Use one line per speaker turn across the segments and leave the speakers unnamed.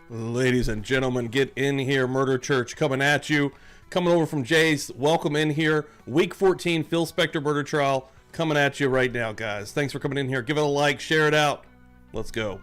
Ladies and gentlemen, get in here. Murder Church coming at you. Coming over from Jay's. Welcome in here. Week 14, Phil Spector murder trial. Coming at you right now, guys. Thanks for coming in here. Give it a like. Share it out. Let's go.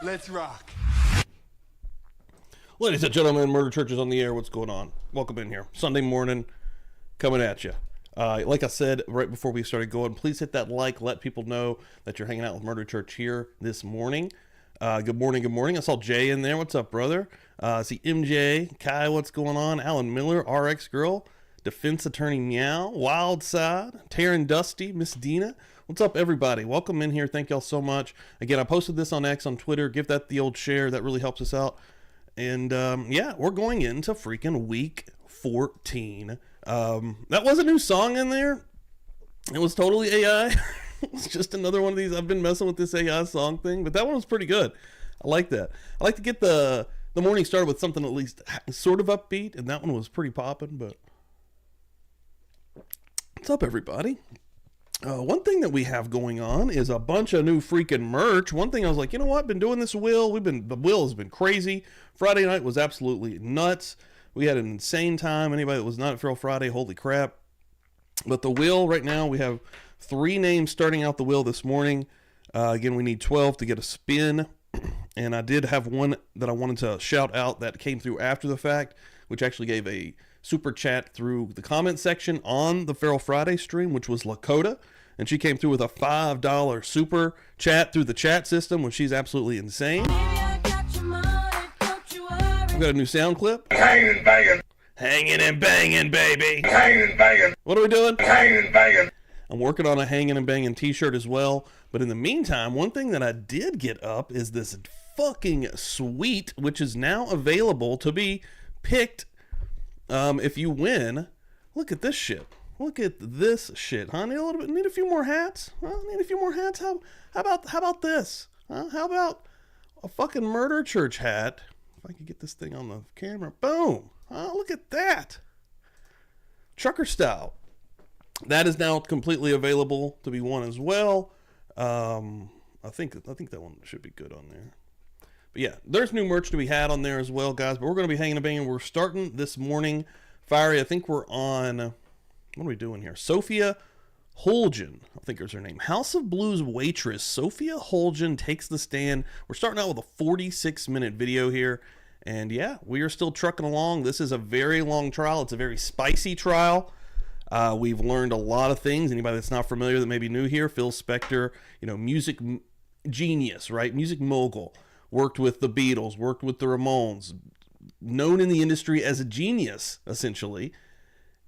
Let's rock.
Ladies and gentlemen, Murder Church is on the air. What's going on? Welcome in here. Sunday morning, coming at you. Like I said right before we started going, please hit that like. Let people know that you're hanging out with Murder Church here this morning. Good morning, good morning. I saw Jay in there. What's up, brother? I see MJ, Kai, what's going on? Alan Miller, RX Girl, Defense Attorney Meow, Wild Side, Taryn Dusty, Miss Dina. What's up, everybody? Welcome in here. Thank y'all so much. Again, I posted this on X on Twitter. Give that the old share. That really helps us out. And yeah, we're going into freaking week 14. That was a new song in there. It was totally AI. It was just another one of these. I've been messing with this AI song thing, but that one was pretty good. I like that. I like to get the morning started with something at least sort of upbeat, and that one was pretty popping. But what's up, everybody? One thing that we have going on is a bunch of new freaking merch. One thing I was like, you know what? Been doing this wheel. The wheel has been crazy. Friday night was absolutely nuts. We had an insane time. Anybody that was not at Feral Friday, holy crap. But the wheel right now, we have 3 names starting out the wheel this morning. Again, we need 12 to get a spin. And I did have one that I wanted to shout out that came through after the fact, which actually gave a super chat through the comment section on the Feral Friday stream, which was Lakota. And she came through with a $5 super chat through the chat system, which she's absolutely insane. We've got a new sound clip.
Hanging and banging.
Hanging and banging, baby.
Hanging and banging.
What are we doing?
Hanging and banging.
I'm working on a hanging and banging t-shirt as well. But in the meantime, one thing that I did get up is this fucking suite, which is now available to be picked if you win. Look at this shit. Look at this shit, huh? Need a few more hats? Huh? Need a few more hats? How about this? Huh? How about a fucking Murder Church hat? If I could get this thing on the camera. Boom. Huh? Look at that. Trucker style. That is now completely available to be won as well. I think that one should be good on there. But yeah, there's new merch to be had on there as well, guys. But we're going to be hanging and banging. We're starting this morning. Fiery, I think we're on... What are we doing here? Sophia Holgen, I think is her name. House of Blues waitress Sophia Holgen takes the stand. We're starting out with a 46-minute video here. And yeah, we are still trucking along. This is a very long trial. It's a very spicy trial. We've learned a lot of things. Anybody that's not familiar that may be new here, Phil Spector, music genius, right? Music mogul. Worked with the Beatles, worked with the Ramones. Known in the industry as a genius, essentially.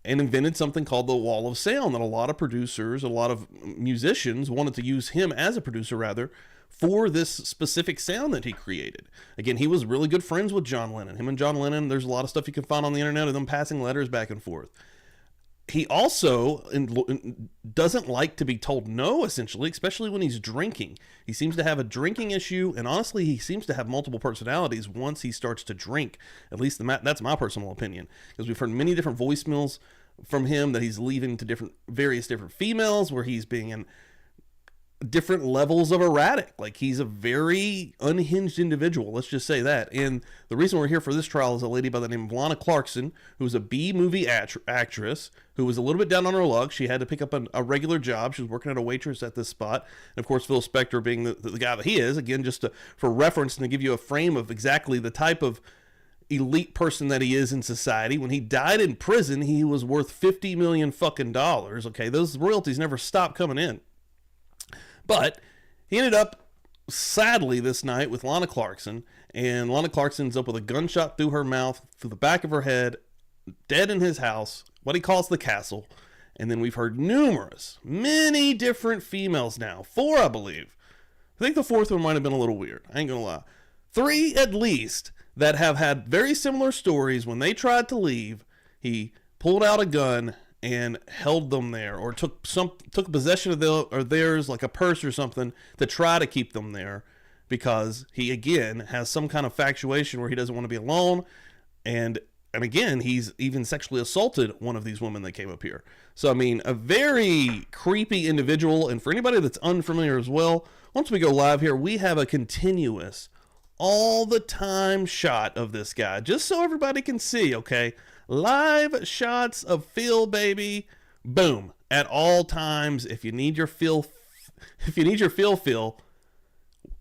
And invented something called the Wall of Sound that a lot of producers, a lot of musicians wanted to use him as a producer, rather, for this specific sound that he created. Again, he was really good friends with John Lennon. Him and John Lennon, there's a lot of stuff you can find on the internet of them passing letters back and forth. He also doesn't like to be told no, essentially, especially when he's drinking. He seems to have a drinking issue, and honestly, he seems to have multiple personalities once he starts to drink. At least that's my personal opinion, because we've heard many different voicemails from him that he's leaving to various different females, where he's being in different levels of erratic. Like, he's a very unhinged individual, let's just say that. And the reason we're here for this trial is a lady by the name of Lana Clarkson, who's a B-movie actress, who was a little bit down on her luck. She had to pick up a regular job. She was working at a waitress at this spot. And of course, Phil Spector being the guy that he is, again, just for reference and to give you a frame of exactly the type of elite person that he is in society. When he died in prison, he was worth $50 million fucking dollars. Okay, those royalties never stopped coming in. But he ended up, sadly, this night with Lana Clarkson, and Lana Clarkson ends up with a gunshot through her mouth, through the back of her head, dead in his house, what he calls the castle. And then we've heard many different females now. 4, I believe. I think the 4th one might have been a little weird. I ain't gonna lie. 3 at least that have had very similar stories. When they tried to leave, he pulled out a gun and held them there, or took possession of theirs, like a purse or something, to try to keep them there, because he again has some kind of infatuation where he doesn't want to be alone, and again he's even sexually assaulted one of these women that came up here. So I mean, a very creepy individual. And for anybody that's unfamiliar as well, once we go live here, we have a continuous all the time shot of this guy, just so everybody can see. Okay, live shots of Phil, baby, boom, at all times. If you need your Phil,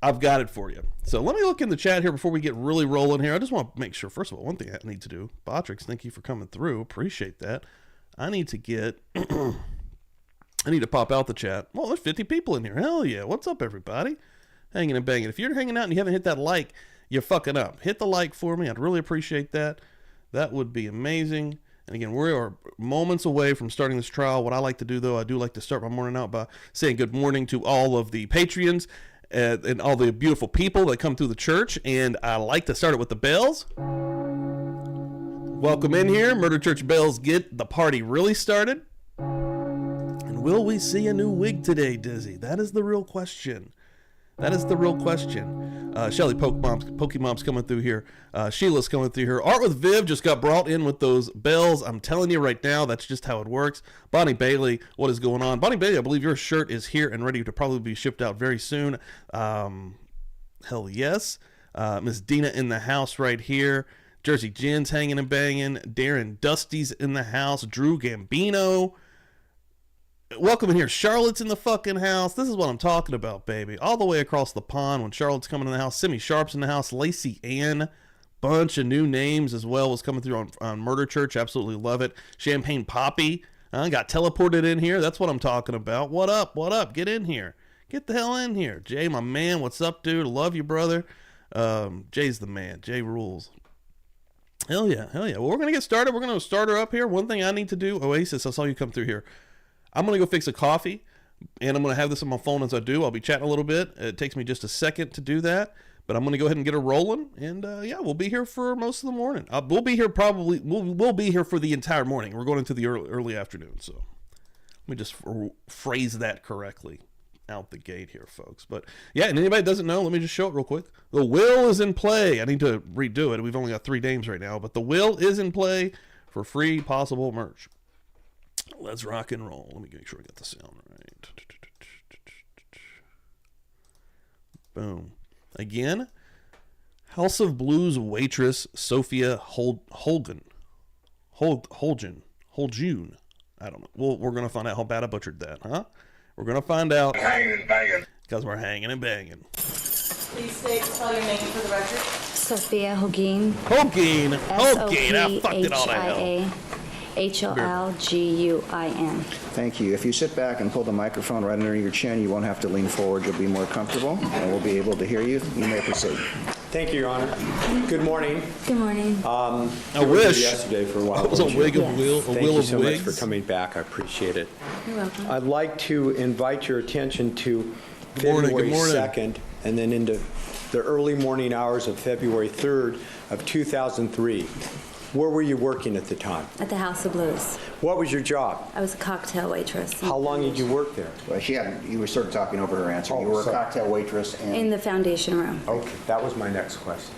I've got it for you. So let me look in the chat here before we get really rolling here. I just want to make sure, first of all, one thing I need to do, Botrix, thank you for coming through, appreciate that. I need to get I need to pop out the chat. Well, there's 50 people in here. Hell yeah. What's up, everybody? Hanging and banging. If you're hanging out and you haven't hit that like, you're fucking up. Hit the like for me. I'd really appreciate that. That would be amazing. And again, we are moments away from starting this trial. What I like to do, though, I do like to start my morning out by saying good morning to all of the Patreons and all the beautiful people that come through the church. And I like to start it with the bells. Welcome in here. Murder Church bells get the party really started. And will we see a new wig today, Dizzy? That is the real question. That is the real question. Shelly Pokemom's coming through here. Sheila's coming through here. Art with Viv just got brought in with those bells. I'm telling you right now, that's just how it works. Bonnie Bailey, what is going on? Bonnie Bailey, I believe your shirt is here and ready to probably be shipped out very soon. Hell yes. Miss Dina in the house right here. Jersey Jen's hanging and banging. Darren Dusty's in the house. Drew Gambino. Welcome in here. Charlotte's in the fucking house. This is what I'm talking about, baby. All the way across the pond when Charlotte's coming in the house. Simi Sharp's in the house. Lacey Ann. Bunch of new names as well was coming through on Murder Church. Absolutely love it. Champagne Poppy. Got teleported in here. That's what I'm talking about. What up? What up? Get in here. Get the hell in here. Jay, my man. What's up, dude? Love you, brother. Jay's the man. Jay rules. Hell yeah. Hell yeah. Well, we're going to get started. We're going to start her up here. One thing I need to do. Oasis, I saw you come through here. I'm going to go fix a coffee, and I'm going to have this on my phone as I do. I'll be chatting a little bit. It takes me just a second to do that, but I'm going to go ahead and get her rolling, and yeah, we'll be here for most of the morning. We'll be here probably, we'll be here for the entire morning. We're going into the early afternoon, so let me just phrase that correctly out the gate here, folks. But yeah, and anybody that doesn't know, let me just show it real quick. The will is in play. I need to redo it. We've only got 3 names right now, but the will is in play for free possible merch. Let's rock and roll. Let me make sure I got the sound right. Boom. Again, House of Blues waitress Sophia Holgun. I don't know. Well, we're going to find out how bad I butchered that, huh? We're going to find out.
Hanging and banging.
Because we're hanging and banging.
Please spell your name for the record.
Sophia Holguin.
Holguin. I fucked it all to hell.
Holguin.
Thank you. If you sit back and pull the microphone right under your chin, you won't have to lean forward. You'll be more comfortable, and we'll be able to hear you. You may proceed.
Thank you, Your Honor. Good morning.
Good morning.
I wish.
Yesterday for a while.
That was a wig of will.
Thank you so much for coming back. I appreciate it.
You're welcome.
I'd like to invite your attention to February 2nd and then into the early morning hours of February 3rd of 2003. Where were you working at the time?
At the House of Blues.
What was your job?
I was a cocktail waitress.
How long did you work there?
Well, you were sort of talking over her answer. You were a cocktail waitress
In the foundation room.
Okay, that was my next question.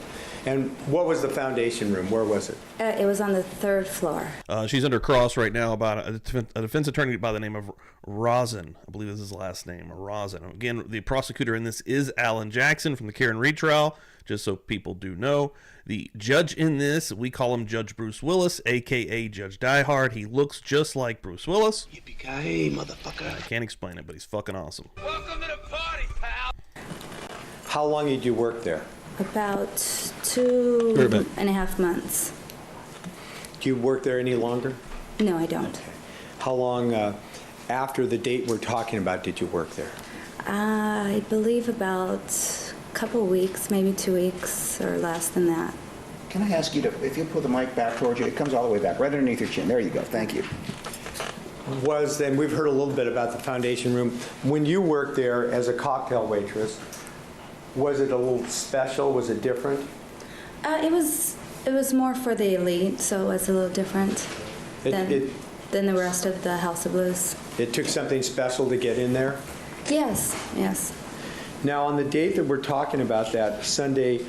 And what was the foundation room? Where was it?
It was on the 3rd floor.
She's under cross right now about a defense attorney by the name of Rosin. I believe is his last name, Rosin. Again, the prosecutor in this is Alan Jackson from the Karen Reed trial, just so people do know. The judge in this, we call him Judge Bruce Willis, a.k.a. Judge Diehard. He looks just like Bruce Willis.
Yippee-ki-yay, motherfucker.
I can't explain it, but he's fucking awesome.
Welcome to the party, pal.
How long did you work there?
Very
About
big.
2.5 months.
Do you work there any longer?
No, I don't.
How long after the date we're talking about did you work there?
I believe about a couple weeks, maybe 2 weeks or less than that.
Can I ask you to, if you pull the mic back towards you, it comes all the way back, right underneath your chin. There you go. Thank you.
And we've heard a little bit about the foundation room. When you worked there as a cocktail waitress, was it a little special? Was it different?
It was more for the elite, so it was a little different than the rest of the House of Blues.
It took something special to get in there?
Yes, yes.
Now, on the date that we're talking about, that Sunday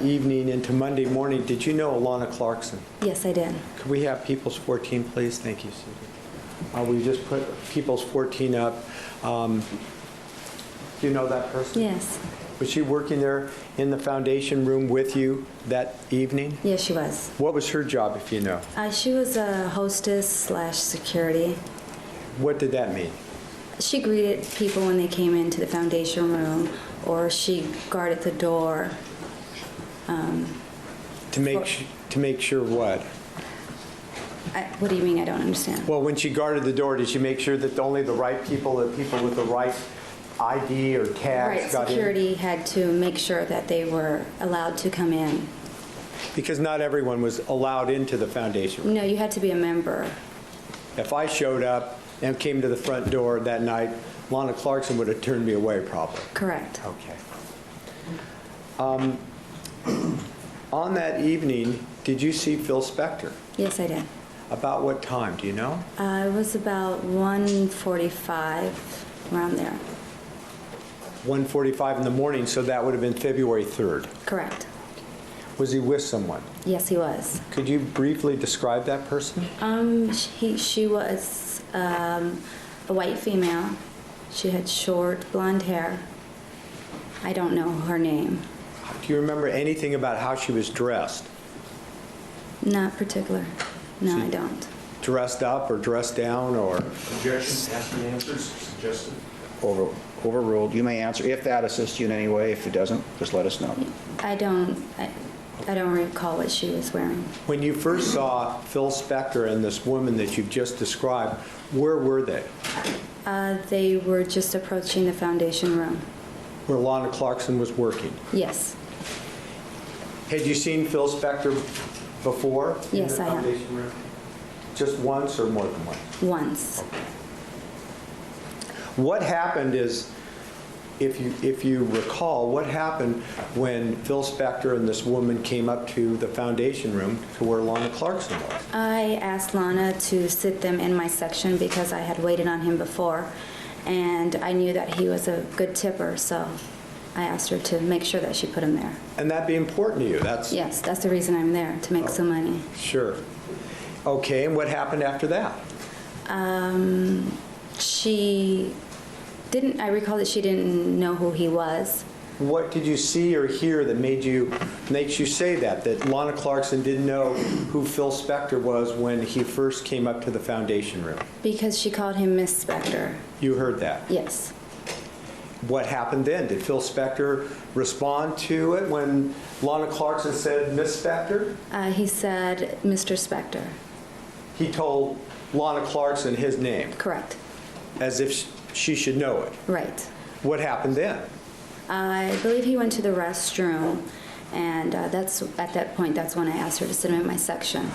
evening into Monday morning, did you know Alana Clarkson?
Yes, I did.
Could we have People's 14, please? Thank you, Susan. We just put People's 14 up. Do you know that person?
Yes.
Was she working there in the foundation room with you that evening?
Yes, she was.
What was her job, if you know?
She was a hostess / security.
What did that mean?
She greeted people when they came into the foundation room, or she guarded the door.
To make sure what?
What do you mean? I don't understand.
Well, when she guarded the door, did she make sure that only the right people, the people with the right ID or tags
Right,
got
security
in?
had to make sure that they were allowed to come in.
Because not everyone was allowed into the foundation room.
No, you had to be a member.
If I showed up and came to the front door that night, Lana Clarkson would have turned me away probably.
Correct.
Okay. On that evening, did you see Phil Spector?
Yes, I did.
About what time, do you know?
It was about 1:45, around there.
1:45 in the morning, so that would have been February 3rd.
Correct.
Was he with someone?
Yes, he was.
Could you briefly describe that person?
She was a white female. She had short blonde hair. I don't know her name.
Do you remember anything about how she was dressed?
Not particular. No, I don't.
Dressed up or dressed down or?
Suggestions, asking answers, suggested.
Overruled. You may answer if that assists you in any way. If it doesn't, just let us know.
I don't recall what she was wearing.
When you first saw Phil Spector and this woman that you've just described, where were they?
They were just approaching the foundation room.
Where Lana Clarkson was working.
Yes.
Had you seen Phil Spector before?
Yes, I have.
In the foundation room? Just once or more than once?
Once.
What happened is, if you recall, what happened when Phil Spector and this woman came up to the foundation room to where Lana Clarkson was?
I asked Lana to sit them in my section because I had waited on him before, and I knew that he was a good tipper, so I asked her to make sure that she put him there.
And that'd be important to you.
Yes, that's the reason I'm there, to make some money.
Sure. Okay, and what happened after that?
I recall that she didn't know who he was.
What did you see or hear that makes you say that Lana Clarkson didn't know who Phil Spector was when he first came up to the foundation room?
Because she called him Miss Spector.
You heard that?
Yes.
What happened then? Did Phil Spector respond to it when Lana Clarkson said Miss Spector?
He said Mr. Spector.
He told Lana Clarkson his name?
Correct.
As if she should know it?
Right.
What happened then?
I believe he went to the restroom, and at that point, that's when I asked her to sit him in my section.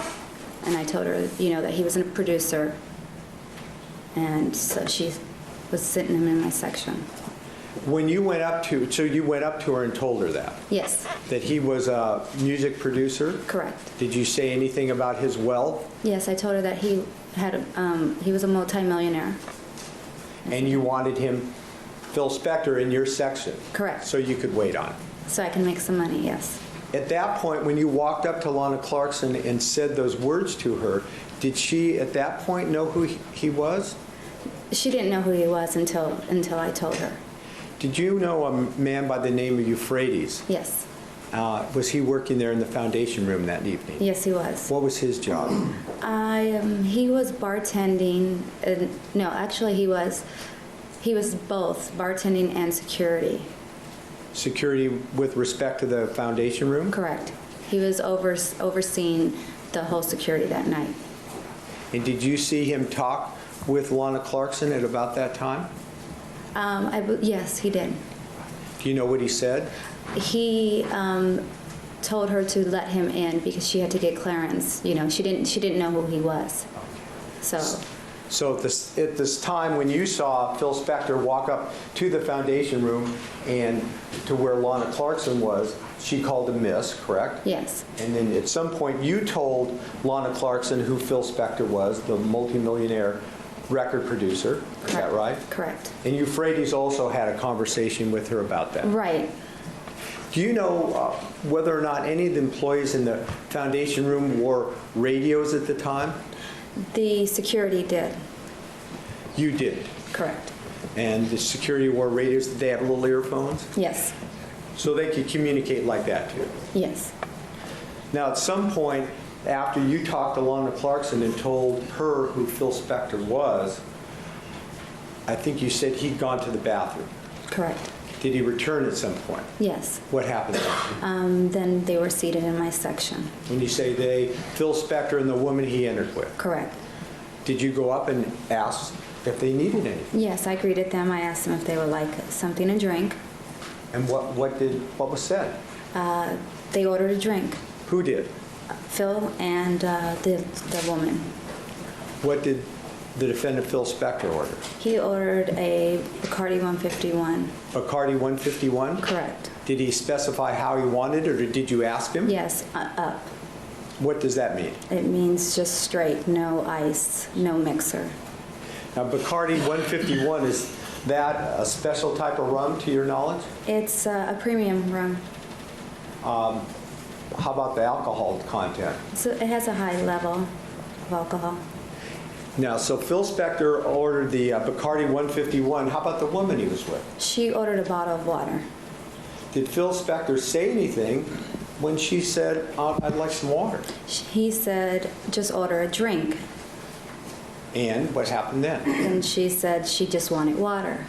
And I told her, that he was a producer, and so she was sitting him in my section.
When you went up to, you went up to her and told her that?
Yes.
That he was a music producer?
Correct.
Did you say anything about his wealth?
Yes, I told her that he was a multimillionaire.
And you wanted him, Phil Spector, in your section?
Correct.
So you could wait on him?
So I can make some money, yes.
At that point, when you walked up to Lana Clarkson and said those words to her, did she at that point know who he was?
She didn't know who he was until I told her.
Did you know a man by the name of Euphrates?
Yes.
Was he working there in the foundation room that evening?
Yes, he was.
What was his job?
He was bartending. No, actually, he was both bartending and security.
security with respect to the foundation room?
Correct. He was overseeing the whole security that night.
And did you see him talk with Lana Clarkson at about that time?
Yes, he did.
Do you know what he said?
He told her to let him in because she had to get clearance. You know, she didn't know who he was.
So at this time when you saw Phil Spector walk up to the foundation room and to where Lana Clarkson was, she called him Miss, correct?
Yes.
And then at some point you told Lana Clarkson who Phil Spector was, the multimillionaire record producer. Is that right?
Correct.
And Euphrates also had a conversation with her about that.
Right.
Do you know whether or not any of the employees in the foundation room wore radios at the time?
The security did.
You did.
Correct.
And the security wore radios. Did they have little earphones?
Yes.
So they could communicate like that too?
Yes.
Now at some point after you talked to Lana Clarkson and told her who Phil Spector was, I think you said he'd gone to the bathroom.
Correct.
Did he return at some point?
Yes.
What happened then?
Then they were seated in my section.
When you say they, Phil Spector and the woman he entered with.
Correct.
Did you go up and ask if they needed anything?
Yes, I greeted them. I asked them if they would like something to drink.
And what was said?
They ordered a drink.
Who did?
Phil and the woman.
What did the defendant Phil Spector order?
He ordered a Bacardi 151.
Bacardi 151?
Correct.
Did he specify how he wanted it, or did you ask him?
Yes, up.
What does that mean?
It means just straight, no ice, no mixer.
Now, Bacardi 151, is that a special type of rum to your knowledge?
It's a premium rum.
How about the alcohol content?
So it has a high level of alcohol.
Now, so Phil Spector ordered the Bacardi 151. How about the woman he was with?
She ordered a bottle of water.
Did Phil Spector say anything when she said, I'd like some water?
He said, just order a drink.
And what happened then?
And she said she just wanted water.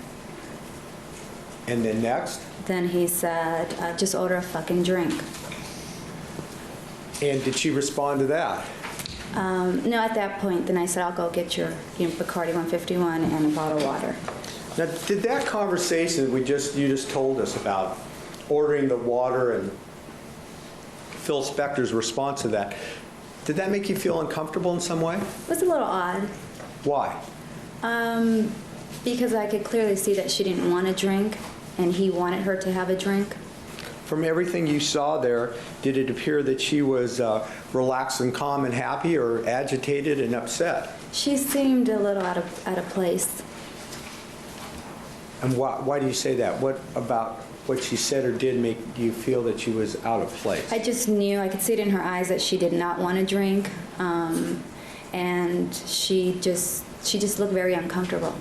And then next?
Then he said, just order a fucking drink.
And did she respond to that?
No, at that point, then I said, I'll go get your Bacardi 151 and a bottle of water.
Now, did that conversation you just told us about ordering the water and Phil Spector's response to that, did that make you feel uncomfortable in some way?
It was a little odd.
Why?
Because I could clearly see that she didn't want a drink, and he wanted her to have a drink.
From everything you saw there, did it appear that she was relaxed and calm and happy, or agitated and upset?
She seemed a little out of place.
And why do you say that? What about what she said or did make you feel that she was out of place?
I just knew, I could see it in her eyes that she did not want a drink, and she just looked very uncomfortable.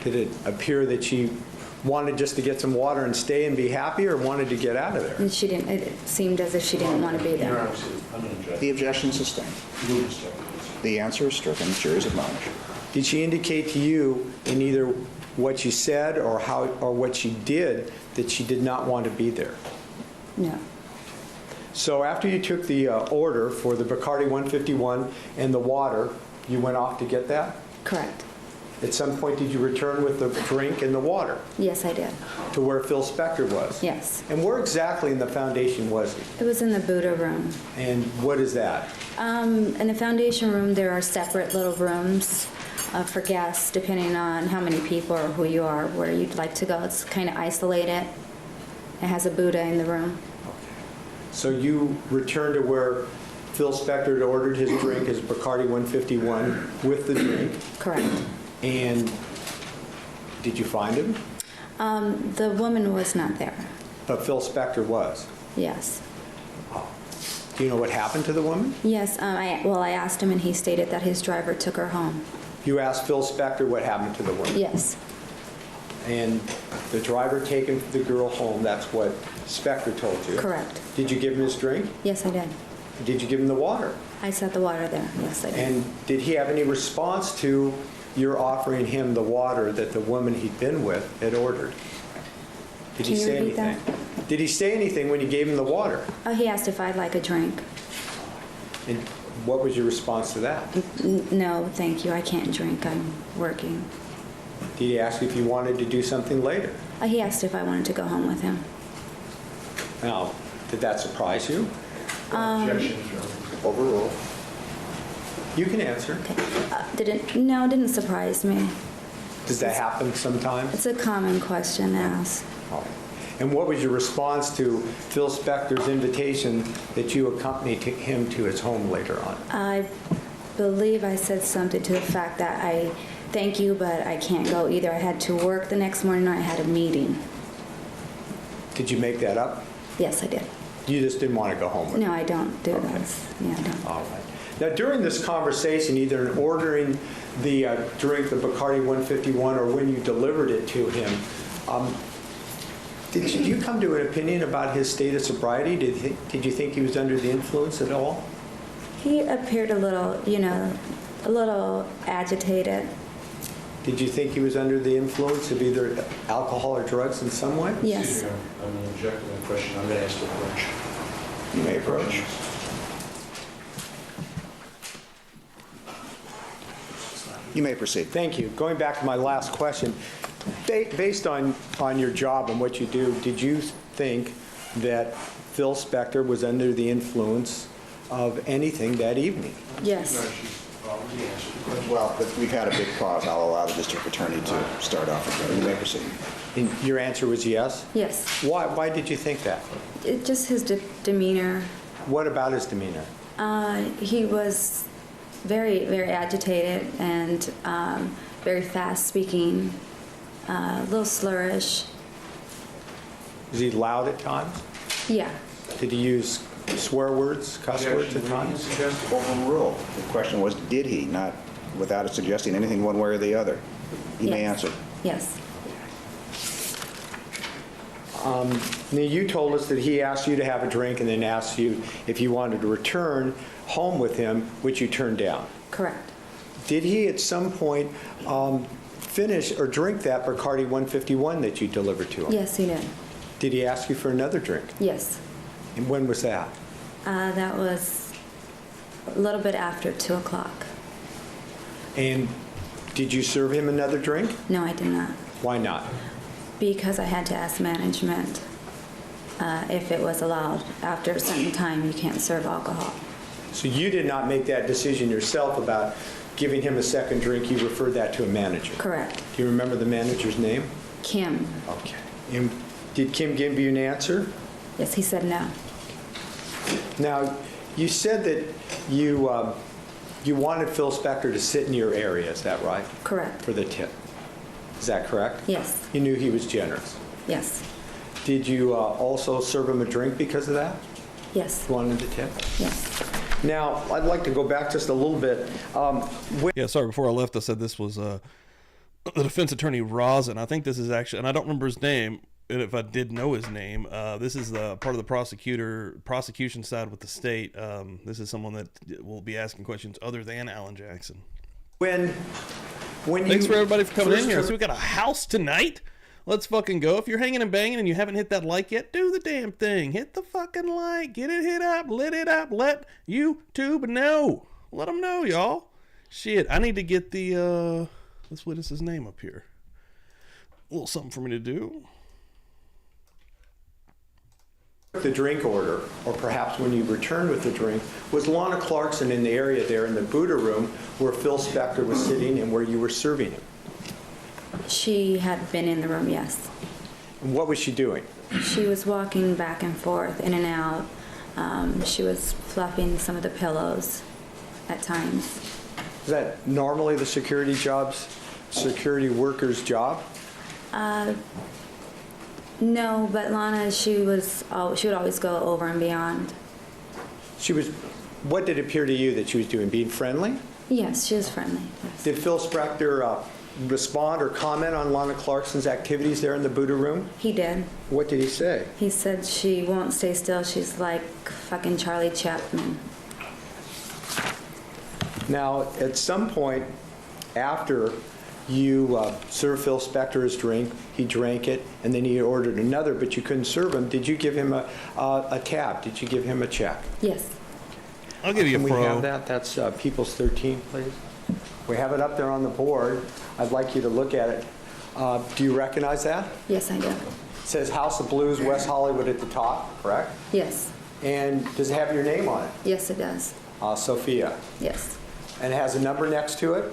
Did it appear that she wanted just to get some water and stay and be happy, or wanted to get out of there?
And she didn't. It seemed as if she didn't want to be there.
The objection is sustained. The answer is stricken. The jury is admonished.
Did she indicate to you in either what she said or what she did that she did not want to be there?
No.
So after you took the order for the Bacardi 151 and the water, you went off to get that?
Correct.
At some point, did you return with the drink and the water
Yes, I did.
to where Phil Spector was?
Yes.
And where exactly in the foundation was he?
It was in the Buddha room.
And what is that?
In the foundation room, there are separate little rooms for guests, depending on how many people or who you are, where you'd like to go. It's kind of isolated. It has a Buddha in the room.
So you returned to where Phil Spector had ordered his drink, his Bacardi 151, with the drink.
Correct.
And did you find him?
The woman was not there.
But Phil Spector was.
Yes.
Do you know what happened to the woman?
Yes. I asked him, and he stated that his driver took her home.
You asked Phil Spector what happened to the woman?
Yes.
And the driver taken the girl home, that's what Spector told you?
Correct.
Did you give him his drink?
Yes, I did.
Did you give him the water?
I set the water there. Yes, I did.
And did he have any response to your offering him the water that the woman he'd been with had ordered? Did
Can
he
you
say
repeat that?
anything? Did he say anything when you gave him the water?
He asked if I'd like a drink.
And what was your response to that?
No, thank you. I can't drink. I'm working.
Did he ask you if you wanted to do something later?
He asked if I wanted to go home with him.
Now, did that surprise you?
Objections are
Overruled.
You can answer.
No, it didn't surprise me.
Does that happen sometimes?
It's a common question asked.
And what was your response to Phil Spector's invitation that you accompanied him to his home later on?
I believe I said something to the fact that I thank you, but I can't go either. I had to work the next morning or I had a meeting.
Did you make that up?
Yes, I did.
You just didn't want to go home with him?
No, I don't do those. Yeah, I don't.
All right. Now, during this conversation, either in ordering the drink, the Bacardi 151, or when you delivered it to him, did you come to an opinion about his state of sobriety? Did you think he was under the influence at all?
He appeared a little, a little agitated.
Did you think he was under the influence of either alcohol or drugs in some way?
Yes.
Excuse me, I'm going to object to that question. I'm going to ask the question.
You may approach. You may proceed.
Thank you. Going back to my last question, based on your job and what you do, did you think that Phil Spector was under the influence of anything that evening?
Yes.
No, she's already answered the question.
Well, but we've had a big pause. I'll allow the district attorney to start off again. You may proceed.
And your answer was yes?
Yes.
Why did you think that?
Just his demeanor.
What about his demeanor?
He was very, very agitated and very fast speaking, a little slurish.
Was he loud at times?
Yeah.
Did he use swear words, cuss words at
Objection,
times?
suggested.
Overruled. The question was, did he? Not without it suggesting anything one way or the other. You may
Yes.
answer.
Yes.
Now, you told us that he asked you to have a drink and then asked you if you wanted to return home with him, which you turned down.
Correct.
Did he at some point finish or drink that Bacardi 151 that you delivered to him?
Yes, he did.
Did he ask you for another drink?
Yes.
And when was that?
That was a little bit after 2 o'clock.
And did you serve him another drink?
No, I did not.
Why not?
Because I had to ask management if it was allowed. After a certain time, you can't serve alcohol.
So you did not make that decision yourself about giving him a second drink. You referred that to a manager.
Correct.
Do you remember the manager's name?
Kim.
Okay. And did Kim give you an answer?
Yes, he said no.
Now, you said that you wanted Phil Spector to sit in your area. Is that right?
Correct.
For the tip. Is that correct?
Yes.
You knew he was generous.
Yes.
Did you also serve him a drink because of that?
Yes.
You wanted to tip?
Yes.
Now, I'd like to go back just a little bit.
Yeah, sorry, before I left, I said this was the defense attorney Rosin. I think this is actually, and I don't remember his name, and if I did know his name, this is the part of the prosecution side with the state. This is someone that will be asking questions other than Alan Jackson.
When
Thanks for everybody for coming in
first
here.
took-
So we got a house tonight. Let's fucking go. If you're hanging and banging and you haven't hit that like yet, do the damn thing. Hit the fucking like. Get it hit up. Lit it up. Let YouTube know. Let them know, y'all. Shit, I need to get the, let's witness his name up here. A little something for me to do.
the drink order, or perhaps when you returned with the drink, was Lana Clarkson in the area there in the Buddha room where Phil Spector was sitting and where you were serving him?
She had been in the room, yes.
And what was she doing?
She was walking back and forth, in and out. She was fluffing some of the pillows at times.
Is that normally the security worker's job?
No, but Lana, she would always go over and beyond.
What did it appear to you that she was doing? Being friendly?
Yes, she was friendly. Yes.
Did Phil Spector respond or comment on Lana Clarkson's activities there in the Buddha room?
He did.
What did he say?
He said she won't stay still. She's like fucking Charlie Chaplin.
Now, at some point after You served Phil Spector his drink, he drank it, and then he ordered another, but you couldn't serve him. Did you give him a tab? Did you give him a check?
Yes.
I'll give you
Can
a
we
pro.
have that? That's People's 13, please. We have it up there on the board. I'd like you to look at it. Do you recognize that?
Yes, I do.
It says House of Blues, West Hollywood at the top, correct?
Yes.
And does it have your name on it?
Yes, it does.
Sophia.
Yes.
And it has a number next to it?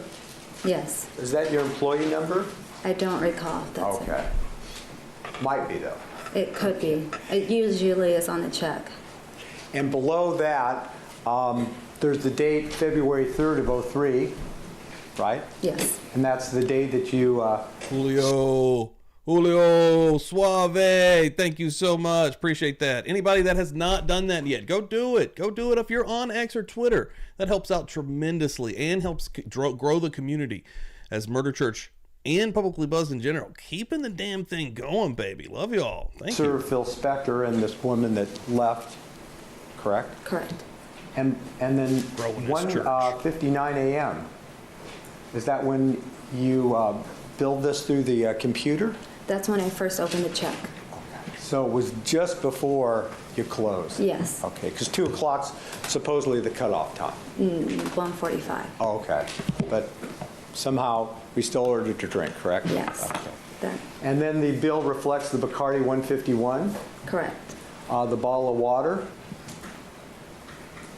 Yes.
Is that your employee number?
I don't recall if that's
Okay. Might be, though.
it. It could be. It usually is on the check.
And below that, there's the date February 3rd of '03, right?
Yes.
And that's the day that you,
Julio Suave, thank you so much. Appreciate that. Anybody that has not done that yet, go do it. Go do it if you're on X or Twitter. That helps out tremendously and helps grow the community as Murder Church and Publicly Buzzed in general. Keeping the damn thing going, baby. Love y'all. Thank you.
served Phil Spector and this woman that left, correct?
Correct.
And then
Growing this church.
1:59 a.m. Is that when you billed this through the computer?
That's when I first opened the check.
So it was just before you closed?
Yes.
Okay, because 2 o'clock's supposedly the cutoff time.
1:45.
Oh, okay. But somehow we still ordered your drink, correct?
Yes.
Okay.
That,
And then the bill reflects the Bacardi 151,
correct.
the bottle of water,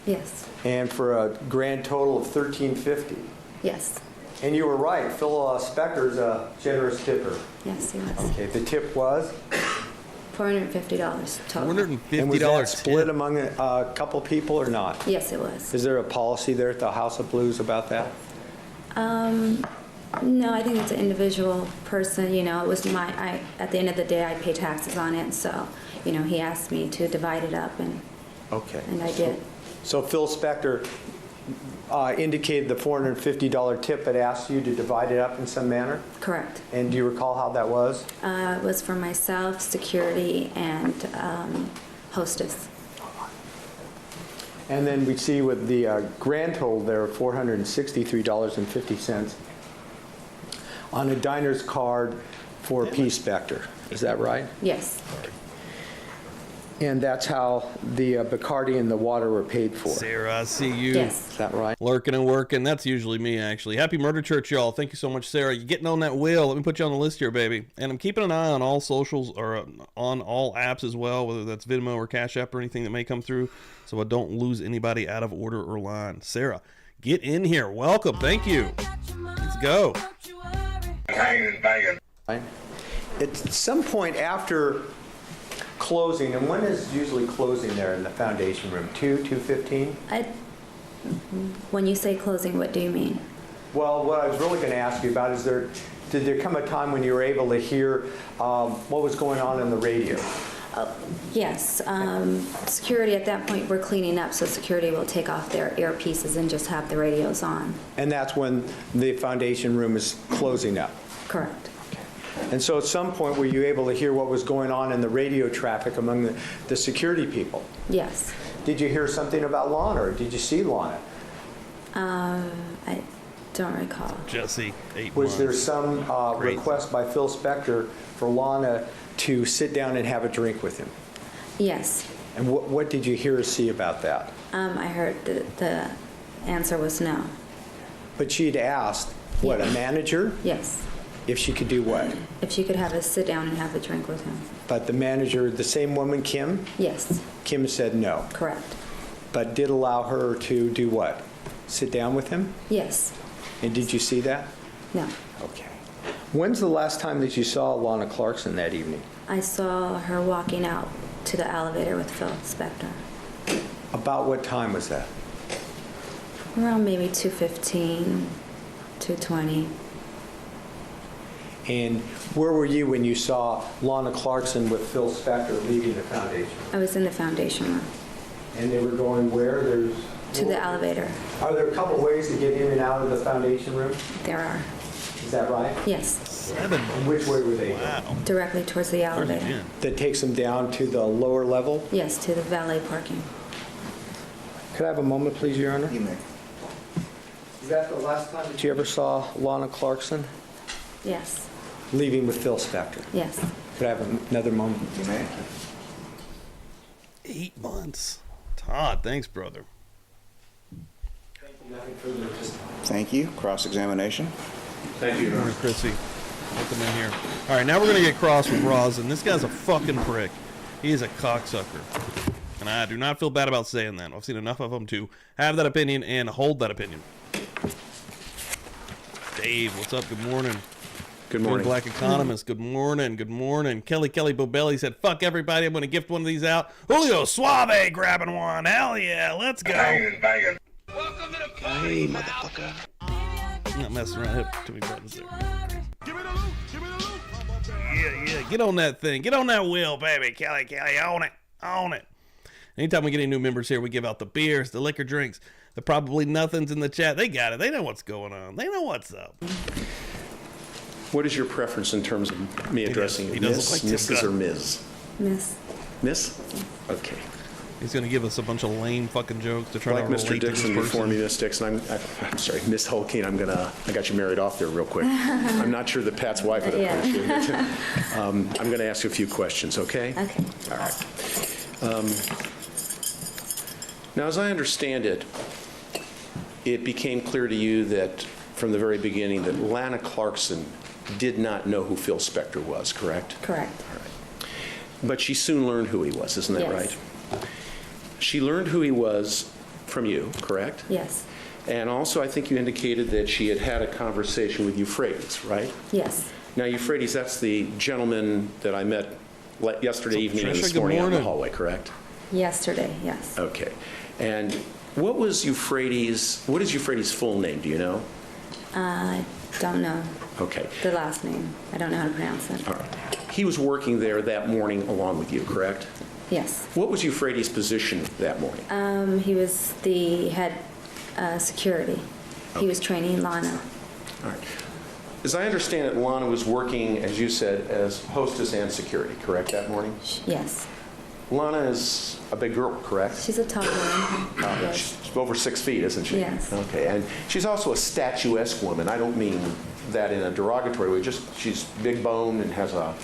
Yes.
and for a grand total of $13.50.
Yes.
And you were right, Phil Spector's a generous tipper.
Yes, he was.
Okay, the tip was?
$450 total.
$450
And was that
tip.
split among a couple people or not?
Yes, it was.
Is there a policy there at the House of Blues about that?
No, I think it's an individual person, it was at the end of the day, I pay taxes on it, so, he asked me to divide it up, and
Okay.
I did.
So Phil Spector indicated the $450 tip, but asked you to divide it up in some manner?
Correct.
And do you recall how that was?
It was for myself, security, and hostess.
And then we see with the grand total there, $463.50 on a diner's card for P. Spector. Is that right?
Yes.
And that's how the Bacardi and the water were paid for.
Sarah, I see you.
Yes.
Is that right?
Lurking and working. That's usually me, actually. Happy Murder Church, y'all. Thank you so much, Sarah. You're getting on that wheel. Let me put you on the list here, baby. And I'm keeping an eye on all socials or on all apps as well, whether that's Venmo or Cash App or anything that may come through, so I don't lose anybody out of order or line. Sarah, get in here. Welcome. Thank you. Let's go.
Right. At some point after closing, and when is usually closing there in the foundation room? 2:15?
When you say closing, what do you mean?
Well, what I was really going to ask you about is did there come a time when you were able to hear what was going on in the radio?
Yes. Security at that point, we're cleaning up, so security will take off their earpieces and just have the radios on.
And that's when the foundation room is closing up?
Correct.
And so at some point, were you able to hear what was going on in the radio traffic among the security people?
Yes.
Did you hear something about Lana, or did you see Lana?
I don't recall.
Jesse, 8
Was there
months.
some
Crazy.
request by Phil Spector for Lana to sit down and have a drink with him?
Yes.
And what did you hear or see about that?
I heard the answer was no.
But she'd asked, what, a manager?
Yes.
If she could do what?
If she could have us sit down and have a drink with him.
But the manager, the same woman, Kim?
Yes.
Kim said no,
Correct.
but did allow her to do what? Sit down with him?
Yes.
And did you see that?
No.
Okay. When's the last time that you saw Lana Clarkson that evening?
I saw her walking out to the elevator with Phil Spector.
About what time was that?
Around maybe 2:15, 2:20.
And where were you when you saw Lana Clarkson with Phil Spector leaving the foundation?
I was in the foundation room.
And they were going where?
To the elevator.
Are there a couple ways to get in and out of the foundation room?
There are.
Is that right?
Yes.
7
And which way were they?
Wow.
Directly towards the
Where's the
elevator.
gin?
That takes them down to the lower level?
Yes, to the valet parking.
Could I have a moment, please, Your Honor?
You may.
Is that the last time that you ever saw Lana Clarkson?
Yes.
Leaving with Phil Spector.
Yes.
Could I have another moment?
You may.
8 months. Todd, thanks, brother.
Nothing further at this time.
Thank you. Cross-examination.
Thank you,
Good
Your
morning,
Honor.
Chrissy. Welcome in here. All right, now we're going to get cross with Rosin. This guy's a fucking prick. He is a cocksucker. And I do not feel bad about saying that. I've seen enough of them to have that opinion and hold that opinion. Dave, what's up? Good morning.
Good
Good
morning.
Black Economist. Good morning. Good morning. Kelly Bobelli said, fuck everybody. I'm going to gift one of these out. Julio Suave grabbing one. Hell yeah. Let's go.
Hey, motherfucker.
I'm not messing around. Hit too many buttons there. Yeah. Get on that thing. Get on that wheel, baby. Kelly. Own it. Own it. Anytime we get any new members here, we give out the beers, the liquor drinks, the probably nothings in the chat. They got it. They know what's going on. They know what's up.
What is your preference in terms of me addressing you?
he does
Miss,
look like Tim
Mrs. or
Gunn.
Ms.?
Miss.
Miss? Okay.
He's going to give us a bunch of lame fucking jokes to try
Like
to relate
Mr.
to this
Dixon
person.
before me, Miss Dixon, I'm sorry, Miss Holkeen, I got you married off there real quick. I'm not sure that Pat's wife would
Yeah.
appreciate it. I'm going to ask you a few questions, okay?
Okay.
All right. Now, as I understand it, it became clear to you that from the very beginning that Lana Clarkson did not know who Phil Spector was, correct?
Correct.
But she soon learned who he was, isn't that
Yes.
right? She learned who he was from you, correct?
Yes.
And also, I think you indicated that she had had a conversation with Euphrates, right?
Yes.
Now, Euphrates, that's the gentleman that I met yesterday evening and
Patricia,
this
good
morning out in the
morning.
hallway, correct?
Yesterday, yes.
Okay. And what is Euphrates' full name, do you know?
I don't know
Okay.
the last name. I don't know how to pronounce it.
All right. He was working there that morning along with you, correct?
Yes.
What was Euphrates' position that morning?
He was the head security. He was training Lana.
All right. As I understand it, Lana was working, as you said, as hostess and security, correct, that morning?
Yes.
Lana is a big girl, correct?
She's a tall woman. Yes.
She's over 6 feet, isn't she?
Yes.
Okay, and she's also a statuesque woman. I don't mean that in a derogatory way, just she's big boned and has a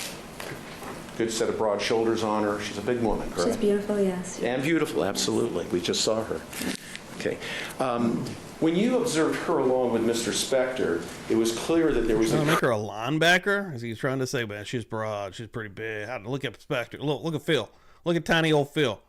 good set of broad shoulders on her. She's a big woman, correct?
She's beautiful, yes.
And beautiful, absolutely. We just saw her. Okay. When you observed her along with Mr. Spector, it was clear that there was
Trying to make her a linebacker? Is he trying to say, man, she's broad, she's pretty big. Look at Spector. Look at Phil. Look at tiny old Phil.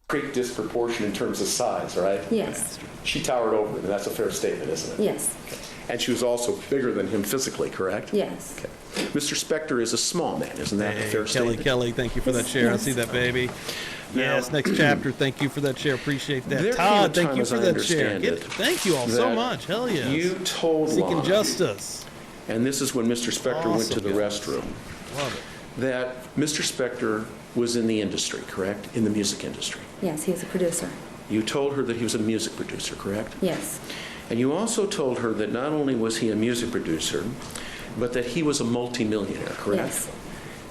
great disproportion in terms of size, right?
Yes.
She towered over him, and that's a fair statement, isn't it?
Yes.
Okay. And she was also bigger than him physically, correct?
Yes.
Okay. Mr. Spector is a small man, isn't that a fair statement?
Kelly, thank you for that share. I see that, baby. Yes, next chapter. Thank you for that share. Appreciate that.
There
Todd,
came a
thank
time,
you
as
for
I
that share.
understand it,
Thank you all so
that
much. Hell yes.
You told
Seeking
Lana,
justice.
and this is when Mr. Spector went to
Awesome,
the
guys.
restroom,
Love it.
that Mr. Spector was in the industry, correct? In the music industry.
Yes, he was a producer.
You told her that he was a music producer, correct?
Yes.
And you also told her that not only was he a music producer, but that he was a multimillionaire, correct?
Yes.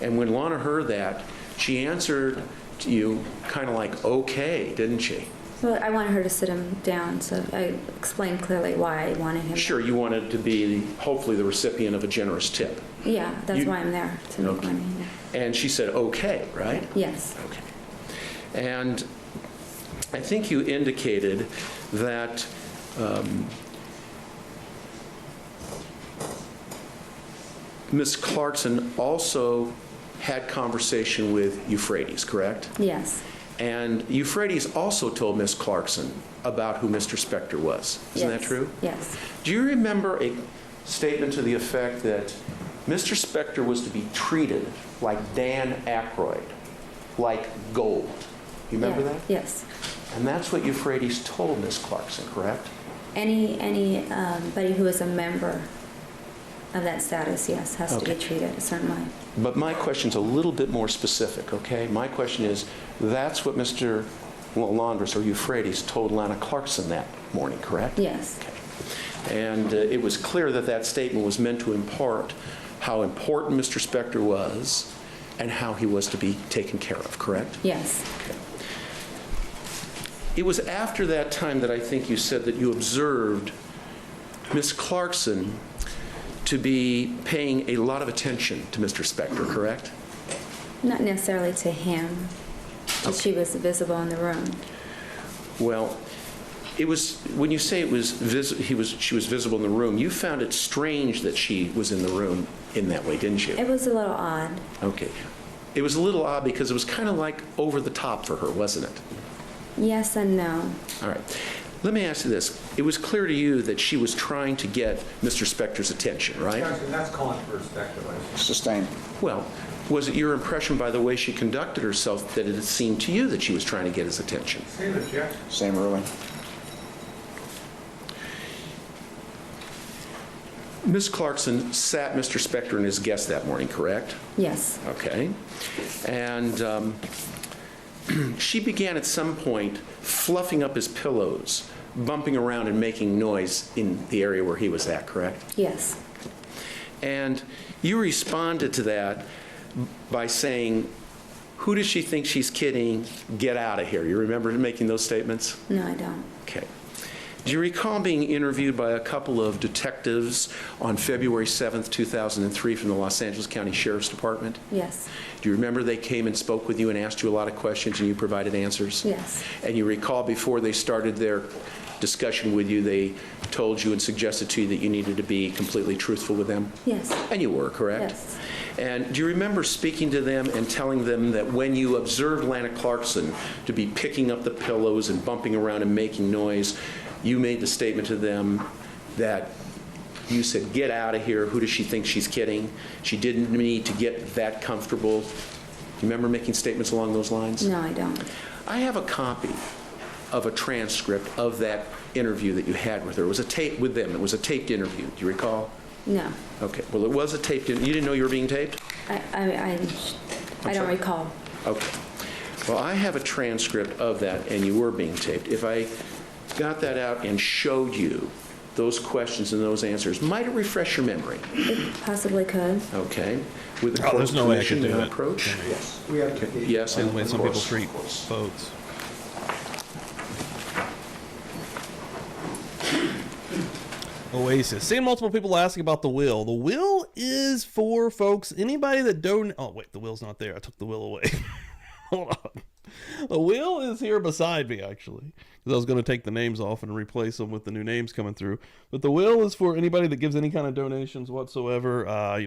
And when Lana heard that, she answered to you kind of like, okay, didn't she?
Well, I wanted her to sit him down, so I explained clearly why I wanted him.
Sure, you wanted to be hopefully the recipient of a generous tip.
Yeah, that's
You-
why I'm there, to make
Okay.
money. Yeah.
And she said, okay, right?
Yes.
Okay. And I think you indicated that Ms. Clarkson also had conversation with Euphrates, correct?
Yes.
And Euphrates also told Ms. Clarkson about who Mr. Spector was. Isn't that
Yes.
true?
Yes.
Do you remember a statement to the effect that Mr. Spector was to be treated like Dan Aykroyd, like gold? You remember
Yeah.
that?
Yes.
And that's what Euphrates told Ms. Clarkson, correct?
Anybody who is a member of that status, yes, has to
Okay.
be treated a certain way.
But my question's a little bit more specific, okay? My question is, that's what Mr. Laundress or Euphrates told Lana Clarkson that morning, correct?
Yes.
And it was clear that that statement was meant to impart how important Mr. Spector was and how he was to be taken care of, correct?
Yes.
It was after that time that I think you said that you observed Miss Clarkson to to be paying a lot of attention to Mr. Spector, correct?
Not necessarily to him, but she was visible in the room.
Well, it was, when you say it was she was visible in the room, you found it strange that she was in the room in that way, didn't you?
It was a little odd.
Okay. It was a little odd because it was kind of like over the top for her, wasn't it?
Yes and no.
All right. Let me ask you this. It was clear to you that she was trying to get Mr. Spector's attention, right?
That's calling for speculation.
Sustained.
Well, was it your impression by the way she conducted herself that it seemed to you that she was trying to get his attention?
Same objection.
Same ruling.
Ms. Clarkson sat Mr. Spector and his guest that morning, correct?
Yes.
Okay. And she began at some point fluffing up his pillows, bumping around and making noise in the area where he was at, correct?
Yes.
And you responded to that by saying, "Who does she think she's kidding? Get out of here." You remember making those statements?
No, I don't.
Okay. Do you recall being interviewed by a couple of detectives on February 7th, 2003 from the Los Angeles County Sheriff's Department?
Yes.
Do you remember they came and spoke with you and asked you a lot of questions and you provided answers?
Yes.
And you recall before they started their discussion with you, they told you and suggested to you that you needed to be completely truthful with them?
Yes.
And you were, correct?
Yes.
And do you remember speaking to them and telling them that when you observed Lana Clarkson to be picking up the pillows and bumping around and making noise, you made the statement to them that you said, "Get out of here, who does she think she's kidding? She didn't need to get that comfortable." Do you remember making statements along those lines?
No, I don't.
I have a copy of a transcript of that interview that you had with her. It was a tape with them. It was a taped interview. Do you recall?
No.
Okay. Well, it was a taped interview. You didn't know you were being taped?
I don't
sorry?
recall.
Okay. Well, I have a transcript of that, and you were being taped. If I got that out and showed you those questions and those answers, might it refresh your memory?
It possibly could.
Okay. With the
Oh,
court's
there's no way I
permission,
could do
may
it.
approach?
Yes. We have to.
Yes,
And the way
of
some people
course.
treat votes. Oasis. Seeing multiple people asking about the will. The will is for folks, anybody that don't. Oh, wait, the will's not there. I took the will away. Hold on. The will is here beside me, actually, because I was going to take the names off and replace them with the new names coming through. But the will is for anybody that gives any kind of donations whatsoever,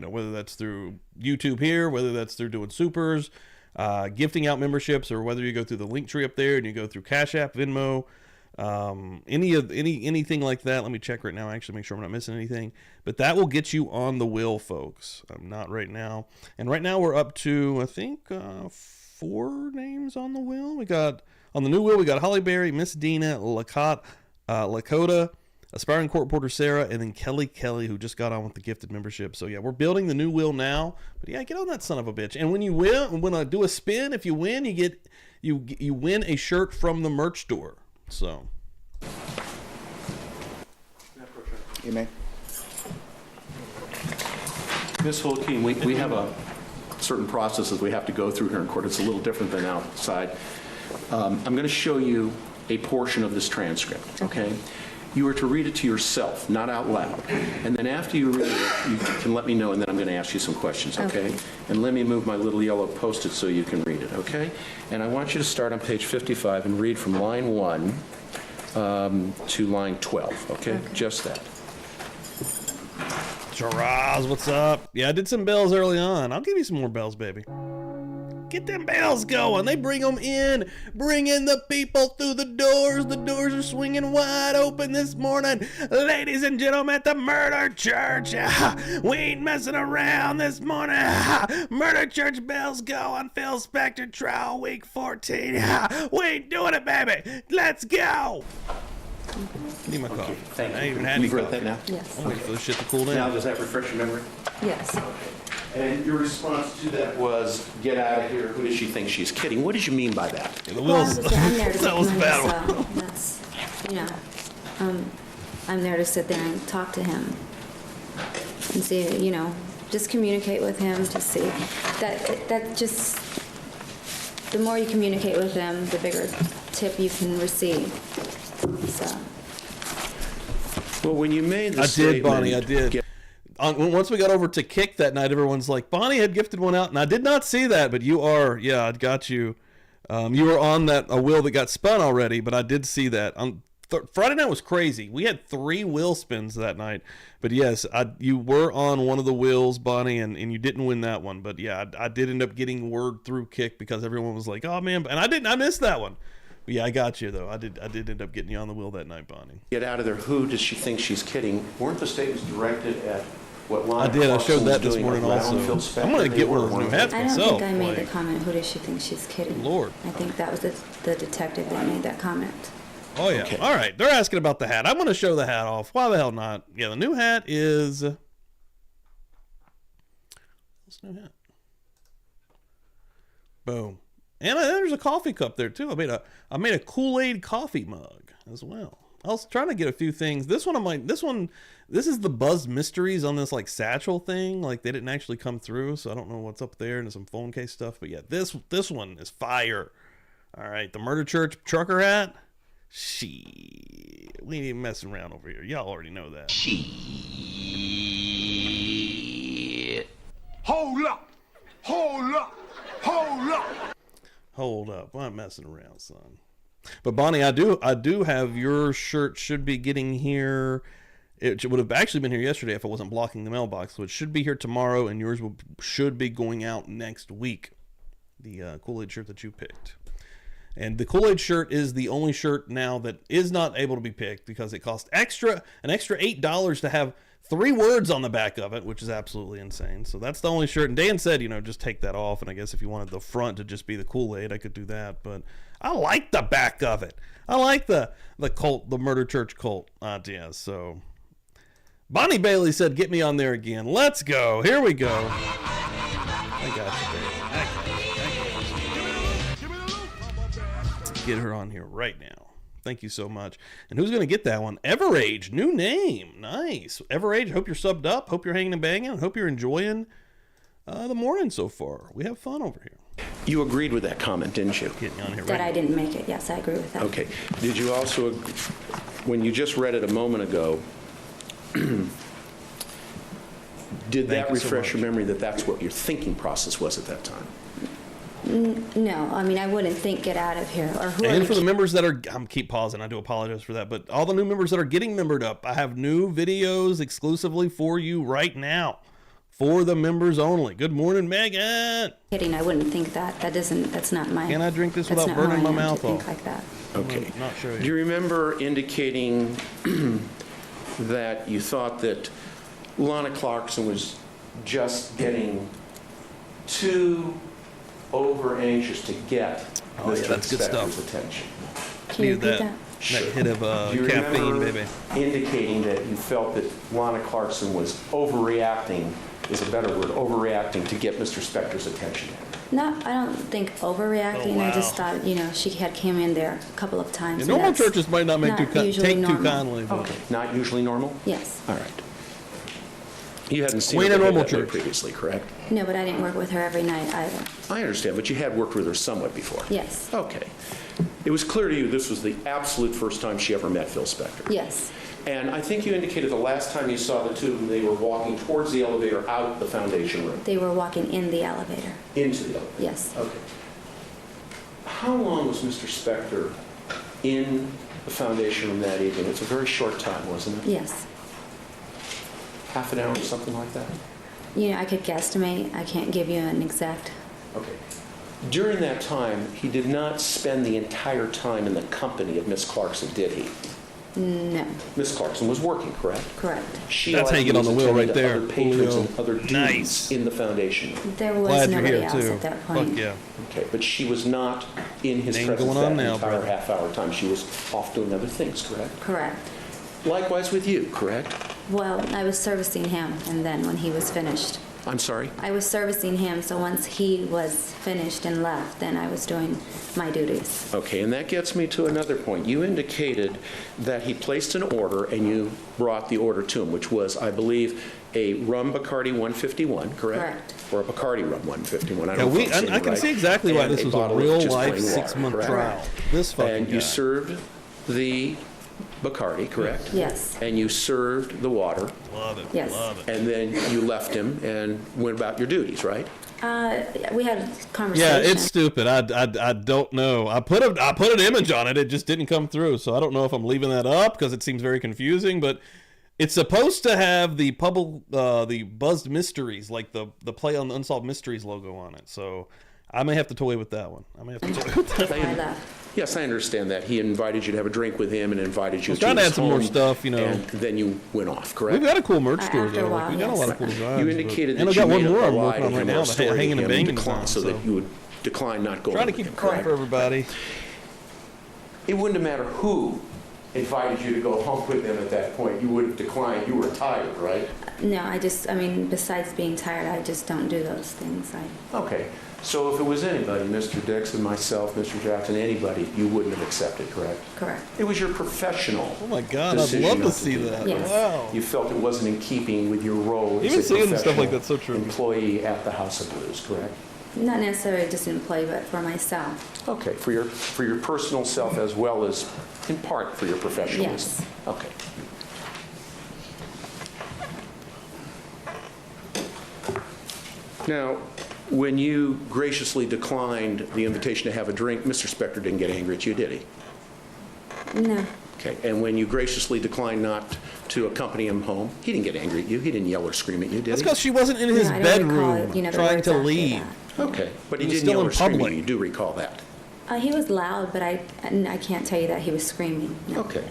whether that's through YouTube here, whether that's through doing supers, gifting out memberships, or whether you go through the link tree up there and you go through Cash App, Venmo, anything like that. Let me check right now, actually, make sure I'm not missing anything. But that will get you on the will, folks. I'm not right now. And right now we're up to, I think, 4 names on the will. We got, on the new will, we got Holly Berry, Miss Dina, Lakota, aspiring court reporter Sarah, and then Kelly, who just got on with the gifted membership. So yeah, we're building the new will now. But yeah, get on that son of a bitch. And when you win, when I do a spin, if you win, you win a shirt from the merch store. So
You may.
Ms. Holkeen, we have a certain processes we have to go through here in court. It's a little different than outside. I'm going to show you a portion of this transcript, okay? You are to read it to yourself, not out loud. And then after you read it, you can let me know, and then I'm going to ask you some questions, okay? And let me move my little yellow Post-it so you can read it, okay? And I want you to start on page 55 and read from line 1 to line 12, okay? Just that.
Shiraz, what's up? Yeah, I did some bells early on. I'll give you some more bells, baby. Get them bells going. They bring them in. Bring in the people through the doors. The doors are swinging wide open this morning. Ladies and gentlemen, at the Murder Church. We ain't messing around this morning. Murder Church bells go on Phil Spector trial week 14. We ain't doing it, baby. Let's go. Give me my coffee.
Thank you.
I ain't even had
You've
any
read
coffee.
that now?
Yes.
I'm waiting for this shit to cool down.
Now, does that refresh your memory?
Yes.
And your response to that was, "Get out of here. Who does she think she's kidding?" What did you mean by that?
The
Well,
wheels.
I'm there to
That was
get
bad.
money, so that's, I'm there to sit there and talk to him and see, just communicate with him to see that just, the more you communicate with him, the bigger tip you can receive. So,
Well, when you made the
I
statement...
did, Bonnie, I did. once we got over to Kick that night, everyone's like, Bonnie had gifted one out, and I did not see that, but you are, yeah, I got you. You were on a wheel that got spun already, but I did see that. Friday night was crazy. We had 3 wheel spins that night, but yes, you were on one of the wheels, Bonnie, and you didn't win that one. But yeah, I did end up getting word through Kick because everyone was like, "Oh man," and I missed that one. But yeah, I got you though. I did end up getting you on the wheel that night, Bonnie.
Get out of there. Who does she think she's kidding? Weren't the statements directed at what Lana
I did. I showed that this
doing
morning
around
also.
Phil Spector?
I'm gonna get one of those new hats
I don't
myself.
think I made
like,
the comment, who does she think she's kidding?
Lord.
I think that was the detective that made that comment.
Oh yeah.
Okay.
All right. They're asking about the hat. I'm gonna show the hat off. Why the hell not? Yeah, the new hat is. What's the new hat? Boom. And there's a coffee cup there too. I made a Kool-Aid coffee mug as well. I was trying to get a few things. This is the Buzz Mysteries on this like satchel thing. Like they didn't actually come through, so I don't know what's up there and some phone case stuff. But yeah, this one is fire. All right, the Murder Church trucker hat. Shit, we ain't messing around over here. Y'all already know that.
Shit. Hold up. Hold up. Hold up.
Hold up, I'm not messing around, son. But Bonnie, I do have your shirt. Should be getting here. It would have actually been here yesterday if I wasn't blocking the mailbox. So it should be here tomorrow, and yours should be going out next week. The Kool-Aid shirt that you picked. And the Kool-Aid shirt is the only shirt now that is not able to be picked because it costs an extra $8 to have 3 words on the back of it, which is absolutely insane. So that's the only shirt. And Dan said, just take that off. And I guess if you wanted the front to just be the Kool-Aid, I could do that. But I like the back of it. I like the cult, the Murder Church cult idea. So Bonnie Bailey said, get me on there again. Let's go. Here we go. I got you, baby. Get her on here right now. Thank you so much. And who's going to get that one? Everage, new name. Nice. Everage, hope you're subbed up. Hope you're hanging and banging. Hope you're enjoying the morning so far. We have fun over here.
You agreed with that comment, didn't you?
Getting on here
That
right
I didn't make it. Yes, I agree with that.
Okay. Did you also, when you just read it a moment ago, did that refresh your memory that that's what your thinking process was at that time?
No, I mean, I wouldn't think get out of here. Or
And for the members that are, keep pausing, I do apologize for that, but all the new members that are getting membered up, I have new videos exclusively for you right now. For the members only. Good morning, Megan.
Kidding, I wouldn't think that. That's not my...
Can I drink this without burning my mouth off?
Think like that.
Okay.
I'm not sure.
Do you remember indicating that you thought that Lana Clarkson was just getting too over anxious to get Mr.
that's good
Spector's
stuff.
attention?
Can you repeat that?
That hit of
Do you
caffeine,
remember
baby.
indicating that you felt that Lana Clarkson was overreacting, is a better word, overreacting to get Mr. Spector's attention?
No, I don't think overreacting.
Oh, wow.
I just thought, she had came in there a couple of times.
Yeah,
and
normal
that's
churches might not
not usually
take too
normal.
kindly. But
Okay. Not usually normal?
Yes.
All right. You hadn't seen
Queen
her
of normal
that way
church.
previously, correct?
No, but I didn't work with her every night either.
I understand, but you had worked with her somewhat before.
Yes.
Okay. It was clear to you this was the absolute first time she ever met Phil Spector.
Yes.
And I think you indicated the last time you saw the two of them, they were walking towards the elevator out the foundation room.
They were walking in the elevator.
Into the elevator?
Yes.
Okay. How long was Mr. Spector in the foundation room that evening? It's a very short time, wasn't it?
Yes.
Half an hour or something like that?
I could guesstimate. I can't give you an exact...
Okay. During that time, he did not spend the entire time in the company of Miss Clarkson, did he?
No.
Miss Clarkson was working, correct?
Correct.
She
That's how you get on the wheel right there.
Other patrons
Julio.
and other dudes
Nice.
in the foundation.
There was
glad you're
nobody
here
else
too.
at that point.
Fuck yeah.
Okay, but she was not in his
Ain't
presence
going on
that
now,
entire
brother.
half-hour time. She was off doing other things, correct?
Correct.
Likewise with you, correct?
Well, I was servicing him, and then when he was finished.
I'm sorry?
I was servicing him, so once he was finished and left, then I was doing my duties.
Okay, and that gets me to another point. You indicated that he placed an order and you brought the order to him, which was, I believe, a rum Bacardi 151, correct?
Correct.
Or a Bacardi rum 151. I
Yeah,
don't know if I'm saying
I
it
can
right.
see exactly why
And
this was a
bottle of
real
just
life
plain water,
6-month
correct?
trial. This fucking
And
guy.
you served the Bacardi, correct?
Yes.
And you served the water,
Love it.
Yes.
Love it.
and then you left him and went about your duties, right?
We had a conversation.
Yeah, it's stupid. I don't know. I put an image on it. It just didn't come through. So I don't know if I'm leaving that up because it seems very confusing. But it's supposed to have the Buzzed Mysteries, like the Play on the Unsolved Mysteries logo on it. So I may have to toy with that one.
I left.
Yes, I understand that. He invited you to have a drink with him and invited you to his home.
Trying to add some more stuff, you know.
And then you went off, correct?
We've got a cool merch store,
After a
though.
while,
We got a lot of cool
yes.
designs.
You indicated
and
that
I've
you
got one
made
more
a
I'm
lie
working on
to
right
him
now,
and
the
story to
hanging and
him
banging
decline,
design.
so that you would decline not going
Trying to
with
keep
him,
it quiet
correct?
for everybody.
It wouldn't have mattered who invited you to go home with him at that point. You would have declined. You were tired, right?
No, besides being tired, I just don't do those things.
Okay. So if it was anybody, Mr. Dixon, myself, Mr. Jackson, anybody, you wouldn't have accepted, correct?
Correct.
It was your professional
Oh my God, I'd
decision
love to
not
see
do
that.
Yes.
Wow.
You felt it wasn't in keeping with your role
Even
as a
seeing stuff like
professional
that's so true.
employee at the House of Blues, correct?
Not necessarily just an employee, but for myself.
Okay, for your personal self as well as in part for your professionalism.
Yes.
Okay. Now, when you graciously declined the invitation to have a drink, Mr. Spector didn't get angry at you, did he?
No.
Okay, and when you graciously declined not to accompany him home, he didn't get angry at you. He didn't yell or scream at you, did
That's
he?
because she wasn't in his
No, I don't recall,
bedroom
the
trying
words
to
after
leave.
that.
Okay, but he
He was
didn't
still
yell
in
or scream at
public.
you. You do recall that.
He was loud, but I can't tell you that he was screaming. No.
Okay,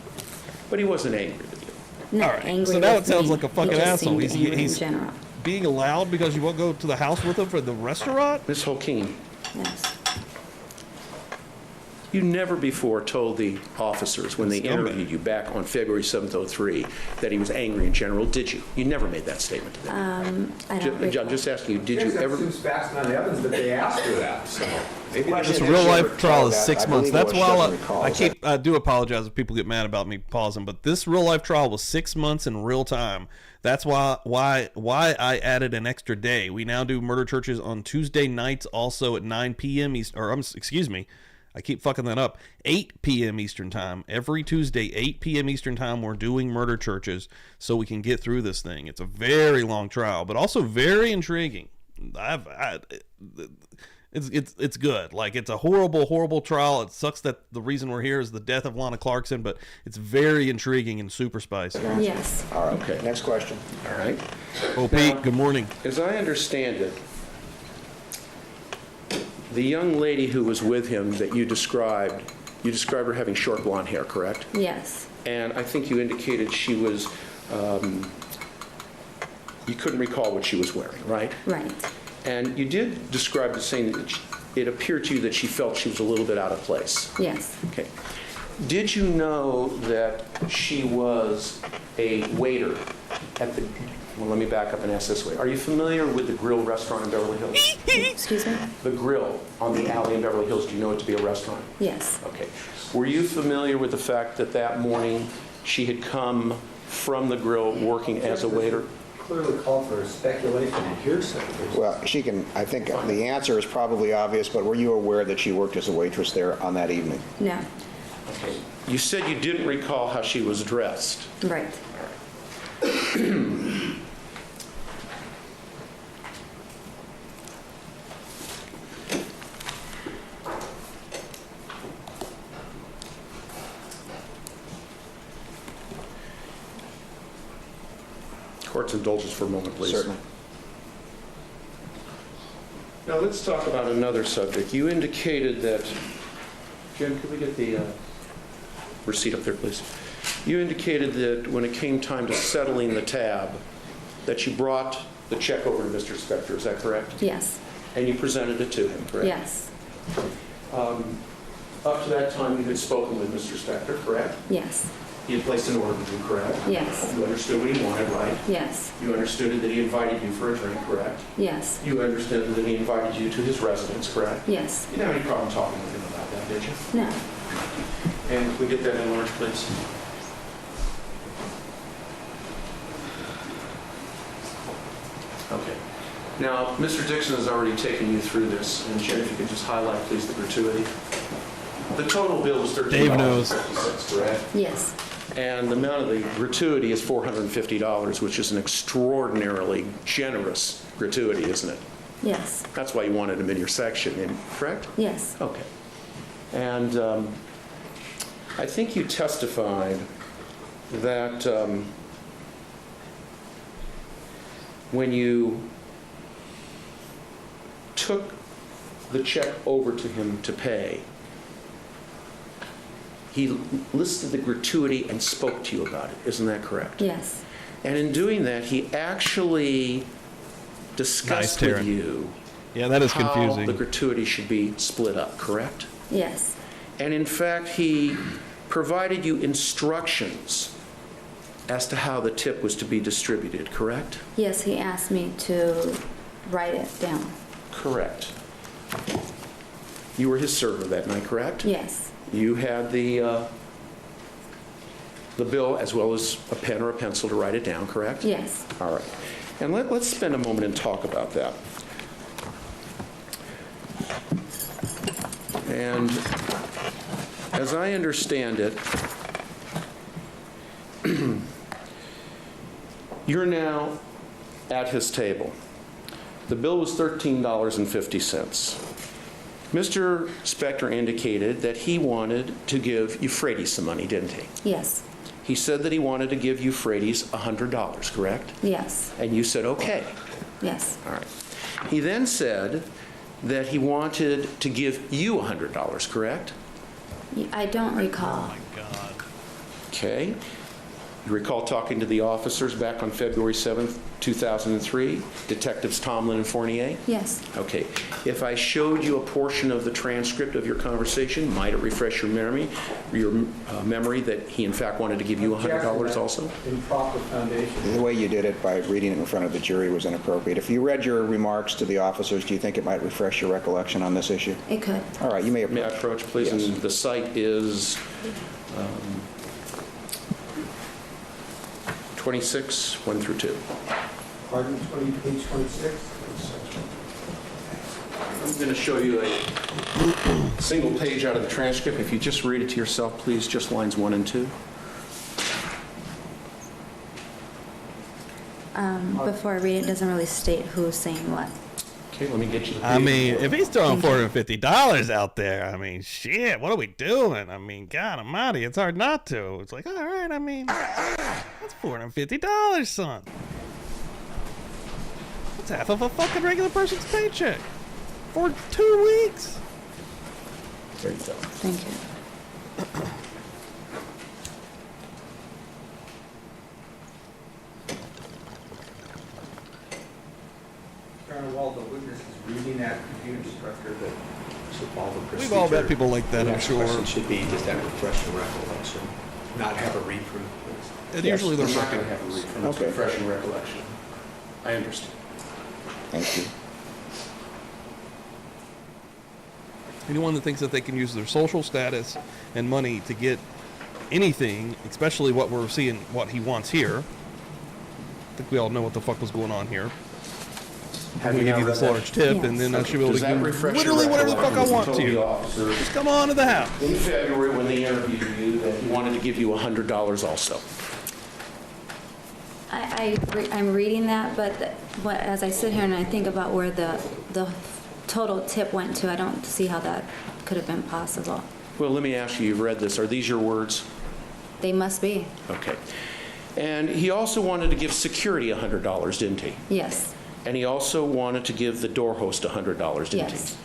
but he wasn't angry with you.
No,
All right,
angry
so now
with
it sounds
me.
like a fucking
He just
asshole.
seemed angry
He's
in general.
being loud because you won't go to the house with him for the restaurant?
Ms. Holkeen,
Yes.
you never before told the officers when they
Scumbag.
interviewed you back on February 7th, 2003, that he was angry in general, did you? You never made that statement to them.
I don't recall.
I'm just asking you, did
Yes,
you
that
ever?
seems fast on evidence that they asked her that, so. Maybe they
This
didn't.
real life
recall
trial is
that.
6
I
months.
believe
That's
what she
why
doesn't recall is that-
I do apologize if people get mad about me pausing, but this real life trial was 6 months in real time. That's why I added an extra day. We now do murder churches on Tuesday nights, also at 9 p.m. Excuse me, I keep fucking that up. 8 p.m. Eastern time every Tuesday, 8 p.m. Eastern time. We're doing murder churches so we can get through this thing. It's a very long trial, but also very intriguing. It's good. Like, it's a horrible trial. It sucks that the reason we're here is the death of Lana Clarkson, but it's very intriguing and super spicy.
Yes.
All right,
Okay.
next question.
All right.
Oh, Pete, good morning.
As I understand it, the young lady who was with him that you described her having short blonde hair, correct?
Yes.
And I think you indicated she was, you couldn't recall what she was wearing, right?
Right.
And you did describe the saying that it appeared to you that she felt she was a little bit out of place.
Yes.
Okay. Did you know that she was a waiter at the, well, let me back up and ask this way. Are you familiar with the Grill restaurant in Beverly Hills?
Excuse me?
The Grill on the alley in Beverly Hills, do you know it to be a restaurant?
Yes.
Okay. Were you familiar with the fact that that morning she had come from the Grill working as a waiter?
Clearly called for speculation and hearsay.
Well, I think the answer is probably obvious, but were you aware that she worked as a waitress there on that evening?
No.
Okay. You said you didn't recall how she was dressed.
Right.
Court's indulgence for a moment, please.
Certainly.
Now, let's talk about another subject. You indicated that, Jim, could we get the receipt up there, please? You indicated that when it came time to settling the tab, that you brought the check over to Mr. Spector, is that correct?
Yes.
And you presented it to him, correct?
Yes.
Up to that time, you had spoken with Mr. Spector, correct?
Yes.
He had placed an order with you, correct?
Yes.
You understood what he wanted, right?
Yes.
You understood that he invited you for a drink, correct?
Yes.
You understood that he invited you to his residence, correct?
Yes.
You didn't have any problem talking with him about that, did you?
No.
And can we get that enlarged, please? Okay. Now, Mr. Dixon has already taken you through this, and Jen, if you could just highlight, please, the gratuity. The total bill was $13.50,
Dave knows.
correct?
Yes.
And the amount of the gratuity is $450, which is an extraordinarily generous gratuity, isn't it?
Yes.
That's why you wanted him in your section, correct?
Yes.
Okay. And I think you testified that when you took the check over to him to pay, he listed the gratuity and spoke to you about it. Isn't that correct?
Yes.
And in doing that, he actually discussed with you
that is
how
confusing.
the gratuity should be split up, correct?
Yes.
And in fact, he provided you instructions as to how the tip was to be distributed, correct?
Yes, he asked me to write it down.
Correct. You were his server that night, correct?
Yes.
You had the bill as well as a pen or a pencil to write it down, correct?
Yes.
All right. And let's spend a moment and talk about that. And as I understand it, you're now at his table. The bill was $13.50. Mr. Spector indicated that he wanted to give Euphrates some money, didn't he?
Yes.
He said that he wanted to give Euphrates $100, correct?
Yes.
And you said, okay.
Yes.
All right. He then said that he wanted to give you $100, correct?
I don't recall.
Okay. You recall talking to the officers back on February 7th, 2003, Detectives Tomlin and Fournier?
Yes.
Okay. If I showed you a portion of the transcript of your conversation, might it refresh your memory that he in fact wanted to give you $100 also?
Improper foundation.
The way you did it by reading it in front of the jury was inappropriate. If you read your remarks to the officers, do you think it might refresh your recollection on this issue?
It could.
All right, you may approach.
May I approach, please?
Yes.
And the site is 26, 1 through 2.
Pardon, page 26?
I'm going to show you a single page out of the transcript. If you just read it to yourself, please, just lines 1 and 2.
Before I read it, it doesn't really state who's saying what.
Okay, let me get you the page.
I mean, if he's throwing $450 out there, I mean, shit, what are we doing? I mean, God almighty, it's hard not to. It's like, all right, I mean, that's $450, son. That's half of a fucking regular person's paycheck for 2 weeks.
There you go.
Thank you.
While the witness is reading that computer structure, that should follow the procedure.
We've all met people like that,
The
I'm
next
sure.
question should be, does that refresh your recollection? Not have a read-through, please.
And usually they're
I'm not
not
going to have a read from this
Okay.
refreshing recollection. I understand.
Thank you.
Anyone that thinks that they can use their social status and money to get anything, especially what we're seeing, what he wants here. I think we all know what the fuck was going on here. I'm going to give you this large tip, and then I should be able to
Does that
do
refresh your
literally whatever the fuck I
recollection?
want
Told the
to.
officer
Just come on to the house.
in February when they interviewed you that he wanted to give you $100 also.
I'm reading that, but as I sit here and I think about where the total tip went to, I don't see how that could have been possible.
Well, let me ask you, you've read this. Are these your words?
They must be.
Okay. And he also wanted to give security $100, didn't he?
Yes.
And he also wanted to give the door host $100, didn't
Yes.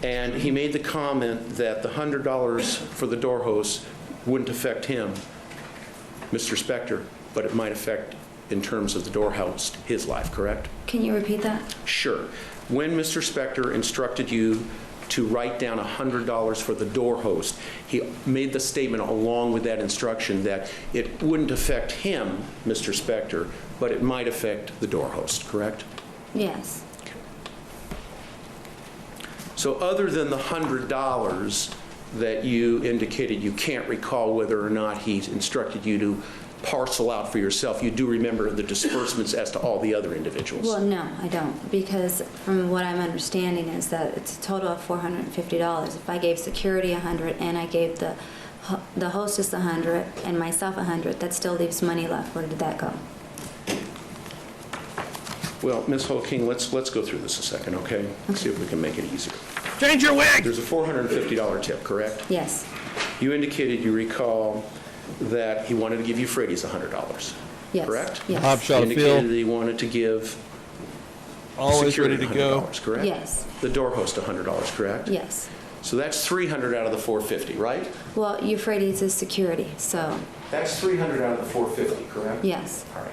he? And he made the comment that the $100 for the door host wouldn't affect him, Mr. Spector, but it might affect, in terms of the door host, his life, correct?
Can you repeat that?
Sure. When Mr. Spector instructed you to write down $100 for the door host, he made the statement along with that instruction that it wouldn't affect him, Mr. Spector, but it might affect the door host, correct?
Yes.
So other than the $100 that you indicated you can't recall whether or not he instructed you to parcel out for yourself, you do remember the disbursements as to all the other individuals?
Well, no, I don't, because from what I'm understanding is that it's a total of $450. If I gave security $100 and I gave the the hostess 100 and myself 100, that still leaves money left. Where did that go?
Well, Ms. Holking, let's go through this a second, okay? See if we can make it easier.
Change your wig!
There's a $450 tip, correct?
Yes.
You indicated you recall that he wanted to give Euphrates $100.
Yes.
Correct?
Yes.
Hop shot
He
of Phil.
indicated that he wanted to give
Always
security
ready to go.
$100, correct?
Yes.
The door host $100, correct?
Yes.
So that's $300 out of the $450, right?
Well, Euphrates is security, so
That's $300 out of the $450, correct?
yes.
All right.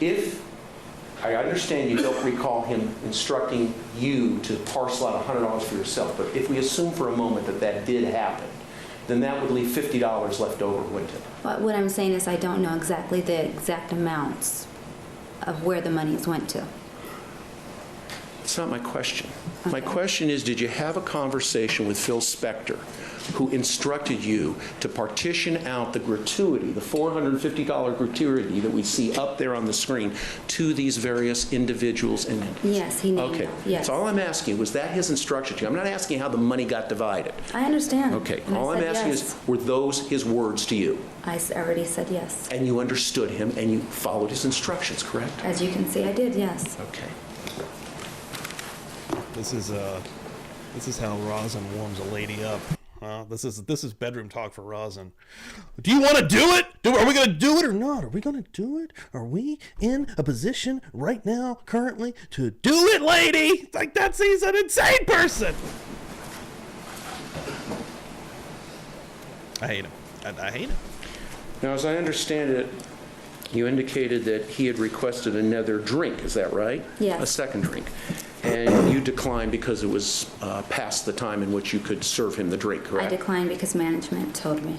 If, I understand you don't recall him instructing you to parcel out $100 for yourself, but if we assume for a moment that that did happen, then that would leave $50 left over, wouldn't it?
But what I'm saying is I don't know exactly the exact amounts of where the monies went to.
That's not my question. My question is, did you have a conversation with Phil Spector, who instructed you to partition out the gratuity, the $450 gratuity that we see up there on the screen, to these various individuals and entities?
Yes, he named
Okay.
them. Yes.
So all I'm asking, was that his instruction to you? I'm not asking how the money got divided.
I understand.
Okay.
And I
All I'm
said
asking
yes.
is, were those his words to you?
I already said yes.
And you understood him and you followed his instructions, correct?
As you can see, I did, yes.
Okay.
This is how Rosin warms a lady up. This is bedroom talk for Rosin. Do you want to do it? Are we going to do it or not? Are we going to do it? Are we in a position right now, currently, to do it, lady? It's like he's an insane person. I hate him. I hate him.
Now, as I understand it, you indicated that he had requested another drink, is that right?
Yes.
A second drink. And you declined because it was past the time in which you could serve him the drink,
I
correct?
declined because management told me.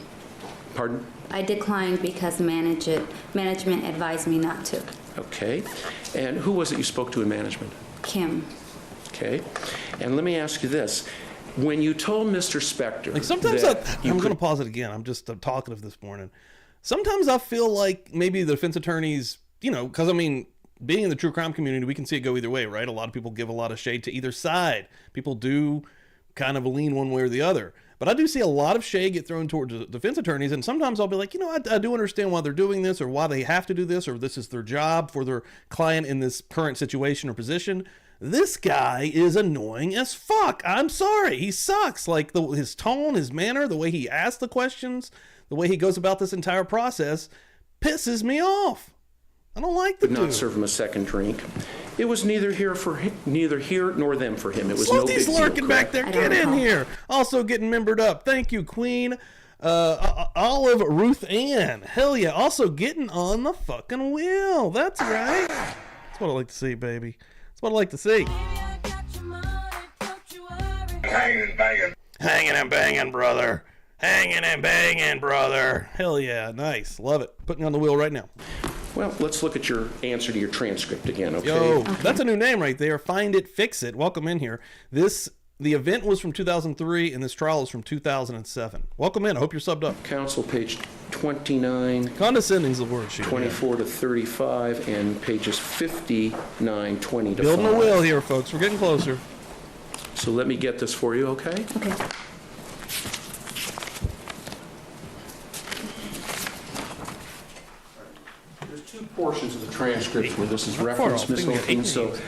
Pardon?
I declined because management advised me not to.
Okay. And who was it you spoke to in management?
Kim.
Okay. And let me ask you this. When you told Mr. Spector
Like sometimes
that you
I'm going to
could-
pause it again. I'm just talkative this morning. Sometimes I feel like maybe the defense attorneys, because I mean, being in the true crime community, we can see it go either way, right? A lot of people give a lot of shade to either side. People do kind of lean one way or the other. But I do see a lot of shade get thrown towards the defense attorneys, and sometimes I'll be like, I do understand why they're doing this or why they have to do this or this is their job for their client in this current situation or position. This guy is annoying as fuck. I'm sorry. He sucks. Like his tone, his manner, the way he asks the questions, the way he goes about this entire process pisses me off. I don't like the
Would
dude.
not serve him a second drink. It was neither here nor them for him. It was no big
Slothy's
deal.
lurking back there.
I don't
Get in
know.
here. Also getting membered up. Thank you, Queen. Olive Ruth Ann. Hell yeah. Also getting on the fucking wheel. That's right. That's what I like to see, baby. That's what I like to see. Hanging and banging, brother. Hanging and banging, brother. Hell yeah. Nice. Love it. Putting you on the wheel right now.
Well, let's look at your answer to your transcript again, okay?
Yo, that's a new name right there. Find It, Fix It. Welcome in here. The event was from 2003, and this trial is from 2007. Welcome in. I hope you're subbed up.
Counsel, page 29,
Condescending is the word. Sheila.
24 to 35, and pages 59, 20 to 5.
Building a wheel here, folks. We're getting closer.
So let me get this for you, okay?
Okay.
There's two portions of the transcript where this is
Far
referenced,
off.
Ms.
Think we got
Holking,
8
so
minutes.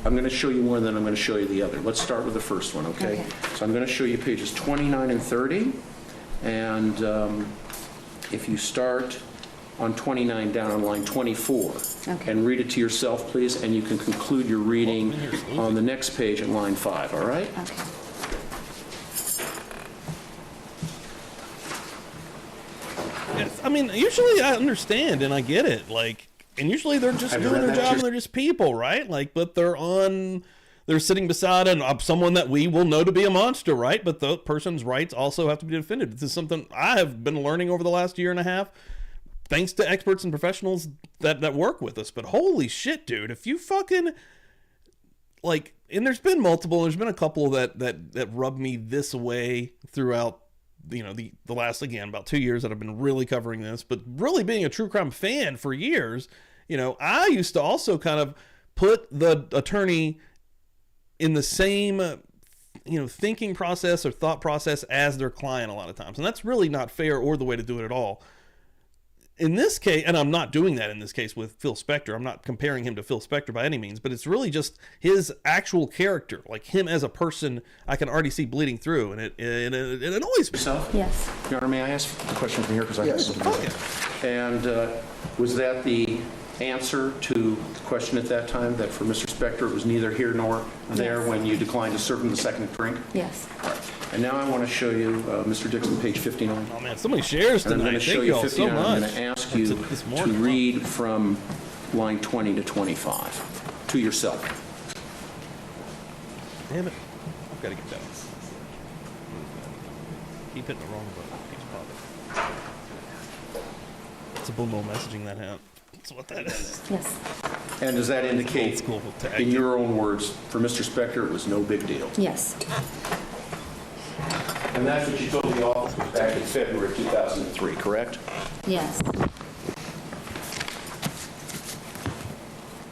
I'm going to show you one, then I'm going to show you the other. Let's start with the first one, okay?
Okay.
So I'm going to show you pages 29 and 30, and if you start on 29 down on line 24,
Okay.
and read it to yourself, please, and you can conclude your reading on the next page at line 5, all right?
Okay.
Yes, I mean, usually I understand and I get it. And usually they're just
Have you
doing
read
their
that
job and
too?
they're just people, right? But they're sitting beside someone that we will know to be a monster, right? But the person's rights also have to be defended. This is something I have been learning over the last year and a half, thanks to experts and professionals that work with us. But holy shit, dude, if you fucking and there's been a couple that rubbed me this way throughout the last, again, about 2 years that I've been really covering this, but really being a true crime fan for years, I used to also kind of put the attorney in the same thinking process or thought process as their client a lot of times. And that's really not fair or the way to do it at all. In this case, and I'm not doing that in this case with Phil Spector. I'm not comparing him to Phil Spector by any means, but it's really just his actual character, like him as a person. I can already see bleeding through, and it annoys me.
Yourself?
Yes.
Your Honor, may I ask a question from here? Because I
Yes.
And was that the answer to the question at that time, that for Mr. Spector it was neither here nor there
Yes.
when you declined to serve him the second drink?
Yes.
All right. And now I want to show you, Mr. Dixon, page 59.
Oh man, so many shares
And I'm going
tonight.
to show
Thank
you
you all so
59.
much.
I'm going to ask you
This
to
morning.
read from line 20 to 25 to yourself.
Damn it. I've got to get that. Keep hitting the wrong button. Keeps popping. It's a Boombo messaging that hat. That's what that is.
Yes.
And does that indicate,
Old school tag.
in your own words, for Mr. Spector, it was no big deal?
Yes.
And that's what you told the officers back in February 2003, correct?
Yes.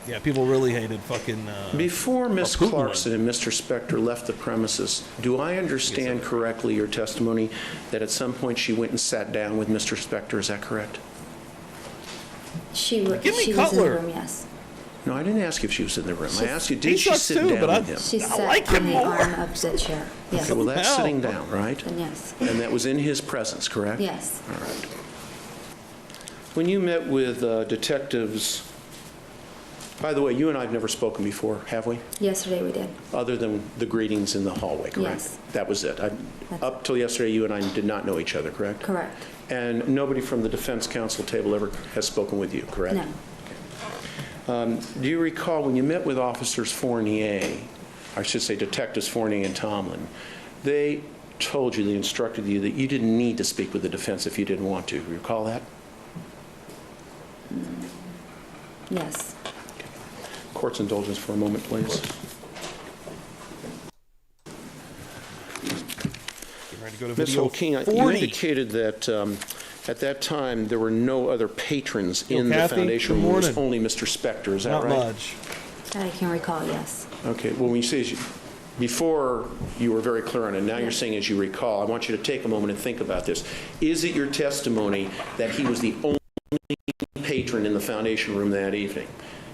Yeah, people really hated fucking.
Before Miss
Putin
Clarkson and Mr. Spector left the premises, do I understand correctly your testimony that at some point she went and sat down with Mr. Spector? Is that correct?
She was
Give me
in the
Cutler.
room, yes.
No, I didn't ask you if she was in the room. I asked you,
He
did she
sucks
sit
too,
down
but I-
with him?
She
I
sat
like
on
him
the
more.
arm of the chair. Yes.
Okay, well, that's
Hell.
sitting down, right?
Then yes.
And that was in his presence, correct?
Yes.
All right. When you met with detectives, by the way, you and I have never spoken before, have we?
Yesterday we did.
Other than the greetings in the hallway, correct?
Yes.
That was it. Up till yesterday, you and I did not know each other, correct?
Correct.
And nobody from the defense counsel table ever has spoken with you, correct?
No.
Do you recall when you met with Officers Fournier, I should say Detectives Fournier and Tomlin, they told you, they instructed you that you didn't need to speak with the defense if you didn't want to. Do you recall that?
Yes.
Court's indulgence for a moment, please.
Getting ready to go to
Ms.
video
Holkeen, you
40.
indicated that at that time there were no other patrons in the
Kathy,
foundation
good
room. It was
morning.
only Mr. Spector, is that
Not
right?
much.
That I can recall, yes.
Okay, well, when you say, before you were very clear on it, now you're saying as you recall, I want you to take a moment and think about this. Is it your testimony that he was the only patron in the foundation room that evening?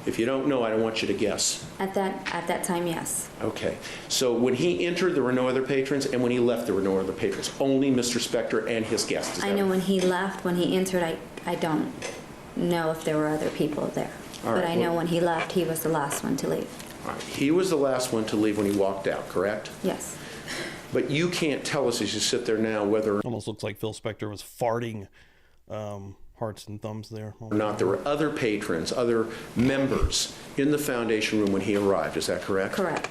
If you don't know, I don't want you to guess.
At that time, yes.
Okay, so when he entered, there were no other patrons, and when he left, there were no other patrons, only Mr. Spector and his guests. Is
I
that
know
right?
when he left, when he entered, I don't know if there were other people there.
All
But
right,
I know
well-
when he left, he was the last one to leave.
All right, he was the last one to leave when he walked out, correct?
Yes.
But you can't tell us as you sit there now whether
Almost looks like Phil Spector was farting hearts and thumbs there.
or not there were other patrons, other members in the foundation room when he arrived. Is that correct?
Correct.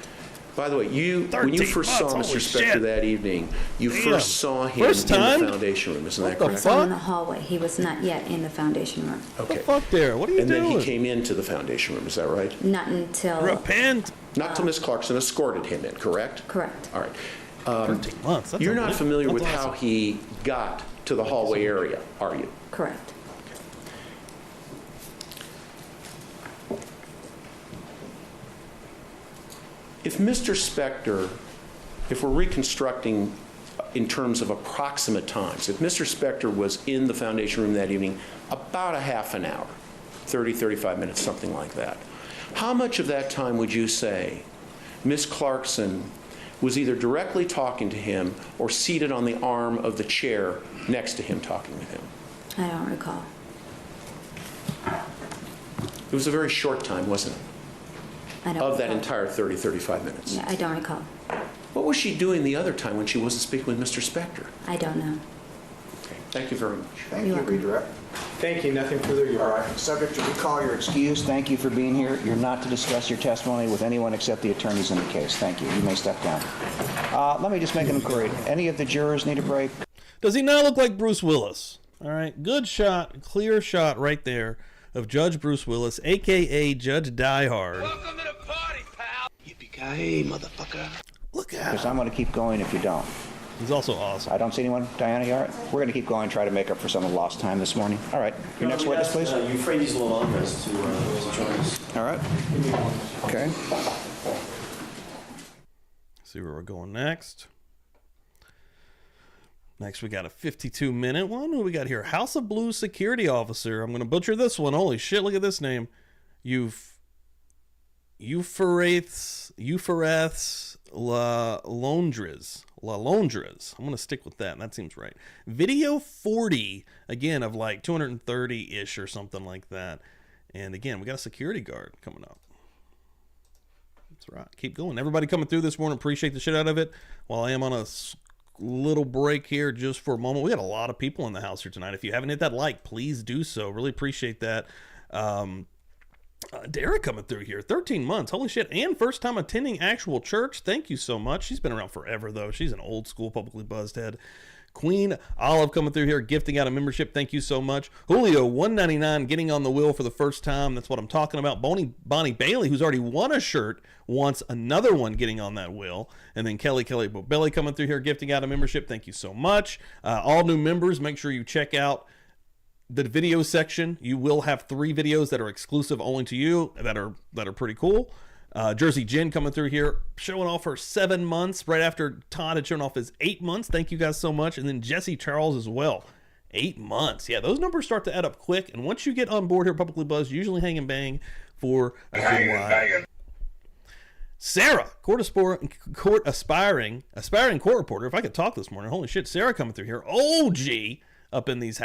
By the way, when you
13
first saw
months,
Mr.
holy
Spector
shit.
that evening, you
Damn.
first saw him
First
in
time?
the foundation room. Isn't that
the
correct?
So in
Fuck?
the hallway. He was not yet in the foundation room.
What the
Okay.
fuck there? What are you
And
doing?
then he came into the foundation room. Is that right?
Not until...
Repent.
Not till Miss Clarkson escorted him in, correct?
Correct.
All right.
13 months. That's
You're not
unbelievable.
familiar
That's
with how
awesome.
he got to the hallway area, are you?
Correct.
If Mr. Spector, if we're reconstructing in terms of approximate times, if Mr. Spector was in the foundation room that evening about a half an hour, 30, 35 minutes, something like that, how much of that time would you say Miss Clarkson was either directly talking to him or seated on the arm of the chair next to him talking with him?
I don't recall.
It was a very short time, wasn't it?
I don't
Of that
recall.
entire 30, 35 minutes.
Yeah, I don't recall.
What was she doing the other time when she wasn't speaking with Mr. Spector?
I don't know.
Okay, thank you very much.
Thank
You're
you,
welcome.
redirect.
Thank you, nothing further, Your
All
Honor.
right, subject to recall, you're excused. Thank you for being here. You're not to discuss your testimony with anyone except the attorneys in the case. Thank you. You may step down. Let me just make an inquiry. Any of the jurors need a break?
Does he not look like Bruce Willis? All right, good shot, clear shot right there of Judge Bruce Willis, a.k.a. Judge Die Hard.
Welcome to the party, pal. Yippee-ki-yay, motherfucker.
Look at
Because
him.
I'm going to keep going if you don't.
He's also awesome.
I don't see anyone. Diana, you all right? We're going to keep going, try to make up for some of the lost time this morning. All right. Your next witness, please.
Euphrates Lalondes to join us.
All right. Okay.
See where we're going next. Next, we got a 52-minute one. What do we got here? House of Blues security officer. I'm going to butcher this one. Holy shit, look at this name. Euphrates La Londres. I'm going to stick with that. That seems right. Video 40, again, of like 230-ish or something like that. And again, we got a security guard coming up. That's right. Keep going. Everybody coming through this morning. Appreciate the shit out of it. While I am on a little break here just for a moment. We got a lot of people in the house here tonight. If you haven't hit that like, please do so. Really appreciate that. Derek coming through here, 13 months, holy shit, and first time attending actual church. Thank you so much. She's been around forever though. She's an old school Publicly Buzzed head. Queen Olive coming through here, gifting out a membership. Thank you so much. Julio, $1.99, getting on the wheel for the first time. That's what I'm talking about. Bonnie Bailey, who's already won a shirt, wants another one getting on that wheel. And then Kelly Bobelli coming through here, gifting out a membership. Thank you so much. All new members, make sure you check out the video section. You will have 3 videos that are exclusive only to you that are pretty cool. Jersey Jen coming through here, showing off her 7 months right after Todd had shown off his 8 months. Thank you guys so much. And then Jesse Charles as well. 8 months. Yeah, those numbers start to add up quick. And once you get on board here, Publicly Buzzed, usually hang and bang for a good while. Sarah, aspiring court reporter. If I could talk this morning, holy shit, Sarah coming through here. OG up in these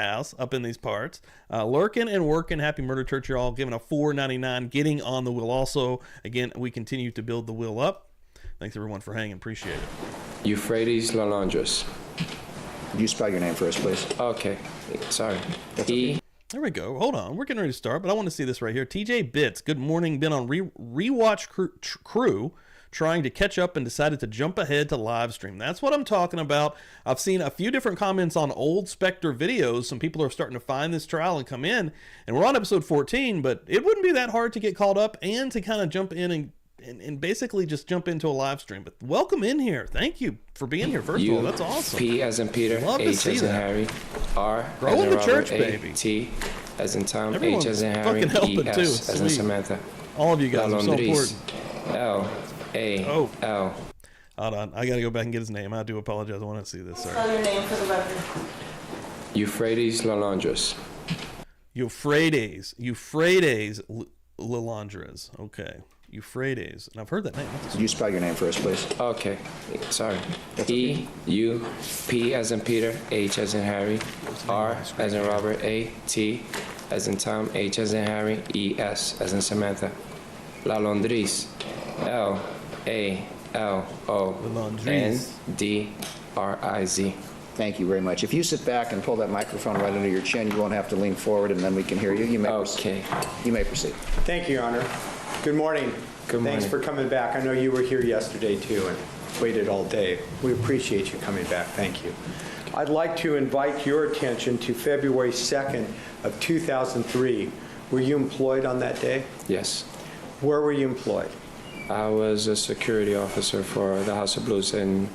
parts, lurking and working. Happy Murder Church, y'all, giving a $4.99, getting on the wheel. Also, again, we continue to build the wheel up. Thanks everyone for hanging, appreciate it.
Euphrates La Londres.
Could you spell your name first, please?
Okay, sorry.
There we go. Hold on, we're getting ready to start, but I want to see this right here. TJ Bits, good morning. Been on rewatch crew trying to catch up and decided to jump ahead to live stream. That's what I'm talking about. I've seen a few different comments on old Spector videos. Some people are starting to find this trial and come in, and we're on episode 14, but it wouldn't be that hard to get caught up and to kind of jump in and basically just jump into a live stream. But welcome in here. Thank you for being here. First of all, that's awesome.
P as in Peter,
Love to
H
see
as in
that.
Harry, R
Grow
as
in
in
the
Robert,
church,
A,
baby.
T as in Tom,
Everyone's
H as in Harry,
fucking helping
E, S
too.
as in
Sweet.
Samantha.
All of you guys
La
are so
Londres,
important.
L, A,
Oh.
L.
Hold on, I gotta go back and get his name. I do apologize. I want to see this. Sorry.
Spell your name for the record.
Euphrates La Londres.
Euphrates Lalondres. Okay. Euphrates. And I've heard that name.
Could you spell your name first, please?
Okay, sorry. E, U, P as in Peter, H as in Harry, R as in Robert, A, T as in Tom, H as in Harry, E, S as in Samantha. La Londres, L, A, L, O, N, D, R, I, Z.
Thank you very much. If you sit back and pull that microphone right under your chin, you won't have to lean forward, and then we can hear you. You may proceed. You may proceed.
Thank you, Your Honor. Good morning.
Good morning.
Thanks for coming back. I know you were here yesterday, too, and waited all day. We appreciate you coming back. Thank you. I'd like to invite your attention to February 2nd of 2003. Were you employed on that day?
Yes.
Where were you employed?
I was a security officer for the House of Blues in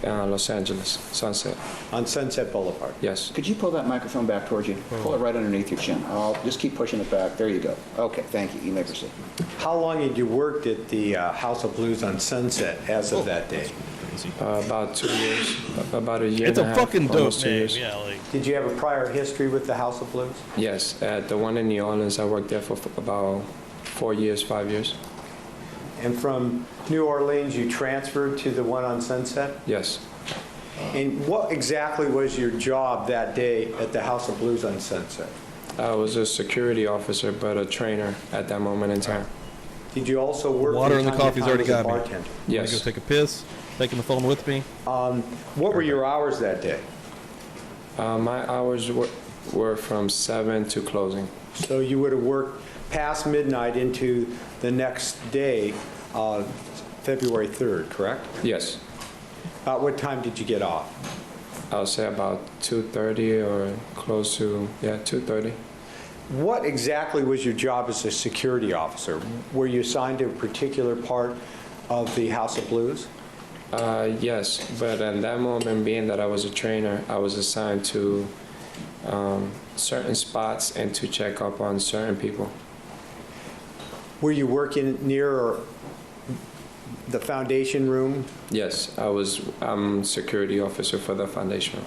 Los Angeles, Sunset.
On Sunset Boulevard?
Yes.
Could you pull that microphone back towards you? Pull it right underneath your chin. I'll just keep pushing it back. There you go. Okay, thank you. You may proceed.
How long had you worked at the House of Blues on Sunset as of that day?
About 2 years, about a year
It's
and
a
a half,
fucking dope
almost 2
name.
years.
Yeah, like.
Did you have a prior history with the House of Blues?
Yes, at the one in New Orleans, I worked there for about 4 years, 5 years.
And from New Orleans, you transferred to the one on Sunset?
Yes.
And what exactly was your job that day at the House of Blues on Sunset?
I was a security officer, but a trainer at that moment in time.
Did you also work
Water
from
in the
time to
coffee's
time
already
as a
got me.
bartender?
Yes.
Go take a piss. Taking the phone with me.
What were your hours that day?
My hours were from 7 to closing.
So you would have worked past midnight into the next day, February 3rd, correct?
Yes.
What time did you get off?
I'll say about 2:30 or close to, 2:30.
What exactly was your job as a security officer? Were you assigned to a particular part of the House of Blues?
Yes, but at that moment, being that I was a trainer, I was assigned to certain spots and to check up on certain people.
Were you working near the foundation room?
Yes, I'm security officer for the foundation.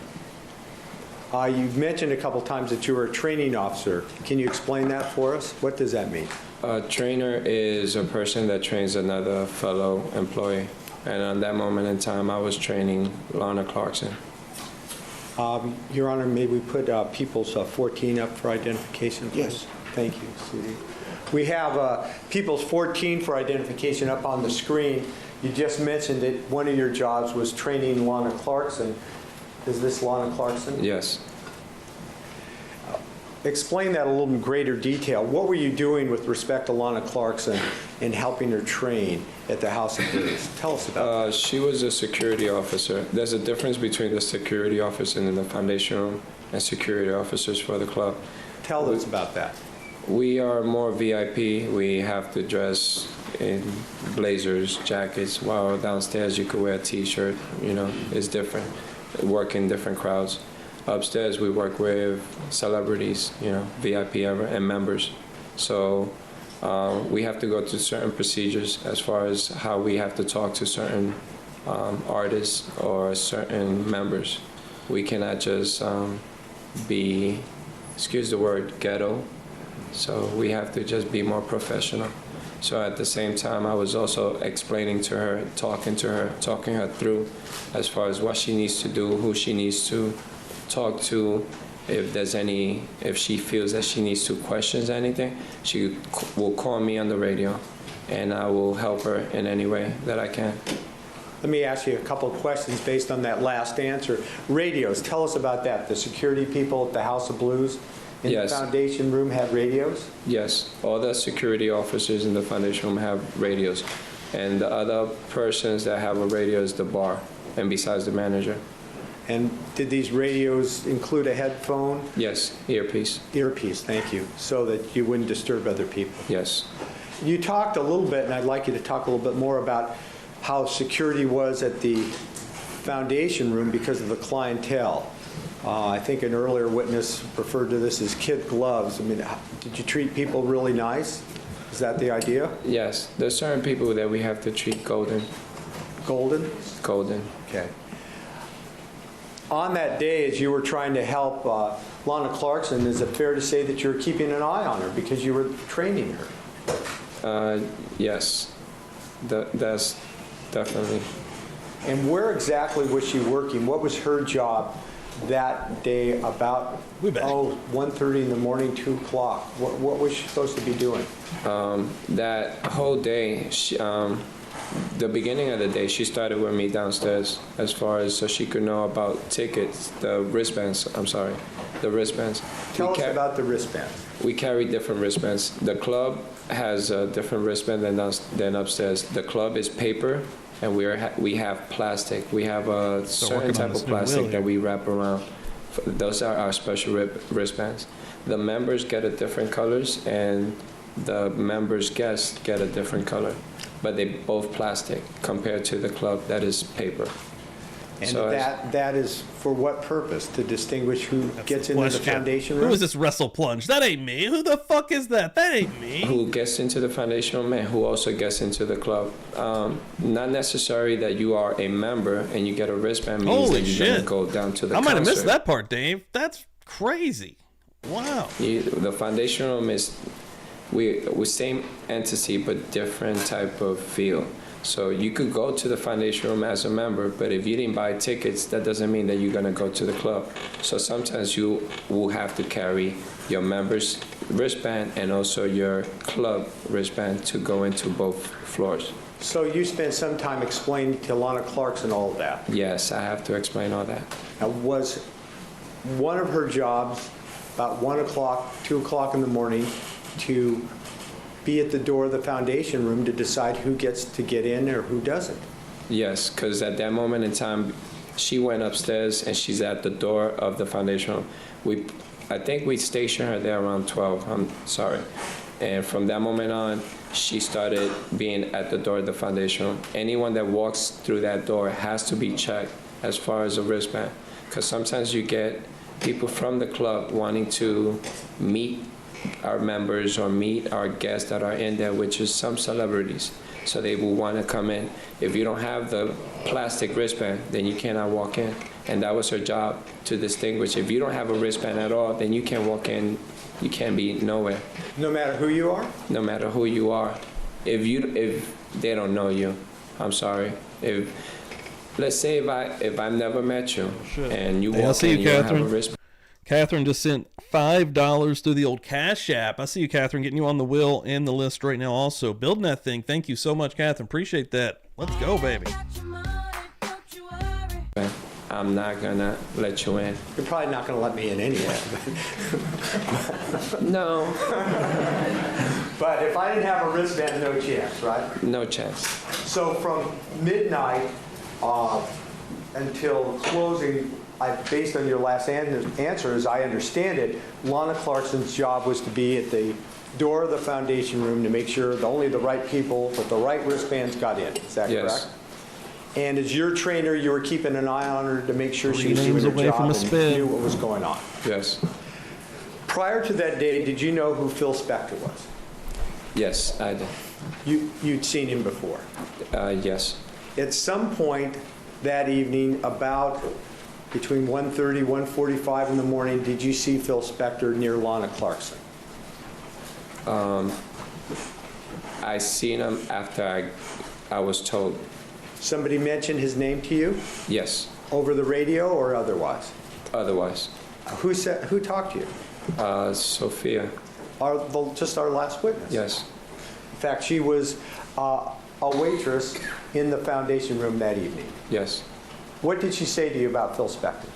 You've mentioned a couple times that you were a training officer. Can you explain that for us? What does that mean?
A trainer is a person that trains another fellow employee. And on that moment in time, I was training Lana Clarkson.
Your Honor, may we put People's 14 up for identification, please?
Yes.
Thank you, Sudie. We have People's 14 for identification up on the screen. You just mentioned that one of your jobs was training Lana Clarkson. Is this Lana Clarkson?
Yes.
Explain that a little in greater detail. What were you doing with respect to Lana Clarkson and helping her train at the House of Blues? Tell us about that.
She was a security officer. There's a difference between the security officer in the foundation room and security officers for the club.
Tell us about that.
We are more VIP. We have to dress in blazers, jackets, while downstairs you could wear a T-shirt. You know, it's different. Work in different crowds. Upstairs, we work with celebrities, you know, VIP ever, and members. So we have to go through certain procedures as far as how we have to talk to certain artists or certain members. We cannot just be, excuse the word, ghetto. So we have to just be more professional. So at the same time, I was also explaining to her, talking her through as far as what she needs to do, who she needs to talk to, if she feels that she needs to question anything, she will call me on the radio, and I will help her in any way that I can.
Let me ask you a couple of questions based on that last answer. Radios, tell us about that. The security people at the House of Blues in
Yes.
the foundation room had radios?
Yes, all the security officers in the foundation room have radios, and the other persons that have a radio is the bar, and besides the manager.
And did these radios include a headphone?
Yes, earpiece.
Earpiece, thank you, so that you wouldn't disturb other people.
Yes.
You talked a little bit, and I'd like you to talk a little bit more about how security was at the foundation room because of the clientele. I think an earlier witness referred to this as kid gloves. I mean, did you treat people really nice? Is that the idea?
Yes, there's certain people that we have to treat golden.
Golden?
Golden.
Okay. On that day, as you were trying to help Lana Clarkson, is it fair to say that you were keeping an eye on her because you were training her?
Yes, that's definitely.
And where exactly was she working? What was her job that day about, 1:30 in the morning, 2 o'clock? What was she supposed to be doing?
That whole day, the beginning of the day, she started with me downstairs as far as so she could know about tickets, the wristbands.
Tell us about the wristbands.
We carry different wristbands. The club has a different wristband than upstairs. The club is paper, and we have plastic. We have a certain type of plastic that we wrap around. Those are our special wristbands. The members get a different colors, and the members' guests get a different color. But they both plastic compared to the club that is paper.
And
so
that is for what purpose? To distinguish who gets into the foundation room?
Who is this Wrestle Plunge? That ain't me. Who the fuck is that? That ain't me.
Who gets into the foundation room and who also gets into the club. Not necessary that you are a member and you get a wristband means
Holy
that you're
shit.
going to go down to the
I might have
concert.
missed that part, Dave. That's crazy. Wow.
The foundation room is we same entity but different type of feel. So you could go to the foundation room as a member, but if you didn't buy tickets, that doesn't mean that you're going to go to the club. So sometimes you will have to carry your member's wristband and also your club wristband to go into both floors.
So you spent some time explaining to Lana Clarkson all of that.
Yes, I have to explain all that.
Now, was one of her jobs about 1 o'clock, 2 o'clock in the morning to be at the door of the foundation room to decide who gets to get in or who doesn't?
Yes, because at that moment in time, she went upstairs and she's at the door of the foundation room. I think we stationed her there around 12, I'm sorry. And from that moment on, she started being at the door of the foundation room. Anyone that walks through that door has to be checked as far as a wristband. Because sometimes you get people from the club wanting to meet our members or meet our guests that are in there, which is some celebrities. So they will want to come in. If you don't have the plastic wristband, then you cannot walk in. And that was her job, to distinguish. If you don't have a wristband at all, then you can't walk in. You can't be nowhere.
No matter who you are?
No matter who you are. If they don't know you, I'm sorry. Let's say if I've never met you and you walk in, you don't have a wristband.
Catherine just sent $5 through the old Cash App. I see you, Catherine, getting you on the wheel and the list right now also. Building that thing. Thank you so much, Catherine. Appreciate that. Let's go, baby.
I'm not going to let you in.
You're probably not going to let me in anyway.
No.
But if I didn't have a wristband, no chance, right?
No chance.
So from midnight until closing, based on your last answer, as I understand it, Lana Clarkson's job was to be at the door of the foundation room to make sure that only the right people with the right wristbands got in. Is that
Yes.
correct? And as your trainer, you were keeping an eye on her to make sure she was
Three
doing
names
her
away
job
from a
and
spin.
knew what was going on.
Yes.
Prior to that day, did you know who Phil Spector was?
Yes, I did.
You'd seen him before.
Yes.
At some point that evening, about between 1:30, 1:45 in the morning, did you see Phil Spector near Lana Clarkson?
I seen him after I was told.
Somebody mentioned his name to you
Yes.
over the radio or otherwise?
Otherwise.
Who talked to you?
Sophia.
Just our last witness.
Yes.
In fact, she was a waitress in the foundation room that evening.
Yes.
What did she say to you about Phil Spector?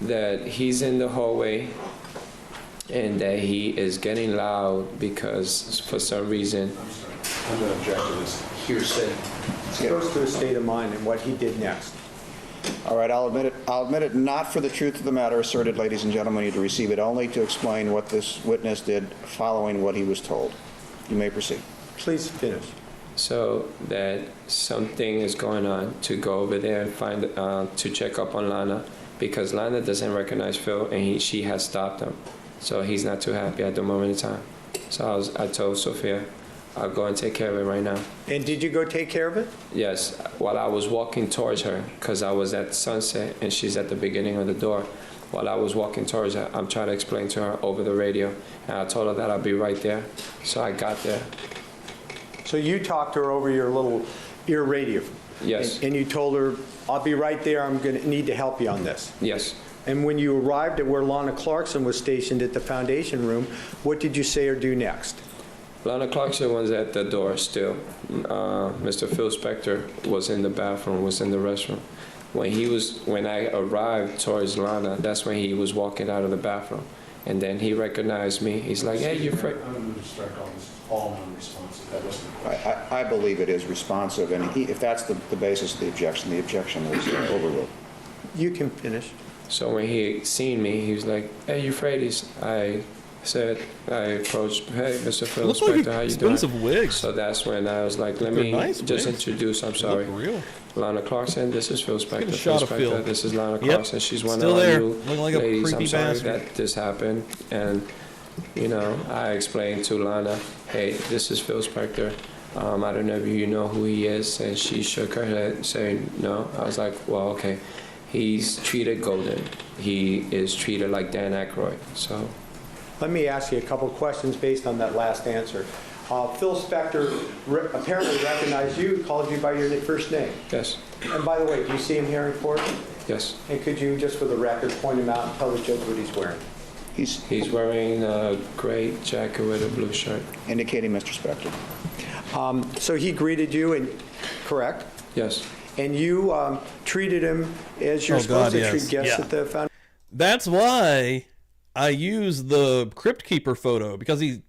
That he's in the hallway and that he is getting loud because for some reason.
I'm going to object to this hearsay.
It goes to his state of mind and what he did next.
All right, I'll admit it not for the truth of the matter asserted, ladies and gentlemen. You to receive it only to explain what this witness did following what he was told. You may proceed.
Please finish.
So that something is going on, to go over there and find to check up on Lana, because Lana doesn't recognize Phil and she has stopped him. So he's not too happy at the moment in time. So I told Sophia, I'll go and take care of it right now.
And did you go take care of it?
Yes, while I was walking towards her, because I was at Sunset and she's at the beginning of the door. While I was walking towards her, I'm trying to explain to her over the radio. And I told her that I'll be right there. So I got there.
So you talked to her over your little ear radio?
Yes.
And you told her, I'll be right there, I'm going to need to help you on this?
Yes.
And when you arrived at where Lana Clarkson was stationed at the foundation room, what did you say or do next?
Lana Clarkson was at the door still. Mr. Phil Spector was in the bathroom, was in the restroom. When I arrived towards Lana, that's when he was walking out of the bathroom. And then he recognized me. He's like, hey, you're Euphrates.
I'm going to strike all this, all non-responsive. That wasn't the question.
I believe it is responsive, and if that's the basis of the objection was overruled.
You can finish.
So when he seen me, he was like, hey, Euphrates. I approached, hey, Mr. Phil
Looks
Spector,
like
how you
expensive
doing?
wigs.
So that's when I was like, let
They're
me
nice
just
wigs.
introduce, I'm sorry.
Look real.
Lana Clarkson, this is Phil Spector.
Get a shot of Phil.
This is Lana
Yep.
Clarkson. She's one
Still
of
there.
you
Looking like a
ladies. I'm
creepy
sorry
bastard.
that this happened. And, I explained to Lana, hey, this is Phil Spector. I don't know if you know who he is. And she shook her head saying, no. I was like, well, okay. He's treated golden. He is treated like Dan Aykroyd. So.
Let me ask you a couple questions based on that last answer. Phil Spector apparently recognized you, called you by your first name.
Yes.
And by the way, do you see him here in court?
Yes.
And could you, just for the record, point him out and tell the judge what he's wearing?
He's wearing a gray jacket with a blue shirt.
Indicating Mr. Spector.
So he greeted you, and correct?
Yes.
And you treated him as you're supposed to treat guests at the foundation?
That's why I use the Crypt Keeper photo, because he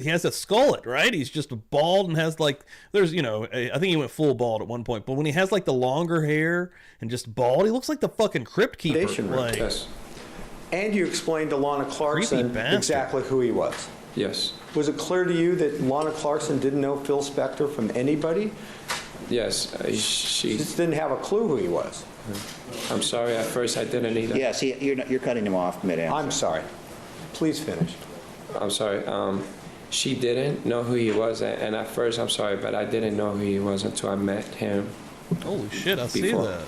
has a skullet, right? He's just bald and has like, there's, I think he went full bald at one point, but when he has like the longer hair and just bald, he looks like the fucking Crypt Keeper. Like,
yes.
And you explained to Lana Clarkson exactly who he was.
Yes.
Was it clear to you that Lana Clarkson didn't know Phil Spector from anybody?
Yes. She
just didn't have a clue who he was.
I'm sorry, at first I didn't either.
Yes, you're cutting him off mid-answer.
I'm sorry. Please finish.
I'm sorry. She didn't know who he was, and at first, I'm sorry, but I didn't know who he was until I met him.
Holy shit, I see
Before.
that.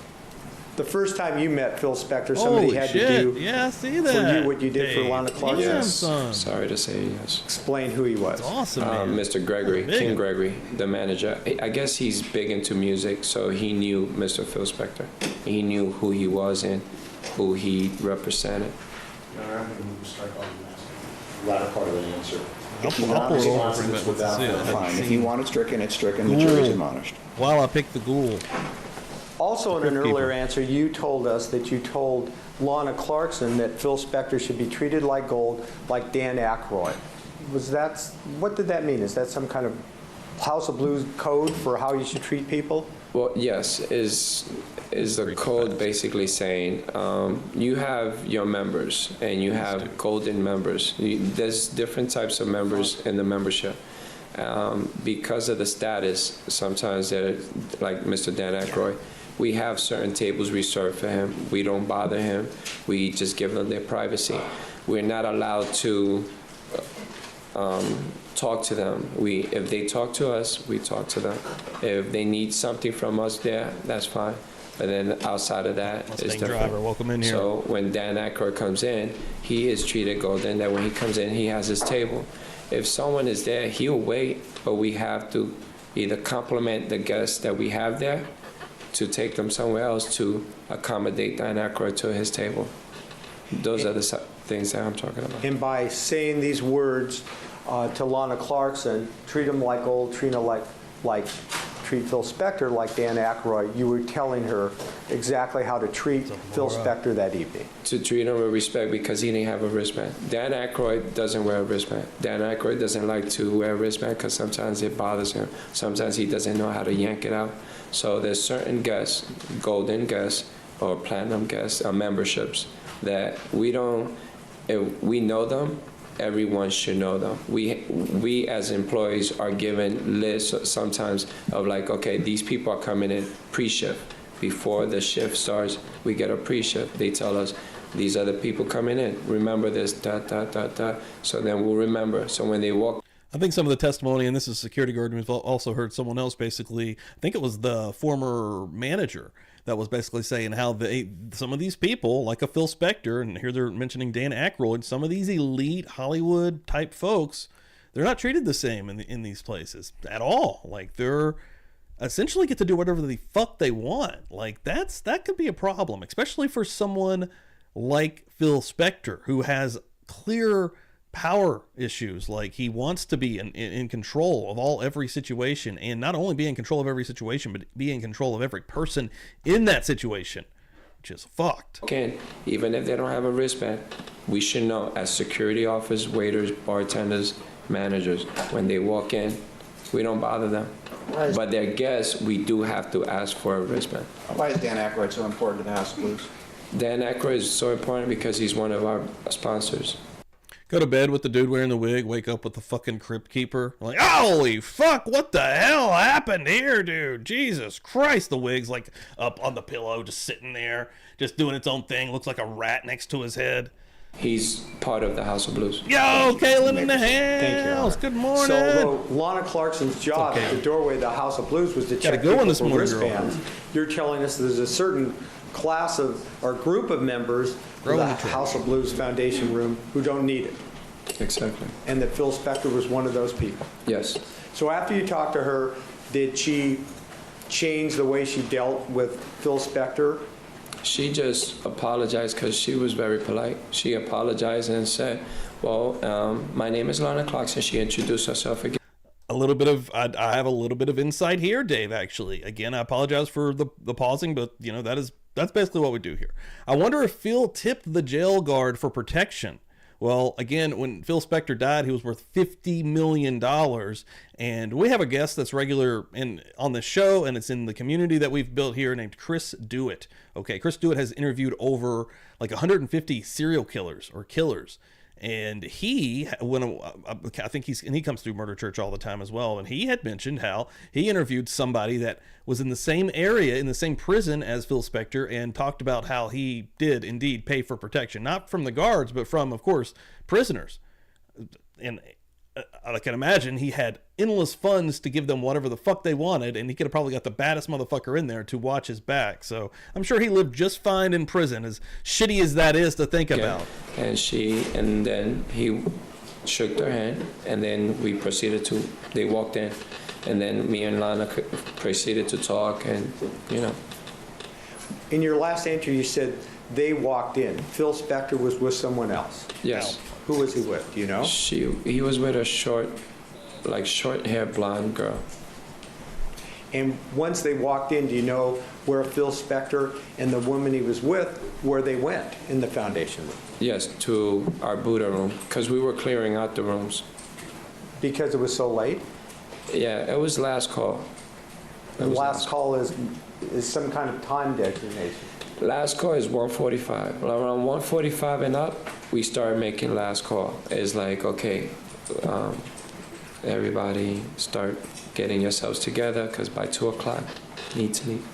The first time you met Phil Spector, somebody
Holy
had
shit.
to do
Yeah, I see that.
for you what you did for
Hey,
Lana Clarkson.
damn,
Yes.
son.
Sorry to say yes.
Explain who he was.
That's awesome, man.
Mr. Gregory,
Big.
King Gregory, the manager. I guess he's big into music, so he knew Mr. Phil Spector. He knew who he was and who he represented.
Your Honor, I'm going to move to strike all the latter part of the answer.
I'll pull it over for a minute
Without
to see it.
Fine. If you want it stricken, it's stricken. The jury's admonished.
While I pick the ghoul.
Also, in an
Crypt
earlier
Keeper.
answer, you told us that you told Lana Clarkson that Phil Spector should be treated like gold, like Dan Aykroyd. What did that mean? Is that some kind of House of Blues code for how you should treat people?
Well, yes, is the code basically saying you have your members and you have golden members. There's different types of members in the membership. Because of the status, sometimes they're like Mr. Dan Aykroyd. We have certain tables reserved for him. We don't bother him. We just give them their privacy. We're not allowed to talk to them. If they talk to us, we talk to them. If they need something from us there, that's fine. But then outside of that, it's
Mustang
different.
driver, welcome in here.
So when Dan Aykroyd comes in, he is treated golden. That when he comes in, he has his table. If someone is there, he'll wait, but we have to either compliment the guests that we have there to take them somewhere else to accommodate Dan Aykroyd to his table. Those are the things that I'm talking about.
And by saying these words to Lana Clarkson, treat him like gold, treat Phil Spector like Dan Aykroyd, you were telling her exactly how to treat Phil Spector that evening.
To treat him with respect because he didn't have a wristband. Dan Aykroyd doesn't wear a wristband. Dan Aykroyd doesn't like to wear a wristband because sometimes it bothers him. Sometimes he doesn't know how to yank it out. So there's certain guests, golden guests or platinum guests, or memberships that we don't, if we know them, everyone should know them. We as employees are given lists sometimes of like, okay, these people are coming in pre-shift. Before the shift starts, we get a pre-shift. They tell us, these are the people coming in. Remember this, So then we'll remember. So when they walk.
I think some of the testimony, and this is security guard, we've also heard someone else basically, I think it was the former manager that was basically saying how some of these people, like a Phil Spector, and here they're mentioning Dan Aykroyd, some of these elite Hollywood type folks, they're not treated the same in these places at all. Like they're essentially get to do whatever the fuck they want. Like that could be a problem, especially for someone like Phil Spector, who has clear power issues. Like he wants to be in control of every situation, and not only be in control of every situation, but be in control of every person in that situation, which is fucked.
Okay, even if they don't have a wristband, we should know as security officers, waiters, bartenders, managers, when they walk in, we don't bother them. But their guests, we do have to ask for a wristband.
Why is Dan Aykroyd so important to the House of Blues?
Dan Aykroyd is so important because he's one of our sponsors.
Go to bed with the dude wearing the wig, wake up with the fucking crypt keeper. Like, holy fuck, what the hell happened here, dude? Jesus Christ, the wig's like up on the pillow, just sitting there, just doing its own thing. Looks like a rat next to his head.
He's part of the House of Blues.
Yo, Kaylin in the
Thank you,
house. Good morning.
So Lana Clarkson's job
okay.
at the doorway of the House of Blues was to
Got a
check
good one
people
this
for
morning, girl.
wristbands. You're telling us there's a certain class of or group of members of the House of Blues Foundation room who don't need it.
Exactly.
And that Phil Spector was one of those people.
Yes.
So after you talked to her, did she change the way she dealt with Phil Spector?
She just apologized because she was very polite. She apologized and said, well, my name is Lana Clarkson. She introduced herself again.
I have a little bit of insight here, Dave, actually. Again, I apologize for the pausing, but you know, that's basically what we do here. I wonder if Phil tipped the jail guard for protection. Well, again, when Phil Spector died, he was worth $50 million. And we have a guest that's regular on the show, and it's in the community that we've built here, named Chris Dewitt. Okay, Chris Dewitt has interviewed over like 150 serial killers or killers. And he comes through Murder Church all the time as well. And he had mentioned how he interviewed somebody that was in the same area, in the same prison as Phil Spector, and talked about how he did indeed pay for protection, not from the guards, but from, of course, prisoners. I can imagine he had endless funds to give them whatever the fuck they wanted, and he could have probably got the baddest motherfucker in there to watch his back. So I'm sure he lived just fine in prison, as shitty as that is to think about.
And then he shook their hand, and then they walked in, and then me and Lana proceeded to talk, and, you know.
In your last entry, you said they walked in. Phil Spector was with someone else.
Yes.
Who was he with? Do you know?
He was with a short-haired blonde girl.
And once they walked in, do you know where Phil Spector and the woman he was with, where they went in the foundation room?
Yes, to our Buddha room, because we were clearing out the rooms.
Because it was so late?
Yeah, it was last call.
The last call is some kind of time designation.
Last call is 1:45. Around 1:45 and up, we started making last call. It's like, okay, everybody start getting yourselves together, because by 2 o'clock, need to leave.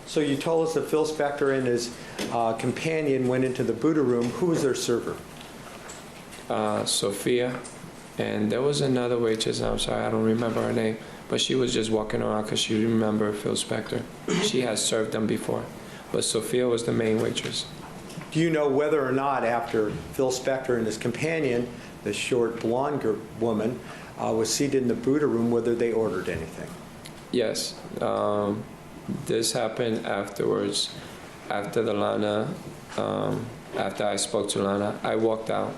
So you told us that Phil Spector and his companion went into the Buddha room. Who was their server?
Sophia, and there was another waitress, I'm sorry, I don't remember her name, but she was just walking around because she remembered Phil Spector. She had served them before, but Sophia was the main waitress.
Do you know whether or not after Phil Spector and his companion, the short blonde woman, was seated in the Buddha room, whether they ordered anything?
Yes. This happened afterwards. After after I spoke to Lana, I walked out.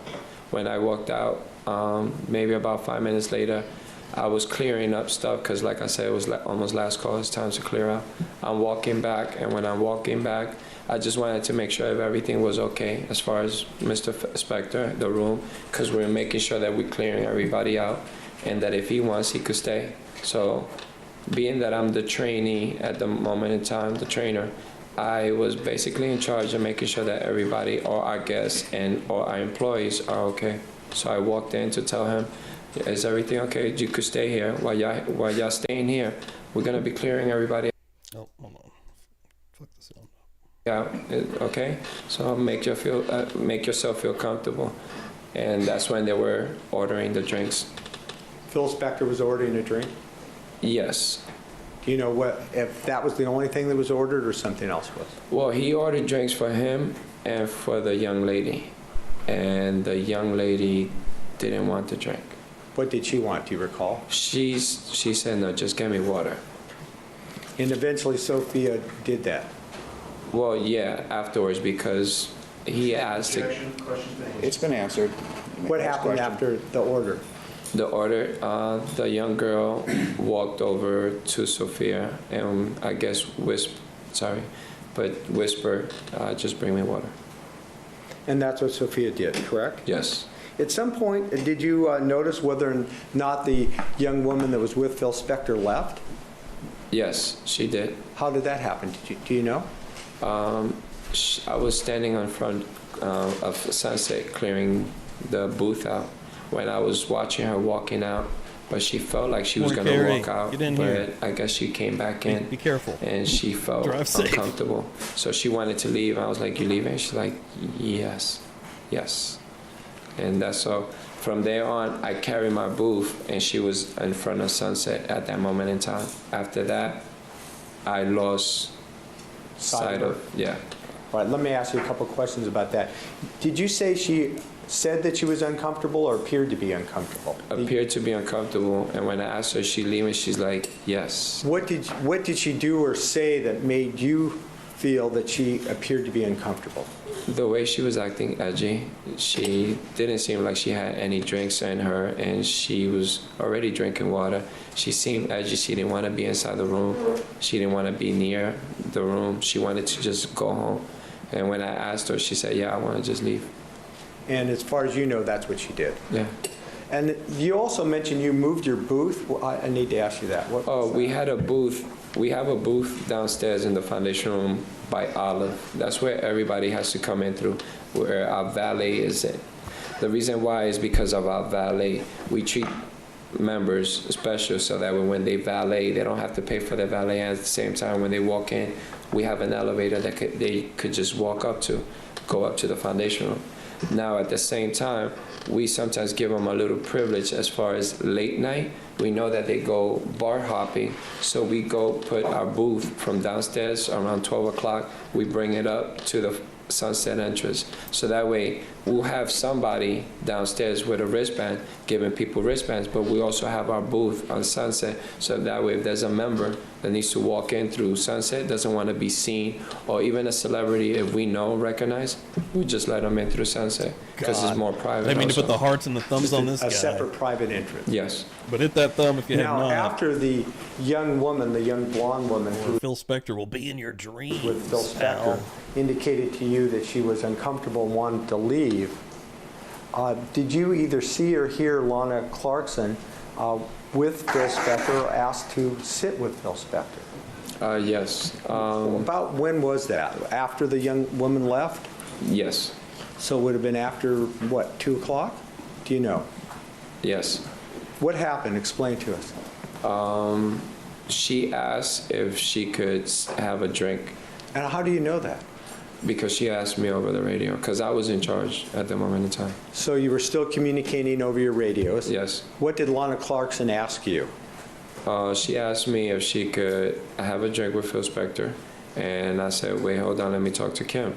When I walked out, maybe about 5 minutes later, I was clearing up stuff because, like I said, it was almost last call. It's time to clear out. I'm walking back, and when I'm walking back, I just wanted to make sure if everything was okay as far as Mr. Spector, the room, because we were making sure that we're clearing everybody out, and that if he wants, he could stay. So, being that I'm the trainee at the moment in time, the trainer, I was basically in charge of making sure that everybody, or our guests and or our employees, are okay. So I walked in to tell him, is everything okay? You could stay here. While y'all staying here, we're gonna be clearing everybody.
Oh, hold on. Fuck this up.
Yeah, okay. So make yourself feel comfortable, and that's when they were ordering the drinks.
Phil Spector was ordering a drink?
Yes.
Do you know if that was the only thing that was ordered or something else was?
Well, he ordered drinks for him and for the young lady, and the young lady didn't want to drink.
What did she want? Do you recall?
She said, no, just get me water.
And eventually Sophia did that?
Well, yeah, afterwards, because he asked.
It's been answered.
What happened after the order?
The order, the young girl walked over to Sophia and I guess whispered, just bring me water.
And that's what Sophia did, correct?
Yes.
At some point, did you notice whether or not the young woman that was with Phil Spector left?
Yes, she did.
How did that happen? Do you know?
I was standing in front of Sunset clearing the booth out when I was watching her walking out, but she felt like she was going to walk out, but I guess she came back in.
Be careful.
And she felt uncomfortable. So she wanted to leave. I was like, you leaving? She's like, yes. And that's so from there on, I carried my booth, and she was in front of Sunset at that moment in time. After that, I lost sight of, yeah.
All right, let me ask you a couple questions about that. Did you say she said that she was uncomfortable or appeared to be uncomfortable?
Appeared to be uncomfortable, and when I asked her, she leaving, she's like, yes.
What did she do or say that made you feel that she appeared to be uncomfortable?
The way she was acting edgy, she didn't seem like she had any drinks in her, and she was already drinking water. She seemed edgy. She didn't want to be inside the room. She didn't want to be near the room. She wanted to just go home. And when I asked her, she said, yeah, I want to just leave.
And as far as you know, that's what she did?
Yeah.
And you also mentioned you moved your booth. Well, I need to ask you that.
We had a booth. We have a booth downstairs in the foundation room by Olive. That's where everybody has to come in through, where our valet is in. The reason why is because of our valet. We treat members special so that when they valet, they don't have to pay for their valet. And at the same time, when they walk in, we have an elevator that they could just walk up to, go up to the foundation room. Now, at the same time, we sometimes give them a little privilege as far as late night. We know that they go bar hopping, so we go put our booth from downstairs around 12 o'clock. We bring it up to the Sunset entrance. So that way, we'll have somebody downstairs with a wristband giving people wristbands, but we also have our booth on Sunset. So that way, if there's a member that needs to walk in through Sunset, doesn't want to be seen, or even a celebrity, if we know, recognize, we just let them in through Sunset because it's more private.
I mean to
also.
put the hearts and the thumbs on this guy.
A separate private entrance.
Yes.
But hit that thumb if you have
Now,
not.
after the young woman, the young blonde woman who
Phil Spector will be in your dreams.
with Phil Spector indicated to you that she was uncomfortable and wanted to leave, did you either see or hear Lana Clarkson with Phil Spector or asked to sit with Phil Spector?
Yes.
About when was that? After the young woman left?
Yes.
So it would have been after, what, 2 o'clock? Do you know?
Yes.
What happened? Explain to us.
She asked if she could have a drink
And how do you know that?
because she asked me over the radio because I was in charge at the moment in time.
So you were still communicating over your radios?
Yes.
What did Lana Clarkson ask you?
She asked me if she could have a drink with Phil Spector, and I said, wait, hold on, let me talk to Kim.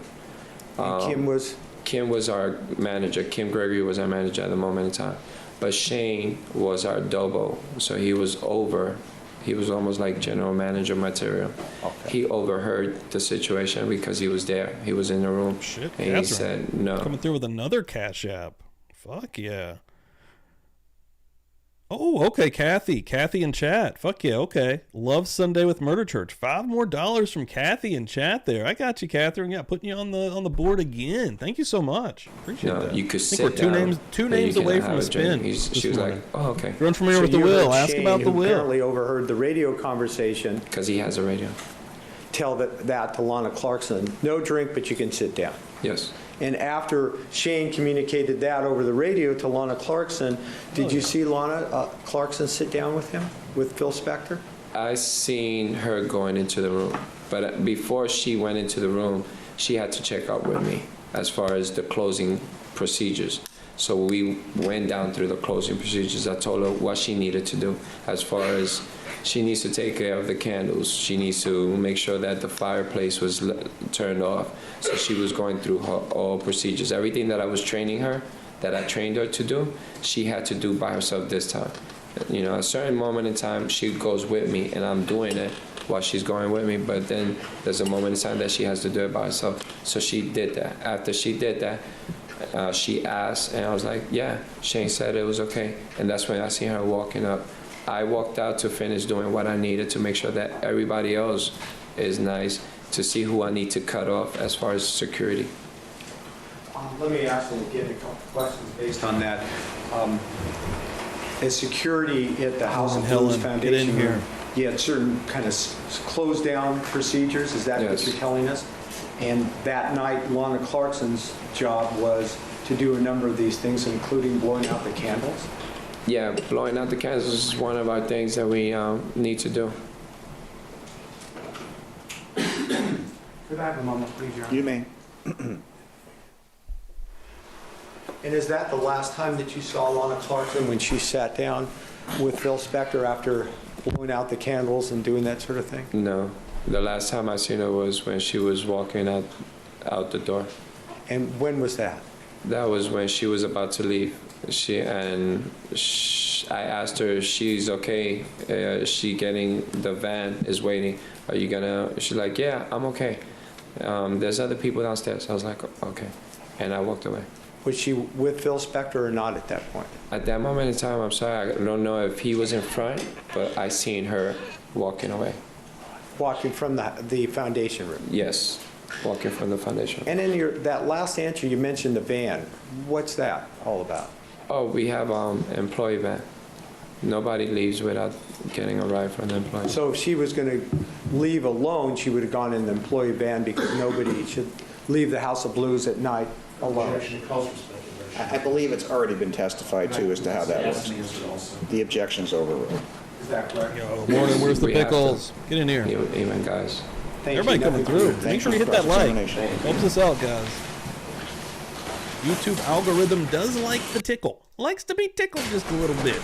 And Kim was?
Kim was our manager. Kim Gregory was our manager at the moment in time. But Shane was our dobo, so he was almost like general manager material.
Okay.
He overheard the situation because he was there. He was in the room.
Shit,
and he
Catherine.
said no.
Coming through with another Cash App. Fuck yeah. Oh, okay, Kathy. Kathy in chat. Fuck yeah, okay. Love Sunday with Murder Church. $5 more from Kathy in chat there. I got you, Catherine. Yeah, putting you on the board again. Thank you so much. Appreciate
No,
that.
you could
I think
sit
we're two
down,
names
but
names
you
away
cannot
from
have
a
a drink.
spin.
She was like, oh, okay.
If you're unfamiliar with the
you
will,
heard
ask
Shane,
about the
who
will.
apparently overheard the radio conversation,
Because he has a radio.
tell that to Lana Clarkson. No drink, but you can sit down.
Yes.
And after Shane communicated that over the radio to Lana Clarkson, did you see Lana Clarkson sit down with him, with Phil Spector?
I seen her going into the room, but before she went into the room, she had to check out with me as far as the closing procedures. So we went down through the closing procedures. I told her what she needed to do as far as she needs to take care of the candles. She needs to make sure that the fireplace was turned off. So she was going through her all procedures. Everything that I was training her, that I trained her to do, she had to do by herself this time. You know, at a certain moment in time, she goes with me, and I'm doing it while she's going with me, but then there's a moment in time that she has to do it by herself. So she did that. After she did that, she asked, and I was like, yeah, Shane said it was okay. And that's when I seen her walking up. I walked out to finish doing what I needed to make sure that everybody else is nice, to see who I need to cut off as far as security.
Let me ask you again a couple questions based on that. As security at the House of
Helen,
Blues
get
Foundation,
in here.
you had certain kind of closed down procedures, is that what
Yes.
you're telling us? And that night, Lana Clarkson's job was to do a number of these things, including blowing out the candles?
Yeah, blowing out the candles is one of our things that we need to do.
Could I have a moment, please, Your Honor?
You may.
And is that the last time that you saw Lana Clarkson, when she sat down with Phil Spector after blowing out the candles and doing that sort of thing?
No, the last time I seen her was when she was walking out the door.
And when was that?
That was when she was about to leave. I asked her if she's okay. She getting the van is waiting. Are you gonna? She's like, yeah, I'm okay. There's other people downstairs. I was like, okay, and I walked away.
Was she with Phil Spector or not at that point?
At that moment in time, I'm sorry, I don't know if he was in front, but I seen her walking away.
Walking from the foundation room?
Yes, walking from the foundation.
And in that last answer, you mentioned the van. What's that all about?
Oh, we have employee van. Nobody leaves without getting a ride from the employee.
So if she was going to leave alone, she would have gone in the employee van because nobody should leave the House of Blues at night alone.
Objection calls for speculation.
I believe it's already been testified to as to how that works. The objection's overruled.
Is that correct?
Yo, morning, where's the
We have
pickles? Get in here.
Even guys.
Thank
Everybody
you.
coming
Nothing
through.
further.
Make
Thanks
sure you
for
hit that like.
cross-examination.
Helps us out, guys. YouTube algorithm does like the tickle. Likes to be tickled just a little bit.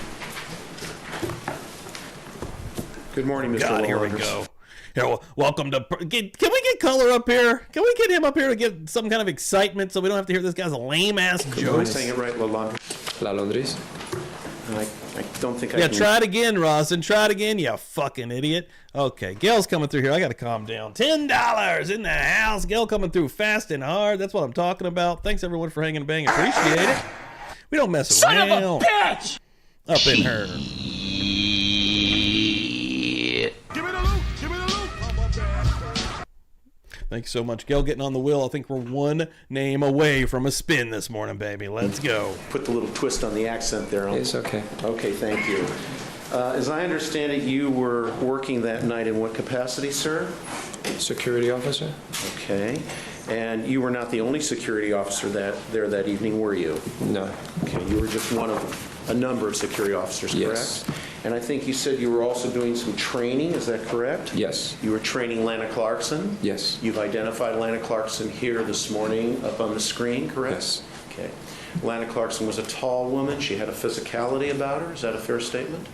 Good morning, Mr.
God, here we
Walters.
go. Here, welcome to... Can we get Color up here? Can we get him up here to get some kind of excitement so we don't have to hear this guy's lame-ass
Am I
jokes?
saying it right, La Londres?
La Londres.
I don't think I
Yeah,
can...
try it again, Rawson. Try it again, you fucking idiot. Okay, Gail's coming through here. I got to calm down. $10 in the house. Gail coming through fast and hard. That's what I'm talking about. Thanks, everyone, for hanging and banging. Appreciate it. We don't mess around.
Son of a bitch!
Up in her. Thanks so much, Gail, getting on the wheel. I think we're one name away from a spin this morning, baby. Let's go.
Put the little twist on the accent there.
It's okay.
Okay, thank you. As I understand it, you were working that night in what capacity, sir?
Security officer?
Okay. And you were not the only security officer there that evening, were you?
No.
Okay, you were just one of a number of security officers, correct?
Yes.
And I think you said you were also doing some training, is that correct?
Yes.
You were training Lana Clarkson?
Yes.
You've identified Lana Clarkson here this morning up on the screen, correct?
Yes.
Okay. Lana Clarkson was a tall woman. She had a physicality about her. Is that a fair statement?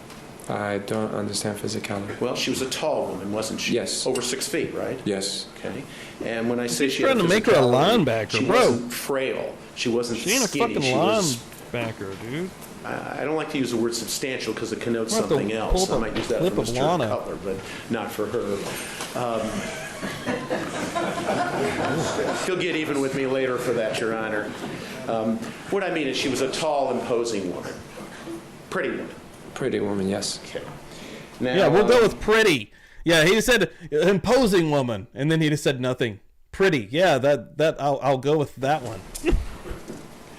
I don't understand physicality.
Well, she was a tall woman, wasn't she?
Yes.
Over 6 feet, right?
Yes.
Okay. And when I say
He's
she had
trying to make her a
physicality,
linebacker,
she
bro.
wasn't frail. She wasn't
She ain't a
skinny.
fucking
She was,
linebacker, dude.
I don't like to use the word substantial because it connotes
We'll have to
something
pull
else.
up
I
a
might use that
clip
for
of
Mr.
Lana.
Cutler, but not for her. He'll get even with me later for that, Your Honor. What I mean is she was a tall, imposing woman. Pretty woman.
Pretty woman, yes.
Okay. Now,
Yeah, we'll go with pretty. Yeah, he said imposing woman, and then he just said nothing. Pretty. Yeah, that I'll go with that one.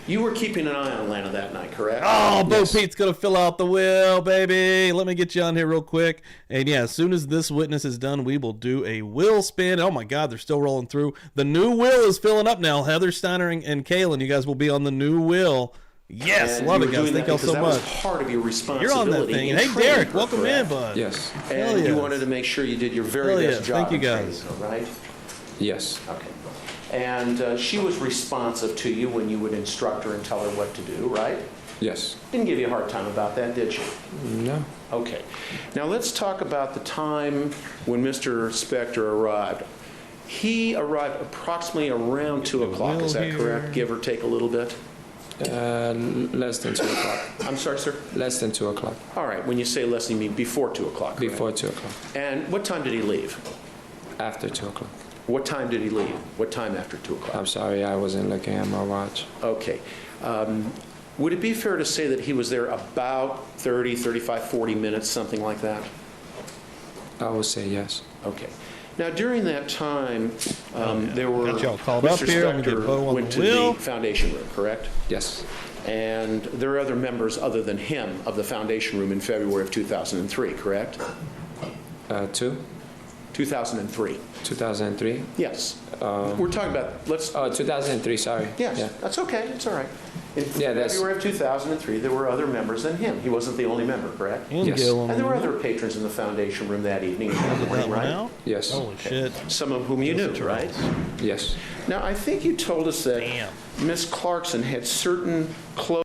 you were keeping an eye on Lana that night, correct?
Oh, Bo
Yes.
Pete's gonna fill out the will, baby. Let me get you on here real quick. And yeah, as soon as this witness is done, we will do a will spin. Oh my God, they're still rolling through. The new will is filling up now. Heather Steiner and Kaylin, you guys will be on the new will. Yes,
And
love
you
it,
were
guys.
doing
Thank
that
y'all
because
so
that
much.
was part of your responsibility.
You're on that thing.
in
Hey,
training
Derek,
her,
welcome
correct?
in, bud.
Yes.
Hell
And you
yes.
wanted to make sure you did your very
Hell
best
yes.
job.
Thank you,
in training
guys.
her, right?
Yes.
Okay. And she was responsive to you when you would instruct her and tell her what to do, right?
Yes.
Didn't give you a hard time about that, did she?
No.
Okay. Now let's talk about the time when Mr. Spector arrived. He arrived approximately around 2 o'clock, is that
here.
correct? Give or take a little bit?
Less than 2 o'clock.
I'm sorry, sir?
Less than 2 o'clock.
All right, when you say less, you mean before 2 o'clock, correct?
Before 2 o'clock.
And what time did he leave?
After 2 o'clock.
What time did he leave? What time after 2 o'clock?
I'm sorry, I wasn't looking at my watch.
Okay. Would it be fair to say that he was there about 30, 35, 40 minutes, something like that?
I would say yes.
Okay. Now, during that time, there were...
Got y'all called up
Mr.
here. I'm gonna get Bo
Spector
on
went
the
to
wheel.
the foundation room, correct?
Yes.
And there are other members other than him of the foundation room in February of 2003, correct? 2003.
2003?
Yes. We're talking about, let's...
Oh, 2003, sorry.
Yes,
Yeah.
that's okay. It's all right. In
Yeah, that's-
February of 2003, there were other members than him. He wasn't the only member, correct?
And
Yes.
Gil on
And there were
the
other patrons in the foundation room that evening, and that
that
morning,
one
right?
out.
Yes.
Holy shit.
Some of whom you knew, right?
Yes.
Now, I think you told us that
Damn.
Miss Clarkson had certain clothes.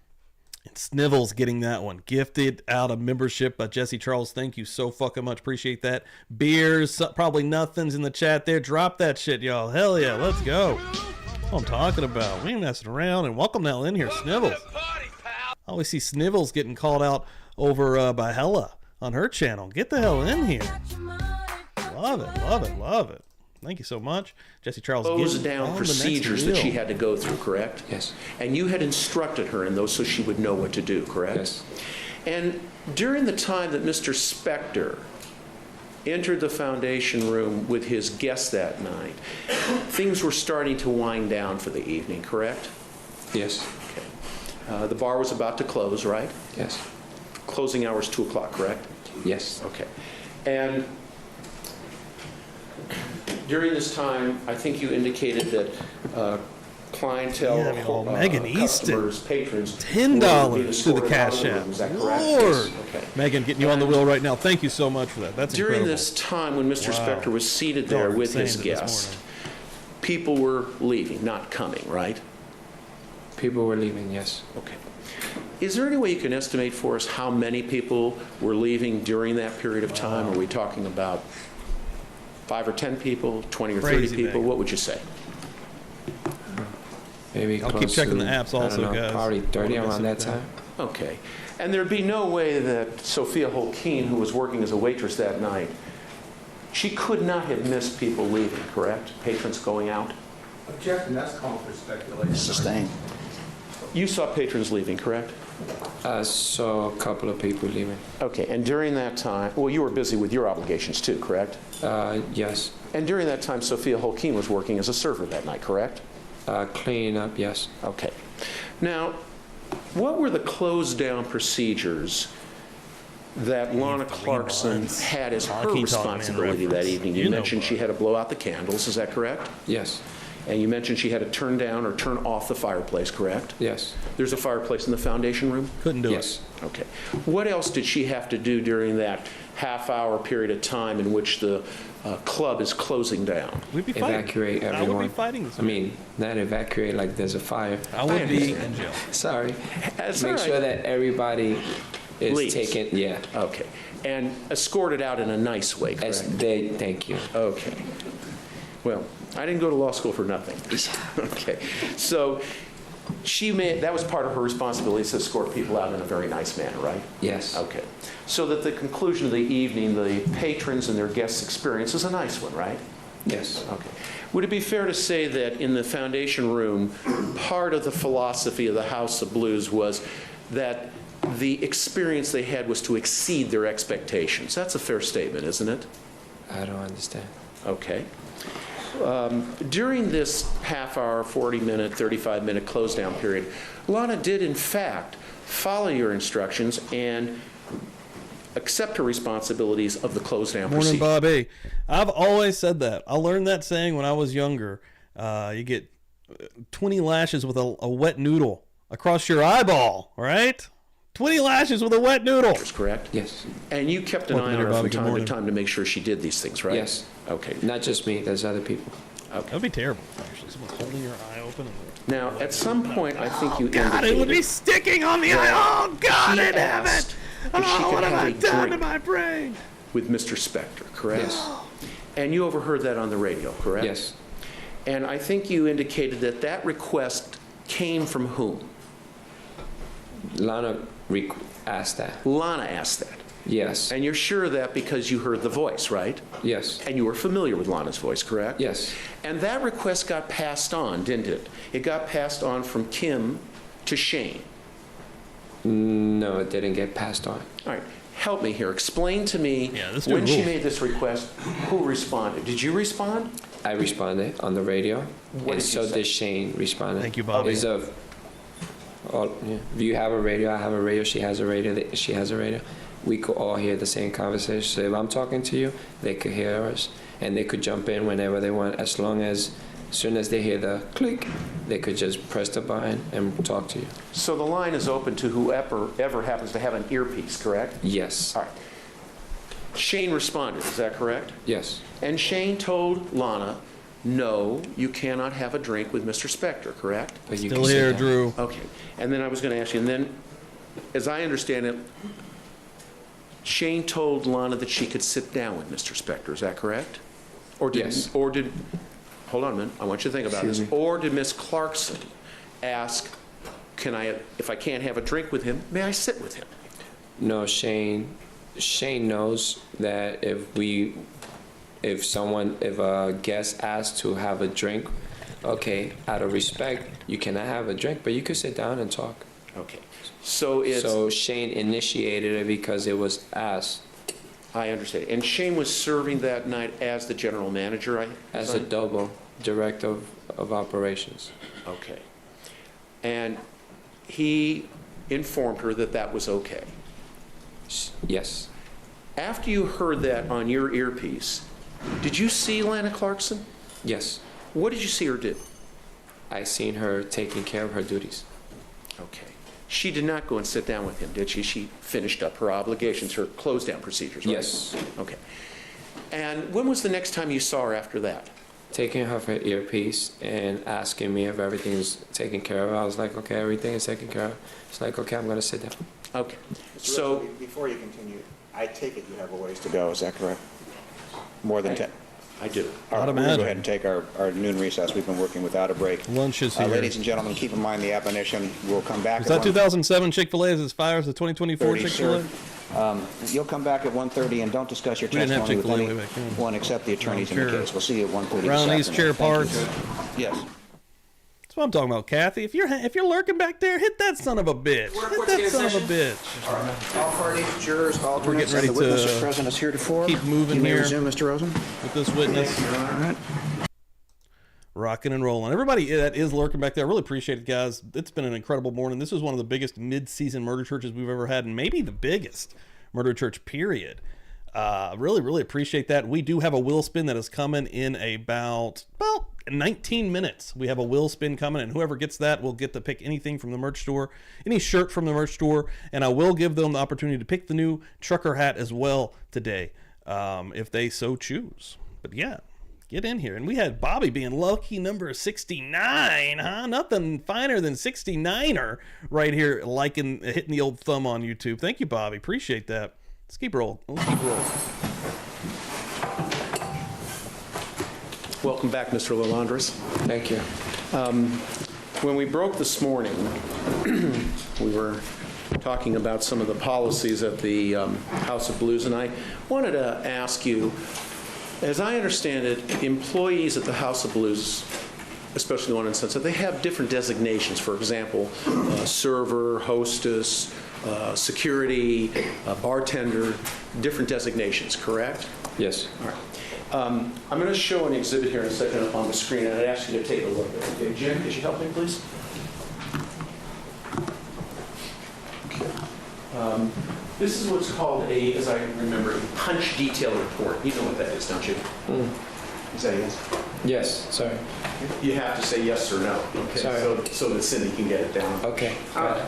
Snivels getting that one. Gifted out a membership by Jesse Charles. Thank you so fucking much. Appreciate that. Beers, probably nothing's in the chat there. Drop that shit, y'all. Hell yeah, let's go. That's what I'm talking about. We ain't messing around. And welcome now in here, Snivels. I always see Snivels getting called out over by Hella on her channel. Get the hell in here. Love it, love it, love it. Thank you so much. Jesse Charles
Close
getting
down
on the next
procedures that she
reel.
had to go through, correct?
Yes.
And you had instructed her in those so she would know what to do, correct?
Yes.
And during the time that Mr. Spector entered the foundation room with his guests that night, things were starting to wind down for the evening, correct?
Yes.
Okay. The bar was about to close, right?
Yes.
Closing hours 2 o'clock, correct?
Yes.
Okay. And during this time, I think you indicated that clientele,
Yeah, I mean, Megan Easton,
customers, patrons,
$10
were being
through the
escorted out
cash
of the
app.
room. Is that correct?
Lord.
Okay.
Megan, getting you on the wheel right now. Thank you so much for that. That's
During
incredible.
this time when Mr.
Wow.
Spector was seated
Y'all
there
are
with his
saying it this
guest,
morning.
people were leaving, not coming, right?
People were leaving, yes.
Okay. Is there any way you can estimate for us how many people were leaving during that period of time? Are we talking about 5 or 10 people, 20 or 30
Crazy
people?
big.
What would you say?
Maybe
I'll keep
close
checking
to,
the apps
I
also,
don't know,
guys.
probably 30
I wanna
around
mess
that
it
time.
Okay. And there'd be no way that Sophia Holkeen, who was working as a waitress that night, she could not have missed people leaving, correct? Patrons going out?
Objection, that's calling for speculation.
Sustained.
You saw patrons leaving, correct?
I saw a couple of people leaving.
Okay, and during that time, well, you were busy with your obligations too, correct?
Yes.
And during that time, Sophia Holkeen was working as a server that night, correct?
Cleaning up, yes.
Okay. Now, what were the closed-down procedures that Lana Clarkson had as her responsibility that evening? You mentioned she had to blow out the candles, is that correct?
Yes.
And you mentioned she had to turn down or turn off the fireplace, correct?
Yes.
There's a fireplace in the foundation room?
Couldn't do
Yes.
it.
Okay. What else did she have to do during that half-hour period of time in which the club is closing down?
We'd be fighting.
Evacuate
I
everyone.
would be fighting this.
I mean, not evacuate like there's a fire.
I would be in jail.
Sorry.
That's
Make
all
sure
right.
that everybody is
Leaves.
taken. Yeah.
Okay. And escorted out in a nice way, correct?
Thank you.
Okay. Well, I didn't go to law school for nothing. Okay. So that was part of her responsibility to escort people out in a very nice manner, right?
Yes.
Okay. So that the conclusion of the evening, the patrons and their guests' experience is a nice one, right?
Yes.
Okay. Would it be fair to say that in the foundation room, part of the philosophy of the House of Blues was that the experience they had was to exceed their expectations? That's a fair statement, isn't it?
I don't understand.
Okay. During this half-hour, 40-minute, 35-minute close-down period, Lana did, in fact, follow your instructions and accept her responsibilities of the close-down
Morning,
procedure.
Bobby. I've always said that. I learned that saying when I was younger. You get 20 lashes with a wet noodle across your eyeball, right? 20 lashes with a wet noodle.
That's correct?
Yes.
And you kept an eye on her from time to time to make sure she did these things, right?
Yes.
Okay.
Not just me. There's other people.
That'd be terrible, actually. Someone holding your eye open.
Now, at some point, I think you
God,
indicated...
it would be sticking on the eye. Oh, God in heaven.
If she
Oh,
could
what have
have
I
a
done to
drink
my brain?
with Mr. Spector, correct?
Yes.
And you overheard that on the radio, correct?
Yes.
And I think you indicated that that request came from whom?
Lana asked that.
Lana asked that.
Yes.
And you're sure of that because you heard the voice, right?
Yes.
And you were familiar with Lana's voice, correct?
Yes.
And that request got passed on, didn't it? It got passed on from Kim to Shane.
No, it didn't get passed on.
All right. Help me here. Explain to me,
this dude
when she
rules.
made this request, who responded? Did you respond?
I responded on the radio,
What
and
did you
so
say?
did Shane responded.
Thank you, Bobby.
Is of, yeah. You have a radio, I have a radio, she has a radio, she has a radio. We could all hear the same conversation. So if I'm talking to you, they could hear us, and they could jump in whenever they want, as soon as they hear the click, they could just press the button and talk to you.
So the line is open to whoever ever happens to have an earpiece, correct?
Yes.
All right. Shane responded, is that correct?
Yes.
And Shane told Lana, no, you cannot have a drink with Mr. Spector, correct?
But you
Still
can sit
here,
down.
Drew.
Okay. And then I was going to ask you, and then, as I understand it, Shane told Lana that she could sit down with Mr. Spector, is that correct? Or did,
Yes.
Or did, hold on a minute, I want you to think about
Excuse
this.
me.
Or did Miss Clarkson ask, if I can't have a drink with him, may I sit with him?
No, Shane knows that if a guest asks to have a drink, okay, out of respect, you cannot have a drink, but you could sit down and talk.
Okay. So
Shane initiated it because it was asked.
I understand. And Shane was serving that night as the general manager,
As a double director of operations.
Okay. And he informed her that that was okay.
Yes.
After you heard that on your earpiece, did you see Lana Clarkson?
Yes.
What did you see her do?
I seen her taking care of her duties.
Okay. She did not go and sit down with him, did she? She finished up her obligations, her close-down procedures, right?
Yes.
Okay. And when was the next time you saw her after that?
taking her earpiece and asking me if everything is taken care of. I was like, okay, everything is taken care of. It's like, okay, I'm going to sit down.
Okay.
So,
So,
before you continue, I take it you have a ways to go, is that correct? More than 10?
I do.
All right,
I'd
we're going to
imagine.
go ahead and take our noon recess. We've been working without a break.
Lunch is here.
Ladies and gentlemen, keep in mind the admonition. We'll come back
Is
at
that 2007 Chick-fil-A as fire as the 2024
1:30,
Chick-fil-A?
sir. You'll come back at 1:30 and don't discuss your
We didn't have
testimony with
Chick-fil-A way back then.
anyone except the attorneys in the
Chair.
case. We'll see you at 1:30
Around
this
these chair
afternoon. Thank
parts.
you, sir. Yes.
That's what I'm talking about, Kathy. If you're lurking back there, hit that son of a bitch. Hit that son of a bitch.
All parties, jurors, alternates,
ready
and the witness
to
are present as heretofore.
keep moving
You may
here.
resume, Mr. Rosen.
With this witness.
All right.
Rocking and rolling. Everybody that is lurking back there, I really appreciate it, guys. It's been an incredible morning. This is one of the biggest mid-season murder churches we've ever had, and maybe the biggest murder church, period. Really, really appreciate that. We do have a wheel spin that is coming in about 19 minutes. We have a wheel spin coming, and whoever gets that will get to pick anything from the merch store, any shirt from the merch store, and I will give them the opportunity to pick the new trucker hat as well today, if they so choose. But yeah, get in here. And we had Bobby being lucky number 69, huh? Nothing finer than 69er right here, hitting the old thumb on YouTube. Thank you, Bobby. Appreciate that. Let's keep rolling.
welcome back, Mr. Lalandras.
Thank you.
When we broke this morning, we were talking about some of the policies at the House of Blues, and I wanted to ask you, as I understand it, employees at the House of Blues, especially the one in Sunset, they have different designations. For example, server, hostess, security, bartender, different designations, correct?
Yes.
All right. I'm going to show an exhibit here in a second up on the screen, and I'd ask you to take a look at it. Okay, Jim, could you help me, please? Okay. This is what's called as I remember, a punch detail report. You know what that is, don't you? Is that yes?
Yes, sorry.
You have to say yes or no. Okay.
Sorry.
So that Cindy can get it down.
Okay.
All right.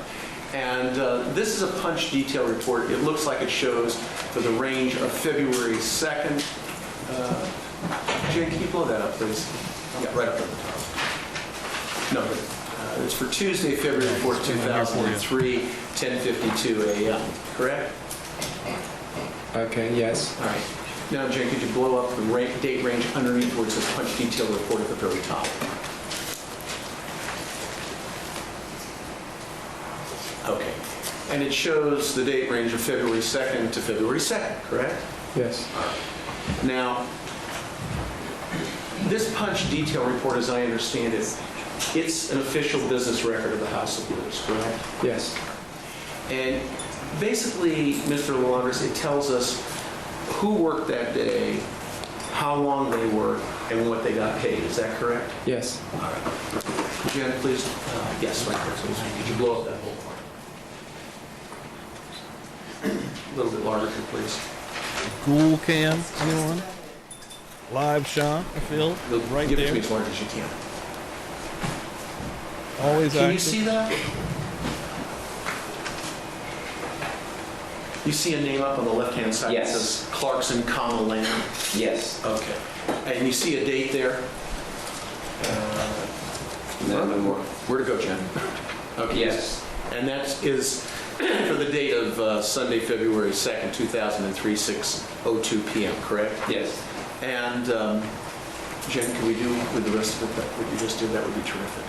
And this is a punch detail report. It looks like it shows for the range of February 2nd. Jay, can you blow that up, please? Yeah, right up at the top. No, it's for Tuesday, February 4th, 2003, 10:52 a.m., correct?
Okay, yes.
All right. Now, Jay, could you blow up the date range underneath where it says punch detail report at the very top? Okay. And it shows the date range of February 2nd to February 2nd, correct?
Yes.
Now, this punch detail report, as I understand it, it's an official business record of the House of Blues, correct?
Yes.
And basically, Mr. Lalandras, it tells us who worked that day, how long they worked, and what they got paid. Is that correct?
Yes.
All right. Jen, please. Yes, right there. So could you blow up that whole part? A little bit larger, please.
Ghoul cam, anyone? Live shot, I feel, right
Give it to
there.
me as large as you can.
Always
Can you
active.
see that? You see a name up on the left-hand side
Yes.
that says Clarkson, Lamb?
Yes.
Okay. And you see a date there? Where to go, Jen? Okay.
Yes.
And that is for the date of Sunday, February 2nd, 2003, 6:02 p.m., correct?
Yes.
And Jen, can we do with the rest of it what you just did? That would be terrific.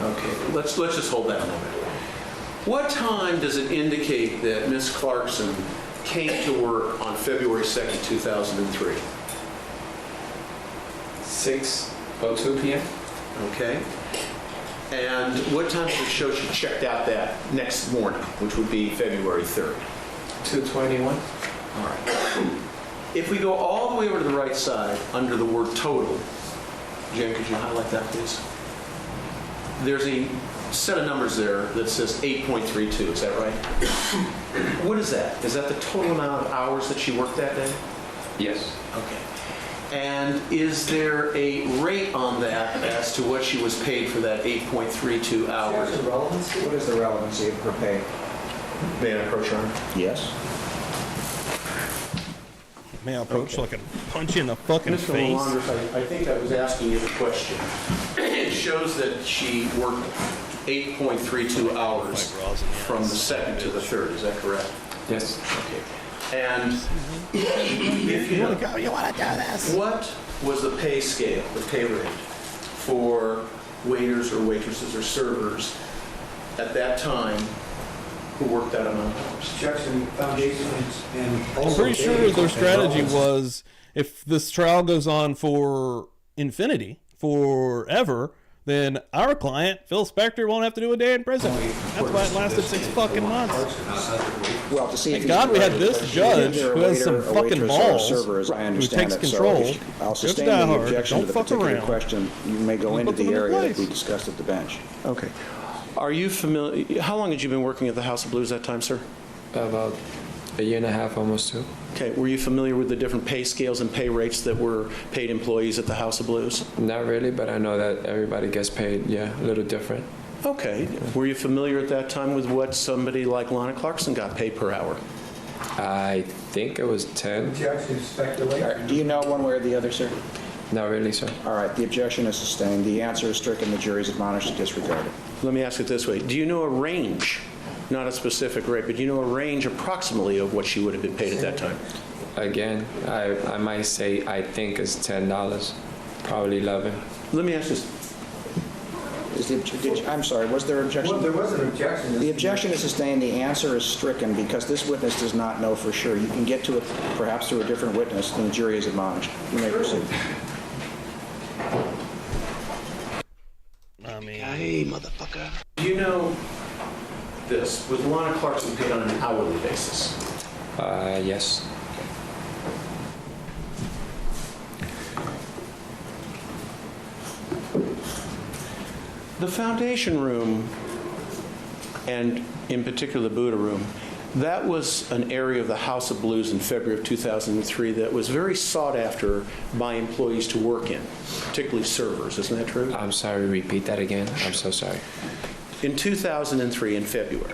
Okay, let's just hold that a moment. What time does it indicate that Miss Clarkson came to work on February 2nd, 2003?
6:02 p.m.
Okay. And what time does it show she checked out that next morning, which would be February 3rd?
2:21.
All right. If we go all the way over to the right side, under the word total, Jen, could you highlight that, please? There's a set of numbers there that says 8.32, is that right? What is that? Is that the total amount of hours that she worked that day?
Yes.
Okay. And is there a rate on that as to what she was paid for that 8.32 hours?
What is the relevancy of her pay?
May I approach her?
Yes.
May I approach so I can punch you in the fucking
Mr.
face?
Launders, I think I was asking you the question. It shows that she worked 8.32 hours from the 2nd to the 3rd. Is that correct?
Yes.
Okay. And if you want to go, you want to do this. What was the pay scale, the pay rate for waiters or waitresses or servers at that time who worked that amount of hours?
Jackson Foundation and
I'm pretty sure their strategy was if this trial goes on for infinity, forever, then our client, Phil Spector, won't have to do a day in prison. That's why it lasted 6 fucking months.
Well, to see if
Thank God we had this judge
either a
who has some
waiter, a
fucking
waitress, or a
balls,
server, as I
who
understand
takes
it.
control.
So I'll
Judge
sustain the
Diehard,
objection to
don't
the
fuck
particular
around.
question. You may go
We'll
into
put them
the
in
area that
place.
we discussed at the bench.
Okay. Are you familiar, how long had you been working at the House of Blues that time, sir?
About a year and a half, almost 2.
Okay, were you familiar with the different pay scales and pay rates that were paid employees at the House of Blues?
Not really, but I know that everybody gets paid, yeah, a little different.
Okay. Were you familiar at that time with what somebody like Lana Clarkson got paid per hour?
I think it was 10.
Jackson speculate.
All right, do you know one way or the other, sir?
Not really, sir.
All right, the objection is sustained. The answer is stricken. The jury is admonished to disregard it.
Let me ask it this way. Do you know a range, not a specific rate, but do you know a range approximately of what she would have been paid at that time?
Again, I might say I think it's $10, probably 11.
Let me ask this.
I'm sorry, was there objection?
Well, there was an objection.
The objection is sustained. The answer is stricken because this witness does not know for sure. You can get to it perhaps through a different witness, and the jury is admonished. You may proceed.
I mean,
Hey, motherfucker.
Do you know this? Was Lana Clarkson paid on an hourly basis?
Yes.
The foundation room, and in particular the Buddha room, that was an area of the House of Blues in February of 2003 that was very sought after by employees to work in, particularly servers. Isn't that true?
I'm sorry, repeat that again. I'm so sorry.
In 2003, in February,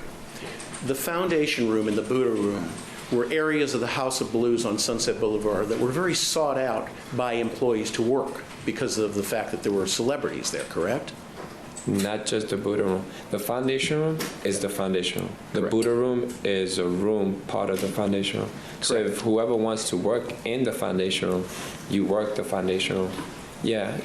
the foundation room and the Buddha room were areas of the House of Blues on Sunset Boulevard that were very sought out by employees to work because of the fact that there were celebrities there, correct?
Not just the Buddha room. The foundation room is the foundation room. The
Correct.
Buddha room is a room part of the foundation room. So if whoever wants to work in the foundation room, you work the foundation room. Yeah,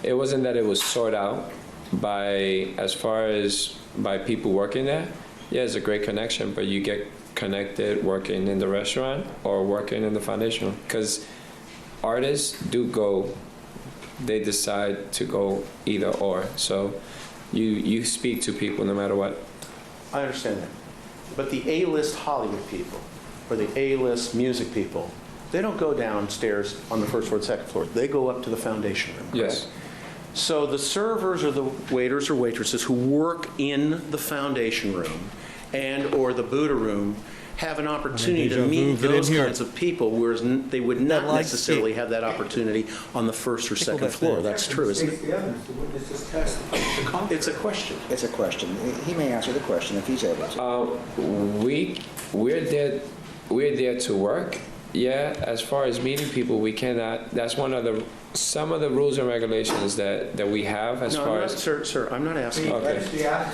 it wasn't that it was sought out by, as far as by people working there. Yeah, it's a great connection, but you get connected working in the restaurant or working in the foundation room. Because artists do go, they decide to go either or. So you speak to people no matter what.
I understand that. But the A-list Hollywood people, or the A-list music people, they don't go downstairs on the first floor, second floor. They go up to the foundation room. Correct?
Yes.
So the servers or the waiters or waitresses who work in the foundation room and or the Buddha room have an opportunity to meet those kinds of people, whereas they would not necessarily have that opportunity on the first or second floor. That's true, isn't it?
The evidence, the witnesses test.
It's a question.
It's a question. He may answer the question if he's able to.
We're there to work. Yeah, as far as meeting people, we cannot. That's one of the some of the rules and regulations that we have as far as.
Sir, I'm not asking.
Okay.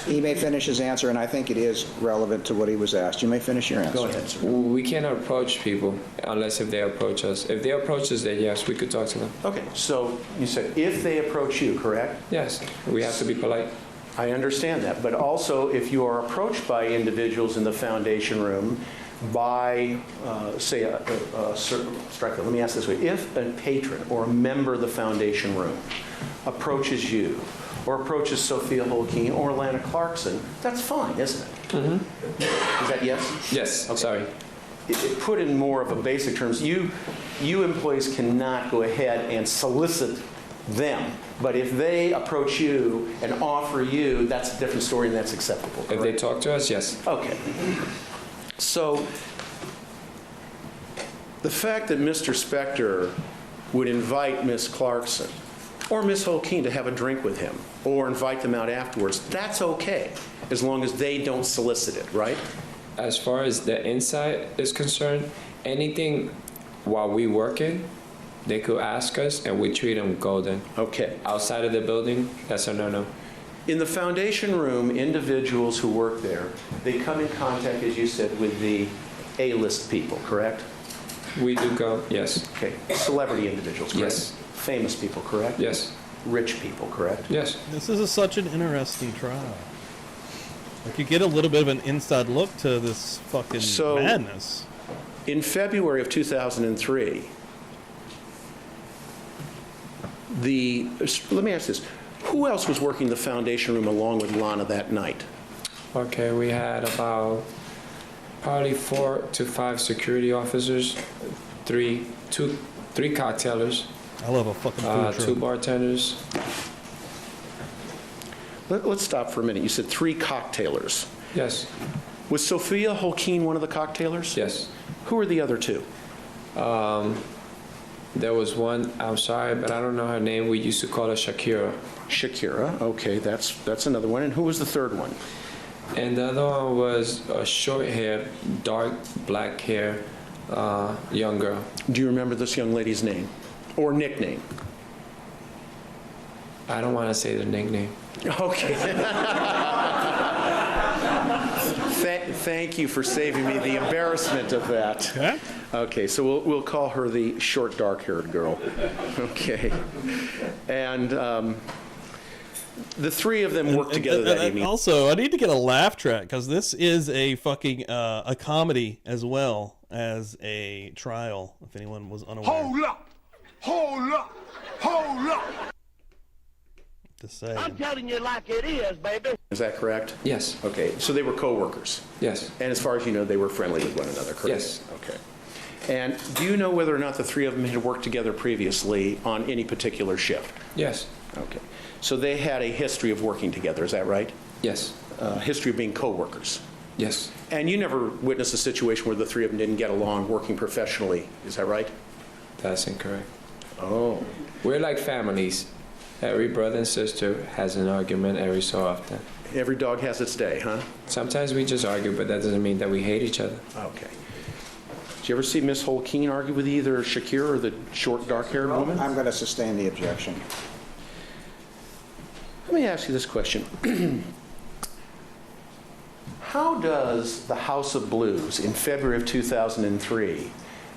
He may finish his answer, and I think it is relevant to what he was asked. You may finish your answer.
Go ahead, sir.
We cannot approach people unless if they approach us. If they approach us, then yes, we could talk to them.
Okay, so you said if they approach you, correct?
Yes, we have to be polite.
I understand that, but also if you are approached by individuals in the foundation room by, say, strike that. Let me ask this way. If a patron or a member of the foundation room approaches you or approaches Sophia Holkeen or Lana Clarkson, that's fine, isn't it? Mm-hmm. Is that yes?
Yes,
Okay.
sorry.
It put in more of a basic terms, you employees cannot go ahead and solicit them. But if they approach you and offer you, that's a different story and that's acceptable.
If they talk to us, yes.
Okay. So the fact that Mr. Spector would invite Ms. Clarkson or Ms. Holkeen to have a drink with him or invite them out afterwards, that's okay, as long as they don't solicit it, right?
As far as the inside is concerned, anything while we working, they could ask us, and we treat them golden.
Okay.
Outside of the building, that's a no-no.
In the foundation room, individuals who work there, they come in contact, as you said, with the A-list people, correct?
We do go, yes.
Okay. Celebrity individuals, correct?
Yes.
Famous people, correct?
Yes.
Rich people, correct?
Yes.
This is such an interesting trial. Like, you get a little bit of an inside look to this fucking madness.
In February of 2003, let me ask this. Who else was working the foundation room along with Lana that night?
Okay, we had about probably 4 to 5 security officers, three cocktailers.
I love a fucking food truck.
2 bartenders.
Let's stop for a minute. You said 3 cocktailers.
Yes.
Was Sophia Holkeen one of the cocktailers?
Yes.
Who were the other 2?
There was one, I'm sorry, but I don't know her name. We used to call her Shakira.
Shakira, okay, that's another one. And who was the third one?
And the other one was a short hair, dark black hair, young girl.
Do you remember this young lady's name or nickname?
I don't want to say the nickname.
Okay. Thank you for saving me the embarrassment of that.
Okay.
Okay, so we'll call her the short, dark-haired girl. Okay. And the 3 of them worked together that evening.
Also, I need to get a laugh track, because this is a fucking a comedy as well as a trial, if anyone was unaware.
Hold up! Hold up! Hold up!
Just saying.
I'm telling you like it is, baby.
Is that correct?
Yes.
Okay, so they were co-workers.
Yes.
And as far as you know, they were friendly with one another, correct?
Yes.
Okay. And do you know whether or not the 3 of them had worked together previously on any particular shift?
Yes.
Okay. So they had a history of working together, is that right?
Yes.
History of being co-workers.
Yes.
And you never witnessed a situation where the 3 of them didn't get along working professionally, is that right?
That's incorrect.
Oh.
We're like families. Every brother and sister has an argument every so often.
Every dog has its day, huh?
Sometimes we just argue, but that doesn't mean that we hate each other.
Okay. Did you ever see Miss Holkeen argue with either Shakira or the short, dark-haired woman?
I'm going to sustain the objection.
Let me ask you this question. How does the House of Blues in February of 2003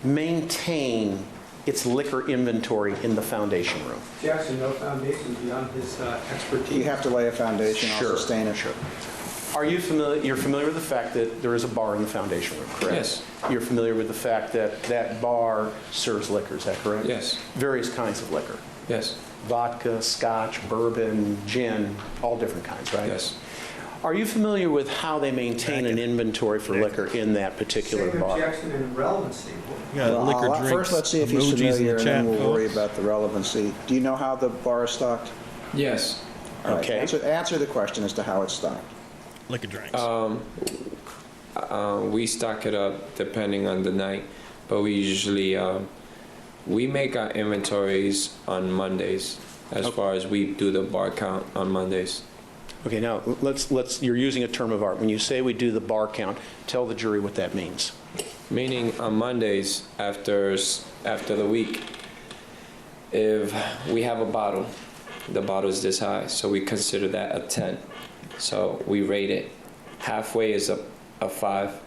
maintain its liquor inventory in the foundation room?
Jackson, no foundation beyond his expertise.
You have to lay a foundation.
Sure.
I'll sustain it.
Sure. Are you familiar? You're familiar with the fact that there is a bar in the foundation room, correct?
Yes.
You're familiar with the fact that that bar serves liquor, is that correct?
Yes.
Various kinds of liquor.
Yes.
Vodka, scotch, bourbon, gin, all different kinds, right?
Yes.
Are you familiar with how they maintain an inventory for liquor in that particular
Same
bar?
objection and relevancy.
Yeah, liquor drinks,
first, let's see if he's
emojis in
familiar,
the
and
chat,
then we'll worry
folks.
about the relevancy. Do you know how the bar is stocked?
Yes.
All right,
Okay.
Answer the question as to how it's stocked.
Liquor drinks.
We stock it up depending on the night, but we usually we make our inventories on Mondays. As far as we do the bar count on Mondays.
Okay, now let's. You're using a term of art. When you say we do the bar count, tell the jury what that means.
Meaning on Mondays after the week, if we have a bottle, the bottle is this high, so we consider that a 10. So we rate it. Halfway is a 5.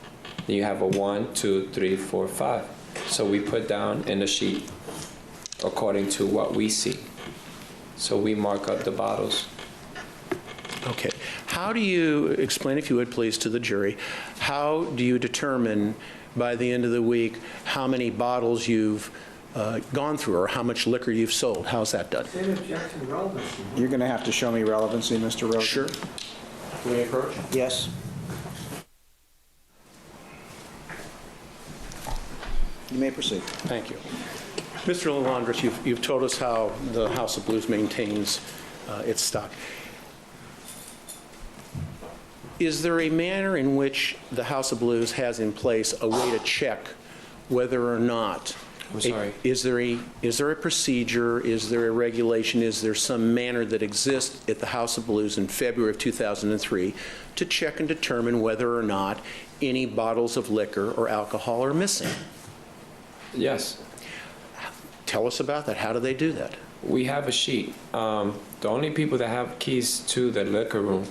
Then you have a 1, 2, 3, 4, 5. So we put down in the sheet according to what we see. So we mark up the bottles.
Okay. How do you explain, if you would please, to the jury, how do you determine by the end of the week how many bottles you've gone through or how much liquor you've sold? How's that done?
Same objection, relevancy.
You're going to have to show me relevancy, Mr. Rosen.
Sure. Can we approach?
Yes. You may proceed.
Thank you. Mr. Lalandris, you've told us how the House of Blues maintains its stock. Is there a manner in which the House of Blues has in place a way to check whether or not
I'm sorry.
Is there a procedure, is there a regulation, is there some manner that exists at the House of Blues in February of 2003 to check and determine whether or not any bottles of liquor or alcohol are missing?
Yes.
Tell us about that. How do they do that?
We have a sheet. The only people that have keys to the liquor room,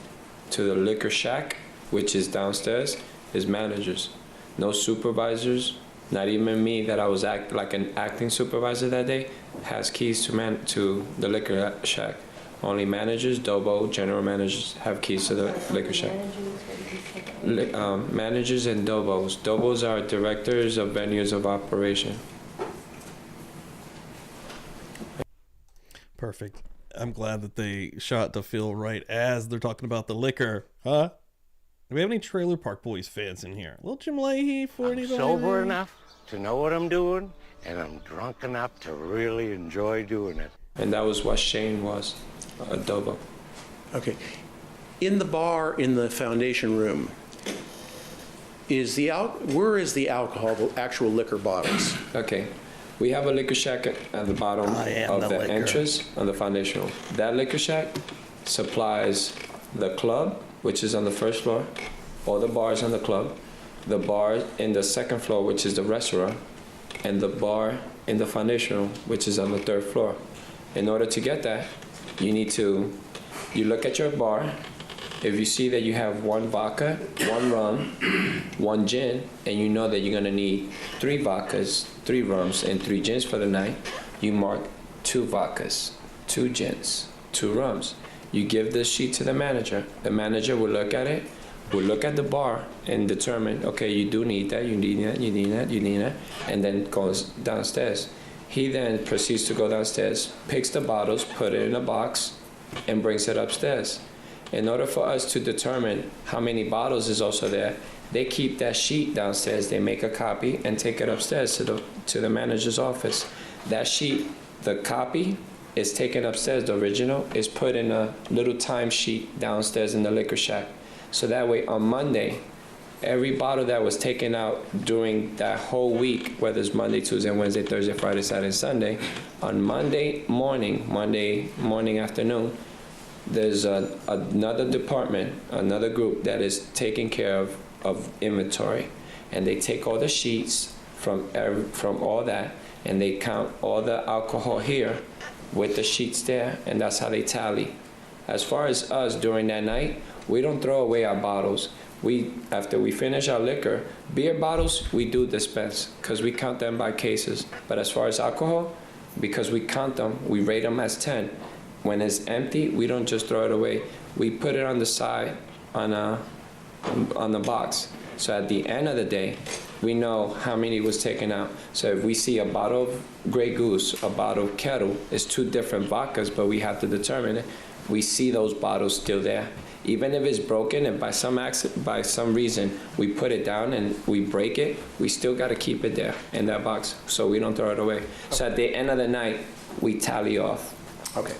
to the liquor shack, which is downstairs, is managers. No supervisors, not even me that I was like an acting supervisor that day, has keys to the liquor shack. Only managers, Dobo, general managers have keys to the liquor shack. Managers and Dobos. Dobos are directors of venues of operation.
Perfect. I'm glad that they shot to feel right as they're talking about the liquor. Huh? Do we have any Trailer Park Boys fans in here? Little Jim Leahy for anybody?
Sober enough to know what I'm doing, and I'm drunk enough to really enjoy doing it.
And that was what Shane was, a Dobo.
Okay. In the bar in the foundation room, where is the alcohol, the actual liquor bottles?
Okay. We have a liquor shack at the bottom of the entrance on the foundation room. That liquor shack supplies the club, which is on the first floor, all the bars on the club, the bar in the second floor, which is the restaurant, and the bar in the foundation room, which is on the third floor. In order to get that, you look at your bar. If you see that you have one vodka, one rum, one gin, and you know that you're gonna need 3 vodkas, 3 rums, and 3 gins for the night, you mark 2 vodkas, 2 gins, 2 rums. You give this sheet to the manager. The manager will look at it, will look at the bar and determine, okay, you do need that, you need that, you need that, you need that, and then goes downstairs. He then proceeds to go downstairs, picks the bottles, put it in a box, and brings it upstairs. In order for us to determine how many bottles is also there, they keep that sheet downstairs. They make a copy and take it upstairs to the manager's office. That sheet, the copy, is taken upstairs. The original is put in a little time sheet downstairs in the liquor shack. So that way on Monday, every bottle that was taken out during that whole week, whether it's Monday, Tuesday, Wednesday, Thursday, Friday, Saturday, Sunday, on Monday morning afternoon, there's another department, another group that is taking care of inventory, and they take all the sheets from all that, and they count all the alcohol here with the sheets there, and that's how they tally. As far as us during that night, we don't throw away our bottles. After we finish our liquor, beer bottles we do dispense because we count them by cases. But as far as alcohol, because we count them, we rate them as 10. When it's empty, we don't just throw it away. We put it on the side on the box. So at the end of the day, we know how many was taken out. So if we see a bottle of Grey Goose, a bottle of Kettle, it's 2 different vodkas, but we have to determine it. We see those bottles still there. Even if it's broken and by some reason we put it down and we break it, we still got to keep it there in that box so we don't throw it away. So at the end of the night, we tally off.
Okay.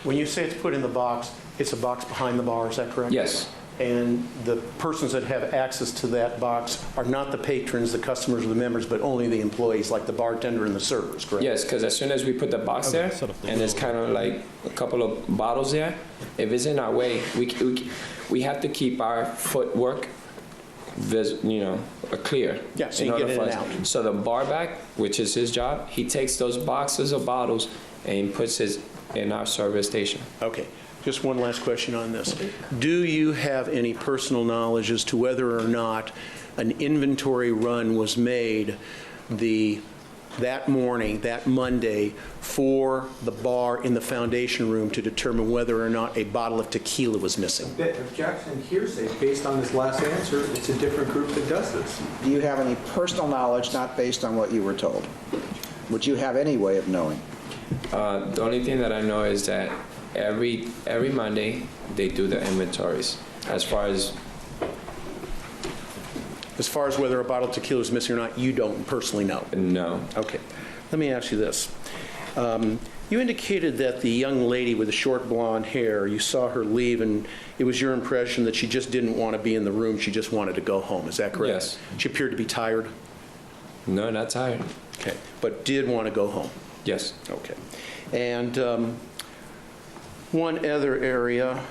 When you say it's put in the box, it's a box behind the bar, is that correct?
Yes.
And the persons that have access to that box are not the patrons, the customers, or the members, but only the employees, like the bartender and the servers, correct?
Yes, because as soon as we put the box there, and there's kind of like a couple of bottles there, if it's in our way, we have to keep our footwork clear.
Yeah, so you get in and out.
So the bar back, which is his job, he takes those boxes of bottles and puts it in our service station.
Okay. Just one last question on this. Do you have any personal knowledge as to whether or not an inventory run was made that morning, that Monday, for the bar in the foundation room to determine whether or not a bottle of tequila was missing?
Objection, hearsay. Based on this last answer, it's a different group that does this.
Do you have any personal knowledge not based on what you were told? Would you have any way of knowing?
The only thing that I know is that every Monday they do the inventories. As far as
whether a bottle of tequila is missing or not, you don't personally know?
No.
Okay. Let me ask you this. You indicated that the young lady with the short blonde hair, you saw her leave, and it was your impression that she just didn't want to be in the room, she just wanted to go home. Is that correct?
Yes.
She appeared to be tired?
No, not tired.
Okay. But did want to go home?
Yes.
Okay. And one other area,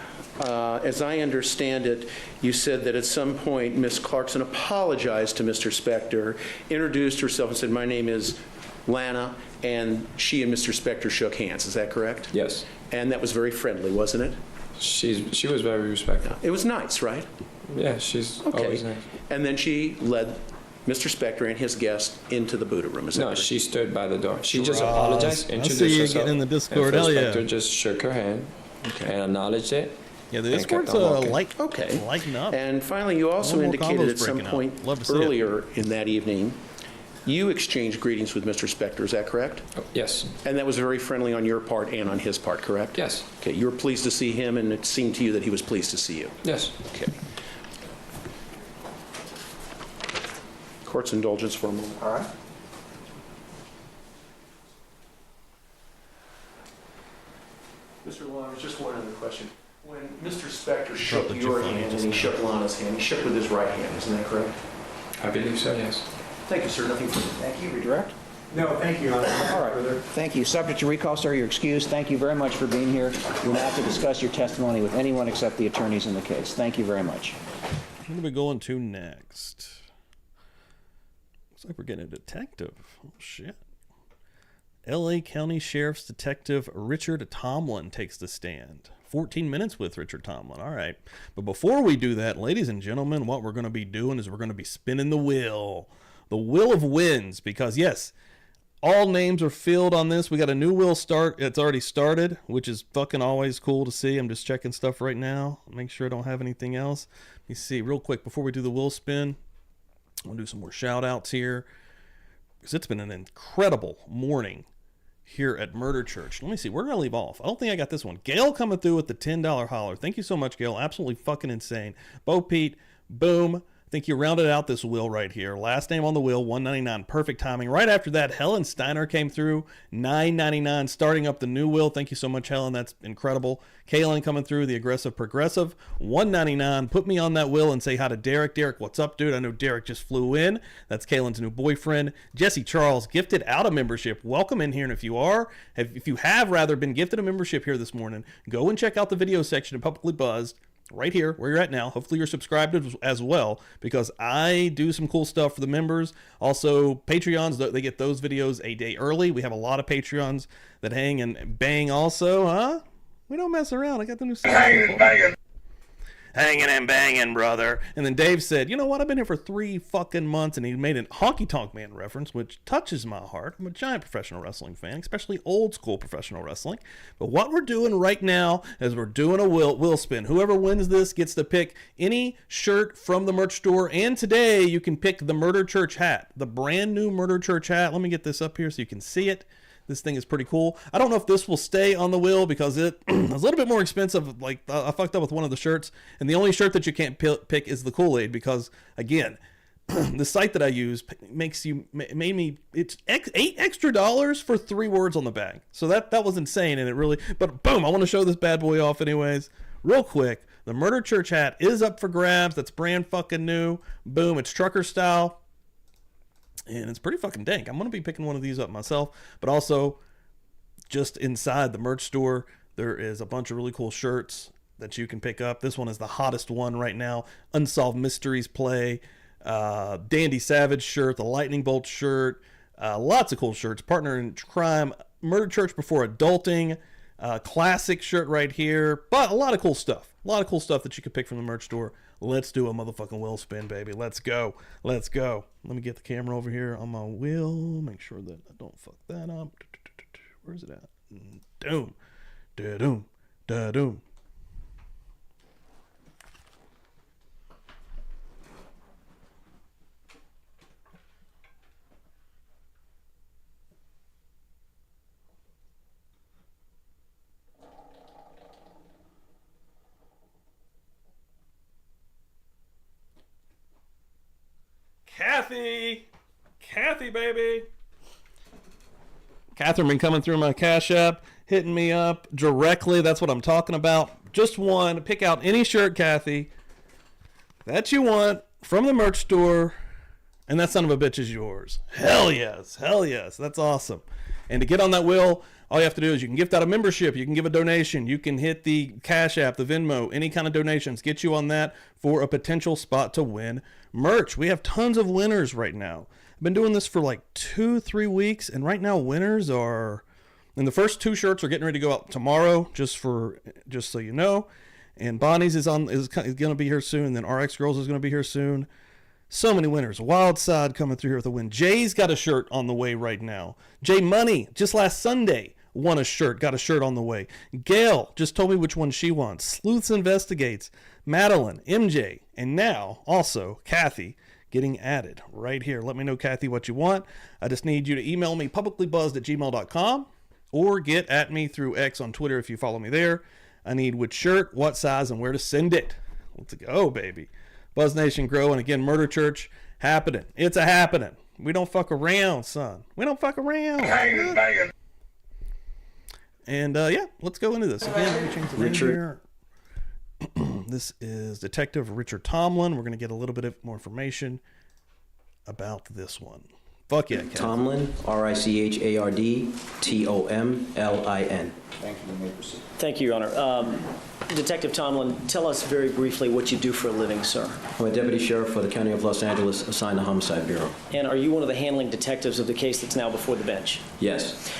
as I understand it, you said that at some point Ms. Clarkson apologized to Mr. Spector, introduced herself and said, my name is Lana, and she and Mr. Spector shook hands. Is that correct?
Yes.
And that was very friendly, wasn't it?
She was very respectful.
It was nice, right?
Yeah, she's always nice.
And then she led Mr. Spector and his guest into the Buddha room. Is that
No,
right?
she stood by the door. She just apologized,
I
introduced
see you
herself.
getting in the Discord.
And
Hell
Phil Spector
yeah.
just shook her hand and acknowledged it.
Yeah, the
and
Discord's
kept on walking.
lighting up.
And finally, you also
More
indicated
combos
at some
breaking out.
point
Love to see it.
earlier in that evening, you exchanged greetings with Mr. Spector. Is that correct?
Oh, yes.
And that was very friendly on your part and on his part, correct?
Yes.
Okay, you were pleased to see him, and it seemed to you that he was pleased to see you.
Yes.
Okay. Court's indulgence for a moment.
All right.
Mr. Lawrence, just one other question. When Mr. Spector shook
that
your
you're funny
hand
just
and he
now.
shook Lana's hand, he shook with his right hand, isn't that correct?
I believe so, yes.
Thank you, sir. Nothing further.
Thank you. Redirect.
No, thank you, Your Honor.
All right. Thank you. Subject to recall, sir, you're excused. Thank you very much for being here. You're not to discuss your testimony with anyone except the attorneys in the case. Thank you very much.
Where are we going to next? Looks like we're getting a detective. Oh, shit. L.A. County Sheriff's Detective Richard Tomlin takes the stand. 14 minutes with Richard Tomlin. All right. But before we do that, ladies and gentlemen, what we're going to be doing is we're going to be spinning the wheel. The wheel of wins. Because, yes, all names are filled on this. We got a new wheel start. It's already started, which is fucking always cool to see. I'm just checking stuff right now. Make sure I don't have anything else. Let me see real quick before we do the wheel spin. I'm going to do some more shout outs here. Because it's been an incredible morning here at Murder Church. Let me see. Where did I leave off? I don't think I got this one. Gail coming through with the $10 holler. Thank you so much, Gail. Absolutely fucking insane. Bo Pete, boom. I think you rounded out this wheel right here. Last name on the wheel, $1.99. Perfect timing. Right after that, Helen Steiner came through, $9.99. Starting up the new wheel. Thank you so much, Helen. That's incredible. Kaylin coming through, the aggressive progressive, $1.99. Put me on that wheel and say hi to Derek. Derek, what's up, dude? I know Derek just flew in. That's Kaylin's new boyfriend. Jesse Charles gifted out a membership. Welcome in here. And if you have been gifted a membership here this morning, go and check out the video section of Publicly Buzzed. Right here, where you're at now. Hopefully you're subscribed as well, because I do some cool stuff for the members. Also, Patreons, they get those videos a day early. We have a lot of Patreons that hang and bang also, huh? We don't mess around. I got the new stuff. Hanging and banging, brother. And then Dave said, you know what? I've been here for 3 fucking months, and he made an Honky Tonk Man reference, which touches my heart. I'm a giant professional wrestling fan, especially old school professional wrestling. But what we're doing right now is we're doing a wheel spin. Whoever wins this gets to pick any shirt from the merch store. And today you can pick the Murder Church hat, the brand new Murder Church hat. Let me get this up here so you can see it. This thing is pretty cool. I don't know if this will stay on the wheel because it is a little bit more expensive. Like, I fucked up with one of the shirts, and the only shirt that you can't pick is the Kool-Aid because, again, the site that I use it's $8 extra for 3 words on the bag. So that was insane, and it really, but boom, I want to show this bad boy off anyways. Real quick, the Murder Church hat is up for grabs. That's brand fucking new. Boom, it's trucker style. And it's pretty fucking dank. I'm going to be picking one of these up myself. But also, just inside the merch store, there is a bunch of really cool shirts that you can pick up. This one is the hottest one right now. Unsolved Mysteries play. Dandy Savage shirt. The Lightning Bolt shirt. Lots of cool shirts. Partner in Crime. Murder Church Before Adulting. Classic shirt right here. But a lot of cool stuff. A lot of cool stuff that you can pick from the merch store. Let's do a motherfucking wheel spin, baby. Let's go. Let's go. Let me get the camera over here on my wheel. Make sure that I don't fuck that up. Where's it at? Doom. Da-doom. Da-doom. Kathy, baby. Catherine been coming through my Cash App, hitting me up directly. That's what I'm talking about. Just one. Pick out any shirt, Kathy, that you want from the merch store. And that son of a bitch is yours. Hell yes. Hell yes. That's awesome. And to get on that wheel, all you have to do is you can gift out a membership. You can give a donation. You can hit the Cash App, the Venmo, any kind of donations. Get you on that for a potential spot to win merch. We have tons of winners right now. I've been doing this for like 2-3 weeks. And right now winners are... And the first 2 shirts are getting ready to go out tomorrow, just so you know. And Bonnie's is going to be here soon. And then RX Girls is going to be here soon. So many winners. Wild Side coming through here with a win. Jay's got a shirt on the way right now. Jay Money, just last Sunday, won a shirt. Got a shirt on the way. Gail just told me which one she wants. Sleuths Investigates. Madeline, MJ, and now also Kathy getting added right here. Let me know, Kathy, what you want. I just need you to email me publiclybuzzed@gmail.com or get at me through X on Twitter if you follow me there. I need which shirt, what size, and where to send it. Let's go, baby. Buzz Nation grow, and again, Murder Church happening. It's a happening. We don't fuck around, son. We don't fuck around. Banging. And yeah, let's go into this. Again, let me change the name here. This is Detective Richard Tomlin. We're going to get a little bit more information about this one. Fuck yeah, Kevin.
Tomlin, RICHARDTOMLIN.
Thank you. You may proceed.
Thank you, Your Honor. Detective Tomlin, tell us very briefly what you do for a living, sir.
I'm a deputy sheriff for the County of Los Angeles, assigned to Homicide Bureau.
And are you one of the handling detectives of the case that's now before the bench?
Yes.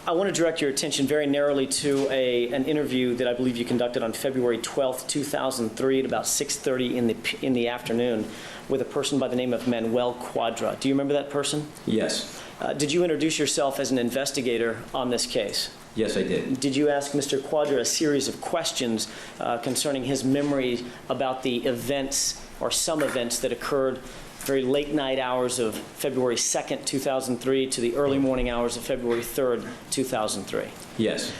I want to direct your attention very narrowly to an interview that I believe you conducted on February 12th, 2003 at about 6:30 in the afternoon with a person by the name of Manuel Quadra. Do you remember that person?
Yes.
Did you introduce yourself as an investigator on this case?
Yes, I did.
Did you ask Mr. Quadra a series of questions concerning his memory about the events or some events that occurred very late night hours of February 2nd, 2003 to the early morning hours of February 3rd, 2003?
Yes.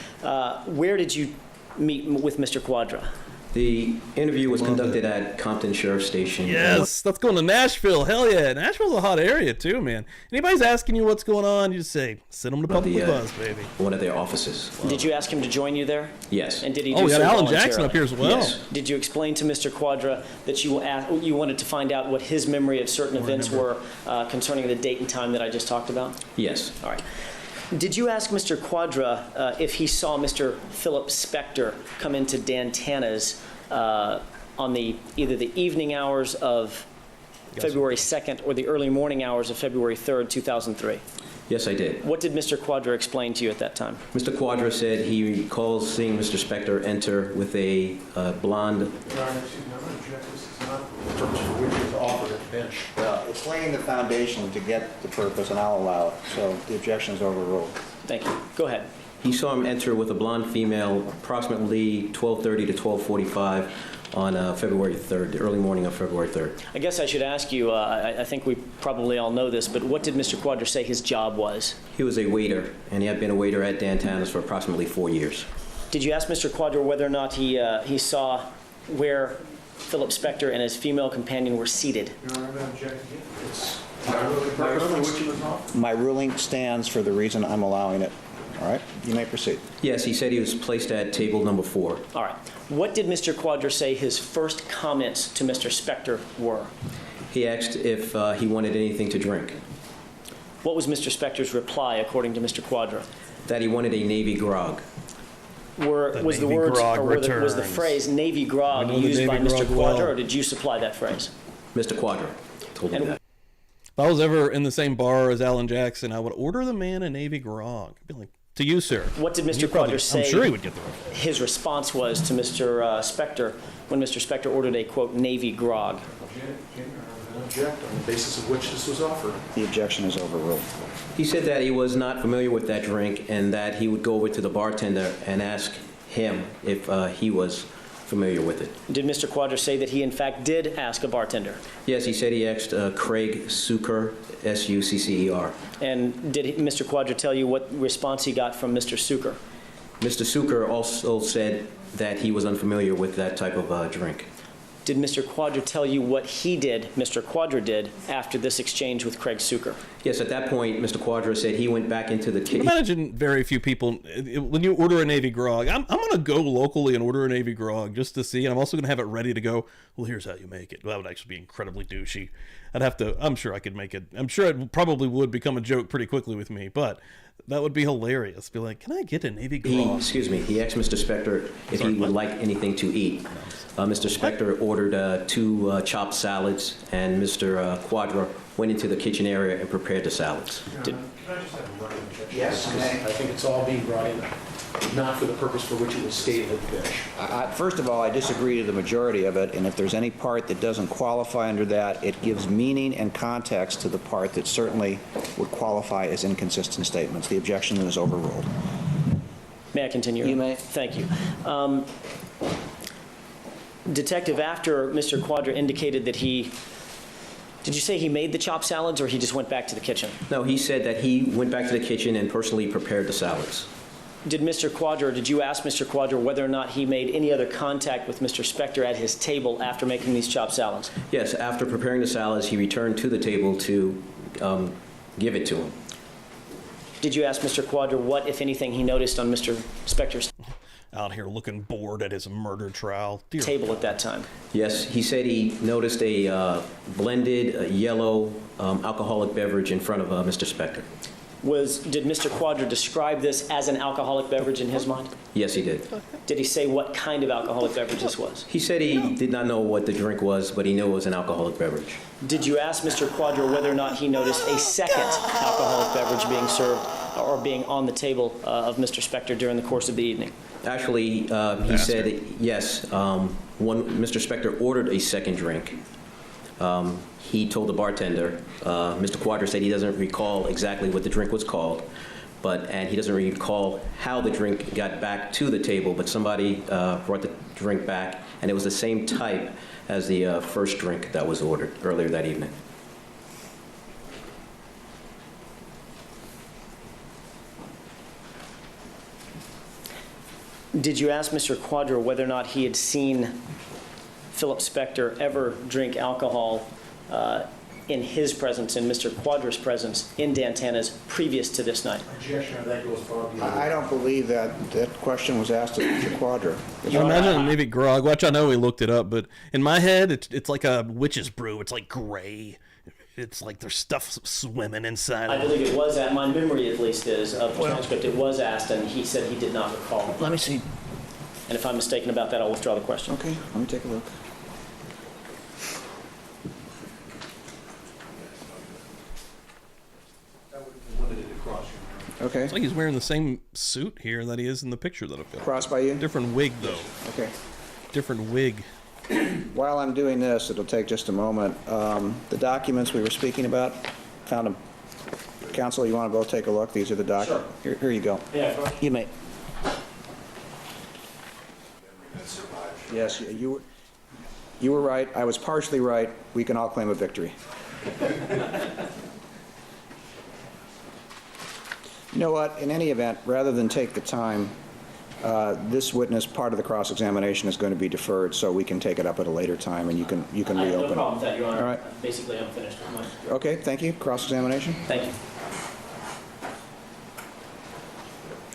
Where did you meet with Mr. Quadra?
The interview was conducted at Compton Sheriff Station.
Yes, let's go to Nashville. Hell yeah. Nashville's a hot area too, man. Anybody's asking you what's going on, you just say, send them to Publicly Buzzed, baby.
One of their offices.
Did you ask him to join you there?
Yes.
And did he do
so? Oh, we got Alan
voluntarily?
Jackson up here as well.
Yes.
Did you explain to Mr. Quadra that you wanted to find out what his memory of certain events were concerning the date and time that I just talked about?
Yes.
All right. Did you ask Mr. Quadra if he saw Mr. Philip Spector come into Dan Tana's on either the evening hours of February 2nd or the early morning hours of February 3rd, 2003?
Yes, I did.
What did Mr. Quadra explain to you at that time?
Mr. Quadra said he recalls seeing Mr. Spector enter with a blonde...
Your Honor, excuse me, I'm going to object. This is not the purpose for which it's offered at the bench.
It's laying the foundation to get the purpose, and I'll allow it. So the objection is overruled.
Thank you. Go ahead.
He saw him enter with a blonde female approximately 12:30 to 12:45 on February 3rd, the early morning of February 3rd.
I guess I should ask you, I think we probably all know this, but what did Mr. Quadra say his job was?
He was a waiter, and he had been a waiter at Dan Tana's for approximately 4 years.
Did you ask Mr. Quadra whether or not he saw where Philip Spector and his female companion were seated?
Your Honor, I'm going to object again. It's not really the purpose for which it was offered.
My ruling stands for the reason I'm allowing it. All right, you may proceed.
Yes, he said he was placed at table number 4.
All right. What did Mr. Quadra say his first comments to Mr. Spector were?
He asked if he wanted anything to drink.
What was Mr. Spector's reply, according to Mr. Quadra?
That he wanted a Navy grog.
Was the phrase Navy grog used by Mr. Quadra, or did you supply that phrase?
Mr. Quadra told me that.
If I was ever in the same bar as Alan Jackson, I would order the man a Navy grog. I'd be like, to you, sir.
What did Mr. Quadra say?
I'm sure he would get the reference.
His response was to Mr. Spector when Mr. Spector ordered a, quote, Navy grog.
I'm going to object on the basis of which this was offered.
The objection is overruled.
He said that he was not familiar with that drink and that he would go over to the bartender and ask him if he was familiar with it.
Did Mr. Quadra say that he, in fact, did ask a bartender?
Yes, he said he asked Craig Sucker, S-U-C-C-E-R.
And did Mr. Quadra tell you what response he got from Mr. Sucker?
Mr. Sucker also said that he was unfamiliar with that type of drink.
Did Mr. Quadra tell you what he did, Mr. Quadra did, after this exchange with Craig Suker?
Yes, at that point, Mr. Quadra said he went back into the kitchen.
Imagine very few people, when you order a Navy grog, I'm going to go locally and order a Navy grog just to see, and I'm also going to have it ready to go, well, here's how you make it. Well, that would actually be incredibly douchey. I'm sure I could make it. I'm sure it probably would become a joke pretty quickly with me, but that would be hilarious. Be like, can I get a Navy grog?
He asked Mr. Spector if he would like anything to eat. Mr. Spector ordered 2 chopped salads, and Mr. Quadra went into the kitchen area and prepared the salads.
Can I just have a running objection?
Yes,
Because
may.
I think it's all being brought in, not for the purpose for which it was stated at the bench.
First of all, I disagree to the majority of it, and if there's any part that doesn't qualify under that, it gives meaning and context to the part that certainly would qualify as inconsistent statements. The objection is overruled.
May I continue?
You may.
Thank you. Detective, after Mr. Quadra indicated that did you say he made the chopped salads or he just went back to the kitchen?
No, he said that he went back to the kitchen and personally prepared the salads.
Did you ask Mr. Quadra whether or not he made any other contact with Mr. Spector at his table after making these chopped salads?
Yes, after preparing the salads, he returned to the table to give it to him.
Did you ask Mr. Quadra what, if anything, he noticed on Mr. Spector's
Out here looking bored at his murder trial.
table at that time?
Yes, he said he noticed a blended yellow alcoholic beverage in front of Mr. Spector.
Did Mr. Quadra describe this as an alcoholic beverage in his mind?
Yes, he did.
Did he say what kind of alcoholic beverage this was?
He said he did not know what the drink was, but he knew it was an alcoholic beverage.
Did you ask Mr. Quadra whether or not he noticed a second alcoholic beverage being served or being on the table of Mr. Spector during the course of the evening?
Actually, he said that, yes, when Mr. Spector ordered a second drink, he told the bartender, Mr. Quadra said he doesn't recall exactly what the drink was called, and he doesn't recall how the drink got back to the table, but somebody brought the drink back, and it was the same type as the first drink that was ordered earlier that evening.
Did you ask Mr. Quadra whether or not he had seen Philip Spector ever drink alcohol in his presence, in Mr. Quadra's presence, in Dantana's previous to this night?
Objection, that goes far beyond.
I don't believe that question was asked of Mr. Quadra.
You imagine a Navy grog, which I know he looked it up, but in my head, it's like a witch's brew. It's like gray. It's like there's stuff swimming inside
I
of it.
believe it was, my memory at least is, of the transcript, it was asked, and he said he did not recall.
Let me see.
And if I'm mistaken about that, I'll withdraw the question.
Okay, let me take a look.
That would be limited to cross.
Okay.
It's like he's wearing the same suit here that he is in the picture that I've got.
Cross by you?
Different wig, though.
Okay.
Different wig.
While I'm doing this, it'll take just a moment. The documents we were speaking about, found them. Counsel, you want to both take a look? These are the documents.
Sure.
Here you go.
Yeah.
You may. Yes, you were right. I was partially right. We can all claim a victory. You know what? In any event, rather than take the time, this witness, part of the cross-examination is going to be deferred, so we can take it up at a later time, and you can reopen
I
it.
have no problem with that, Your Honor.
All right.
Basically, I'm finished with mine.
Okay, thank you. Cross-examination.
Thank you.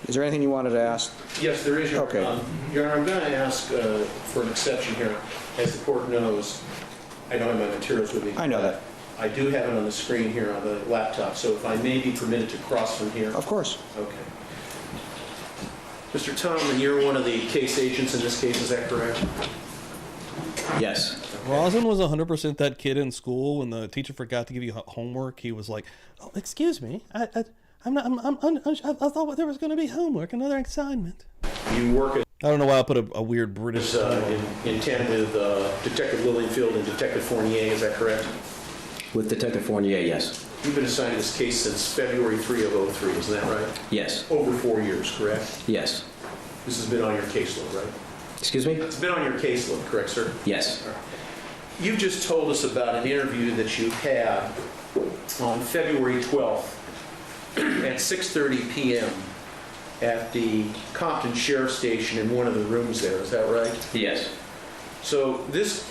Is there anything you wanted to ask?
Yes, there is, Your Honor.
Okay.
Your Honor, I'm going to ask for an exception here. As the court knows, I don't have my materials with me.
I know that.
I do have it on the screen here on the laptop, so if I may be permitted to cross from here.
Of course.
Okay. Mr. Tomlin, you're one of the case agents in this case, is that correct?
Yes.
Rosin was 100% that kid in school when the teacher forgot to give you homework. He was like, "Oh, excuse me, I thought there was going to be homework, another assignment."
You work at
I don't know why I put a weird British.
in tandem with Detective Lillienfield and Detective Fournier, is that correct?
With Detective Fournier, yes.
You've been assigned to this case since February 3 of 03, isn't that right?
Yes.
Over 4 years, correct?
Yes.
This has been on your caseload, right?
Excuse me?
It's been on your caseload, correct, sir?
Yes.
You've just told us about an interview that you had on February 12th at 6:30 p.m. at the Compton Sheriff Station in one of the rooms there, is that right?
Yes.
So this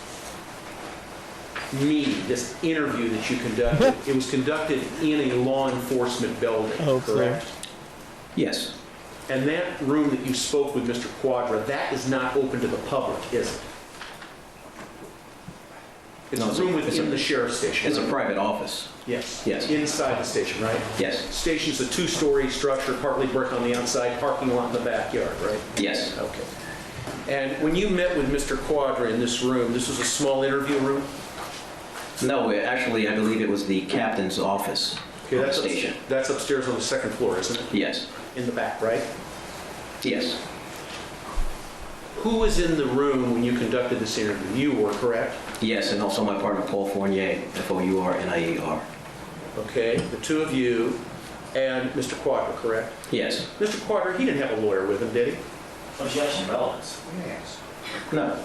this interview that you conducted, it was conducted in a law enforcement building, correct?
Yes.
And that room that you spoke with Mr. Quadra, that is not open to the public, is it? It's a room within the sheriff's station.
It's a private office.
Yes.
Yes.
Inside the station, right?
Yes.
Station's a 2-story structure, partly brick on the outside, parking lot in the backyard, right?
Yes.
Okay. And when you met with Mr. Quadra in this room, this was a small interview room?
No, actually, I believe it was the captain's office
Okay,
of the
that's
station.
That's upstairs on the second floor, isn't it?
Yes.
In the back, right?
Yes.
Who was in the room when you conducted this interview? You were, correct?
Yes, and also my partner, Paul Fournier, Fournier.
Okay, the two of you and Mr. Quadra, correct?
Yes.
Mr. Quadra, he didn't have a lawyer with him, did he?
Objection, relevance.
Yes.
No.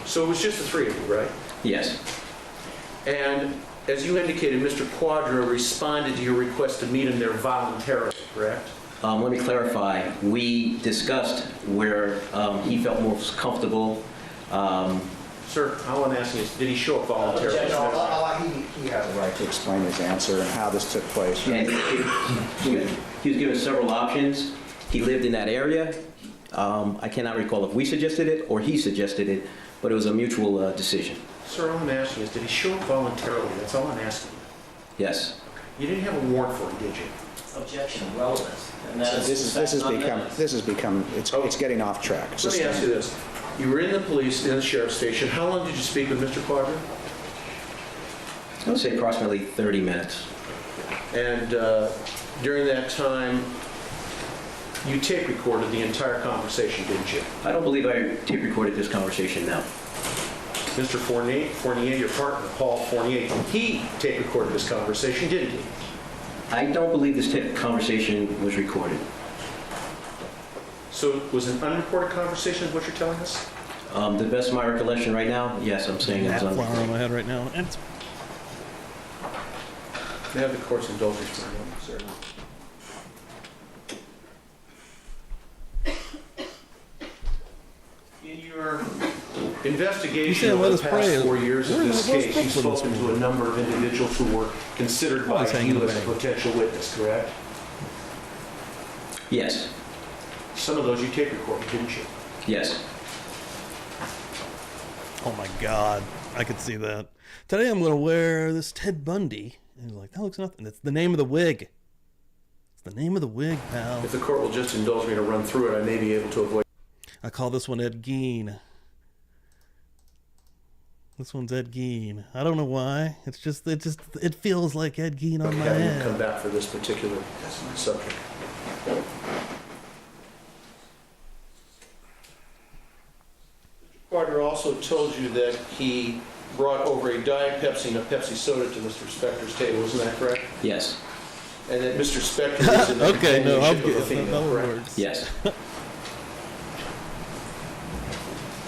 So it was just the three of you, right?
Yes.
And as you indicated, Mr. Quadra responded to your request to meet him there voluntarily, correct?
Let me clarify. We discussed where he felt most comfortable.
Sir, all I'm asking is, did he show up voluntarily?
He has a right to explain his answer and how this took place.
And he was given several options. He lived in that area. I cannot recall if we suggested it or he suggested it, but it was a mutual decision.
Sir, all I'm asking is, did he show up voluntarily? That's all I'm asking.
Yes.
You didn't have a warrant for him, did you?
Objection, relevance. And
So this has become it's getting off track.
Let me ask you this. You were in the police, in the sheriff's station. How long did you speak with Mr. Quadra?
I would say approximately 30 minutes.
And during that time, you tape recorded the entire conversation, didn't you?
I don't believe I tape recorded this conversation now.
Mr. Fournier, your partner, Paul Fournier, he tape recorded this conversation, didn't he?
I don't believe this conversation was recorded.
So it was an unrecorded conversation, is what you're telling us?
The best of my recollection right now, yes, I'm saying it's
That flower
unrecorded.
on my head right now. And it's
May I have the court's indulgence for a moment, sir? In your investigation over the past 4 years of this case, you've spoken to a number of individuals who were considered by you as a potential witness, correct?
Yes.
Some of those you tape recorded, didn't you?
Yes.
oh my God, I could see that. Today I'm going to wear this Ted Bundy. And you're like, that looks nothing. It's the name of the wig. It's the name of the wig, pal.
If the court will just indulge me to run through it, I may be able to avoid.
I call this one Ed Gein. This one's Ed Gein. I don't know why. It feels like Ed Gein on my
Having
head.
come back for this particular subject. Quadra also told you that he brought over a Diet Pepsi and a Pepsi soda to Mr. Spector's table, isn't that correct?
Yes.
And that Mr. Spector was in the
Okay, no, I'm
companionship of a
good.
female,
That
correct?
works.
Yes.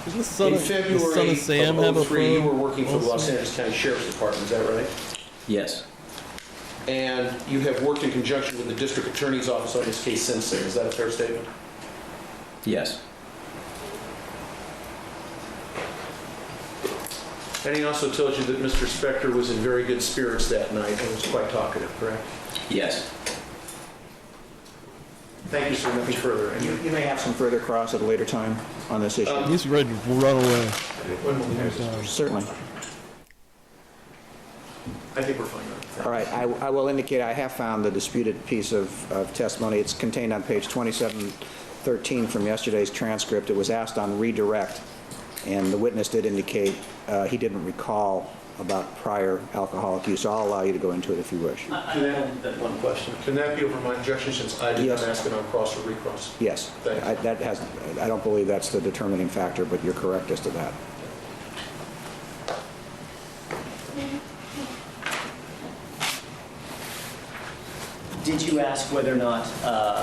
Doesn't the son
In
of
February
Sam have a
of 03, you
phone?
were working for the Los Angeles County Sheriff's Department, is that right?
Yes.
And you have worked in conjunction with the District Attorney's Office on this case since then, is that a fair statement?
Yes.
And he also told you that Mr. Spector was in very good spirits that night and was quite talkative, correct?
Yes.
Thank you, sir. Nothing further. And
You may have some further cross at a later time on this issue.
He's ready to run away.
Certainly.
I think we're fine.
All right, I will indicate I have found the disputed piece of testimony. It's contained on page 2713 from yesterday's transcript. It was asked on redirect, and the witness did indicate he didn't recall about prior alcoholic use. So I'll allow you to go into it if you wish.
Can that one question? Can that be over my objection since I did not ask it on cross or recross?
Yes. I don't believe that's the determining factor, but you're correct as to that.
Did you ask whether or not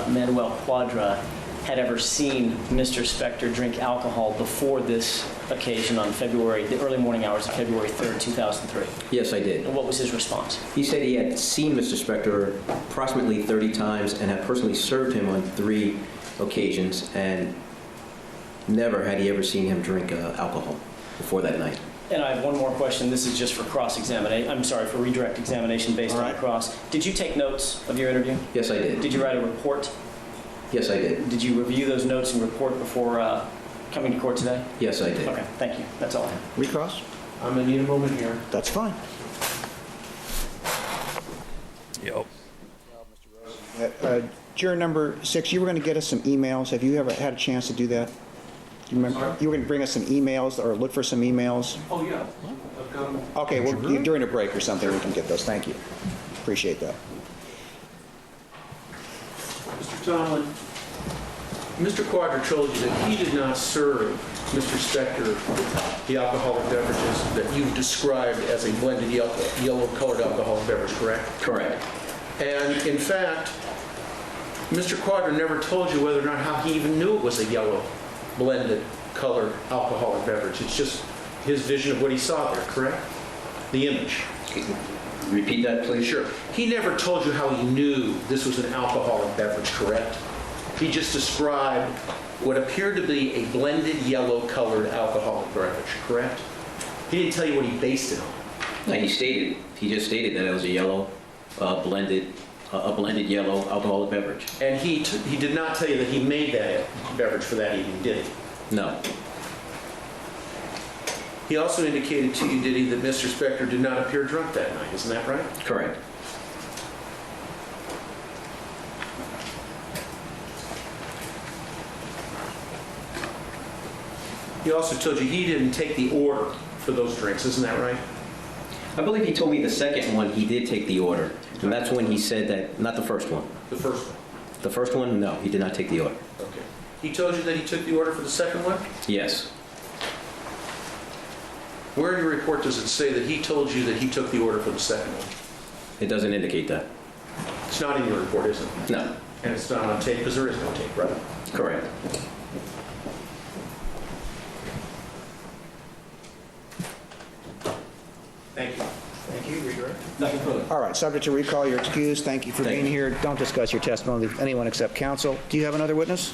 Manuel Quadra had ever seen Mr. Spector drink alcohol before this occasion on the early morning hours of February 3rd, 2003?
Yes, I did.
And what was his response?
He said he had seen Mr. Spector approximately 30 times and had personally served him on 3 occasions, and never had he ever seen him drink alcohol before that night.
And I have one more question. This is just for cross-examination. I'm sorry, for redirect examination based on cross. Did you take notes of your interview?
Yes, I did.
Did you write a report?
Yes, I did.
Did you review those notes and report before coming to court today?
Yes, I did.
Okay, thank you. That's all I have.
Recross?
I'm going to need a moment here.
That's fine.
Yep.
Juror number 6, you were going to get us some emails. Have you ever had a chance to do that? Do you remember? You were going to bring us some emails or look for some emails?
Oh, yeah. I've got them.
Okay, well, during a break or something, we can get those. Thank you. Appreciate that.
Mr. Tomlin, Mr. Quadra told you that he did not serve Mr. Spector the alcoholic beverages that you've described as a blended yellow-colored alcoholic beverage, correct?
Correct.
And in fact, Mr. Quadra never told you whether or not how he even knew it was a yellow blended colored alcoholic beverage. It's just his vision of what he saw there, correct? The image.
Repeat that, please.
Sure. He never told you how he knew this was an alcoholic beverage, correct? He just described what appeared to be a blended yellow-colored alcoholic beverage, correct? He didn't tell you what he based it on.
No, he just stated that it was a yellow, blended yellow alcoholic beverage.
And he did not tell you that he made that beverage for that evening, did he?
No.
He also indicated to you, did he, that Mr. Spector did not appear drunk that night, isn't that right?
Correct.
He also told you he didn't take the order for those drinks, isn't that right?
I believe he told me the second one he did take the order, and that's when he said that, not the first one.
The first one?
The first one, no, he did not take the order.
Okay. He told you that he took the order for the second one?
Yes.
Where in your report does it say that he told you that he took the order for the second one?
It doesn't indicate that.
It's not in your report, is it?
No.
And it's not on tape because there is no tape, right?
Correct.
Thank you. Thank you. Redirect.
Nothing further.
All right, subject to recall, you're excused. Thank you for being here. Don't discuss your testimony with anyone except counsel. Do you have another witness?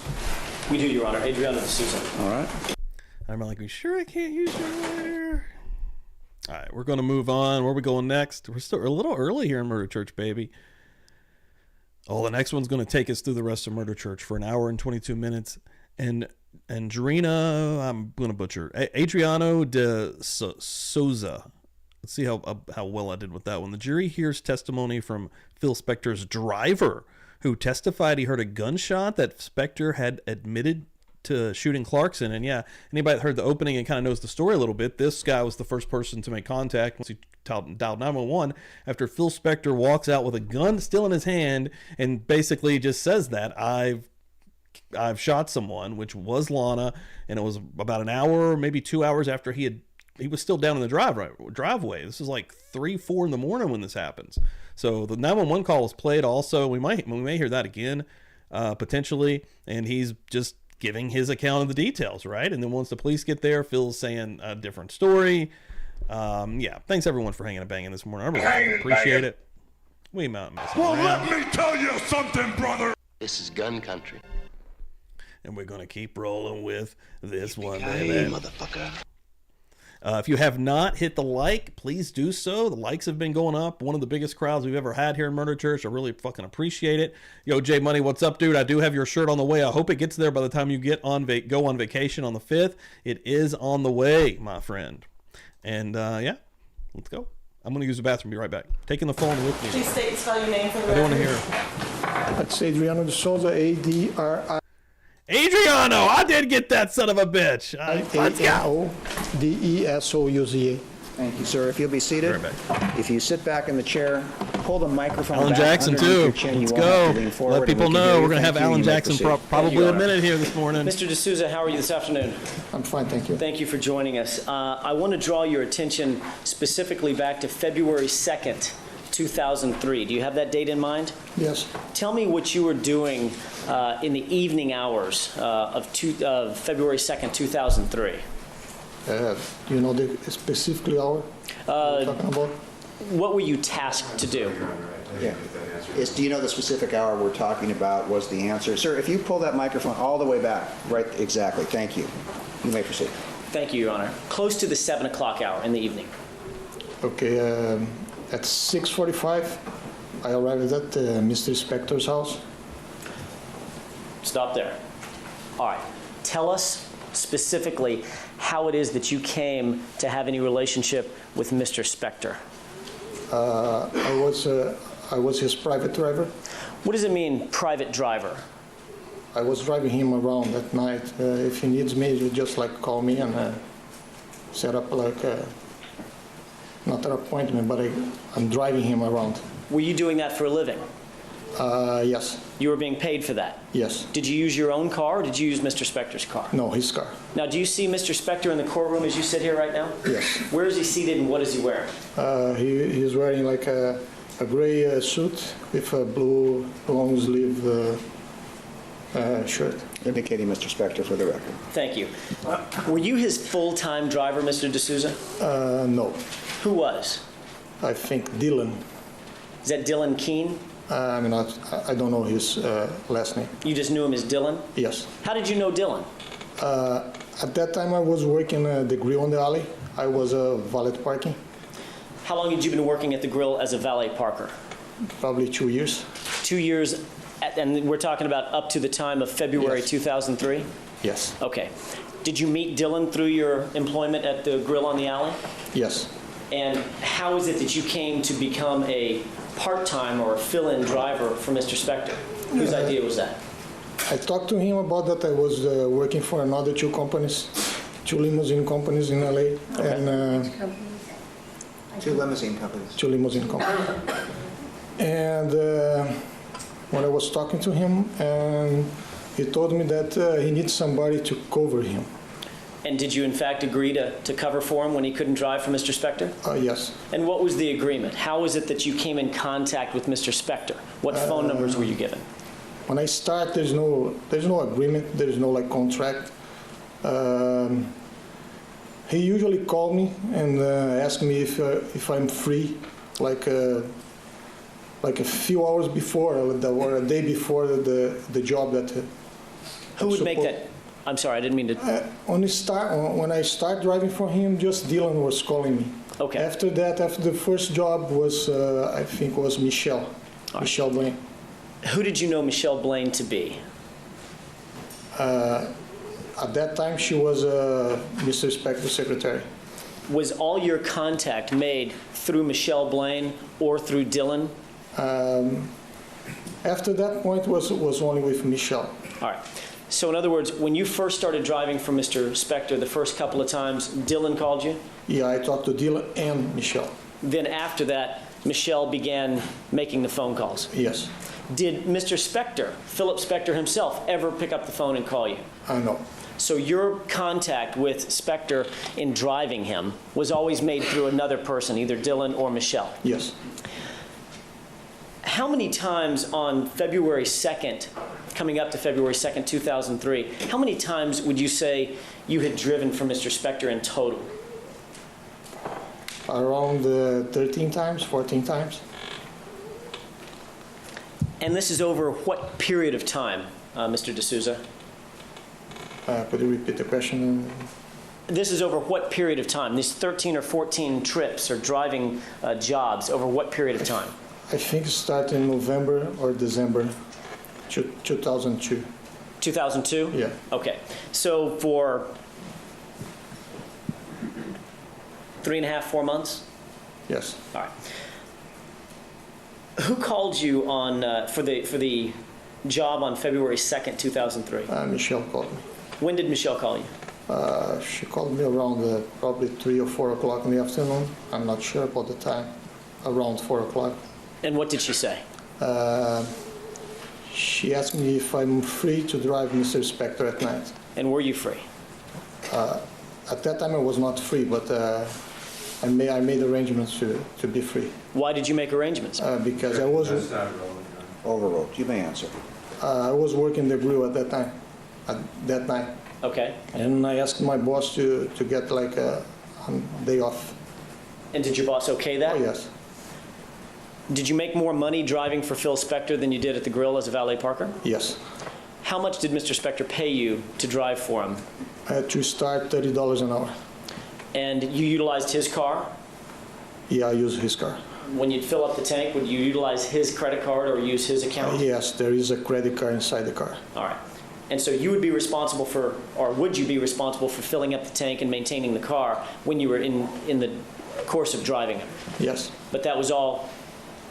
We do, Your Honor. Adriano D'Souza.
All right.
I'm like, you sure I can't use your lawyer? All right, we're going to move on. Where are we going next? We're still a little early here in Murder Church, baby. Oh, the next one's going to take us through the rest of Murder Church for an hour and 22 minutes. And Andrina, I'm going to butcher, Adriano D'Souza. Let's see how well I did with that one. The jury hears testimony from Phil Spector's driver, who testified he heard a gunshot that Spector had admitted to shooting Clarkson. And yeah, anybody that heard the opening and kind of knows the story a little bit, this guy was the first person to make contact once he dialed 911 after Phil Spector walks out with a gun still in his hand and basically just says that I've shot someone, which was Lana, and it was about an hour, maybe 2 hours after he was still down in the driveway. This is like 3-4 in the morning when this happens. So the 911 call is played also. We may hear that again, potentially. And he's just giving his account of the details, right? And then once the police get there, Phil's saying a different story. Yeah, thanks everyone for hanging and banging this morning. I really appreciate it. We might mess around.
Well, let me tell you something, brother. This is gun country.
And we're going to keep rolling with this one,
Hey,
baby.
motherfucker.
If you have not hit the like, please do so. The likes have been going up. One of the biggest crowds we've ever had here in Murder Church. I really fucking appreciate it. Yo, Jay Money, what's up, dude? I do have your shirt on the way. I hope it gets there by the time you get on go on vacation on the 5th. It is on the way, my friend. And yeah, let's go. I'm going to use the bathroom. Be right back. Taking the phone with me.
Please state and spell your name for the
I don't want to
record.
hear.
That's Adriano D'Souza, A-D-R-I.
Adriano, I did get that son of a bitch. Let's go.
D-E-S-O-U-Z-A.
Thank you, sir. If you'll be seated. If you sit back in the chair, pull the microphone
Alan
back
Jackson,
underneath
too.
your chin.
Let's
You won't have to
go.
lean forward
Let
and
people
we can
know
hear you.
we're going to have
Thank you.
Alan
You may
Jackson
proceed.
probably a minute here this morning.
Mr. D'Souza, how are you this afternoon?
I'm fine, thank you.
Thank you for joining us. I want to draw your attention specifically back to February 2nd, 2003. Do you have that date in mind?
Yes.
Tell me what you were doing in the evening hours of February 2nd, 2003.
Do you know the specific hour we're talking about?
What were you tasked to do?
Yeah. Do you know the specific hour we're talking about was the answer? Sir, if you pull that microphone all the way back, right, exactly. Thank you. You may proceed.
Thank you, Your Honor. Close to the 7 o'clock hour in the evening.
Okay, at 6:45, I arrived at Mr. Spector's house.
Stop there. All right. Tell us specifically how it is that you came to have any relationship with Mr. Spector.
I was his private driver.
What does it mean, private driver?
I was driving him around at night. If he needs me, he just like call me and set up like not an appointment, but I'm driving him around.
Were you doing that for a living?
Yes.
You were being paid for that?
Yes.
Did you use your own car or did you use Mr. Spector's car?
No, his car.
Now, do you see Mr. Spector in the courtroom as you sit here right now?
Yes.
Where is he seated and what is he wearing?
He's wearing like a gray suit with a blue long sleeve shirt.
Indicating Mr. Spector for the record.
Thank you. Were you his full-time driver, Mr. D'Souza?
No.
Who was?
I think Dylan.
Is that Dylan Keene?
I mean, I don't know his last name.
You just knew him as Dylan?
Yes.
How did you know Dylan?
At that time, I was working the grill on the alley. I was valet parking.
How long had you been working at the grill as a valet parker?
Probably 2 years.
2 years, and we're talking about up to the time of February 2003?
Yes.
Okay. Did you meet Dylan through your employment at the grill on the alley?
Yes.
And how is it that you came to become a part-time or a fill-in driver for Mr. Spector? Whose idea was that?
I talked to him about that. I was working for another two companies, two limousine companies in LA. Okay. And
two limousine companies.
Two limousine companies. And when I was talking to him, he told me that he needs somebody to cover him.
And did you in fact agree to cover for him when he couldn't drive for Mr. Spector?
Yes.
And what was the agreement? How is it that you came in contact with Mr. Spector? What phone numbers were you given?
When I start, there's no agreement. There's no like contract. He usually called me and asked me if I'm free, like a few hours before or a day before the job that.
Who would make that? I'm sorry, I didn't mean to.
When I start driving for him, just Dylan was calling me.
Okay.
After that, after the first job was, I think was Michelle Blaine.
Who did you know Michelle Blaine to be?
At that time, she was Mr. Spector's secretary.
Was all your contact made through Michelle Blaine or through Dylan?
After that point was only with Michelle.
All right. So in other words, when you first started driving for Mr. Spector the first couple of times, Dylan called you?
Yeah, I talked to Dylan and Michelle.
Then after that, Michelle began making the phone calls?
Yes.
Did Mr. Spector, Philip Spector himself, ever pick up the phone and call you?
No.
So your contact with Spector in driving him was always made through another person, either Dylan or Michelle?
Yes.
How many times on February 2nd, coming up to February 2nd, 2003, how many times would you say you had driven for Mr. Spector in total?
Around 13 times, 14 times.
And this is over what period of time, Mr. D'Souza?
Could you repeat the question?
This is over what period of time? These 13 or 14 trips or driving jobs, over what period of time?
I think it started in November or December 2002.
2002?
Yeah.
Okay. So for 3.5, 4 months?
Yes.
All right. Who called you on for the job on February 2nd, 2003?
Michelle called me.
When did Michelle call you?
She called me around probably 3 or 4 o'clock in the afternoon. I'm not sure about the time. Around 4 o'clock.
And what did she say?
She asked me if I'm free to drive Mr. Spector at night.
And were you free?
At that time I was not free, but I made arrangements to be free.
Why did you make arrangements?
Because I was...
Overruled. You may answer.
I was working the grill at that time, at that night.
Okay.
And I asked my boss to get like a day off.
And did your boss okay that?
Oh, yes.
Did you make more money driving for Phil Spector than you did at the grill as a valet parker?
Yes.
How much did Mr. Spector pay you to drive for him?
I had to start $30 an hour.
And you utilized his car?
Yeah, I use his car.
When you'd fill up the tank, would you utilize his credit card or use his account?
Yes, there is a credit card inside the car.
All right. And so you would be responsible for, or would you be responsible for filling up the tank and maintaining the car when you were in the course of driving it?
Yes.
But that was all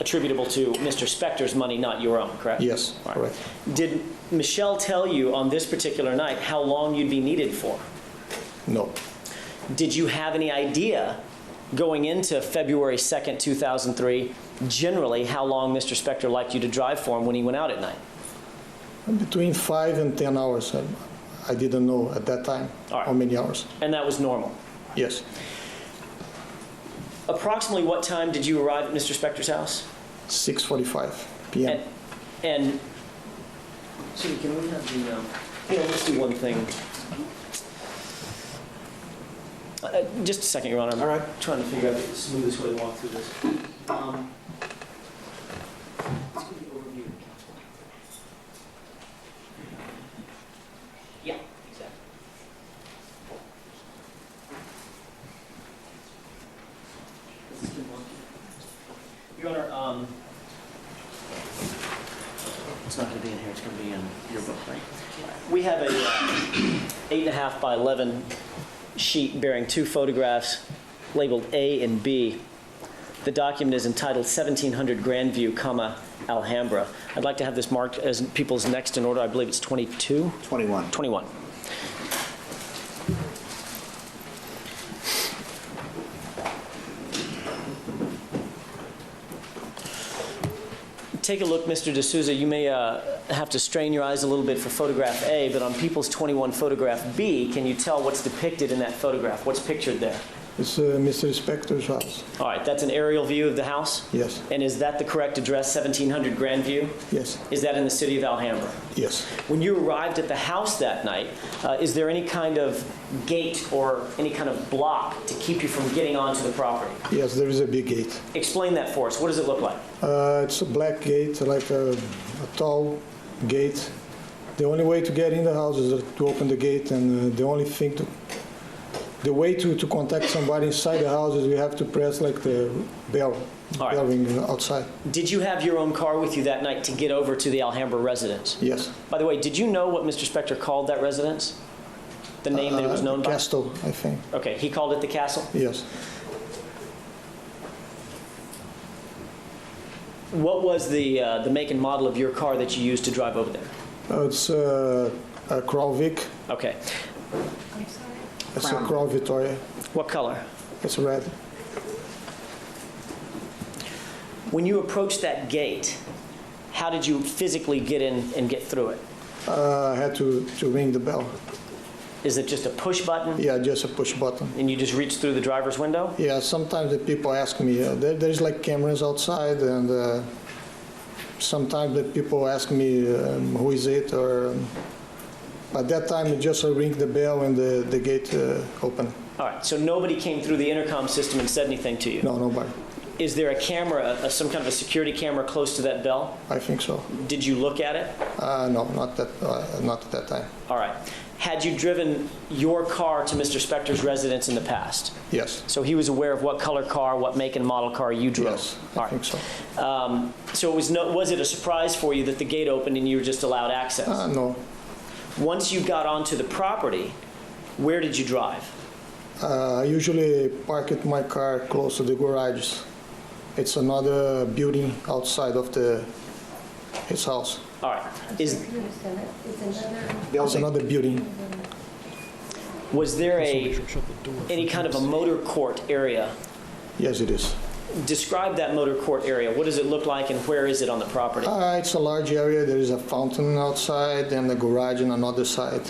attributable to Mr. Spector's money, not your own, correct?
Yes,
All right.
correct.
Did Michelle tell you on this particular night how long you'd be needed for?
No.
Did you have any idea going into February 2nd, 2003, generally how long Mr. Spector liked you to drive for him when he went out at night?
Between 5 and 10 hours. I didn't know at that time how many hours.
And that was normal?
Yes.
Approximately what time did you arrive at Mr. Spector's house?
6:45 p.m.
And so can we have the, let's do one thing. Just a second, Your Honor. I'm trying to figure out the smoothest way to walk through this. Let's give the overview. Yeah, exactly. Your Honor, it's not going to be in here. It's going to be in your book, right? We have a 8.5 by 11 sheet bearing two photographs labeled A and B. The document is entitled 1700 Grandview, Alhambra. I'd like to have this marked as people's next in order. I believe it's 22?
21.
21. Take a look, Mr. D'Souza. You may have to strain your eyes a little bit for photograph A, but on People's 21 photograph B, can you tell what's depicted in that photograph? What's pictured there?
It's Mr. Spector's house.
All right, that's an aerial view of the house?
Yes.
And is that the correct address, 1700 Grandview?
Yes.
Is that in the city of Alhambra?
Yes.
When you arrived at the house that night, is there any kind of gate or any kind of block to keep you from getting onto the property?
Yes, there is a big gate.
Explain that for us. What does it look like?
It's a black gate, like a tall gate. The only way to get in the house is to open the gate, and the way to contact somebody inside the house is we have to press like the bell ring outside.
Did you have your own car with you that night to get over to the Alhambra residence?
Yes.
By the way, did you know what Mr. Spector called that residence? The name that it was known by?
Castle, I think.
Okay, he called it the Castle?
Yes.
What was the make and model of your car that you used to drive over there?
It's a Crown Vic.
Okay.
It's a Crown Victoria.
What color?
It's red.
When you approached that gate, how did you physically get in and get through it?
I had to ring the bell.
Is it just a push button?
Yeah, just a push button.
And you just reach through the driver's window?
Yeah, sometimes the people ask me, there's like cameras outside, and sometimes the people ask me who is it, or at that time it just ring the bell and the gate open.
All right, so nobody came through the intercom system and said anything to you?
No, nobody.
Is there a camera, some kind of a security camera close to that bell?
I think so.
Did you look at it?
No, not at that time.
All right. Had you driven your car to Mr. Spector's residence in the past?
Yes.
So he was aware of what color car, what make and model car you drove?
Yes, I think so.
So was it a surprise for you that the gate opened and you were just allowed access?
No.
Once you got onto the property, where did you drive?
I usually park my car close to the garage. It's another building outside of his house.
All right.
There's another building.
Was there any kind of a motor court area?
Yes, it is.
Describe that motor court area. What does it look like and where is it on the property?
It's a large area. There is a fountain outside and a garage on another side.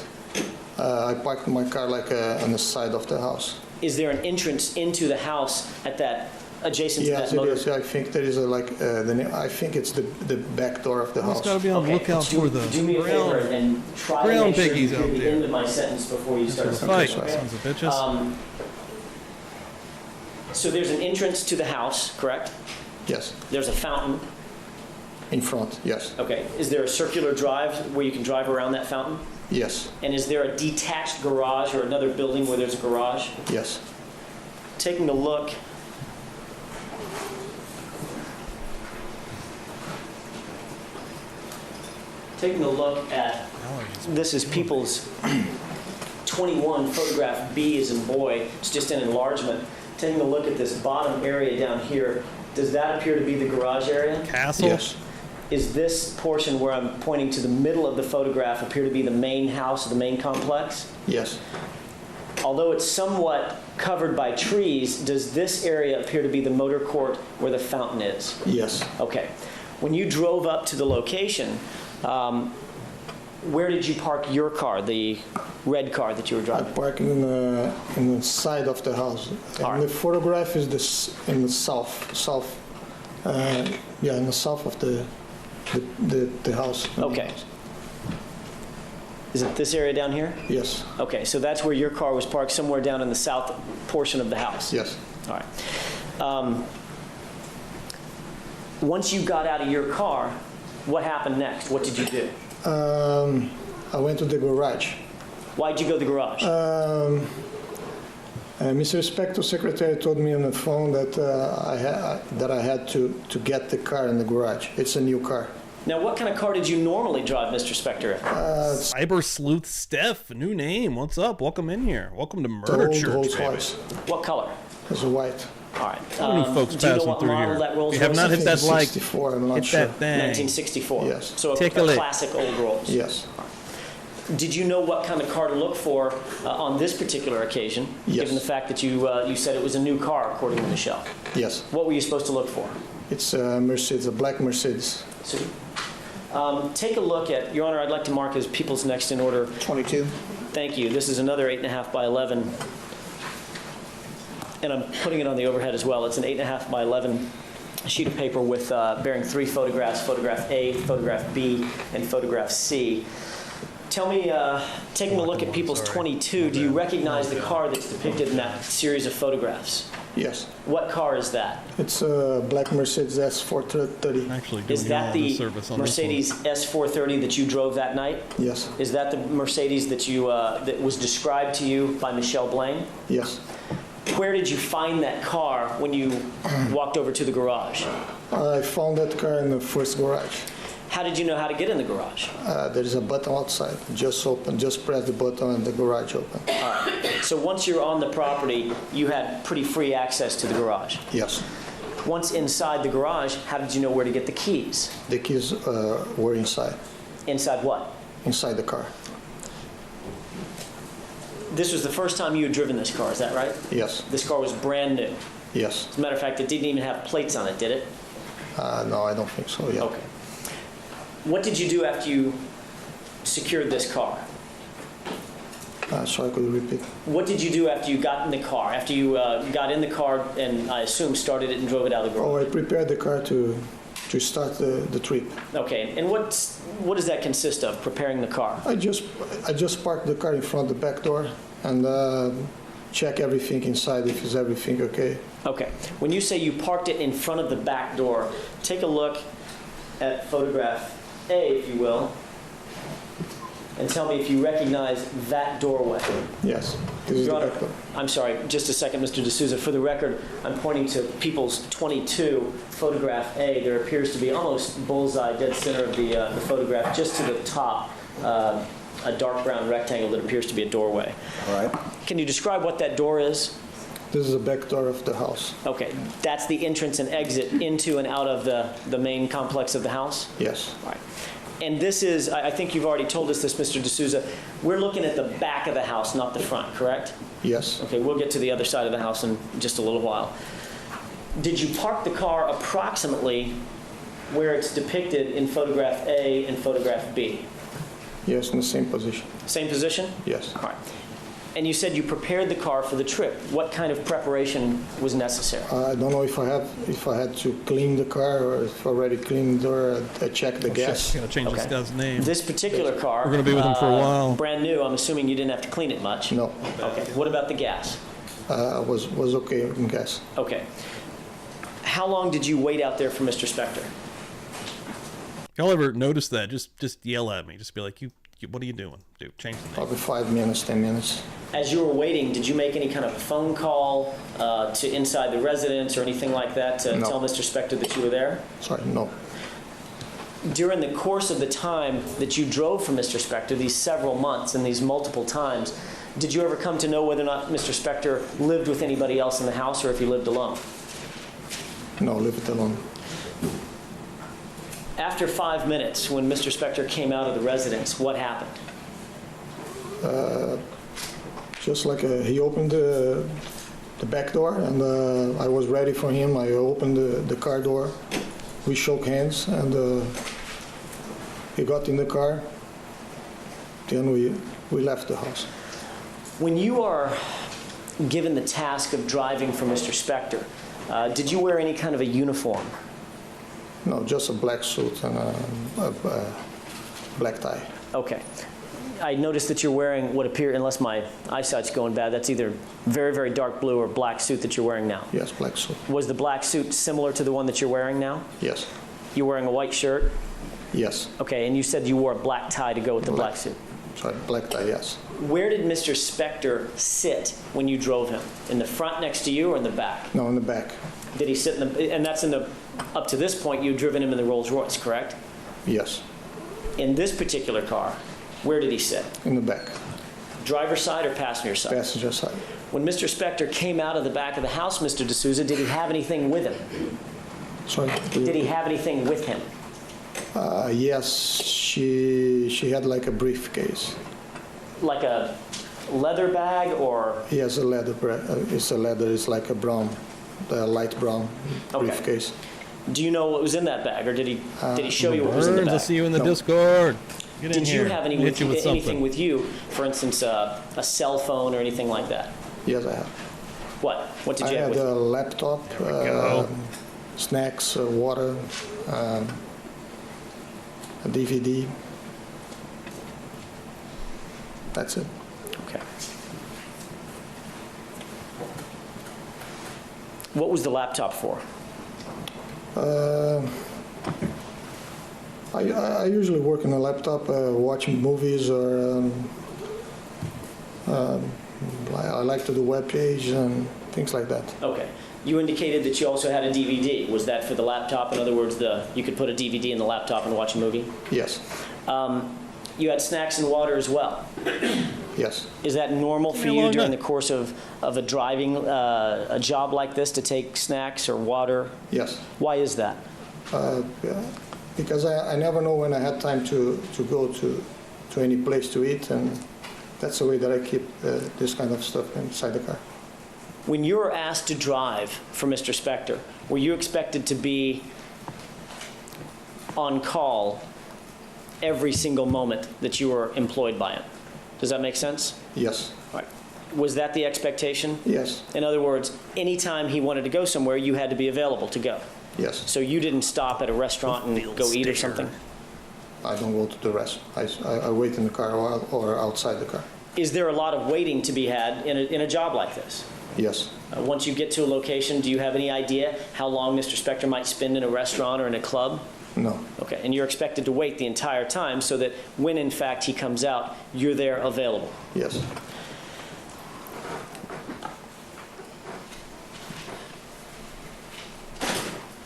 I parked my car like on the side of the house.
Is there an entrance into the house at that adjacent to that motor?
Yes, it is. I think there is I think it's the back door of the house.
It's got to be on the lookout for the
do me a favor and try to
ground
make sure you
piggies
get
out
the
there.
end of my sentence before you start
Fight,
speaking.
sons of bitches.
So there's an entrance to the house, correct?
Yes.
There's a fountain.
In front, yes.
Okay. Is there a circular drive where you can drive around that fountain?
Yes,
And is there a detached garage or another building where there's a garage?
yes.
Taking a look. Taking a look at, this is people's 21, photograph B as in boy, it's just an enlargement. Taking a look at this bottom area down here, does that appear to be the garage area?
Castle?
Yes.
Is this portion where I'm pointing to the middle of the photograph appear to be the main house, the main complex?
Yes.
Although it's somewhat covered by trees, does this area appear to be the motor court where the fountain is?
Yes.
Okay. When you drove up to the location, where did you park your car, the red car that you were
I
driving?
park in the side of the house. And the photograph is in the south. In the south of the house.
Okay. Is it this area down here?
Yes.
Okay, so that's where your car was parked, somewhere down in the south portion of the house?
Yes.
All right. Once you got out of your car, what happened next? What did you do?
I went to the garage.
Why'd you go to the garage?
Mr. Spector secretary told me on the phone that I had to get the car in the garage. It's a new car.
Now, what kind of car did you normally drive, Mr. Spector?
Cyber Sleuth Steph, new name. What's up? Welcome in here. Welcome to Murder Church, baby.
What color?
It's white.
All right.
How many folks
do you know
passing
what
through
model
here?
that Rolls
You have
Royce
not
is?
hit that like.
64, I'm not
hit
sure.
that thing.
1964.
Yes.
So a
Tickle it.
classic old Rolls.
Yes.
Did you know what kind of car to look for on this particular occasion?
Yes.
Given the fact that you said it was a new car, according to Michelle.
Yes.
What were you supposed to look for?
It's a Mercedes, a black Mercedes.
So, take a look at, Your Honor, I'd like to mark as people's next in order.
22.
Thank you. This is another 8.5 by 11. And I'm putting it on the overhead as well. It's an 8.5 by 11 sheet of paper with bearing 3 photographs, photograph A, photograph B, and photograph C. Tell me, taking a look at people's 22, do you recognize the car that's depicted in that series of photographs?
Yes.
What car is that?
It's a black Mercedes S430.
Actually,
Is that the Mercedes S430 that you drove that night?
Yes.
Is that the Mercedes that you that was described to you by Michelle Blaine?
Yes.
Where did you find that car when you walked over to the garage?
I found that car in the first garage.
How did you know how to get in the garage?
There is a button outside. Just press the button and the garage open.
All right. So once you're on the property, you had pretty free access to the garage.
Yes.
Once inside the garage, how did you know where to get the keys?
The keys were inside.
Inside what?
Inside the car.
This was the first time you had driven this car, is that right?
Yes.
This car was brand new.
Yes.
As a matter of fact, it didn't even have plates on it, did it?
No, I don't think so. Yeah.
Okay. What did you do after you secured this car?
So I could repeat.
What did you do after you got in the car? After you got in the car and I assume started it and drove it out of the garage?
Oh, I prepared the car to start the trip.
Okay, and what does that consist of, preparing the car?
I just parked the car in front of the back door and check everything inside if is everything okay.
Okay. When you say you parked it in front of the back door, take a look at photograph A, if you will, and tell me if you recognize that doorway.
Yes. This is
Your
the
Honor,
back door.
I'm sorry, just a second, Mr. D'Souza. For the record, I'm pointing to people's 22, photograph A. There appears to be almost bullseye, dead center of the photograph, just to the top, a dark brown rectangle that appears to be a doorway.
All right.
Can you describe what that door is?
This is the back door of the house.
Okay, that's the entrance and exit into and out of the main complex of the house?
Yes.
All right. And this is, I think you've already told us this, Mr. D'Souza, we're looking at the back of the house, not the front, correct?
Yes.
Okay, we'll get to the other side of the house in just a little while. Did you park the car approximately where it's depicted in photograph A and photograph B?
Yes, in the same position.
Same position?
Yes.
All right. And you said you prepared the car for the trip. What kind of preparation was necessary?
I don't know if I had to clean the car or if I already cleaned or I checked the gas.
Gotta change this guy's name.
This particular car,
We're gonna be with him for a while.
brand new. I'm assuming you didn't have to clean it much.
No.
Okay. What about the gas?
Was okay in gas.
Okay. How long did you wait out there for Mr. Spector?
y'all ever notice that, just yell at me. Just be like, you what are you doing? Dude, change the name.
Probably 5 minutes, 10 minutes.
As you were waiting, did you make any kind of a phone call to inside the residence or anything like that to tell Mr. Spector that you were there?
Sorry, no.
During the course of the time that you drove for Mr. Spector, these several months and these multiple times, did you ever come to know whether or not Mr. Spector lived with anybody else in the house or if he lived alone?
No, leave it alone.
After 5 minutes, when Mr. Spector came out of the residence, what happened?
Just like he opened the back door, and I was ready for him. I opened the car door. We shook hands, and he got in the car. Then we left the house.
When you are given the task of driving for Mr. Spector, did you wear any kind of a uniform?
No, just a black suit and a black tie.
Okay. I noticed that you're wearing what appear, unless my eyesight's going bad, that's either very, very dark blue or black suit that you're wearing now.
Yes, black suit.
Was the black suit similar to the one that you're wearing now?
Yes.
You're wearing a white shirt?
Yes.
Okay, and you said you wore a black tie to go with the black suit.
Sorry, black tie, yes.
Where did Mr. Spector sit when you drove him? In the front next to you or in the back?
No, in the back.
Did he sit in the, and that's in the, up to this point, you'd driven him in the Rolls Royce, correct?
Yes.
In this particular car, where did he sit?
In the back.
Driver's side or passenger side?
Passenger side.
When Mr. Spector came out of the back of the house, Mr. D'Souza, did he have anything with him?
Sorry?
Did he have anything with him?
Yes, she had like a briefcase.
Like a leather bag or?
He has a leather, it's a leather, it's like a brown, light brown briefcase.
Do you know what was in that bag, or did he show you what was in the bag?
I'll see you in the Discord. Get in
Did you
here.
have anything with you, for instance, a cell phone or anything like that?
Yes, I have.
What? What did you
I
have
had
with
a
you?
laptop, snacks, water, a DVD. That's it.
Okay. What was the laptop for?
I usually work on a laptop, watching movies, or I like to do web page and things like that.
Okay. You indicated that you also had a DVD. Was that for the laptop? In other words, you could put a DVD in the laptop and watch a movie?
Yes.
You had snacks and water as well?
Yes.
Is that normal for you during the course of a driving a job like this to take snacks or water?
Yes.
Why is that?
Because I never know when I had time to go to any place to eat, and that's the way that I keep this kind of stuff inside the car.
When you were asked to drive for Mr. Spector, were you expected to be on call every single moment that you were employed by him? Does that make sense?
Yes.
All right. Was that the expectation?
Yes.
In other words, anytime he wanted to go somewhere, you had to be available to go?
Yes.
So you didn't stop at a restaurant and go eat or something?
I don't go to the restaurant. I wait in the car or outside the car.
Is there a lot of waiting to be had in a job like this?
Yes.
Once you get to a location, do you have any idea how long Mr. Spector might spend in a restaurant or in a club?
No.
Okay, and you're expected to wait the entire time so that when, in fact, he comes out, you're there available?
Yes.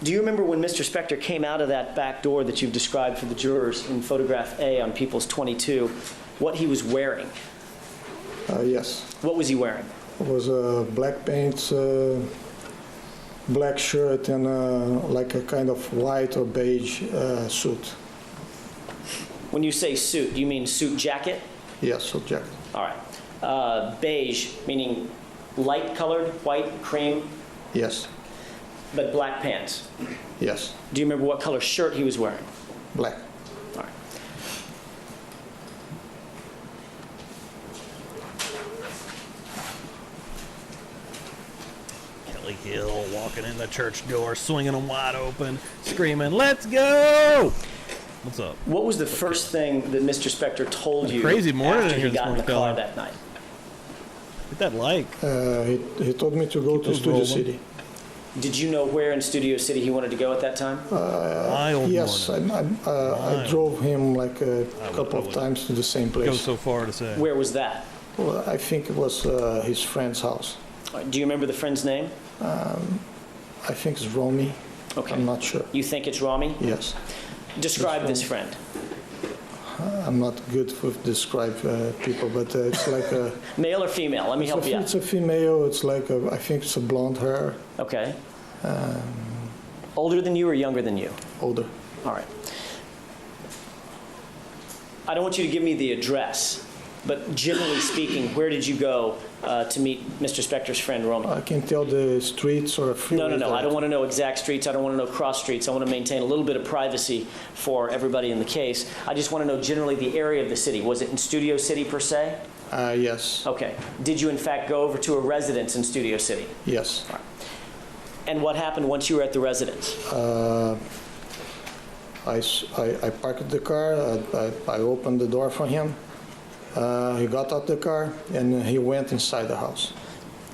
Do you remember when Mr. Spector came out of that back door that you've described for the jurors in photograph A on People's 22, what he was wearing?
Yes.
What was he wearing?
It was black pants, black shirt, and like a kind of white or beige suit.
When you say suit, do you mean suit jacket?
Yes, suit jacket.
All right. Beige, meaning light colored, white, cream?
Yes.
But black pants?
Yes.
Do you remember what color shirt he was wearing?
Black.
All right.
Kelly Hill walking in the church door, swinging them wide open, screaming, "Let's go!" What's up?
What was the first thing that Mr. Spector told you
crazy morning
after
here
he
this
got in the
morning,
car
fella.
that night?
What's that like?
He told me to go to
those
Studio
rolling.
City.
Did you know where in Studio City he wanted to go at that time?
Yes, I drove him like a couple of times to the same place.
Go so far to say.
Where was that?
Well, I think it was his friend's house.
Do you remember the friend's name?
I think it's Romy.
Okay.
I'm not sure.
You think it's Rami?
Yes.
Describe this friend.
I'm not good with describe people, but it's like a...
Male or female? Let me help you out.
It's a female. It's like I think it's a blonde hair.
Okay. Older than you or younger than you?
Older.
All right. I don't want you to give me the address, but generally speaking, where did you go to meet Mr. Spector's friend, Romy?
I can tell the streets or freeways.
No. I don't want to know exact streets. I don't want to know cross streets. I want to maintain a little bit of privacy for everybody in the case. I just want to know generally the area of the city. Was it in Studio City per se?
Yes.
Okay. Did you in fact go over to a residence in Studio City?
Yes.
All right. And what happened once you were at the residence?
I parked the car. I opened the door for him. He got out the car and he went inside the house.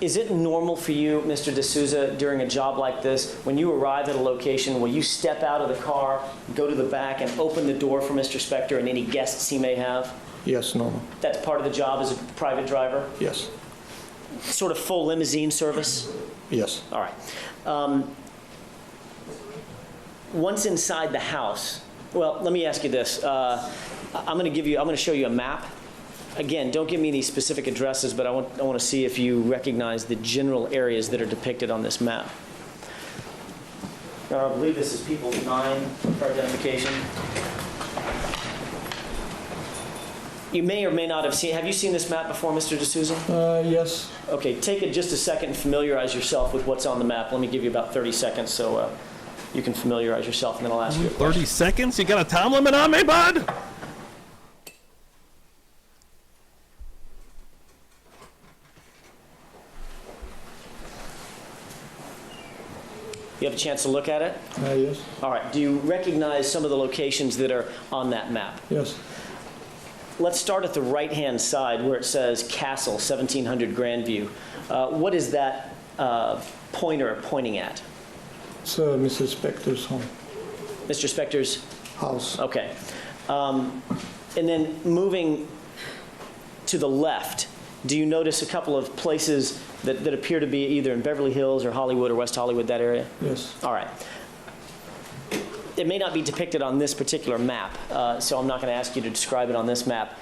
Is it normal for you, Mr. D'Souza, during a job like this, when you arrive at a location, will you step out of the car, go to the back, and open the door for Mr. Spector and any guests he may have?
Yes, normal.
That's part of the job as a private driver?
Yes.
Sort of full limousine service?
Yes.
All right. Once inside the house, well, let me ask you this. I'm going to show you a map. Again, don't give me any specific addresses, but I want to see if you recognize the general areas that are depicted on this map. Now, I believe this is People 9 for identification. You may or may not have seen. Have you seen this map before, Mr. D'Souza?
Yes.
Okay, take it just a second and familiarize yourself with what's on the map. Let me give you about 30 seconds so you can familiarize yourself, and then I'll ask you a question.
30 seconds? You got a time limit on me, bud?
You have a chance to look at it?
Yes.
All right. Do you recognize some of the locations that are on that map?
Yes.
Let's start at the right-hand side where it says Castle, 1700 Grandview. What is that pointer pointing at?
It's Mr. Spector's home.
Mr. Spector's
house.
Okay. And then moving to the left, do you notice a couple of places that appear to be either in Beverly Hills or Hollywood or West Hollywood, that area?
Yes.
All right. It may not be depicted on this particular map, so I'm not going to ask you to describe it on this map.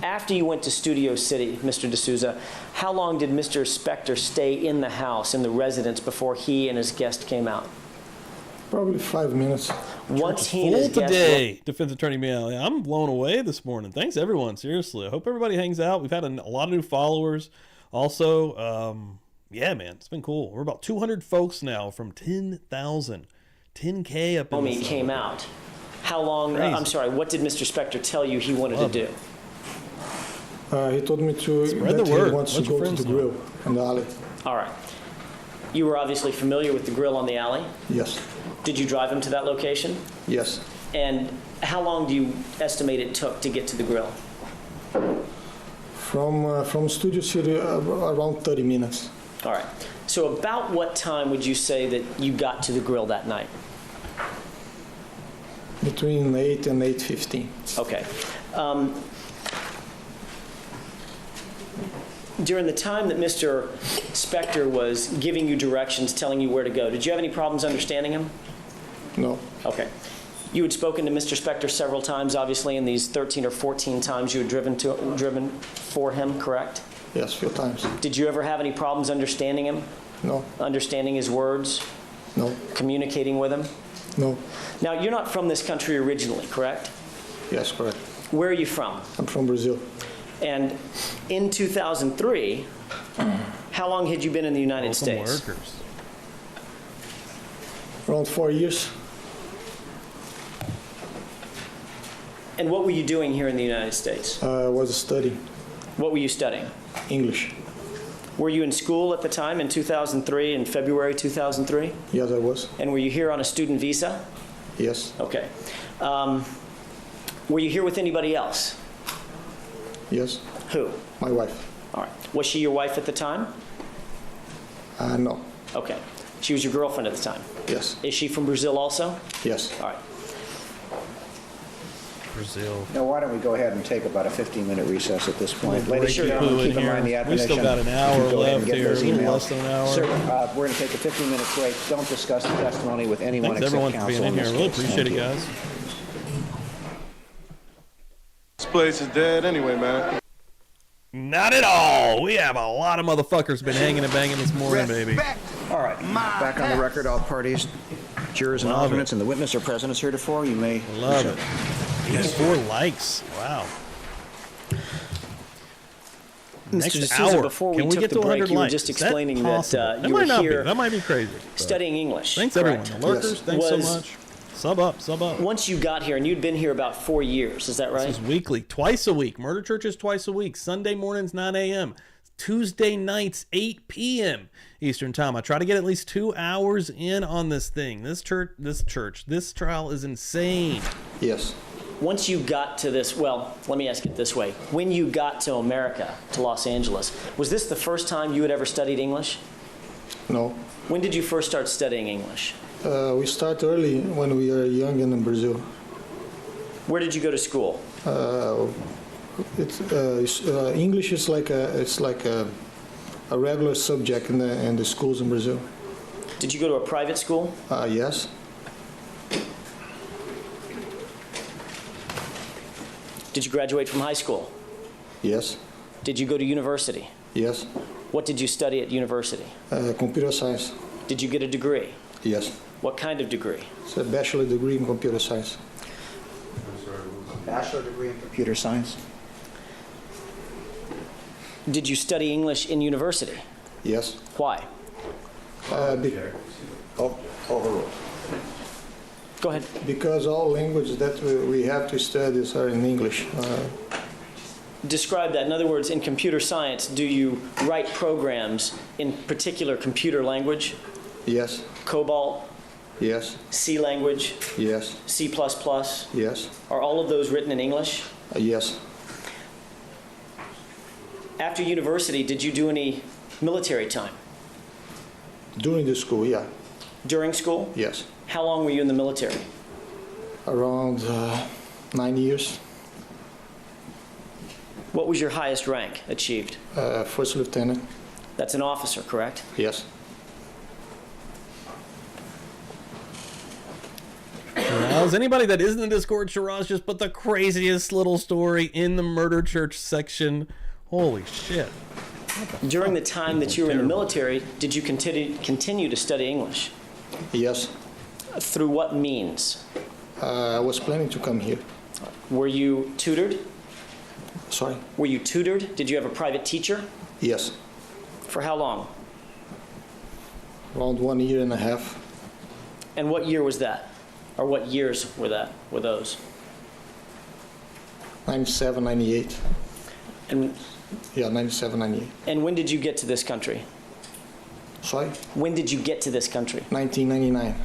After you went to Studio City, Mr. D'Souza, how long did Mr. Spector stay in the house, in the residence, before he and his guest came out?
Probably 5 minutes.
Once he and his guest today, Defense Attorney Meow. I'm blown away this morning. Thanks, everyone. Seriously. I hope everybody hangs out. We've had a lot of new followers. Also, yeah, man, it's been cool. We're about 200 folks now from 10,000. 10K up in
he came out. How long, I'm sorry, what did Mr. Spector tell you he wanted to do?
He told me to
spread
that
the word.
He wants to go to the grill in the alley.
All right. You were obviously familiar with the grill on the alley?
Yes.
Did you drive him to that location?
Yes.
And how long do you estimate it took to get to the grill?
From Studio City, around 30 minutes.
All right. So about what time would you say that you got to the grill that night?
Between 8 and 8:15.
Okay. During the time that Mr. Spector was giving you directions, telling you where to go, did you have any problems understanding him?
No.
Okay. You had spoken to Mr. Spector several times, obviously, in these 13 or 14 times you had driven for him, correct?
Yes, a few times.
Did you ever have any problems understanding him?
No.
Understanding his words?
No.
Communicating with him?
No.
Now, you're not from this country originally, correct?
Yes, correct.
Where are you from?
I'm from Brazil.
And in 2003, how long had you been in the United States?
Workers.
Around 4 years.
And what were you doing here in the United States?
I was studying.
What were you studying?
English.
Were you in school at the time in 2003, in February 2003?
Yes, I was.
And were you here on a student visa?
Yes.
Okay. Were you here with anybody else?
Yes.
Who?
My wife.
All right. Was she your wife at the time?
No.
Okay. She was your girlfriend at the time?
Yes.
Is she from Brazil also?
Yes.
All right.
Brazil.
Now, why don't we go ahead and take about a 15-minute recess at this point?
Break
Ladies and
your
gentlemen,
poo in
keep in mind the
here. We
admonition.
still got an hour
Go ahead and
left
get
here,
those
a little
emails.
less than an hour.
Sir, we're going to take a 15-minute break. Don't discuss the testimony with anyone
Thanks
except
everyone for
counsel
being in
in
here.
this
I really
case.
appreciate
Thank
it,
you.
guys.
This place is dead anyway, man.
Not at all. We have a lot of motherfuckers been hanging and banging this morning, baby.
All right. Back on the record, all parties, jurors and
Love
alternates,
it.
and the witness are present as heretofore. You may
Love
proceed.
it. 84 likes. Wow. Next
Mr. D'Souza,
hour.
before we
Can we
took
get
the
to
break,
100
you were
likes?
just
Is that
explaining that
possible?
you
might
were
not
here
be. That might be crazy. but
studying English.
Thanks,
correct?
everyone. The lurkers, thanks so much. Sub up, sub up.
Once you got here, and you'd been here about 4 years, is that right?
This is weekly, twice a week. Murder Churches twice a week. Sunday mornings, 9 a.m. Tuesday nights, 8 p.m. Eastern Time. I try to get at least 2 hours in on this thing. This trial is insane.
Yes.
Once you got to this, well, let me ask it this way. When you got to America, to Los Angeles, was this the first time you had ever studied English?
No.
When did you first start studying English?
We start early when we are young in Brazil.
Where did you go to school?
English is like a regular subject in the schools in Brazil.
Did you go to a private school?
Yes.
Did you graduate from high school?
Yes.
Did you go to university?
Yes.
What did you study at university?
Computer science.
Did you get a degree?
Yes.
What kind of degree?
It's a bachelor degree in computer science.
Bachelor degree in computer science.
Did you study English in university?
Yes.
Why?
Overruled.
Go ahead.
Because all languages that we have to study are in English.
Describe that. In other words, in computer science, do you write programs in particular computer language?
Yes.
COBOL?
Yes.
C language?
Yes.
C++?
Yes.
Are all of those written in English?
Yes.
After university, did you do any military time?
During the school, yeah.
During school?
Yes.
How long were you in the military?
Around 9 years.
What was your highest rank achieved?
First lieutenant.
That's an officer, correct?
Yes.
Now, is anybody that isn't in the Discord, Shiraz just put the craziest little story in the Murder Church section. Holy shit.
During the time that you were in the military, did you continue to study English?
Yes.
Through what means?
I was planning to come here.
Were you tutored?
Sorry?
Were you tutored? Did you have a private teacher?
Yes.
For how long?
Around 1 year and a half.
And what year was that? Or what years were those?
97, 98.
And
Yeah, 97, 98.
And when did you get to this country?
Sorry?
When did you get to this country?
1999.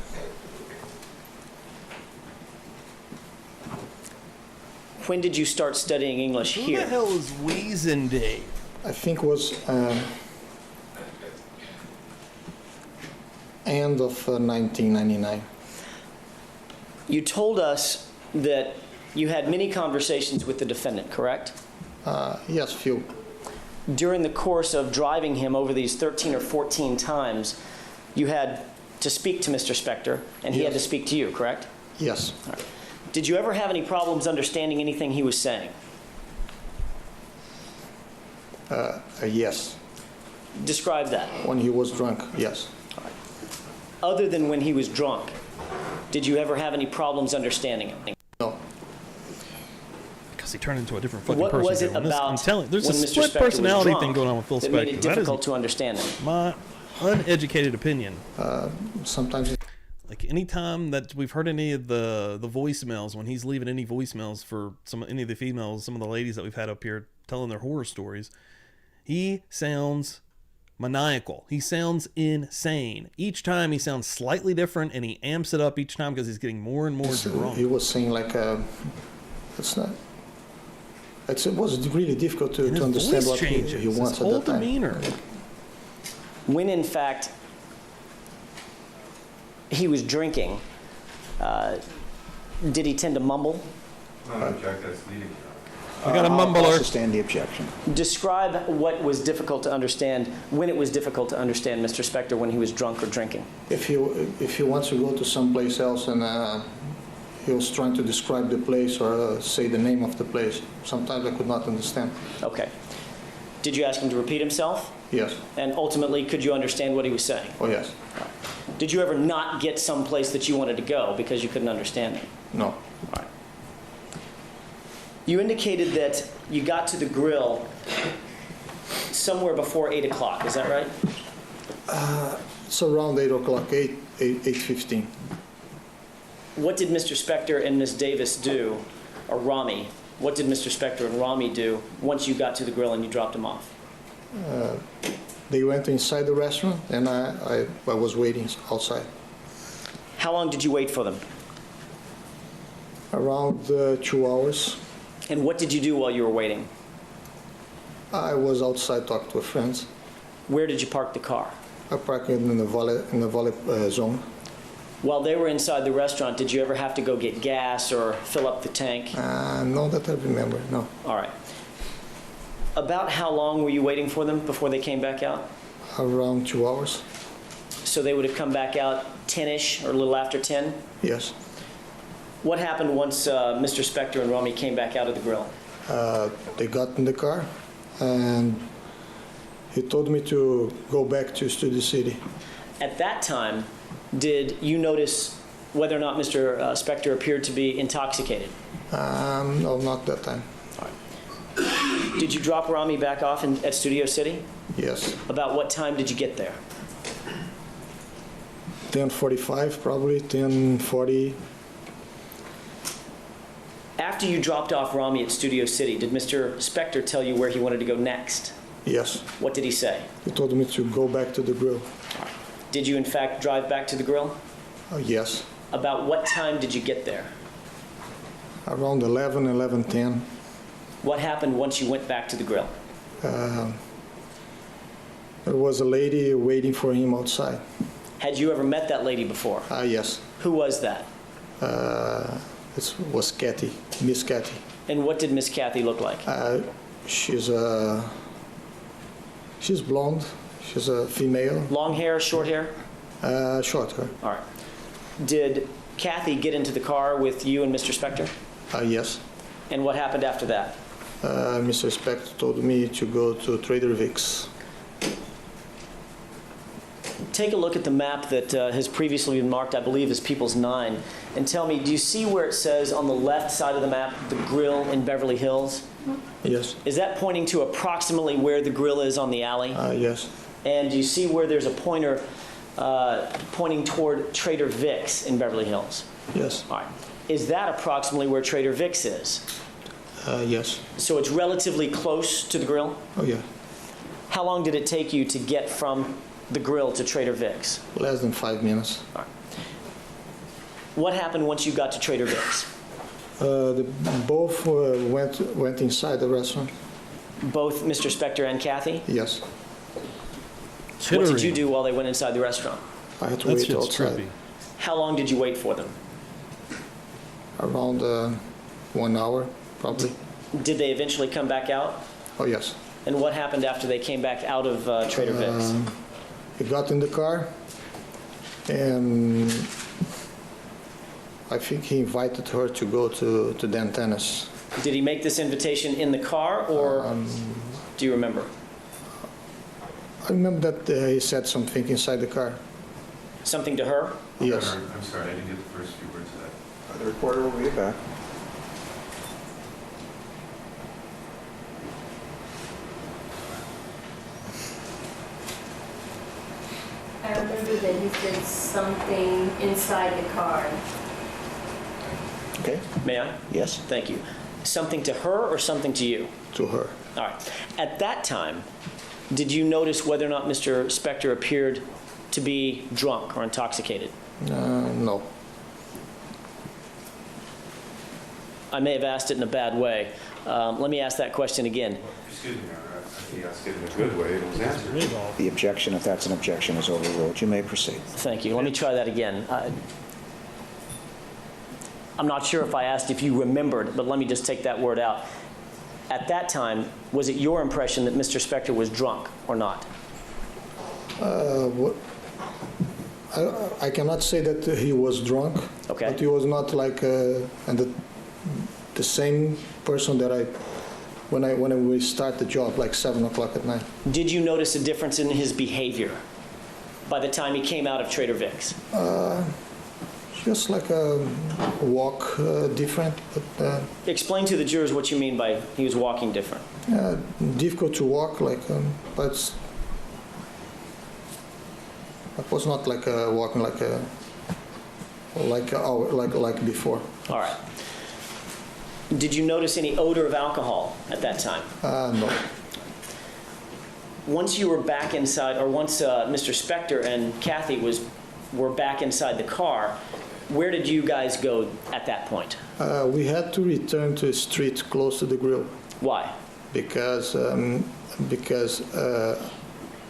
When did you start studying English here?
Who the hell is Wheezin' Dave?
I think it was end of 1999.
You told us that you had many conversations with the defendant, correct?
Yes, few.
During the course of driving him over these 13 or 14 times, you had to speak to Mr. Spector, and he had to speak to you, correct?
Yes.
All right. Did you ever have any problems understanding anything he was saying?
Yes.
Describe that.
When he was drunk, yes.
All right. Other than when he was drunk, did you ever have any problems understanding him?
No.
Because he turned into a different fucking
What
person.
was it
here. When this-
about
I'm telling, there's a
when Mr.
split
Spector was
personality
drunk
thing going on with Phil
that
Spector.
made it
That is
difficult to understand him?
my uneducated opinion.
Sometimes.
Like anytime that we've heard any of the voicemails, when he's leaving any voicemails for any of the females, some of the ladies that we've had up here telling their horror stories, he sounds maniacal. He sounds insane. Each time he sounds slightly different, and he amps it up each time because he's getting more and more drunk.
He was saying like, it's not. It was really difficult to understand what he wants at that time.
Demeanor.
When in fact he was drinking, did he tend to mumble?
I object, that's leading.
I got a mumbler.
I'll sustain the objection.
Describe what was difficult to understand, when it was difficult to understand Mr. Spector when he was drunk or drinking.
If he wants to go to someplace else and he was trying to describe the place or say the name of the place, sometimes I could not understand.
Okay. Did you ask him to repeat himself?
Yes.
And ultimately, could you understand what he was saying?
Oh, yes.
Did you ever not get someplace that you wanted to go because you couldn't understand it?
No.
All right. You indicated that you got to the grill somewhere before 8 o'clock. Is that right?
It's around 8 o'clock, 8:15.
What did Mr. Spector and Ms. Davis do, or Rami? What did Mr. Spector and Rami do once you got to the grill and you dropped them off?
They went inside the restaurant, and I was waiting outside.
How long did you wait for them?
Around 2 hours.
And what did you do while you were waiting?
I was outside talking to friends.
Where did you park the car?
I parked in the valley zone.
While they were inside the restaurant, did you ever have to go get gas or fill up the tank?
No, that I remember, no.
All right. About how long were you waiting for them before they came back out?
Around 2 hours.
So they would have come back out 10-ish or a little after 10?
Yes.
What happened once Mr. Spector and Rami came back out of the grill?
They got in the car, and he told me to go back to Studio City.
At that time, did you notice whether or not Mr. Spector appeared to be intoxicated?
No, not that time.
All right. Did you drop Rami back off at Studio City?
Yes.
About what time did you get there?
10:45, probably 10:40.
After you dropped off Rami at Studio City, did Mr. Spector tell you where he wanted to go next?
Yes.
What did he say?
He told me to go back to the grill.
Did you in fact drive back to the grill?
Yes.
About what time did you get there?
Around 11:10.
What happened once you went back to the grill?
There was a lady waiting for him outside.
Had you ever met that lady before?
Yes.
Who was that?
It was Kathy, Miss Kathy.
And what did Miss Kathy look like?
She's blonde. She's a female.
Long hair, short hair?
Short hair.
All right. Did Kathy get into the car with you and Mr. Spector?
Yes.
And what happened after that?
Mr. Spector told me to go to Trader Vic's.
Take a look at the map that has previously been marked, I believe, as People's 9, and tell me, do you see where it says on the left side of the map, the grill in Beverly Hills?
Yes.
Is that pointing to approximately where the grill is on the alley?
Yes.
And do you see where there's a pointer pointing toward Trader Vic's in Beverly Hills?
Yes.
All right. Is that approximately where Trader Vic's is?
Yes.
So it's relatively close to the grill?
Oh, yeah.
How long did it take you to get from the grill to Trader Vic's?
Less than 5 minutes.
All right. What happened once you got to Trader Vic's?
Both went inside the restaurant.
Both Mr. Spector and Kathy?
Yes.
What did you do while they went inside the restaurant?
I had to wait outside.
Trippy.
How long did you wait for them?
Around 1 hour, probably.
Did they eventually come back out?
Oh, yes.
And what happened after they came back out of Trader Vic's?
He got in the car, and I think he invited her to go to the antennas.
Did he make this invitation in the car, or do you remember?
I remember that he said something inside the car.
Something to her?
Yes.
I'm sorry, I didn't get the first few words of that.
The reporter will be back.
I remember that he said something inside the car.
Okay.
May I?
Yes.
Thank you. Something to her or something to you?
To her.
All right. At that time, did you notice whether or not Mr. Spector appeared to be drunk or intoxicated?
No.
I may have asked it in a bad way. Let me ask that question again.
Excuse me, Your Honor. I think you asked it in a good way. It was answered.
The objection, if that's an objection, is overruled. You may proceed.
Thank you. Let me try that again. I'm not sure if I asked if you remembered, but let me just take that word out. At that time, was it your impression that Mr. Spector was drunk or not?
I cannot say that he was drunk.
Okay.
But he was not like and the same person that when we start the job, like 7 o'clock at night.
Did you notice a difference in his behavior by the time he came out of Trader Vic's?
Just like a walk different. But,
explain to the jurors what you mean by he was walking different.
Difficult to walk, like, but it was not like walking like before.
All right. Did you notice any odor of alcohol at that time?
No.
Once you were back inside, or once Mr. Spector and Kathy were back inside the car, where did you guys go at that point?
We had to return to a street close to the grill.
Why?
Because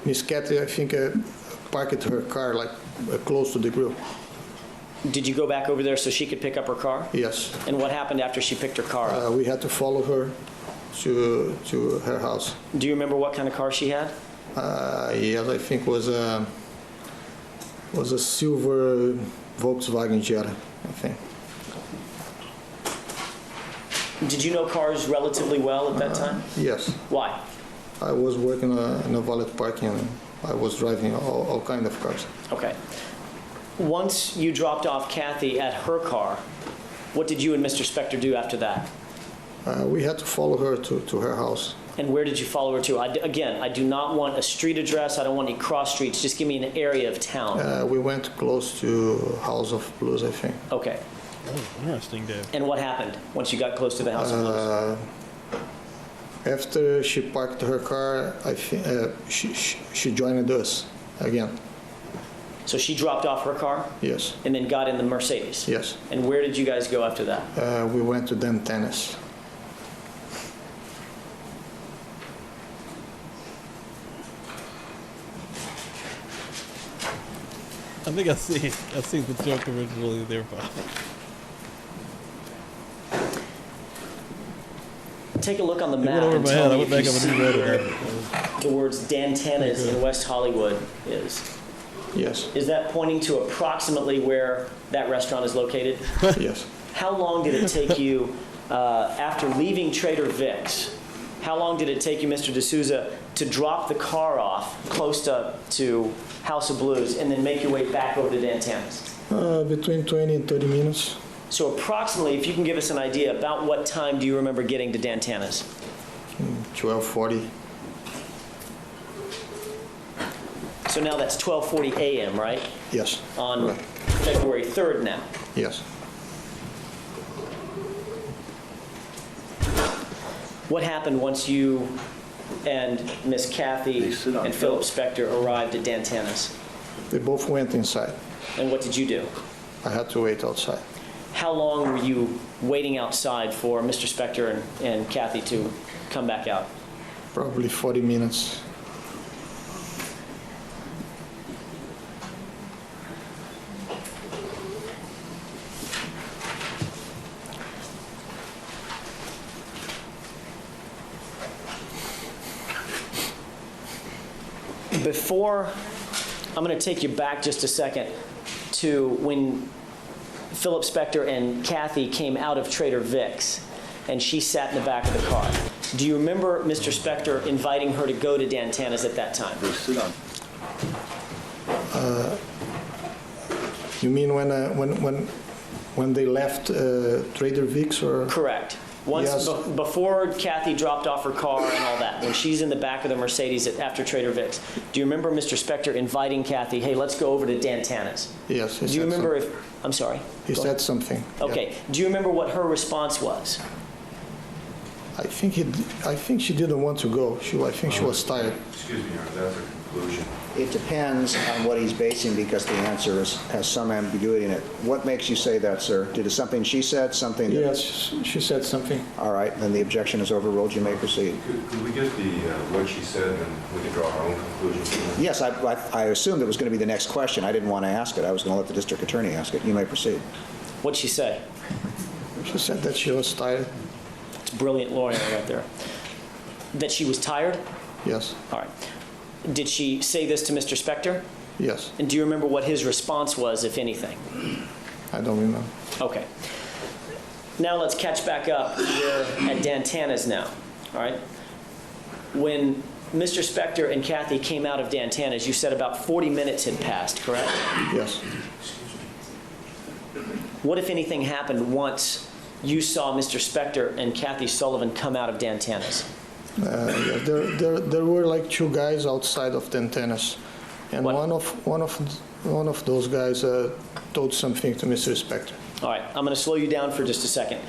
Miss Kathy, I think, parked her car like close to the grill.
Did you go back over there so she could pick up her car?
Yes.
And what happened after she picked her car up?
We had to follow her to her house.
Do you remember what kind of car she had?
Yes, I think was a silver Volkswagen Jetta, I think.
Did you know cars relatively well at that time?
Yes.
Why?
I was working in a valet parking. And I was driving all kind of cars.
Okay. Once you dropped off Kathy at her car, what did you and Mr. Spector do after that?
We had to follow her to her house.
And where did you follow her to? Again, I do not want a street address. I don't want any cross streets. Just give me an area of town.
We went close to House of Blues, I think.
Okay.
Oh, interesting, Dave.
And what happened once you got close to the House of Blues?
After she parked her car, I think she joined us again.
So she dropped off her car?
Yes.
And then got in the Mercedes?
Yes.
And where did you guys go after that?
We went to Dantanas.
I think I see the joke originally there, Bob.
Take a look on the
It
map
went over
and
my
tell
head. I
me
went
if
back
you
up and reread
see
it.
where the words Dantanas in West Hollywood is.
Yes.
Is that pointing to approximately where that restaurant is located?
Yes.
How long did it take you, after leaving Trader Vic's, how long did it take you, Mr. D'Souza, to drop the car off close to House of Blues and then make your way back over to Dantanas?
Between 20 and 30 minutes.
So approximately, if you can give us an idea, about what time do you remember getting to Dantanas?
12:40.
So now that's 12:40 a.m., right?
Yes.
On
right.
February 3rd now.
Yes.
What happened once you and Miss Kathy and Philip Spector arrived at Dantanas?
They both went inside.
And what did you do?
I had to wait outside.
How long were you waiting outside for Mr. Spector and Kathy to come back out?
Probably 40 minutes.
Before, I'm going to take you back just a second to when Philip Spector and Kathy came out of Trader Vic's and she sat in the back of the car. Do you remember Mr. Spector inviting her to go to Dantanas at that time?
You mean when they left Trader Vic's, or?
Correct. Once
Yes.
Before Kathy dropped off her car and all that, when she's in the back of the Mercedes after Trader Vic's, do you remember Mr. Spector inviting Kathy, hey, let's go over to Dantanas?
Yes.
Do you remember I'm sorry?
He said something.
Okay.
Yeah.
Do you remember what her response was?
I think she didn't want to go. I think she was tired.
Excuse me, Your Honor, that's a
conclusion?
It depends on what he's basing, because the answer has some ambiguity in it. What makes you say that, sir? Did it something she said, something that...
Yes, she said something.
All right, then the objection is overruled. You may proceed.
Could we get the what she said, and we can draw our own conclusion from that?
Yes, I assumed it was going to be the next question. I didn't want to ask it. I was going to let the district attorney ask it. You may proceed.
What'd she say?
She said that she was tired.
It's brilliant lawyering right there. That she was tired?
Yes.
All right. Did she say this to Mr. Spector?
Yes.
And do you remember what his response was, if anything?
I don't remember.
Okay. Now let's catch back up. We're at Dantana's now, all right? When Mr. Spector and Kathy came out of Dantana's, you said about 40 minutes had passed, correct?
Yes.
What, if anything, happened once you saw Mr. Spector and Kathy Sullivan come out of Dantana's?
Yeah, there were like two guys outside of the antennas, and one of those guys told something to Mr. Spector.
All right, I'm going to slow you down for just a second.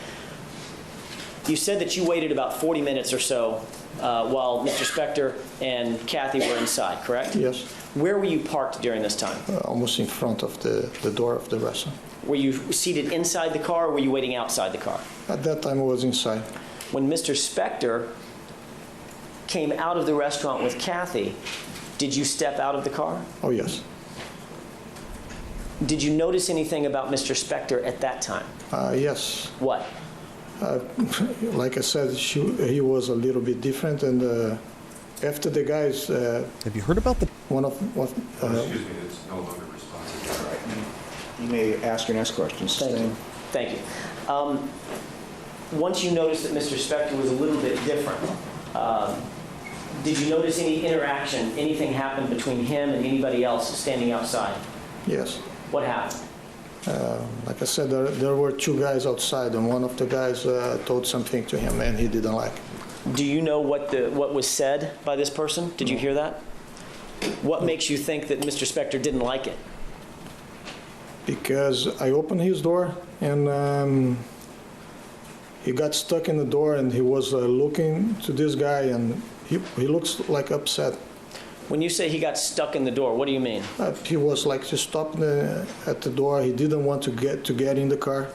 You said that you waited about 40 minutes or so while Mr. Spector and Kathy were inside, correct?
Yes.
Where were you parked during this time?
Almost in front of the door of the restaurant.
Were you seated inside the car, or were you waiting outside the car?
At that time, I was inside.
When Mr. Spector came out of the restaurant with Kathy, did you step out of the car?
Oh, yes.
Did you notice anything about Mr. Spector at that time?
Yes.
What?
Like I said, he was a little bit different, and after the guys...
Have you heard about the...
Excuse me, it's no longer responsive.
All right. You may ask your next question.
Thank you. Once you noticed that Mr. Spector was a little bit different, did you notice any interaction, anything happened between him and anybody else standing outside?
Yes.
What happened?
Like I said, there were two guys outside, and one of the guys told something to him, and he didn't like it.
Do you know what was said by this person? Did you hear that? What makes you think that Mr. Spector didn't like it?
Because I opened his door, and he got stuck in the door, and he was looking to this guy, and he looks like upset.
When you say he got stuck in the door, what do you mean?
He was like just stopped at the door. He didn't want to get in the car.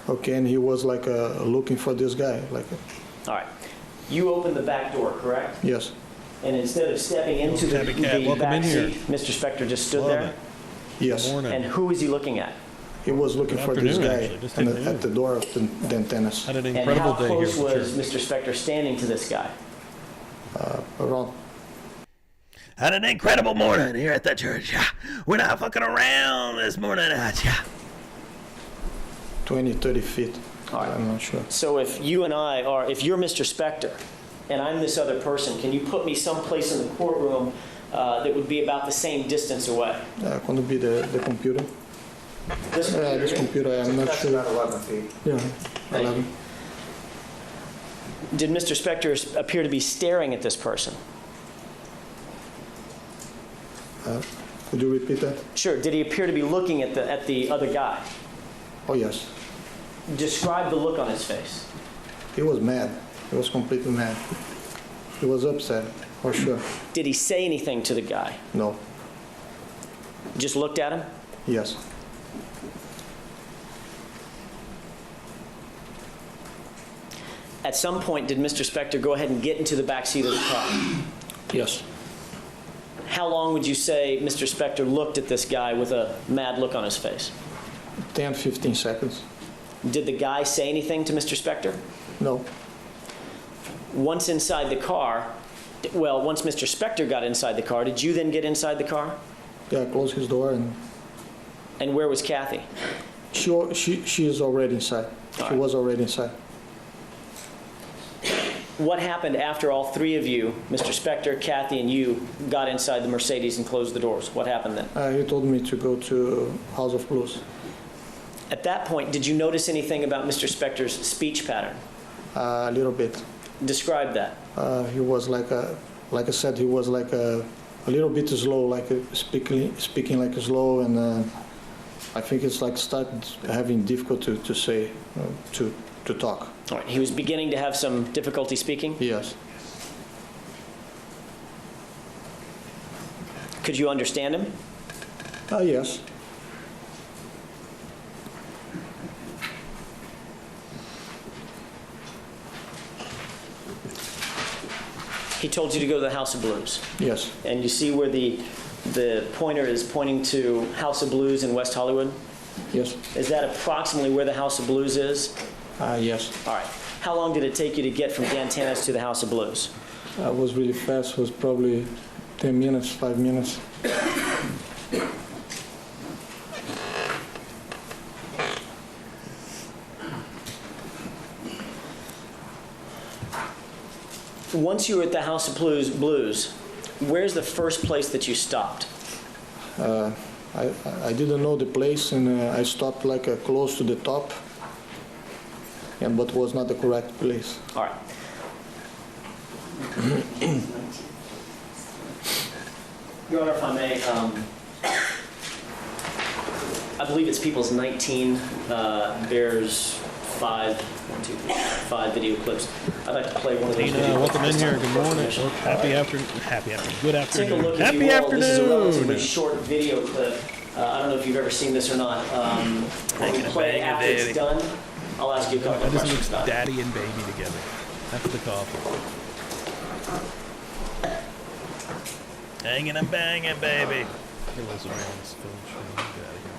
Okay, and he was like looking for this guy.
All right. You opened the back door, correct?
Yes.
And instead of stepping into the back seat, Mr. Spector just stood there?
Yes.
And who is he looking at?
He was looking for this guy at the door of the antennas.
Had an incredible day here.
And how close was Mr. Spector standing to this guy?
Around.
Had an incredible morning here at the church. We're not fucking around this morning.
20, 30 feet.
All right.
I'm not sure.
So if you and I are, if you're Mr. Spector and I'm this other person, can you put me someplace in the courtroom that would be about the same distance away?
Going to be the computer. This computer, I'm not sure.
About 11 feet.
Yeah, 11.
Did Mr. Spector appear to be staring at this person?
Could you repeat that?
Sure. Did he appear to be looking at the other guy?
Oh, yes.
Describe the look on his face.
He was mad. He was completely mad. He was upset, for sure.
Did he say anything to the guy?
No.
Just looked at him?
Yes.
At some point, did Mr. Spector go ahead and get into the back seat of the car?
Yes.
How long would you say Mr. Spector looked at this guy with a mad look on his face?
10, 15 seconds.
Did the guy say anything to Mr. Spector?
No.
Once inside the car, well, once Mr. Spector got inside the car, did you then get inside the car?
Yeah, I closed his door and...
And where was Kathy?
She is already inside. She was already inside.
What happened after all three of you, Mr. Spector, Kathy, and you, got inside the Mercedes and closed the doors? What happened then?
He told me to go to House of Blues.
At that point, did you notice anything about Mr. Spector's speech pattern?
A little bit.
Describe that.
He was like I said, he was like a little bit slow, like speaking like slow, and I think it's like started having difficulty to say, to talk.
All right. He was beginning to have some difficulty speaking?
Yes.
Could you understand him?
Yes.
He told you to go to the House of Blues.
Yes.
And you see where the pointer is pointing to House of Blues in West Hollywood?
Yes.
Is that approximately where the House of Blues is?
Yes.
All right. How long did it take you to get from Dantana's to the House of Blues?
I was really fast. It was probably 10 minutes, 5 minutes.
Once you were at the House of Blues, where's the first place that you stopped?
I didn't know the place, and I stopped like close to the top, but was not the correct place.
All right. Your Honor, if I may, I believe it's People's 19 bears 5 video clips. I'd like to play one of those video
welcome in
clips.
here. Good morning. Happy afternoon. Good afternoon.
Take a look, if
Happy
you will.
afternoon.
This is a relatively short video clip. I don't know if you've ever seen this or not. When we play after it's done, I'll ask you a couple of
This
questions
mix
about it.
daddy and baby together. That's the coffee. Hanging and banging, baby. Here was around this film show. Get out of here.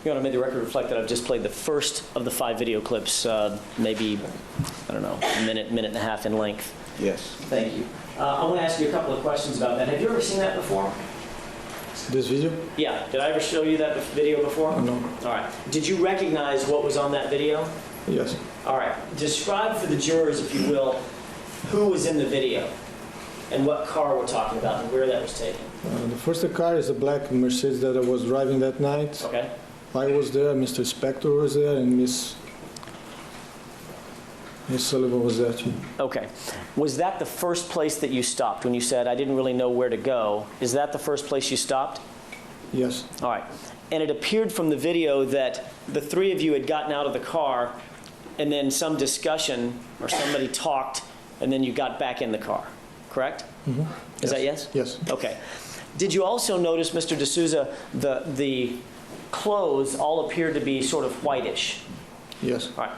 Your Honor, may the record reflect that I've just played the first of the 5 video clips, maybe, I don't know, a minute and a half in length.
Yes.
Thank you. I want to ask you a couple of questions about that. Have you ever seen that before?
This video?
Yeah. Did I ever show you that video before?
No.
All right. Did you recognize what was on that video?
Yes.
All right. Describe for the jurors, if you will, who was in the video and what car we're talking about and where that was taken.
The first car is a black Mercedes that I was driving that night.
Okay.
I was there, Mr. Spector was there, and Miss Sullivan was there too.
Okay. Was that the first place that you stopped when you said, I didn't really know where to go? Is that the first place you stopped?
Yes.
All right. And it appeared from the video that the 3 of you had gotten out of the car and then some discussion or somebody talked and then you got back in the car, correct?
Mm-hmm.
Is that yes?
Yes.
Okay. Did you also notice, Mr. D'Souza, the clothes all appeared to be sort of whitish?
Yes.
All right.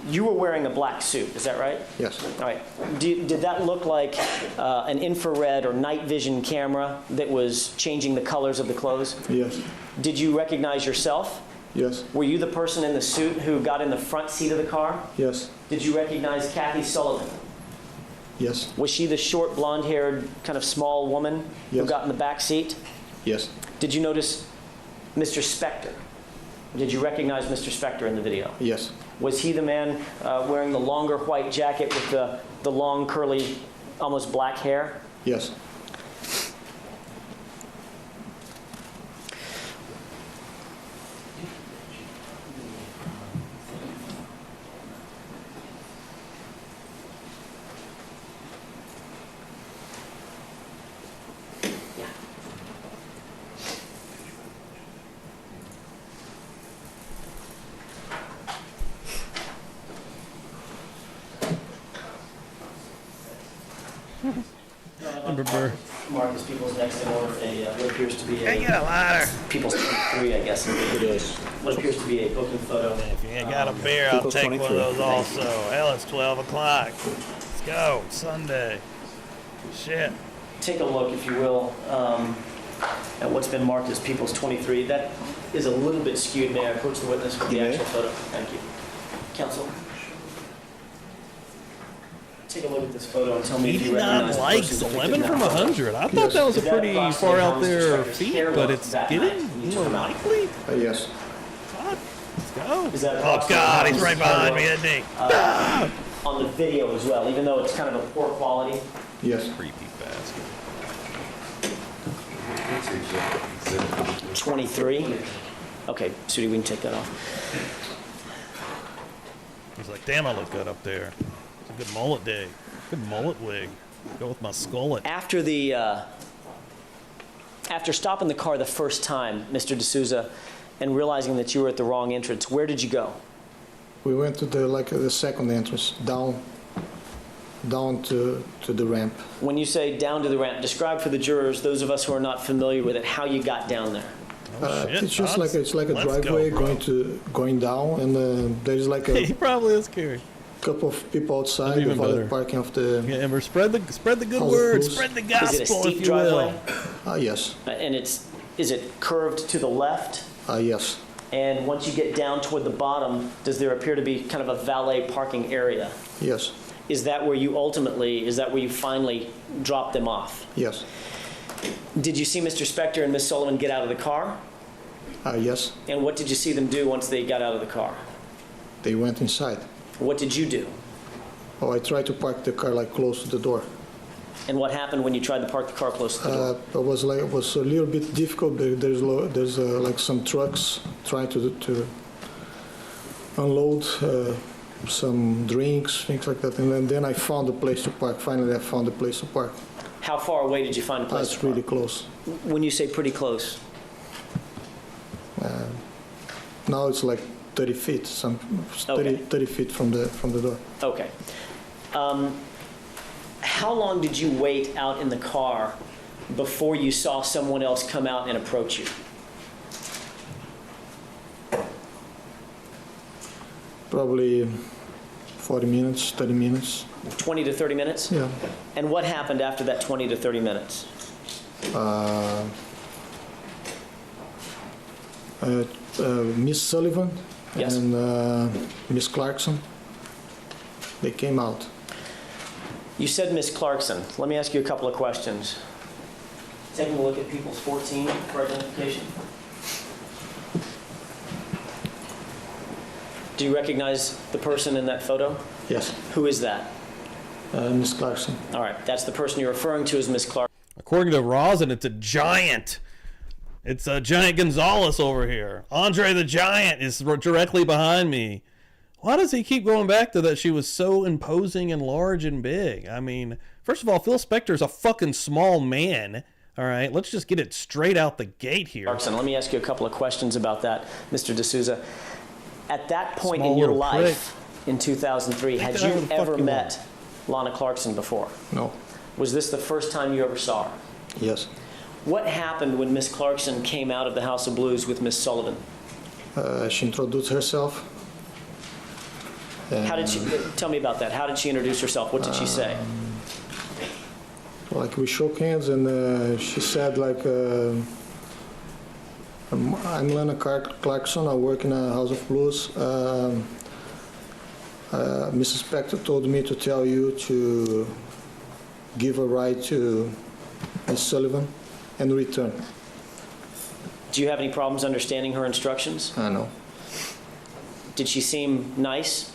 You were wearing a black suit, is that right?
Yes.
All right. Did that look like an infrared or night vision camera that was changing the colors of the clothes?
Yes.
Did you recognize yourself?
Yes.
Were you the person in the suit who got in the front seat of the car?
Yes.
Did you recognize Kathy Sullivan?
Yes.
Was she the short, blonde-haired, kind of small woman who got in the back seat?
Yes.
Did you notice Mr. Spector? Did you recognize Mr. Spector in the video?
Yes.
Was he the man wearing the longer white jacket with the long, curly, almost black hair?
Yes.
Marcus, People's next in order, what appears to be
Can I get a lighter?
People's 23, I guess.
It is.
What appears to be a booking photo.
If you ain't got a beer, I'll
People's
take
23.
one of those also. Hell, it's 12 o'clock. Let's go. Sunday. Shit.
Take a look, if you will, at what's been marked as People's 23. That is a little bit skewed. May I approach the witness for the
You may.
actual photo? Thank you. Counsel? take a look at this photo and tell me if you
89
recognize the
likes,
person depicted
11
in that
from
photo.
100. I thought that was a
Did that
pretty
approximate
far
how
out
Mr.
there
Spector's
feat,
hair
but
looked
it's
that night when
getting
you
more
took him out?
likely.
Yes.
Let's go.
Is that
Oh,
approximately
God,
how
he's
Mr.
right
Spector
behind me,
looked,
isn't he?
on the video as well, even though it's kind of a poor quality?
Yes.
Creepy bastard.
23? Okay, Sudi, we can take that off.
He's like, damn, I look good up there. It's a good mullet day. Good mullet wig. Go with my skullet.
After stopping the car the first time, Mr. D'Souza, and realizing that you were at the wrong entrance, where did you go?
We went to the second entrance, down to the ramp.
When you say down to the ramp, describe for the jurors, those of us who are not familiar with it, how you got down there.
It's just like a driveway going down, and there's like a
He probably is scary.
couple of people outside
Even
the
better.
parking of the.
Yeah, Amber, spread the good
House
word,
Blues.
spread the
Is it a
gospel,
steep
if you will.
driveway?
Yes.
And is it curved to the left?
Yes.
And once you get down toward the bottom, does there appear to be kind of a valet parking area?
Yes.
Is that where you finally drop them off?
Yes.
Did you see Mr. Spector and Miss Sullivan get out of the car?
Yes.
And what did you see them do once they got out of the car?
They went inside.
What did you do?
Oh, I tried to park the car like close to the door.
And what happened when you tried to park the car close to the door?
It was a little bit difficult. There's like some trucks trying to unload some drinks, things like that. And then I found a place to park. Finally, I found a place to park.
How far away did you find a place to
That's
park?
really close.
When you say pretty close?
Now it's like 30 feet, 30 feet from the door.
Okay. How long did you wait out in the car before you saw someone else come out and approach you?
Probably 40 minutes, 30 minutes.
20 to 30 minutes?
Yeah.
And what happened after that 20 to 30 minutes?
Miss Sullivan
Yes.
and Miss Clarkson, they came out.
You said Miss Clarkson. Let me ask you a couple of questions. Taking a look at People's 14 for identification. Do you recognize the person in that photo?
Yes.
Who is that?
Miss Clarkson.
All right, that's the person you're referring to as Miss Clarkson.
According to Rosin, it's a giant. It's a giant Gonzalez over here. Andre the Giant is directly behind me. Why does he keep going back to that she was so imposing and large and big? I mean, first of all, Phil Spector's a fucking small man. All right, let's just get it straight out the gate here.
Clarkson, let me ask you a couple of questions about that, Mr. D'Souza. At that point
Small
in your
little
life, in 2003, had
that
you
the fuck
ever
you
met Lana Clarkson before?
No.
Was this the first time you ever saw her?
Yes.
What happened when Miss Clarkson came out of the House of Blues with Miss Sullivan?
She introduced herself.
How did she, tell me about that. How did she introduce herself? What did she say?
Like we shook hands, and she said like, "I'm Lana Clarkson. I work in a House of Blues. Mrs. Spector told me to tell you to give a ride to Miss Sullivan and return."
Do you have any problems understanding her instructions?
No.
Did she seem nice?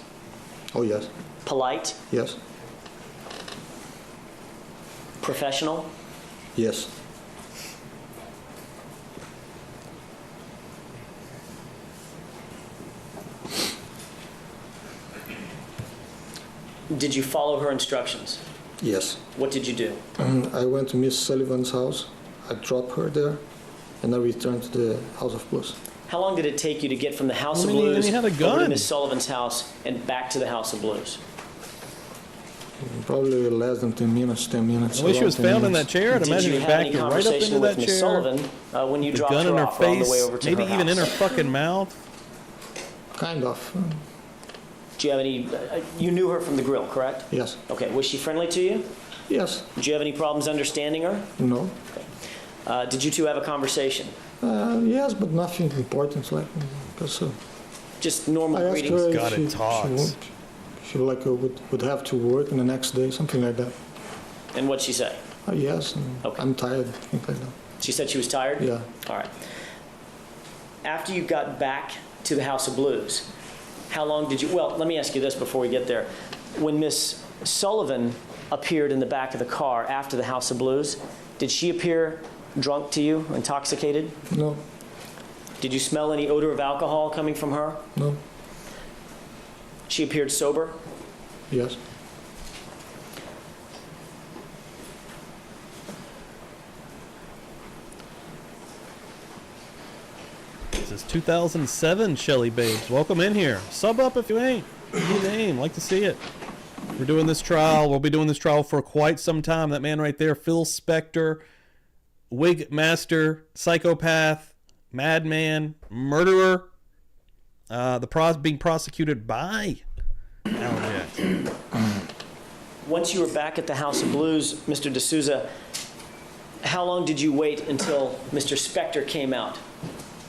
Oh yes.
Polite?
Yes.
Professional?
Yes.
Did you follow her instructions?
Yes.
What did you do?
I went to Miss Sullivan's house. I dropped her there, and I returned to the House of Blues.
How long did it take you to get from the House of
He
Blues
had a
over to
gun.
Miss Sullivan's house and back to the House of Blues?
Probably less than 10 minutes, 10 minutes.
I wish she
around
was
10
found in
minutes.
that chair. I'd
Did
imagine
you
he
have any
backed her right up
conversation
into
with
that
Miss
chair.
Sullivan when you
The
dropped
gun
her
in her
off on the way
face,
over to
maybe
her
even in her
house?
fucking mouth.
Kind of.
Do you have any? You knew her from the grill, correct?
Yes.
Okay. Was she friendly to you?
Yes.
Did you have any problems understanding her?
No.
Did you two have a conversation?
Yes, but nothing important. Like, because
Just normal
I asked
greetings.
her if
God, it
she,
talks.
she like would have to work in the next day, something like that.
And what'd she say?
Yes, I'm tired, things like that.
She said she was tired?
Yeah.
All right. After you got back to the House of Blues, how long did you, well, let me ask you this before we get there. When Miss Sullivan appeared in the back of the car after the House of Blues, did she appear drunk to you, intoxicated?
No.
Did you smell any odor of alcohol coming from her?
No.
She appeared sober?
Yes.
This is 2007, Shelly Babes. Welcome in here. Sub up if you ain't. New name. Like to see it. We're doing this trial. We'll be doing this trial for quite some time. That man right there, Phil Spector, wig master, psychopath, madman, murderer, being prosecuted by Alan Jackson.
Once you were back at the House of Blues, Mr. D'Souza, how long did you wait until Mr. Spector came out?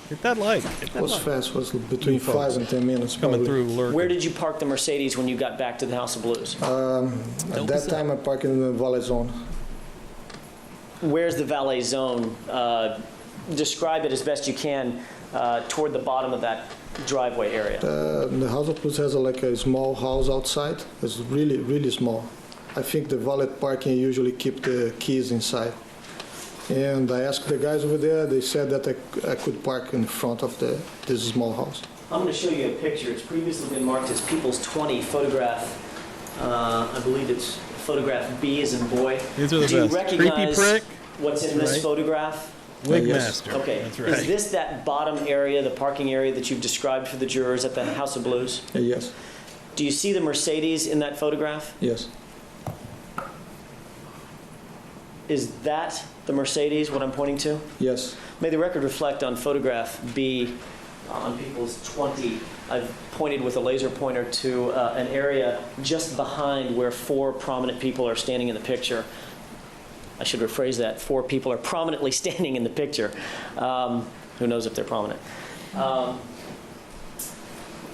Hit that like.
It was fast. Was between 5 and 10 minutes.
Coming
probably.
through. Lurking.
Where did you park the Mercedes when you got back to the House of Blues?
At that time, I parked in the valet zone.
Where's the valet zone? Describe it as best you can toward the bottom of that driveway area.
The House of Blues has like a small house outside. It's really, really small. I think the valet parking usually keep the keys inside. And I asked the guys over there, they said that I could park in front of this small house.
I'm going to show you a picture. It's previously been marked as People's 20 photograph. I believe it's photograph B as in boy.
These are the
Do you
best.
recognize
Creepy prick.
what's in this photograph?
Wig
Yes.
master.
Okay.
That's right.
Is this that bottom area, the parking area that you've described for the jurors at the House of Blues?
Yes.
Do you see the Mercedes in that photograph?
Yes.
Is that the Mercedes, what I'm pointing to?
Yes.
May the record reflect on photograph B on People's 20. I've pointed with a laser pointer to an area just behind where 4 prominent people are standing in the picture. I should rephrase that. 4 people are prominently standing in the picture. Who knows if they're prominent? I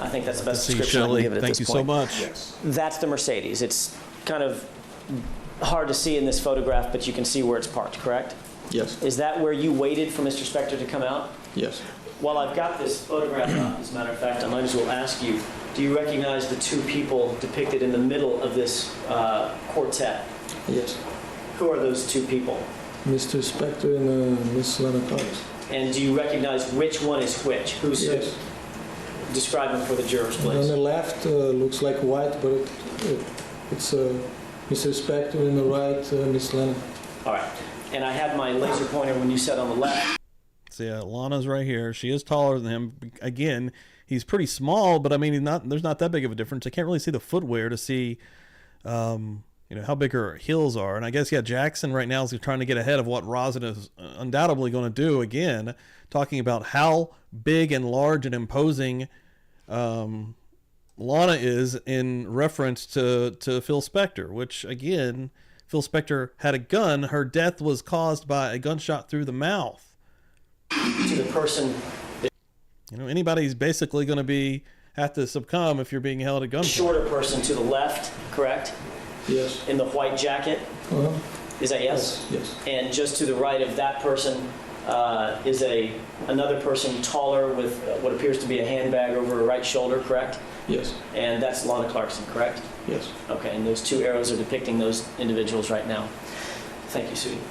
think that's the best description I can give it at this point.
Thank you so much.
Yes.
That's the Mercedes. It's kind of hard to see in this photograph, but you can see where it's parked, correct?
Yes.
Is that where you waited for Mr. Spector to come out?
Yes.
While I've got this photograph up, as a matter of fact, I might as well ask you, do you recognize the 2 people depicted in the middle of this quartet?
Yes.
Who are those 2 people?
Mr. Spector and Miss Lana Cox.
And do you recognize which one is which? Who's
Yes.
who? Describe them for the jurors,
On
please.
the left looks like white, but it's Mr. Spector, and the right, Miss Lana.
All right. And I had my laser pointer when you said on the left.
See, Lana's right here. She is taller than him. Again, he's pretty small, but I mean, there's not that big of a difference. I can't really see the footwear to see, how big her heels are. And I guess, Jackson right now is trying to get ahead of what Rosin is undoubtedly going to do again, talking about how big and large and imposing Lana is in reference to Phil Spector, which, again, Phil Spector had a gun. Her death was caused by a gunshot through the mouth.
To the person.
Anybody's basically going to have to succumb if you're being held at gunpoint.
Shorter person to the left, correct?
Yes.
In the white jacket?
Uh-huh.
Is that yes?
Yes.
And just to the right of that person is another person taller with what appears to be a handbag over her right shoulder, correct?
Yes.
And that's Lana Clarkson, correct?
Yes.
Okay, and those 2 arrows are depicting those individuals right now. Thank you, sweetie.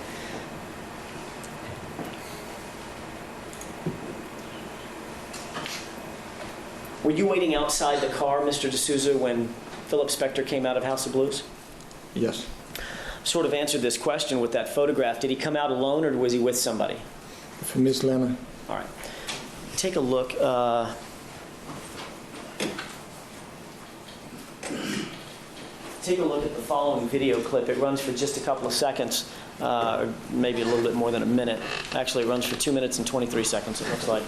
Were you waiting outside the car, Mr. D'Souza, when Philip Spector came out of House of Blues?
Yes.
Sort of answered this question with that photograph. Did he come out alone or was he with somebody?
For Miss Lana.
All right. Take a look. Take a look at the following video clip. It runs for just a couple of seconds, or maybe a little bit more than a minute. Actually, it runs for 2 minutes and 23 seconds, it looks like.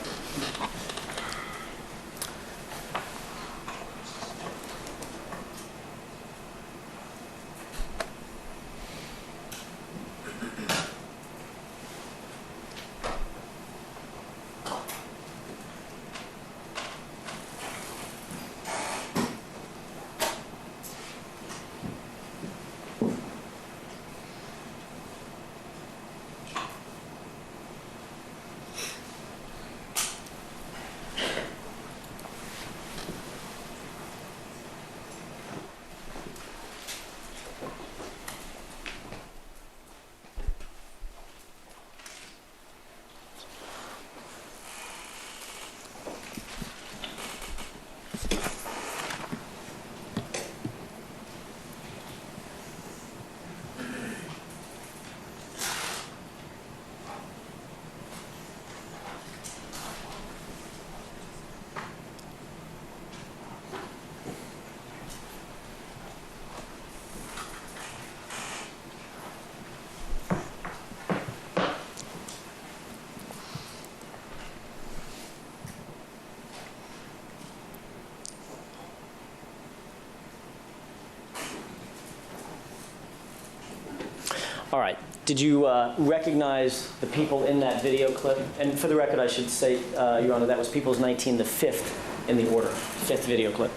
All right. Did you recognize the people in that video clip? And for the record, I should say, Your Honor, that was People's 19, the fifth in the order, fifth video clip.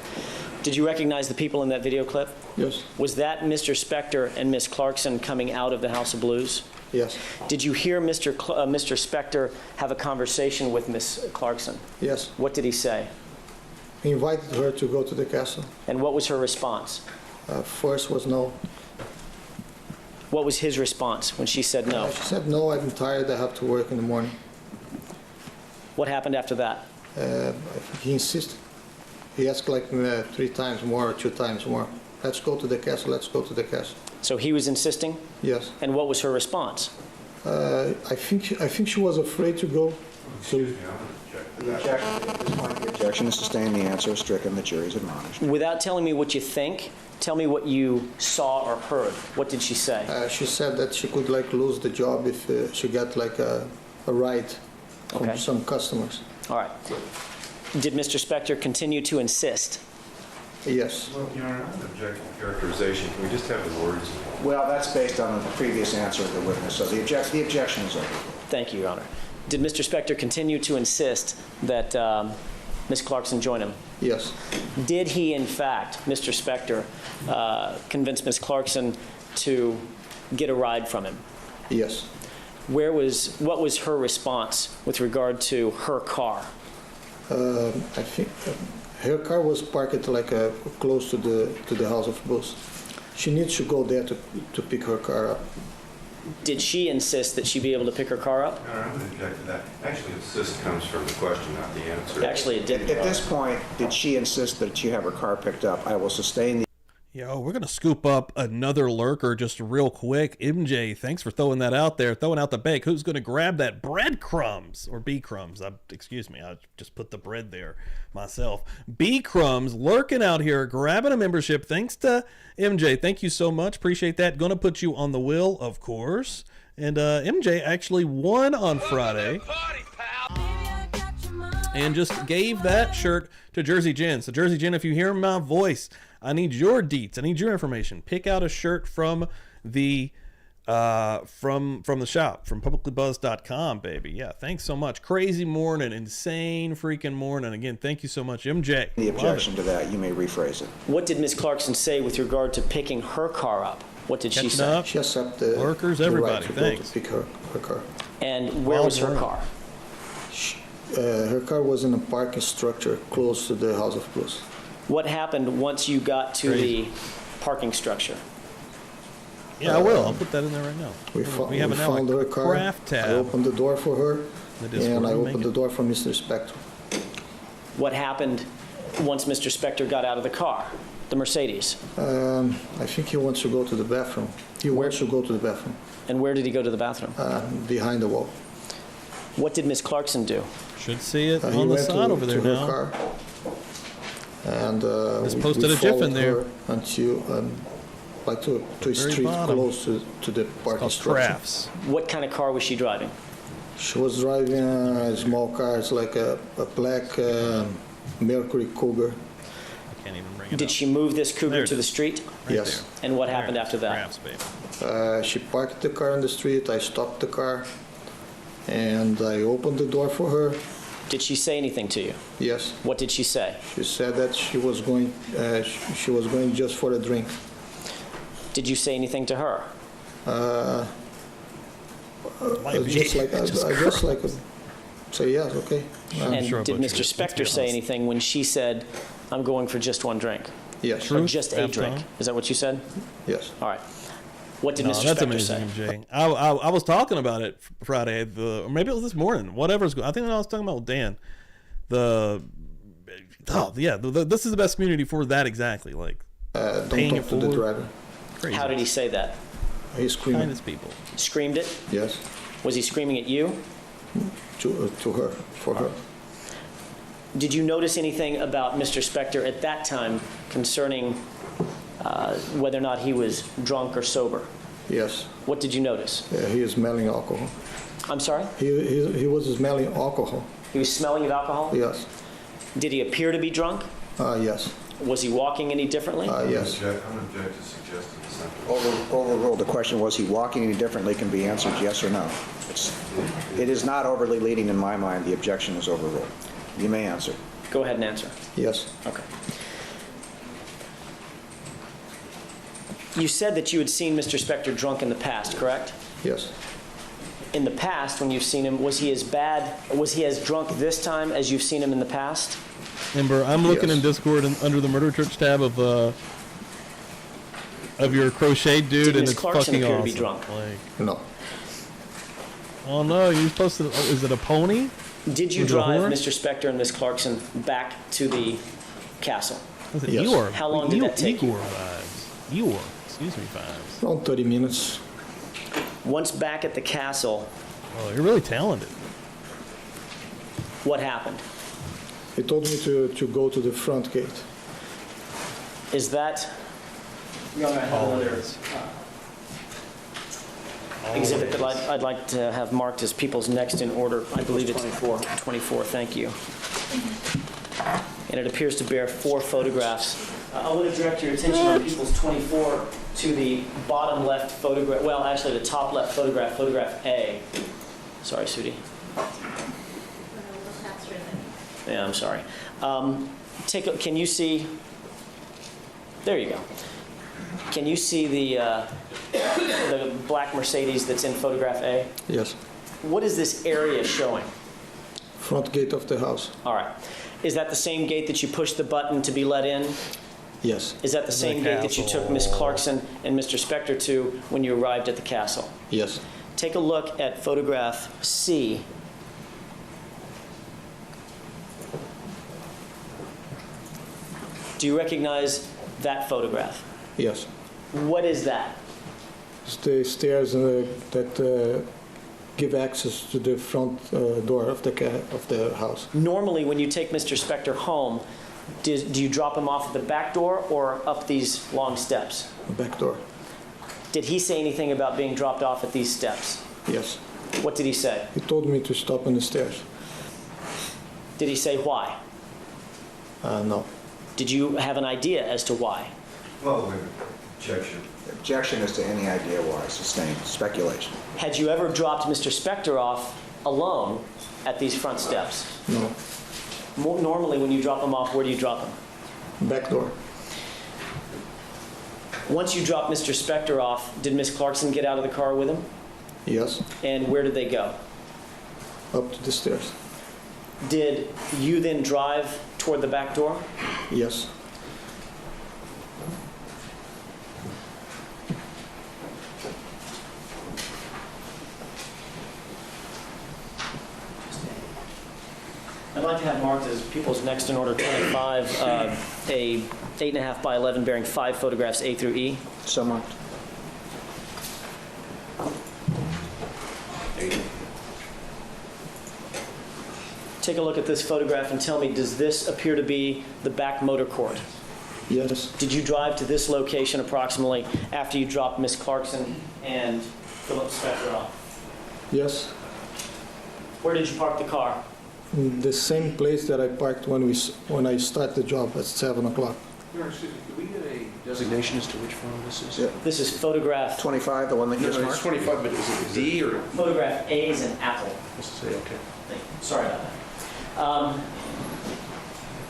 Did you recognize the people in that video clip?
Yes.
Was that Mr. Spector and Ms. Clarkson coming out of the House of Blues?
Yes.
Did you hear Mr. Spector have a conversation with Ms. Clarkson?
Yes.
What did he say?
He invited her to go to the castle.
And what was her response?
First was no.
What was his response when she said no?
She said, no, I'm tired, I have to work in the morning.
What happened after that?
He insisted. He asked like 3 times more or 2 times more. Let's go to the castle, let's go to the castle.
So he was insisting?
Yes.
And what was her response?
I think she was afraid to go.
Excuse me, I'm going to object to that.
The objection is sustained, the answer is stricken, the jury is admonished.
Without telling me what you think, tell me what you saw or heard. What did she say?
She said that she could like lose the job if she got like a ride from some customers.
All right. Did Mr. Spector continue to insist?
Yes.
Well, Your Honor, I'm objecting to characterization. Can we just have the words?
Well, that's based on the previous answer of the witness, so the objection is over.
Thank you, Your Honor. Did Mr. Spector continue to insist that Ms. Clarkson join him?
Yes.
Did he, in fact, Mr. Spector, convince Ms. Clarkson to get a ride from him?
Yes.
What was her response with regard to her car?
I think her car was parked like close to the House of Blues. She needs to go there to pick her car up.
Did she insist that she be able to pick her car up?
Your Honor, I'm going to object to that. Actually, insist comes from the question, not the answer.
Actually, it didn't.
At this point, did she insist that she have her car picked up? I will sustain the...
Yo, we're going to scoop up another lurker just real quick. MJ, thanks for throwing that out there, throwing out the bake. Who's going to grab that breadcrumbs or B crumbs? Excuse me, I just put the bread there myself. B crumbs lurking out here, grabbing a membership. Thanks to MJ. Thank you so much. Appreciate that. Going to put you on the wheel, of course. And MJ actually won on Friday. And just gave that shirt to Jersey Jen. So Jersey Jen, if you hear my voice, I need your deets. I need your information. Pick out a shirt from the from the shop, from PubliclyBuzzed.com, baby. Yeah, thanks so much. Crazy morning, insane freaking morning. Again, thank you so much, MJ.
The objection to that, you may rephrase it.
What did Ms. Clarkson say with regard to picking her car up? What did she say?
She accepted
workers, everybody. Thanks.
To pick her car.
And where was her car?
Her car was in a parking structure close to the House of Blues.
What happened once you got to the parking structure?
Yeah, I will. I'll put that in there right now.
We have found her car.
Craft tab.
I opened the door for her, and I opened the door for Mr. Spector.
What happened once Mr. Spector got out of the car, the Mercedes?
I think he wants to go to the bathroom. Wants to go to the bathroom.
And where did he go to the bathroom?
Behind the wall.
What did Ms. Clarkson do?
Should see it on the side over there now.
Car, and
just posted a GIF in there.
Until like to a street close to the parking structure.
Crafts.
What kind of car was she driving?
She was driving a small car. It's like a black Mercury Cougar.
I can't even bring it
Did
up.
she move this Cougar to the street?
Right
Yes.
there.
And what happened after that?
Crafts, baby.
She parked the car on the street. I stopped the car, and I opened the door for her.
Did she say anything to you?
Yes.
What did she say?
She said that she was going just for a drink.
Did you say anything to her?
Say yes, okay.
And did Mr. Spector say anything when she said, "I'm going for just one drink"?
Yes.
Or just a drink? Is that what you said?
Yes.
All right. What did Mr.
That's
Spector say?
amazing, MJ. I was talking about it Friday, or maybe it was this morning. Whatever's going. I think I was talking about with Dan. This is the best community for that exactly. Like
don't
paying
talk to the driver.
Crazy.
How did he say that?
He screamed.
Kindest people.
Screamed it?
Yes.
Was he screaming at you?
To her, for her.
Did you notice anything about Mr. Spector at that time concerning whether or not he was drunk or sober?
Yes.
What did you notice?
He is smelling alcohol.
I'm sorry?
He was smelling alcohol.
He was smelling of alcohol?
Yes.
Did he appear to be drunk?
Yes.
Was he walking any differently?
Yes.
I'm object to suggesting something.
Overruled. The question, was he walking any differently, can be answered yes or no. It is not overly leading in my mind. The objection is overruled. You may answer.
Go ahead and answer.
Yes.
Okay. You said that you had seen Mr. Spector drunk in the past, correct?
Yes.
In the past, when you've seen him, was he as drunk this time as you've seen him in the past?
Ember, I'm looking in Discord and under the Murder Church tab of your crochet dude,
Did
and
Ms.
it's
Clarkson
fucking
appear
awesome.
to be drunk?
No.
Oh no, you supposed to? Is it a pony?
Did you
Was it a
drive
horse?
Mr. Spector and Ms. Clarkson back to the castle?
Was it
Yes.
Eeyore?
How long did that take you?
Eeyore vibes. Eeyore. Excuse me, vibes.
Around 30 minutes.
Once back at the castle,
Oh, you're really talented.
what happened?
He told me to go to the front gate.
Is that... Your Honor, I have another exhibit that I'd like to have marked as people's next in order. I believe it's 24. 24, thank you. And it appears to bear 4 photographs. I want to direct your attention on people's 24 to the bottom left photograph, well, actually the top left photograph, photograph A. Sorry, Sudi. Yeah, I'm sorry. Can you see, there you go. Can you see the black Mercedes that's in photograph A?
Yes.
What is this area showing?
Front gate of the house.
All right. Is that the same gate that you pushed the button to be let in?
Yes.
Is that the same gate that you took Miss Clarkson and Mr. Spector to when you arrived at the castle?
Yes.
Take a look at photograph C. Do you recognize that photograph?
Yes.
What is that?
It's the stairs that give access to the front door of the house.
Normally, when you take Mr. Spector home, do you drop him off at the back door or up these long steps?
The back door.
Did he say anything about being dropped off at these steps?
Yes.
What did he say?
He told me to stop on the stairs.
Did he say why?
No.
Did you have an idea as to why?
Well, objection.
Objection is to any idea why. Sustained. Speculation.
Had you ever dropped Mr. Spector off alone at these front steps?
No.
Normally, when you drop him off, where do you drop him?
Back door.
Once you drop Mr. Spector off, did Miss Clarkson get out of the car with him?
Yes.
And where did they go?
Up to the stairs.
Did you then drive toward the back door?
Yes.
I'd like to have marked as people's next in order 25, a 8.5 by 11 bearing 5 photographs A through E.
So marked.
Take a look at this photograph and tell me, does this appear to be the back motor court?
Yes.
Did you drive to this location approximately after you dropped Miss Clarkson and Philip Spector off?
Yes.
Where did you park the car?
In the same place that I parked when I start the job at 7 o'clock.
Excuse me, could we get a designation as to which phone this is?
Yeah.
This is photograph.
25, the one that gets
No,
marked?
it's 25, but is it D or?
Photograph A is an apple.
Let's say, okay.
Sorry about that.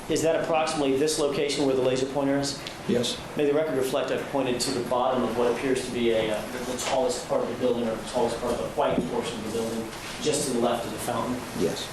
Is that approximately this location where the laser pointer is?
Yes.
May the record reflect I've pointed to the bottom of what appears to be the tallest part of the building, or the tallest part of the white portion of the building, just to the left of the fountain.
Yes.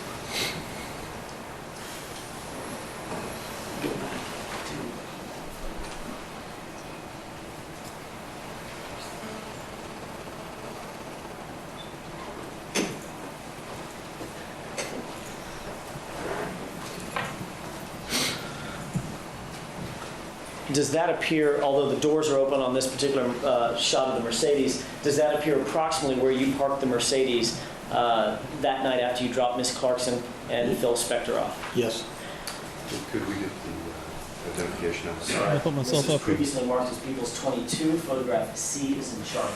Does that appear, although the doors are open on this particular shot of the Mercedes, does that appear approximately where you parked the Mercedes that night after you dropped Miss Clarkson and Phil Spector off?
Yes.
Could we get the identification of the
Sorry.
I put myself
this
up.
is previously marked as People's 22. Photograph C is in Charlie.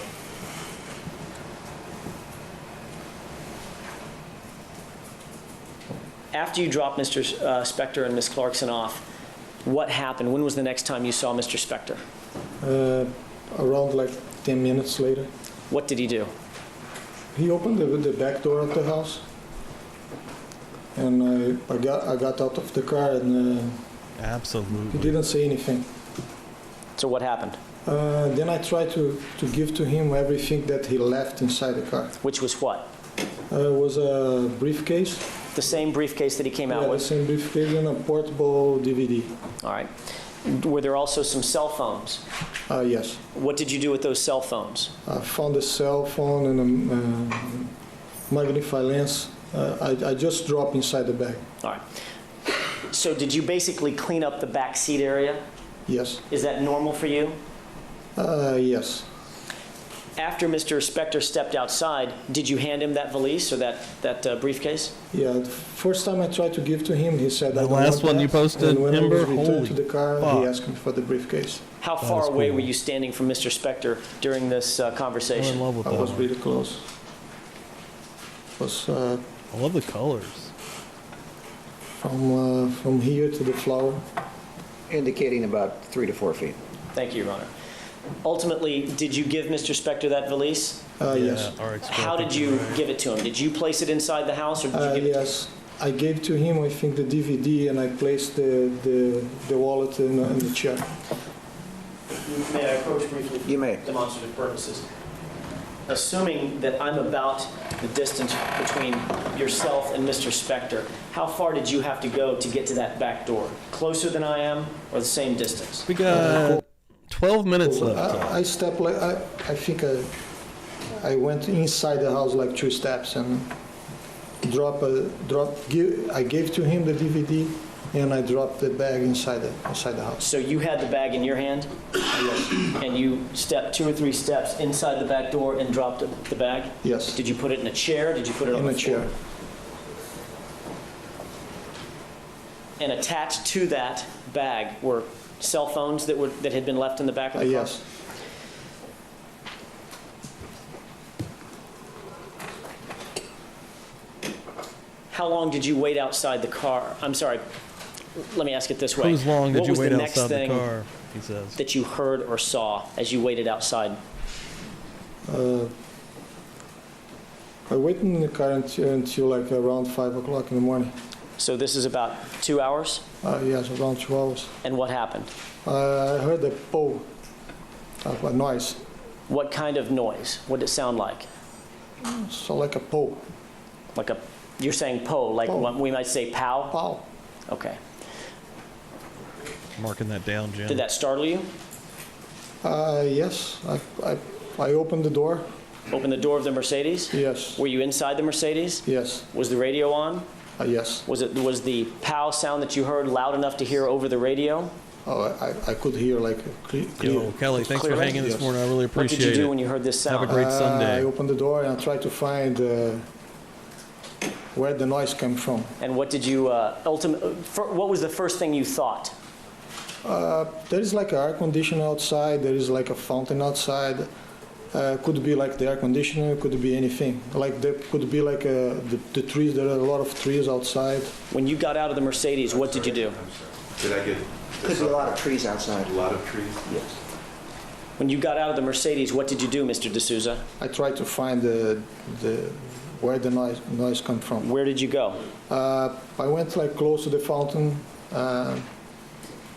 After you dropped Mr. Spector and Miss Clarkson off, What happened? When was the next time you saw Mr. Spector?
Around like 10 minutes later.
What did he do?
He opened the back door of the house, and I got out of the car, and
absolutely,
he didn't say anything.
So what happened?
Then I tried to give to him everything that he left inside the car.
Which was what?
It was a briefcase.
The same briefcase that he came out with?
The same briefcase and a portable DVD.
All right. Were there also some cell phones?
Yes.
What did you do with those cell phones?
I found a cell phone and a magnifying lens. I just dropped inside the bag.
All right. So did you basically clean up the back seat area?
Yes.
Is that normal for you?
Yes.
After Mr. Spector stepped outside, did you hand him that valise or that briefcase?
Yeah, the first time I tried to give to him, he said,
The
I don't
last
want
one
that.
you posted,
And when
Ember?
I was returned
Holy
to the car,
fuck.
he asked me for the briefcase.
How far away were you standing from Mr. Spector during this conversation?
I'm in love with
I
that
was
one.
really close. Was
I love the colors.
from here to the flower.
Indicating about 3 to 4 feet.
Thank you, Your Honor. Ultimately, did you give Mr. Spector that valise?
Yes.
How did you give it to him? Did you place it inside the house, or did you give it to him?
Yes. I gave to him, I think, the DVD, and I placed the wallet in the chair.
May I approach briefly?
You may.
For demonstrative purposes. Assuming that I'm about the distance between yourself and Mr. Spector, how far did you have to go to get to that back door? Closer than I am, or the same distance?
We got 12 minutes left.
I stepped like I think I went inside the house like 2 steps and I gave to him the DVD and I dropped the bag inside the house.
So you had the bag in your hand?
Yes.
And you stepped 2 or 3 steps inside the back door and dropped the bag?
Yes.
Did you put it in a chair? Did you put it on
In
the
a
floor?
chair.
And attached to that bag were cell phones that had been left in the back of the car?
Yes.
How long did you wait outside the car? I'm sorry, let me ask it this way.
Whose long did
What
you
was
wait
the next
outside the
thing
car? He says.
that you heard or saw as you waited outside?
I waited in the car until like around 5 o'clock in the morning.
So this is about 2 hours?
Yes, around 2 hours.
And what happened?
I heard a pull, a noise.
What kind of noise? What did it sound like?
So like a pull.
Like a, you're saying po, like
Po.
what we might say pow?
Pow.
Okay.
Marking that down, Jim.
Did that startle you?
Yes, I opened the door.
Open the door of the Mercedes?
Yes.
Were you inside the Mercedes?
Yes.
Was the radio on?
Yes.
Was the pow sound that you heard loud enough to hear over the radio?
Oh, I could hear like clear.
Yo, Kelly, thanks for
Clearly?
hanging this morning. I really appreciate it.
What did you do when you heard this sound?
Have a great Sunday.
I opened the door and I tried to find where the noise came from.
And what did you what was the first thing you thought?
There is like an air conditioner outside. There is like a fountain outside. Could be like the air conditioner. Could be anything. Like there could be like the trees. There are a lot of trees outside.
When you got out of the Mercedes, what did you do?
Did I get?
Could be a lot of trees outside.
A lot of trees?
Yes.
When you got out of the Mercedes, what did you do, Mr. D'Souza?
I tried to find where the noise come from.
Where did you go?
I went like close to the fountain,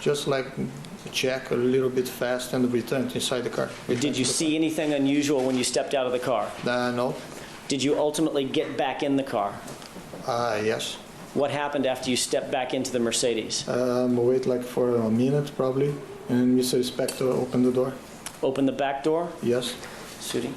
just like check a little bit fast and returned inside the car.
Did you see anything unusual when you stepped out of the car?
No.
Did you ultimately get back in the car?
Yes.
What happened after you stepped back into the Mercedes?
Wait like for a minute probably, and Mr. Spector opened the door.
Open the back door?
Yes.
Sudi?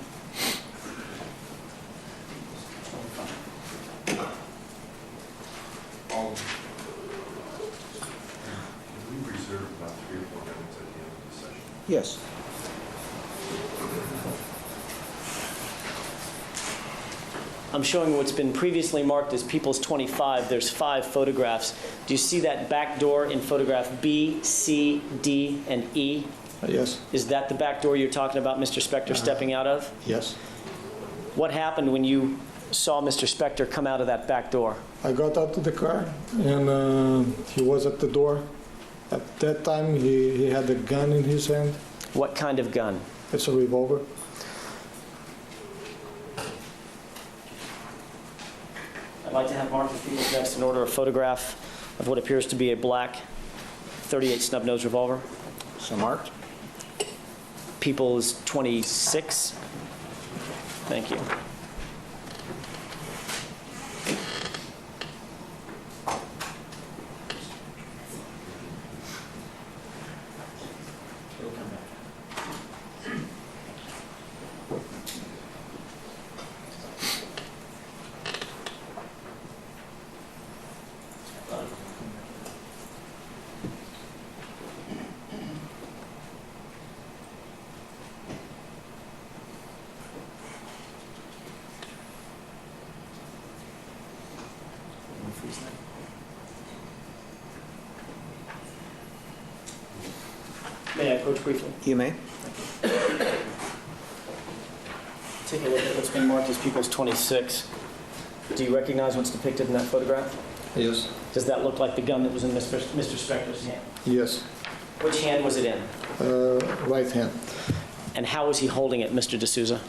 We reserve about 3 or 4 minutes at the end of the session.
Yes.
I'm showing what's been previously marked as People's 25. There's 5 photographs. Do you see that back door in photograph B, C, D, and E?
Yes.
Is that the back door you're talking about, Mr. Spector stepping out of?
Yes.
What happened when you saw Mr. Spector come out of that back door?
I got out of the car and he was at the door At that time, he had a gun in his hand.
What kind of gun?
It's a revolver.
I'd like to have Mark and Peoples next in order a photograph of what appears to be a black .38 snub-nose revolver.
So marked.
Peoples 26. Thank you. May I approach briefly?
You may.
Take a look at what's been marked as Peoples 26. Do you recognize what's depicted in that photograph?
Yes.
Does that look like the gun that was in Mr. Spector's hand?
Yes.
Which hand was it in?
Right hand.
And how was he holding it, Mr. D'Souza?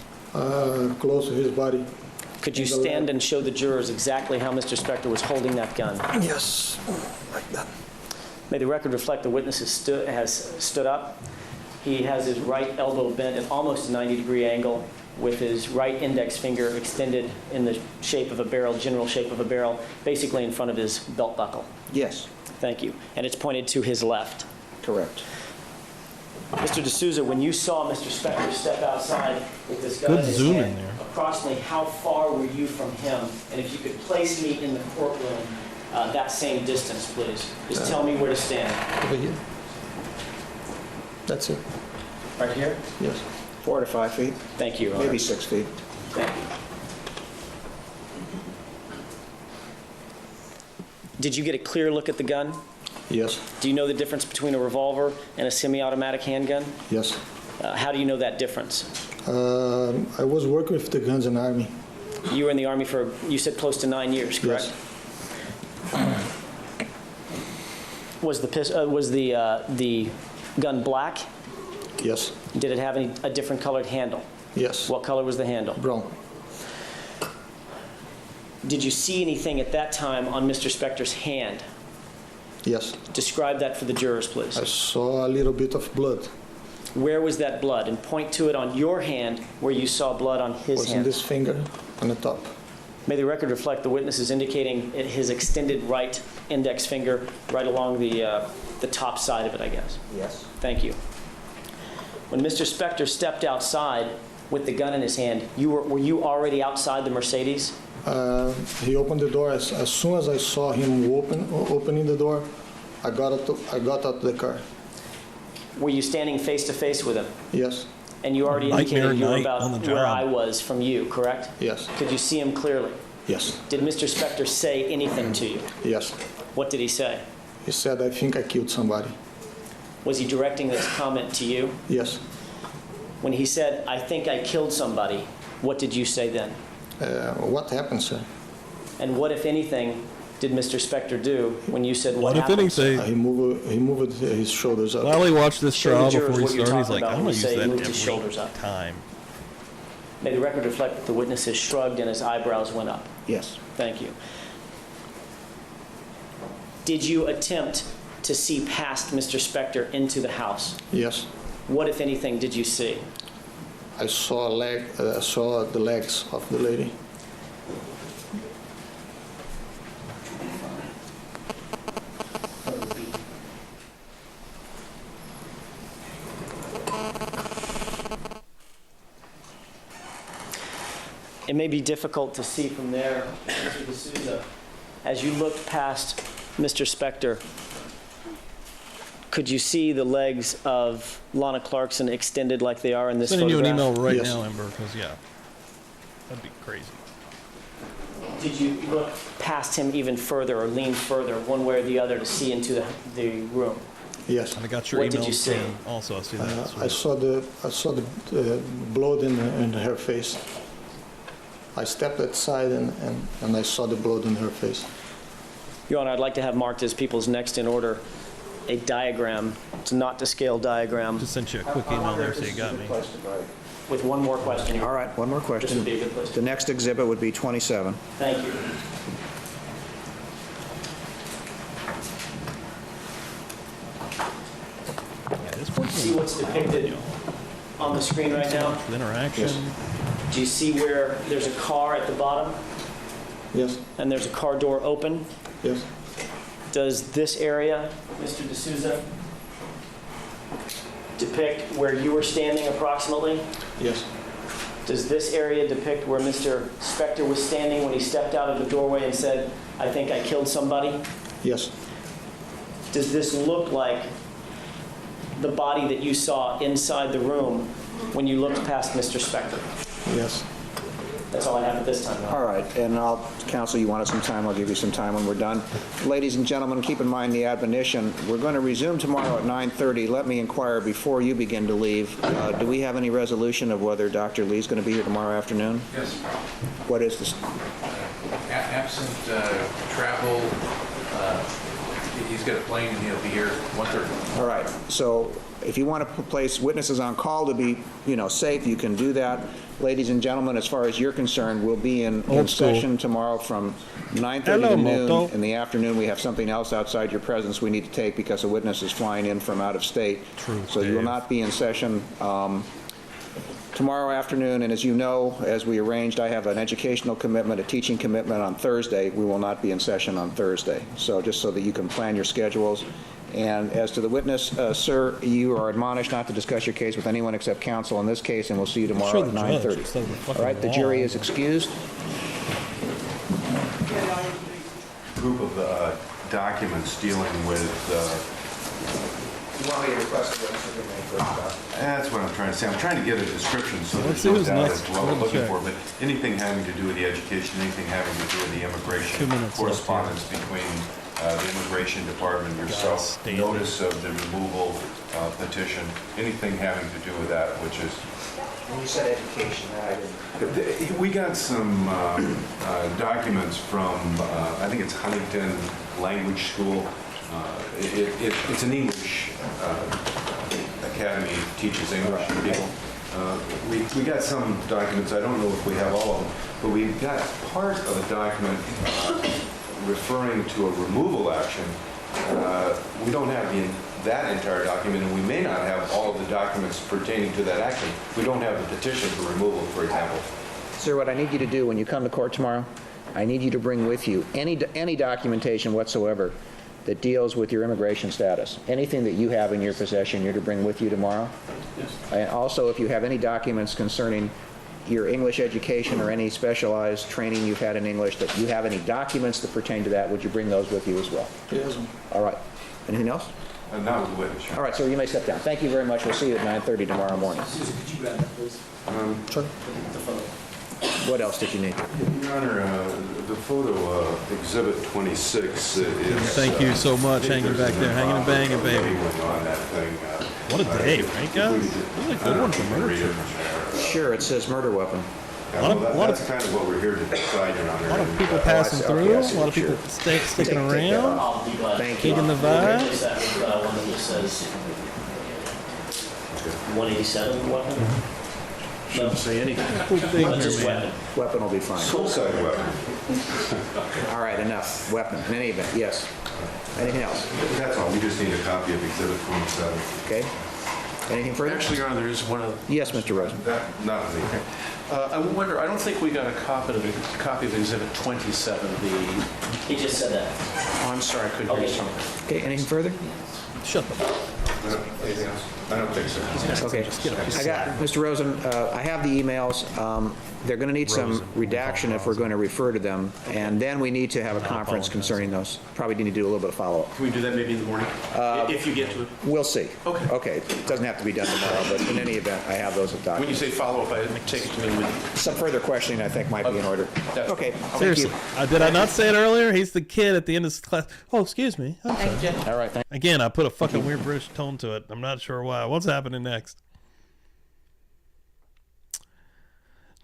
Close to his body.
Could you stand and show the jurors exactly how Mr. Spector was holding that gun?
Yes, like that.
May the record reflect the witness has stood up. He has his right elbow bent at almost a 90-degree angle with his right index finger extended in the shape of a barrel, general shape of a barrel, basically in front of his belt buckle.
Yes.
Thank you. And it's pointed to his left.
Correct.
Mr. D'Souza, when you saw Mr. Spector step outside with this gun in his
zoom
hand,
in there.
approximately how far were you from him? And if you could place me in the courtroom that same distance, please. Just tell me where to stand.
Over here. That's it.
Right here?
Yes.
4 to 5 feet.
Thank you, Your Honor.
Maybe 6 feet.
Thank you. Did you get a clear look at the gun?
Yes.
Do you know the difference between a revolver and a semi-automatic handgun?
Yes.
How do you know that difference?
I was working with the guns in the Army.
You were in the Army for, you said, close to 9 years, correct?
Yes.
Was the gun black?
Yes.
Did it have a different colored handle?
Yes.
What color was the handle?
Brown.
Did you see anything at that time on Mr. Spector's hand?
Yes.
Describe that for the jurors, please.
I saw a little bit of blood.
Where was that blood? And point to it on your hand where you saw blood on his
Was in
hand.
this finger on the top.
May the record reflect the witness is indicating his extended right index finger right along the top side of it, I guess.
Yes.
Thank you. When Mr. Spector stepped outside with the gun in his hand, were you already outside the Mercedes?
He opened the door. As soon as I saw him opening the door, I got out of the car.
Were you standing face to face with him?
Yes.
And you already
Nightmare
indicated you were
night on
about
the
where
job.
I was from you, correct?
Yes.
Could you see him clearly?
Yes.
Did Mr. Spector say anything to you?
Yes.
What did he say?
He said, "I think I killed somebody."
Was he directing this comment to you?
Yes.
When he said, "I think I killed somebody," what did you say then?
What happened, sir?
And what, if anything, did Mr. Spector do when you said,
What
"What
if
happened?"
anything?
He moved his shoulders up.
While he watched this
Show the
trial
jurors
before he
what you're
started, he's
talking
like,
about
I'm
when
going
you
to use
say he
that
moved his shoulders
every
up.
time.
May the record reflect that the witness has shrugged and his eyebrows went up.
Yes.
Thank you. Did you attempt to see past Mr. Spector into the house?
Yes.
What, if anything, did you see?
I saw saw the legs of the lady.
It may be difficult to see from there, Mr. D'Souza. As you looked past Mr. Spector, could you see the legs of Lana Clarkson extended like they are in this
Sending
photograph?
you an email right
Yes.
now, Ember, because, yeah, that'd be crazy.
Did you look past him even further or lean further, one way or the other, to see into the room?
Yes.
And I got your
What
email
did you see?
also. I see that.
I saw the blood in her face. I stepped outside and I saw the blood in her face.
Your Honor, I'd like to have marked as people's next in order a diagram. It's a not to scale diagram.
Just sent you a quick email there, so you got me.
With one more question.
All right, one more
This
question.
would be a good place to-
The next exhibit would be 27.
Thank you. See what's depicted on the screen right now?
Interaction.
Do you see where there's a car at the bottom?
Yes.
And there's a car door open?
Yes.
Does this area, Mr. D'Souza, depict where you were standing approximately?
Yes.
Does this area depict where Mr. Spector was standing when he stepped out of the doorway and said, "I think I killed somebody"?
Yes.
Does this look like the body that you saw inside the room when you looked past Mr. Spector?
Yes.
That's all I have at this time.
All right, and Counsel, you wanted some time, I'll give you some time when we're done. Ladies and gentlemen, keep in mind the admonition. We're going to resume tomorrow at 9:30. Let me inquire before you begin to leave. Do we have any resolution of whether Dr. Lee's going to be here tomorrow afternoon?
Yes.
What is this?
Absent travel, he's got a plane and he'll be here 1:30.
All right, so if you want to place witnesses on call to be, safe, you can do that. Ladies and gentlemen, as far as you're concerned, we'll be in session tomorrow from 9:30 to noon. In the afternoon, we have something else outside your presence we need to take because a witness is flying in from out of state. So you will not be in session tomorrow afternoon. And as you know, as we arranged, I have an educational commitment, a teaching commitment on Thursday. We will not be in session on Thursday. So just so that you can plan your schedules. And as to the witness, sir, you are admonished not to discuss your case with anyone except counsel in this case, and we'll see you tomorrow at 9:30. All right, the jury is excused.
Group of documents dealing with...
You want me to request a witness?
That's what I'm trying to say. I'm trying to get a description so
Let's
there's
see
no
who's
doubt
next.
as to what
We're
we're
gonna
looking
check.
for. But anything having to do with the education, anything having to do with the
2
immigration
minutes left here.
correspondence between the Immigration Department, yourself, notice of the removal petition, anything having to do with that, which is...
When you said education, I didn't...
We got some documents from, I think it's Huntington Language School. It's an English academy, teaches English people. We got some documents, I don't know if we have all of them, but we've got part of a document referring to a removal action. We don't have that entire document, and we may not have all of the documents pertaining to that action. We don't have the petition for removal, for example.
Sir, what I need you to do when you come to court tomorrow, I need you to bring with you any documentation whatsoever that deals with your immigration status. Anything that you have in your possession, you're to bring with you tomorrow. Yes. And also, if you have any documents concerning your English education or any specialized training you've had in English, that you have any documents that pertain to that, would you bring those with you as well?
Yes.
All right. Anything else?
Not with the witness.
All right, sir, you may step down. Thank you very much. We'll see you at 9:30 tomorrow morning.
Susan, could you grab that, please?
Sure.
The photo.
What else did you need?
Your Honor, the photo, Exhibit 26 is...
Thank you so much, hanging back there, hanging and banging, baby.
On that thing.
What a day, right, guys? This is a good one for murder charge.
Sure, it says murder weapon.
That's kind of what we're here to decide, Your Honor.
A lot of people passing through, a lot of people sticking around, taking the vibe.
Is that one that just says 187 weapon?
Shouldn't say anything.
Cool thing
Not
here,
just
man.
weapon.
Weapon will be fine.
Suicide weapon.
All right, enough. Weapon. In any event, yes. Anything else?
That's all. We just need a copy of Exhibit 27.
Okay. Anything further?
Actually, Your Honor, there is one of...
Yes, Mr. Rosen.
Not me.
I wonder, I don't think we got a copy of Exhibit 27,
He just said that.
Oh, I'm sorry, I couldn't hear you.
Okay, anything further?
Shut the fuck.
Anything else? I don't think so.
Okay. I got, Mr. Rosen, I have the emails. They're going to need some redaction if we're going to refer to them, and then we need to have a conference concerning those. Probably need to do a little bit of follow-up.
Can we do that maybe in the morning? If you get to it?
We'll see.
Okay.
Okay, it doesn't have to be done tomorrow, but in any event, I have those at
When you
documents.
say follow-up, I take it to mean
Some further questioning, I think, might be in order. Okay, thank
Seriously,
you.
did I not say it earlier? He's the kid at the end of class. Oh, excuse me. I'm sorry.
Thank you.
All right, thank
Again, I put a fucking weird British tone to it. I'm not sure why. What's happening next?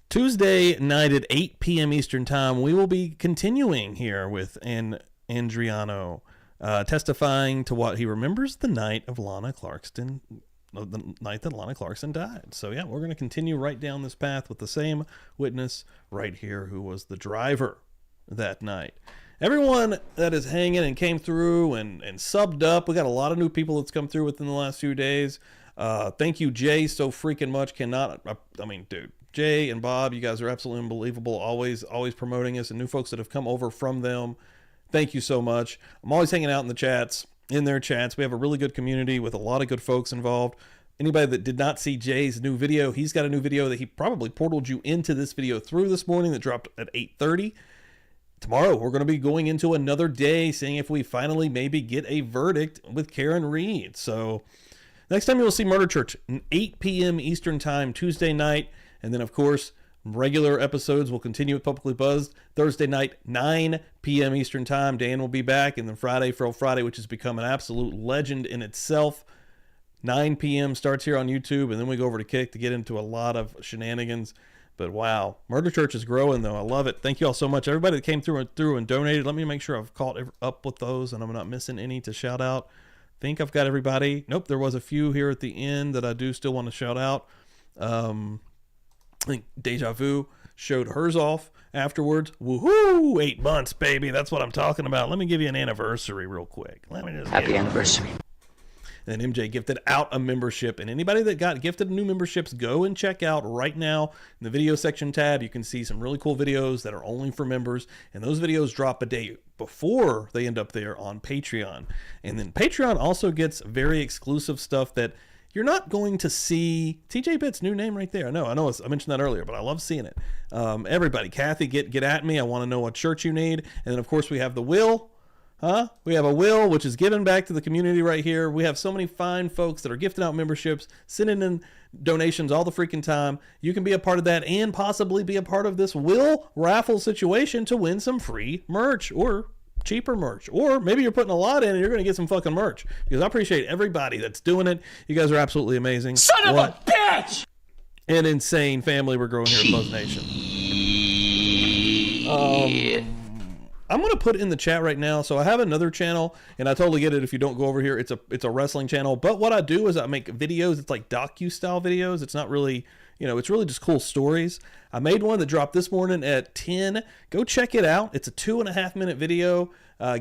Tuesday night at 8 p.m. Eastern Time, we will be continuing here with Adriano. testifying to what he remembers the night of Lana Clarkston, the night that Lana Clarkston died. So yeah, we're going to continue right down this path with the same witness right here who was the driver that night. Everyone that is hanging and came through and subbed up. We got a lot of new people that's come through within the last few days. Thank you, Jay, so freaking much. Dude, Jay and Bob, you guys are absolutely unbelievable. Always promoting us, and new folks that have come over from them. Thank you so much. I'm always hanging out in their chats. We have a really good community with a lot of good folks involved. Anybody that did not see Jay's new video, he's got a new video that he probably portaled you into this video through this morning that dropped at 8:30. Tomorrow, we're going to be going into another day, seeing if we finally maybe get a verdict with Karen Reed. So next time you'll see Murder Church, 8 p.m. Eastern Time, Tuesday night. And then, of course, regular episodes will continue with Publicly Buzzed. Thursday night, 9 p.m. Eastern Time. Dan will be back. And then Friday, Feral Friday, which has become an absolute legend in itself. 9 p.m. starts here on YouTube. And then we go over to Kick to get into a lot of shenanigans. But wow, Murder Church is growing, though. I love it. Thank you all so much. Everybody that came through and donated. Let me make sure I've caught up with those and I'm not missing any to shout out. I think I've got everybody. Nope, there was a few here at the end that I do still want to shout out. I think Deja Vu showed hers off afterwards. Woohoo! 8 months, baby. That's what I'm talking about. Let me give you an anniversary real quick. Let me just
Happy anniversary.
And MJ gifted out a membership. And anybody that got gifted new memberships, go and check out right now in the video section tab. You can see some really cool videos that are only for members. And those videos drop a day before they end up there on Patreon. And then Patreon also gets very exclusive stuff that you're not going to see. TJ Bitt's new name right there. I know I mentioned that earlier, but I love seeing it. Everybody, Kathy, get at me. I want to know what shirt you need. And then, of course, we have the will. We have a will, which is given back to the community right here. We have so many fine folks that are gifting out memberships, sending in donations all the freaking time. You can be a part of that and possibly be a part of this will raffle situation to win some free merch or cheaper merch. Or maybe you're putting a lot in and you're going to get some fucking merch. Because I appreciate everybody that's doing it. You guys are absolutely amazing.
Son of a bitch!
An insane family we're growing here at Buzz Nation. I'm going to put in the chat right now. So I have another channel, and I totally get it if you don't go over here. It's a wrestling channel. But what I do is I make videos. It's like docu-style videos. It's not really, it's really just cool stories. I made one that dropped this morning at 10. Go check it out. It's a 2.5-minute video.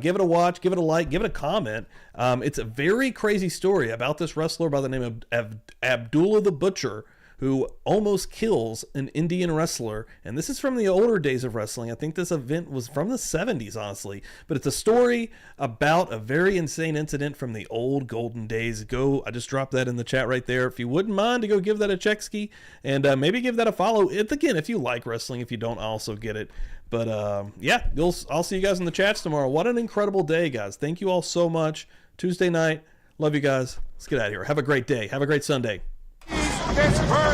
Give it a watch. Give it a like. Give it a comment. It's a very crazy story about this wrestler by the name of Abdullah the Butcher, who almost kills an Indian wrestler. And this is from the older days of wrestling. I think this event was from the 70s, honestly. But it's a story about a very insane incident from the old golden days. I just dropped that in the chat right there. If you wouldn't mind to go give that a check ski and maybe give that a follow. Again, if you like wrestling. If you don't, I also get it. But yeah, I'll see you guys in the chats tomorrow. What an incredible day, guys. Thank you all so much. Tuesday night. Love you guys. Let's get out of here. Have a great day. Have a great Sunday.
Pittsburgh!